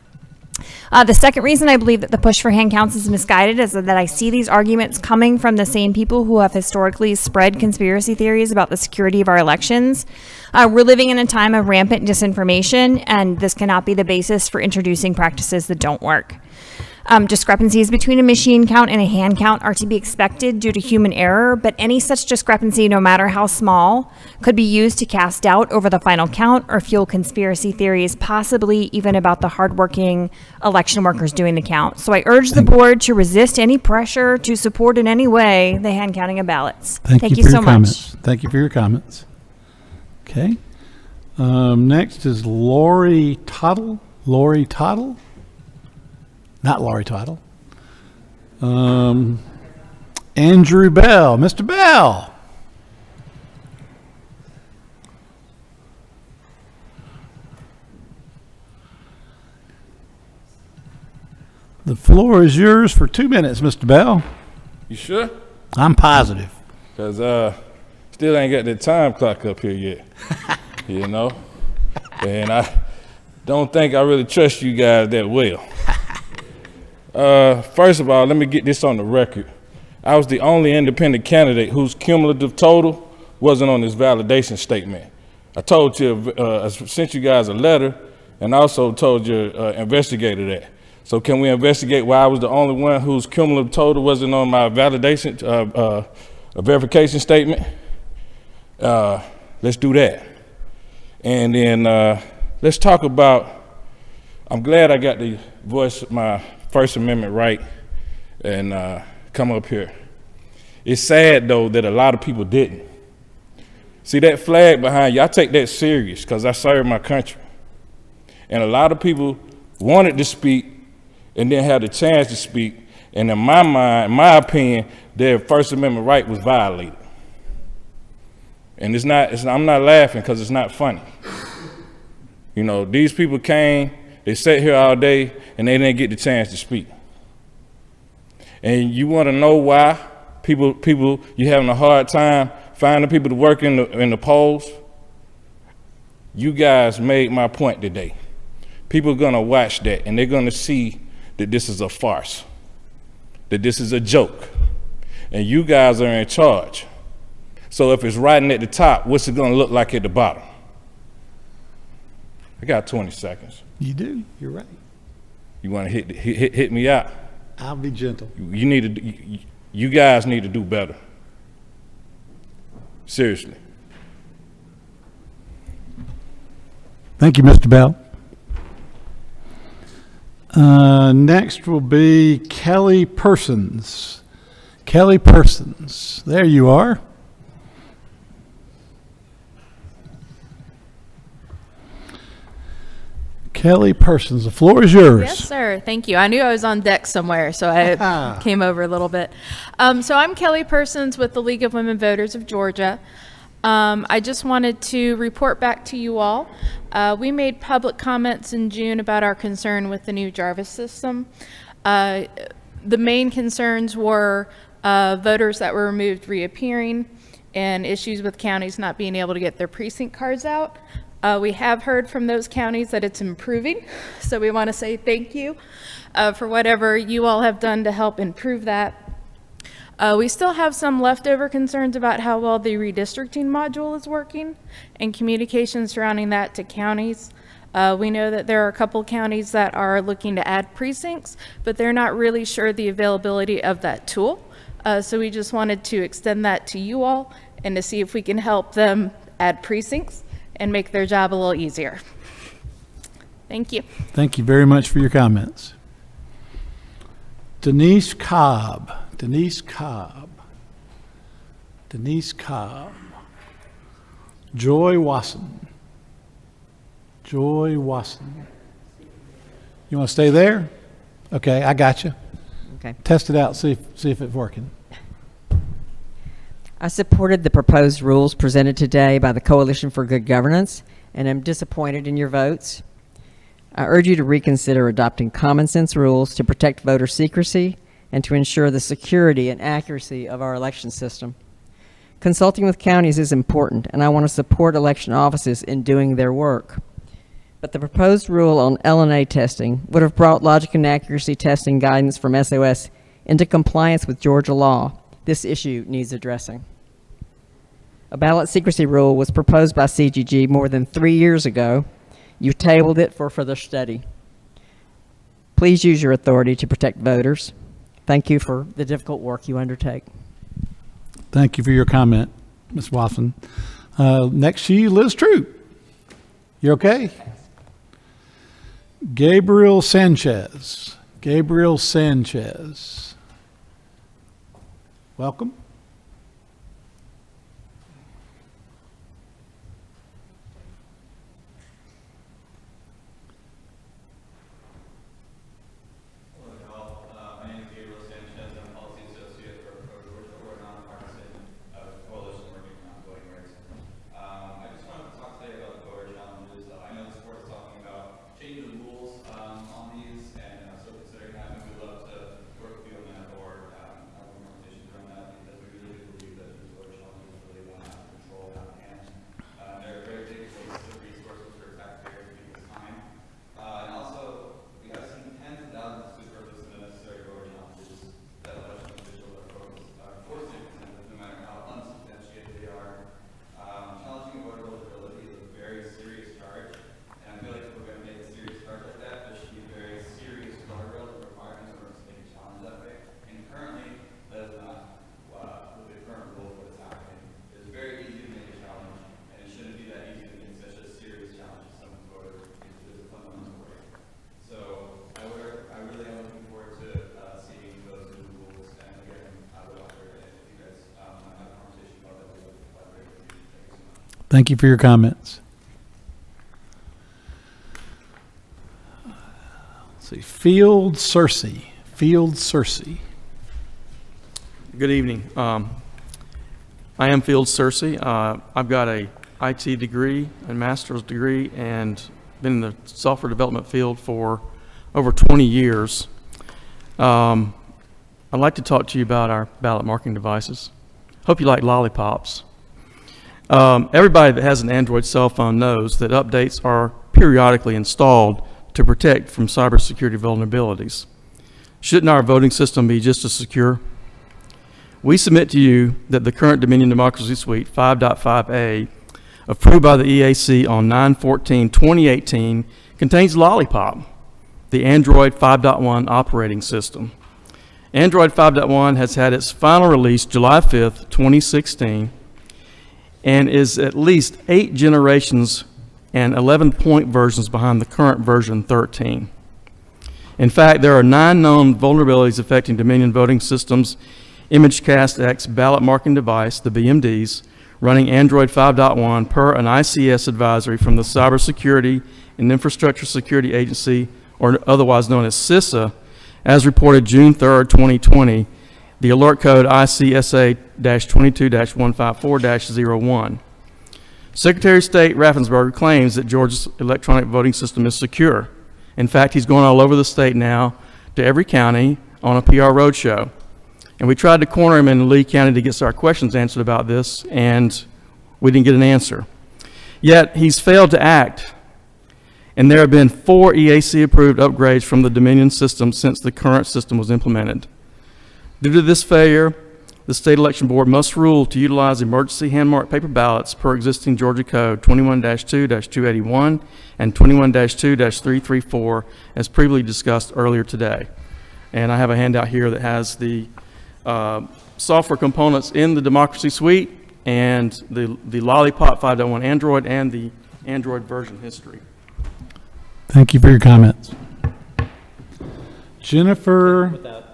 The second reason I believe that the push for hand counts is misguided is that I see these arguments coming from the same people who have historically spread conspiracy theories about the security of our elections. We're living in a time of rampant disinformation, and this cannot be the basis for introducing practices that don't work. Discrepancies between a machine count and a hand count are to be expected due to human error, but any such discrepancy, no matter how small, could be used to cast doubt over the final count or fuel conspiracy theories, possibly even about the hardworking election workers doing the count. So I urge the board to resist any pressure to support in any way the hand counting of ballots. Thank you for so your comments. Thank you for your comments. Okay. Next is Lori Tuttle. Lori Tuttle? Not Lori Tuttle. Andrew Bell. Mr. Bell. The floor is yours for 2 minutes, Mr. Bell. You sure? I'm positive. Because still ain't got the time clock up here yet. You know? And I don't think I really trust you guys that well. First of all, let me get this on the record. I was the only independent candidate whose cumulative total wasn't on this validation statement. I told you, I sent you guys a letter and also told your investigator that. So can we investigate why I was the only one whose cumulative total wasn't on my validation, verification statement? Let's do that. And then let's talk about, I'm glad I got to voice my First Amendment right and come up here. It's sad though that a lot of people didn't. See that flag behind you, I take that serious because I serve my country. And a lot of people wanted to speak and didn't have the chance to speak. And in my mind, in my opinion, their First Amendment right was violated. And I'm not laughing because it's not funny. You know, these people came, they sat here all day and they didn't get the chance to speak. And you want to know why people you having a hard time finding people to work in the polls? You guys made my point today. People are gonna watch that and they're gonna see that this is a farce, that this is a joke, and you guys are in charge. So if it's writing at the top, what's it gonna look like at the bottom? I got 20 seconds. You do, you're right. You wanna hit me out? I'll be gentle. You guys need to do better. Seriously. Thank you, Mr. Bell. Next will be Kelly Persons. Kelly Persons, there you are. Kelly Persons, the floor is yours. Yes, sir. Thank you. I knew I was on deck somewhere, so I came over a little bit. So I'm Kelly Persons with the League of Women Voters of Georgia. I just wanted to report back to you all. We made public comments in June about our concern with the new Jarvis system. The main concerns were voters that were removed reappearing and issues with counties not being able to get their precinct cards out. We have heard from those counties that it's improving, so we want to say thank you for whatever you all have done to help improve that. We still have some leftover concerns about how well the redistricting module is working and communication surrounding that to counties. We know that there are a couple counties that are looking to add precincts, but they're not really sure the availability of that tool. So we just wanted to extend that to you all and to see if we can help them add precincts and make their job a little easier. Thank you. Thank you very much for your comments. Denise Cobb. Denise Cobb. Denise Cobb. Joy Wasson. Joy Wasson. You want to stay there? Okay, I got you. Okay. Test it out, see if it's working. I supported the proposed rules presented today by the Coalition for Good Governance, and am disappointed in your votes. I urge you to reconsider adopting common sense rules to protect voter secrecy and to ensure the security and accuracy of our election system. Consulting with counties is important, and I want to support election offices in doing their work. But the proposed rule on LNA testing would have brought logic and accuracy testing guidance from SOS into compliance with Georgia law. This issue needs addressing. A ballot secrecy rule was proposed by CGG more than 3 years ago. You tabled it for further study. Please use your authority to protect voters. Thank you for the difficult work you undertake. Thank you for your comment, Ms. Watson. Next to you, Liz Troup. You okay? Gabriel Sanchez. Gabriel Sanchez. Welcome. My name is Gabriel Sanchez. I'm a policy associate for Georgia. We're a nonpartisan coalition working on voting rights. I just wanted to talk today about the voter challenges. I know this board is talking about changing the rules on these, and so considering that, we'd love to work with you on that or have more conversations around that, because we really do believe that these voter challenges really want to have control out of hand. They're a very big waste of resources for taxpayers and people's time. And also, we have seen tens of thousands of superfluous and unnecessary voter challenges that election officials are forced to contend with, no matter how unsubstantiated they are. Challenging voter eligibility is a very serious charge, and I feel like if we're going to make a serious charge like that, there should be very serious guardrails and requirements in order to make a challenge that way. And currently, that is not with the current rules what is happening. It's very easy to make a challenge, and it shouldn't be that easy to make such a serious challenge to someone's voter. It's a fundamental right. So I really am looking forward to seeing those new rules, and again, I would offer it if you guys have a conversation about that. We would collaborate with you. Thank you so much. Thank you for your comments. Let's see, Field Cersei. Field Cersei. Good evening. I am Field Cersei. I've got a IT degree, a master's degree, and been in the software development field for over 20 years. I'd like to talk to you about our ballot marking devices. Hope you like lollipops. Everybody that has an Android cell phone knows that updates are periodically installed to protect from cybersecurity vulnerabilities. Shouldn't our voting system be just as secure? We submit to you that the current Dominion Democracy Suite 5.5A, approved by the EAC on 9/14/2018, contains Lollipop, the Android 5.1 operating system. Android 5.1 has had its final release July 5th, 2016, and is at least 8 generations and 11-point versions behind the current version 13. In fact, there are 9 known vulnerabilities affecting Dominion voting systems ImageCast X ballot marking device, the BMDs, running Android 5.1 per an ICS advisory from the Cybersecurity and Infrastructure Security Agency, or otherwise known as CISA, as reported June 3rd, 2020, the alert code ICSA-22-154-01. Secretary of State Raffensperger claims that Georgia's electronic voting system is secure. In fact, he's going all over the state now to every county on a PR roadshow. And we tried to corner him in Lee County to get our questions answered about this, and we didn't get an answer. Yet, he's failed to act. And there have been 4 EAC-approved upgrades from the Dominion system since the current system was implemented. Due to this failure, the State Election Board must rule to utilize emergency hand-marked paper ballots per existing Georgia Code 21-2-281 and 21-2-334, as previously discussed earlier today. And I have a handout here that has the software components in the Democracy Suite and the Lollipop 5.1 Android and the Android version history. Thank you for your comments. Jennifer. Without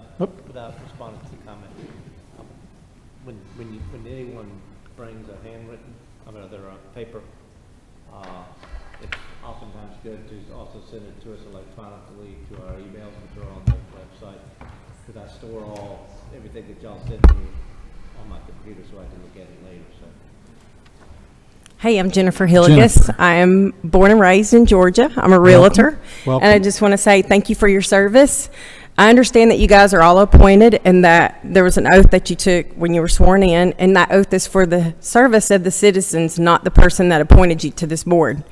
responding to the comment, when anyone brings a handwritten, their paper, it's oftentimes good to also send it to us electronically to our emails, which are on the website, because I store everything that y'all send me on my computer so I can look at it later. So. Hey, I'm Jennifer Hilligus. I am born and raised in Georgia. I'm a realtor. Welcome. And I just want to say thank you for your service. I understand that you guys are all appointed and that there was an oath that you took when you were sworn in, and that oath is for the service of the citizens, not the person that appointed you to this board.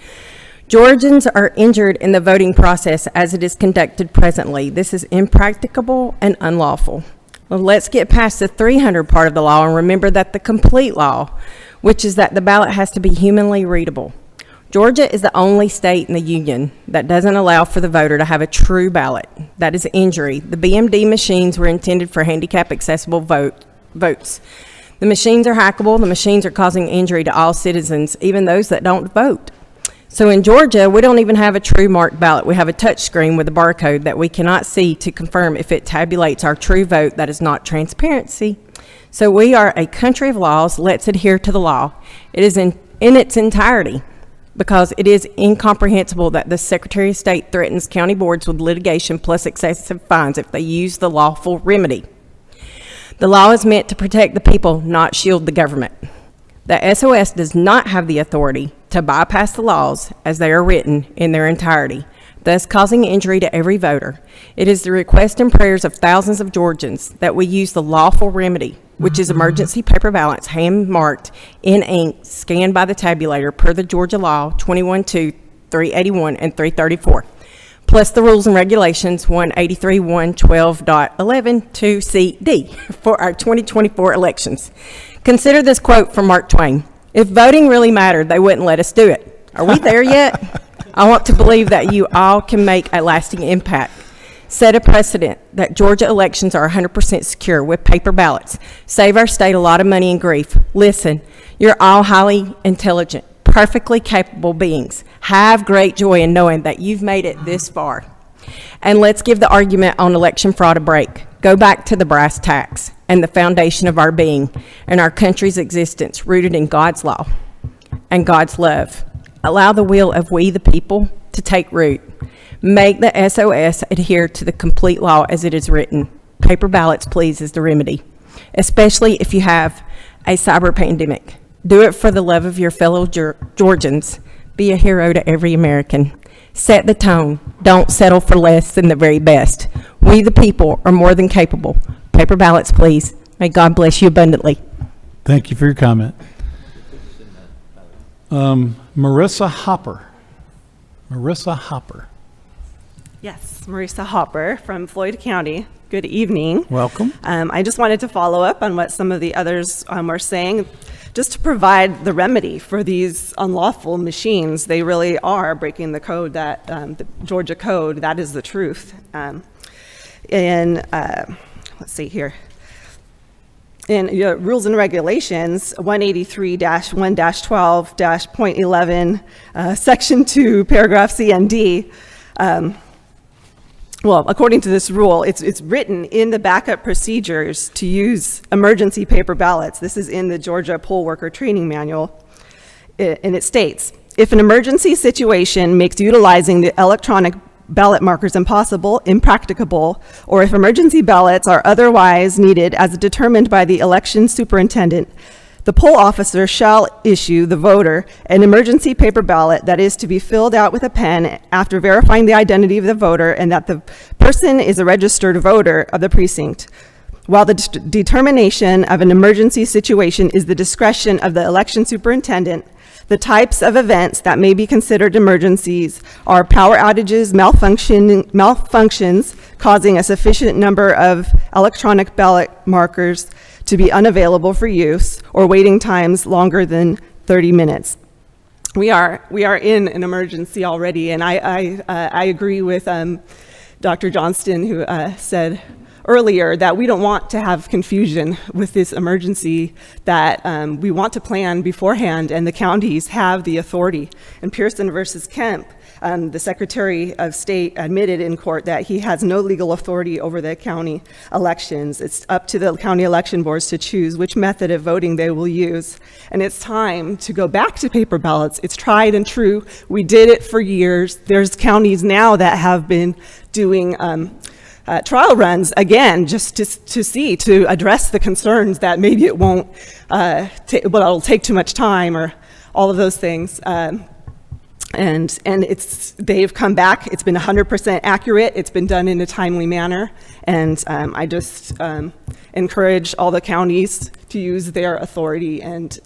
Georgians are injured in the voting process as it is conducted presently. This is impracticable and unlawful. Well, let's get past the 300 part of the law and remember that the complete law, which is that the ballot has to be humanly readable. Georgia is the only state in the union that doesn't allow for the voter to have a true ballot. That is injury. The BMD machines were intended for handicap accessible votes. The machines are hackable. The machines are causing injury to all citizens, even those that don't vote. So in Georgia, we don't even have a true marked ballot. We have a touch screen with a barcode that we cannot see to confirm if it tabulates our true vote. That is not transparency. So we are a country of laws. Let's adhere to the law. It is in its entirety, because it is incomprehensible that the Secretary of State threatens county boards with litigation plus excessive fines if they use the lawful remedy. The law is meant to protect the people, not shield the government. The SOS does not have the authority to bypass the laws as they are written in their entirety, thus causing injury to every voter. It is the request and prayers of thousands of Georgians that we use the lawful remedy, which is emergency paper ballots hand-marked in ink, scanned by the tabulator per the Georgia law 21-2, 381, and 334, plus the rules and regulations 183-112.11 to CD for our 2024 elections. Consider this quote from Mark Twain: "If voting really mattered, they wouldn't let us do it." Are we there yet? I want to believe that you all can make a lasting impact. Set a precedent that Georgia elections are 100% secure with paper ballots. Save our state a lot of money and grief. Listen, you're all highly intelligent, perfectly capable beings. Have great joy in knowing that you've made it this far. And let's give the argument on election fraud a break. Go back to the brass tacks and the foundation of our being and our country's existence, rooted in God's law and God's love. Allow the will of we the people to take root. Make the SOS adhere to the complete law as it is written. Paper ballots, please, is the remedy, especially if you have a cyber pandemic. Do it for the love of your fellow Georgians. Be a hero to every American. Set the tone. Don't settle for less than the very best. We the people are more than capable. Paper ballots, please. May God bless you abundantly. Thank you for your comment. Marissa Hopper. Marissa Hopper. Yes, Marissa Hopper from Floyd County. Good evening. Welcome. I just wanted to follow up on what some of the others were saying, just to provide the remedy for these unlawful machines. They really are breaking the code, that the Georgia code. That is the truth. Let's see here. In your rules and regulations, 183-1-12-.11, section 2, paragraph C and D, well, according to this rule, it's written in the backup procedures to use emergency paper ballots. This is in the Georgia Poll Worker Training Manual, and it states, if an emergency situation makes utilizing the electronic ballot markers impossible, impracticable, or if emergency ballots are otherwise needed as determined by the election superintendent, the poll officer shall issue the voter an emergency paper ballot that is to be filled out with a pen after verifying the identity of the voter and that the person is a registered voter of the precinct. While the determination of an emergency situation is the discretion of the election superintendent, the types of events that may be considered emergencies are power outages, malfunctions causing a sufficient number of electronic ballot markers to be unavailable for use, or waiting times longer than 30 minutes. We are in an emergency already, and I agree with Dr. Johnston, who said earlier that we don't want to have confusion with this emergency, that we want to plan beforehand, and the counties have the authority. In Pearson versus Kemp, the Secretary of State admitted in court that he has no legal authority over the county elections. It's up to the county election boards to choose which method of voting they will use. And it's time to go back to paper ballots. It's tried and true. We did it for years. There's counties now that have been doing trial runs again, just to address the concerns that maybe it won't, it'll take too much time, or all of those things. And they've come back. It's been 100% accurate. It's been done in a timely manner. And I just encourage all the counties to use their authority and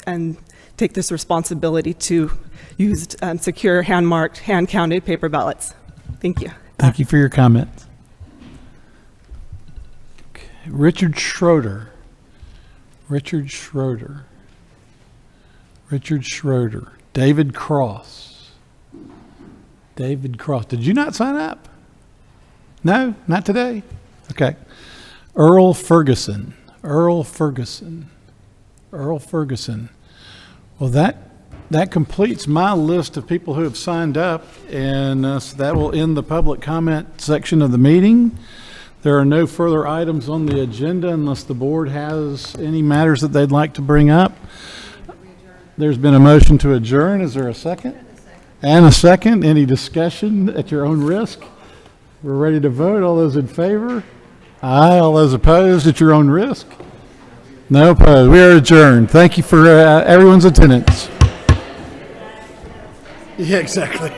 take this responsibility to use secure, hand-marked, hand-counted paper ballots. Thank you. Thank you for your comment. Okay. Richard Schroeder. David Cross. David Cross. Did you not sign up? No, not today? Okay. Earl Ferguson. Earl Ferguson. Earl Ferguson. Well, that completes my list of people who have signed up, and so that will end the public comment section of the meeting. There are no further items on the agenda unless the board has any matters that they'd like to bring up. There's been a motion to adjourn. Is there a second? And a second. Any discussion at your own risk? We're ready to vote. All those in favor? Aye. All those opposed at your own risk? No opposed. We are adjourned. Thank you for everyone's attendance. Yeah, exactly.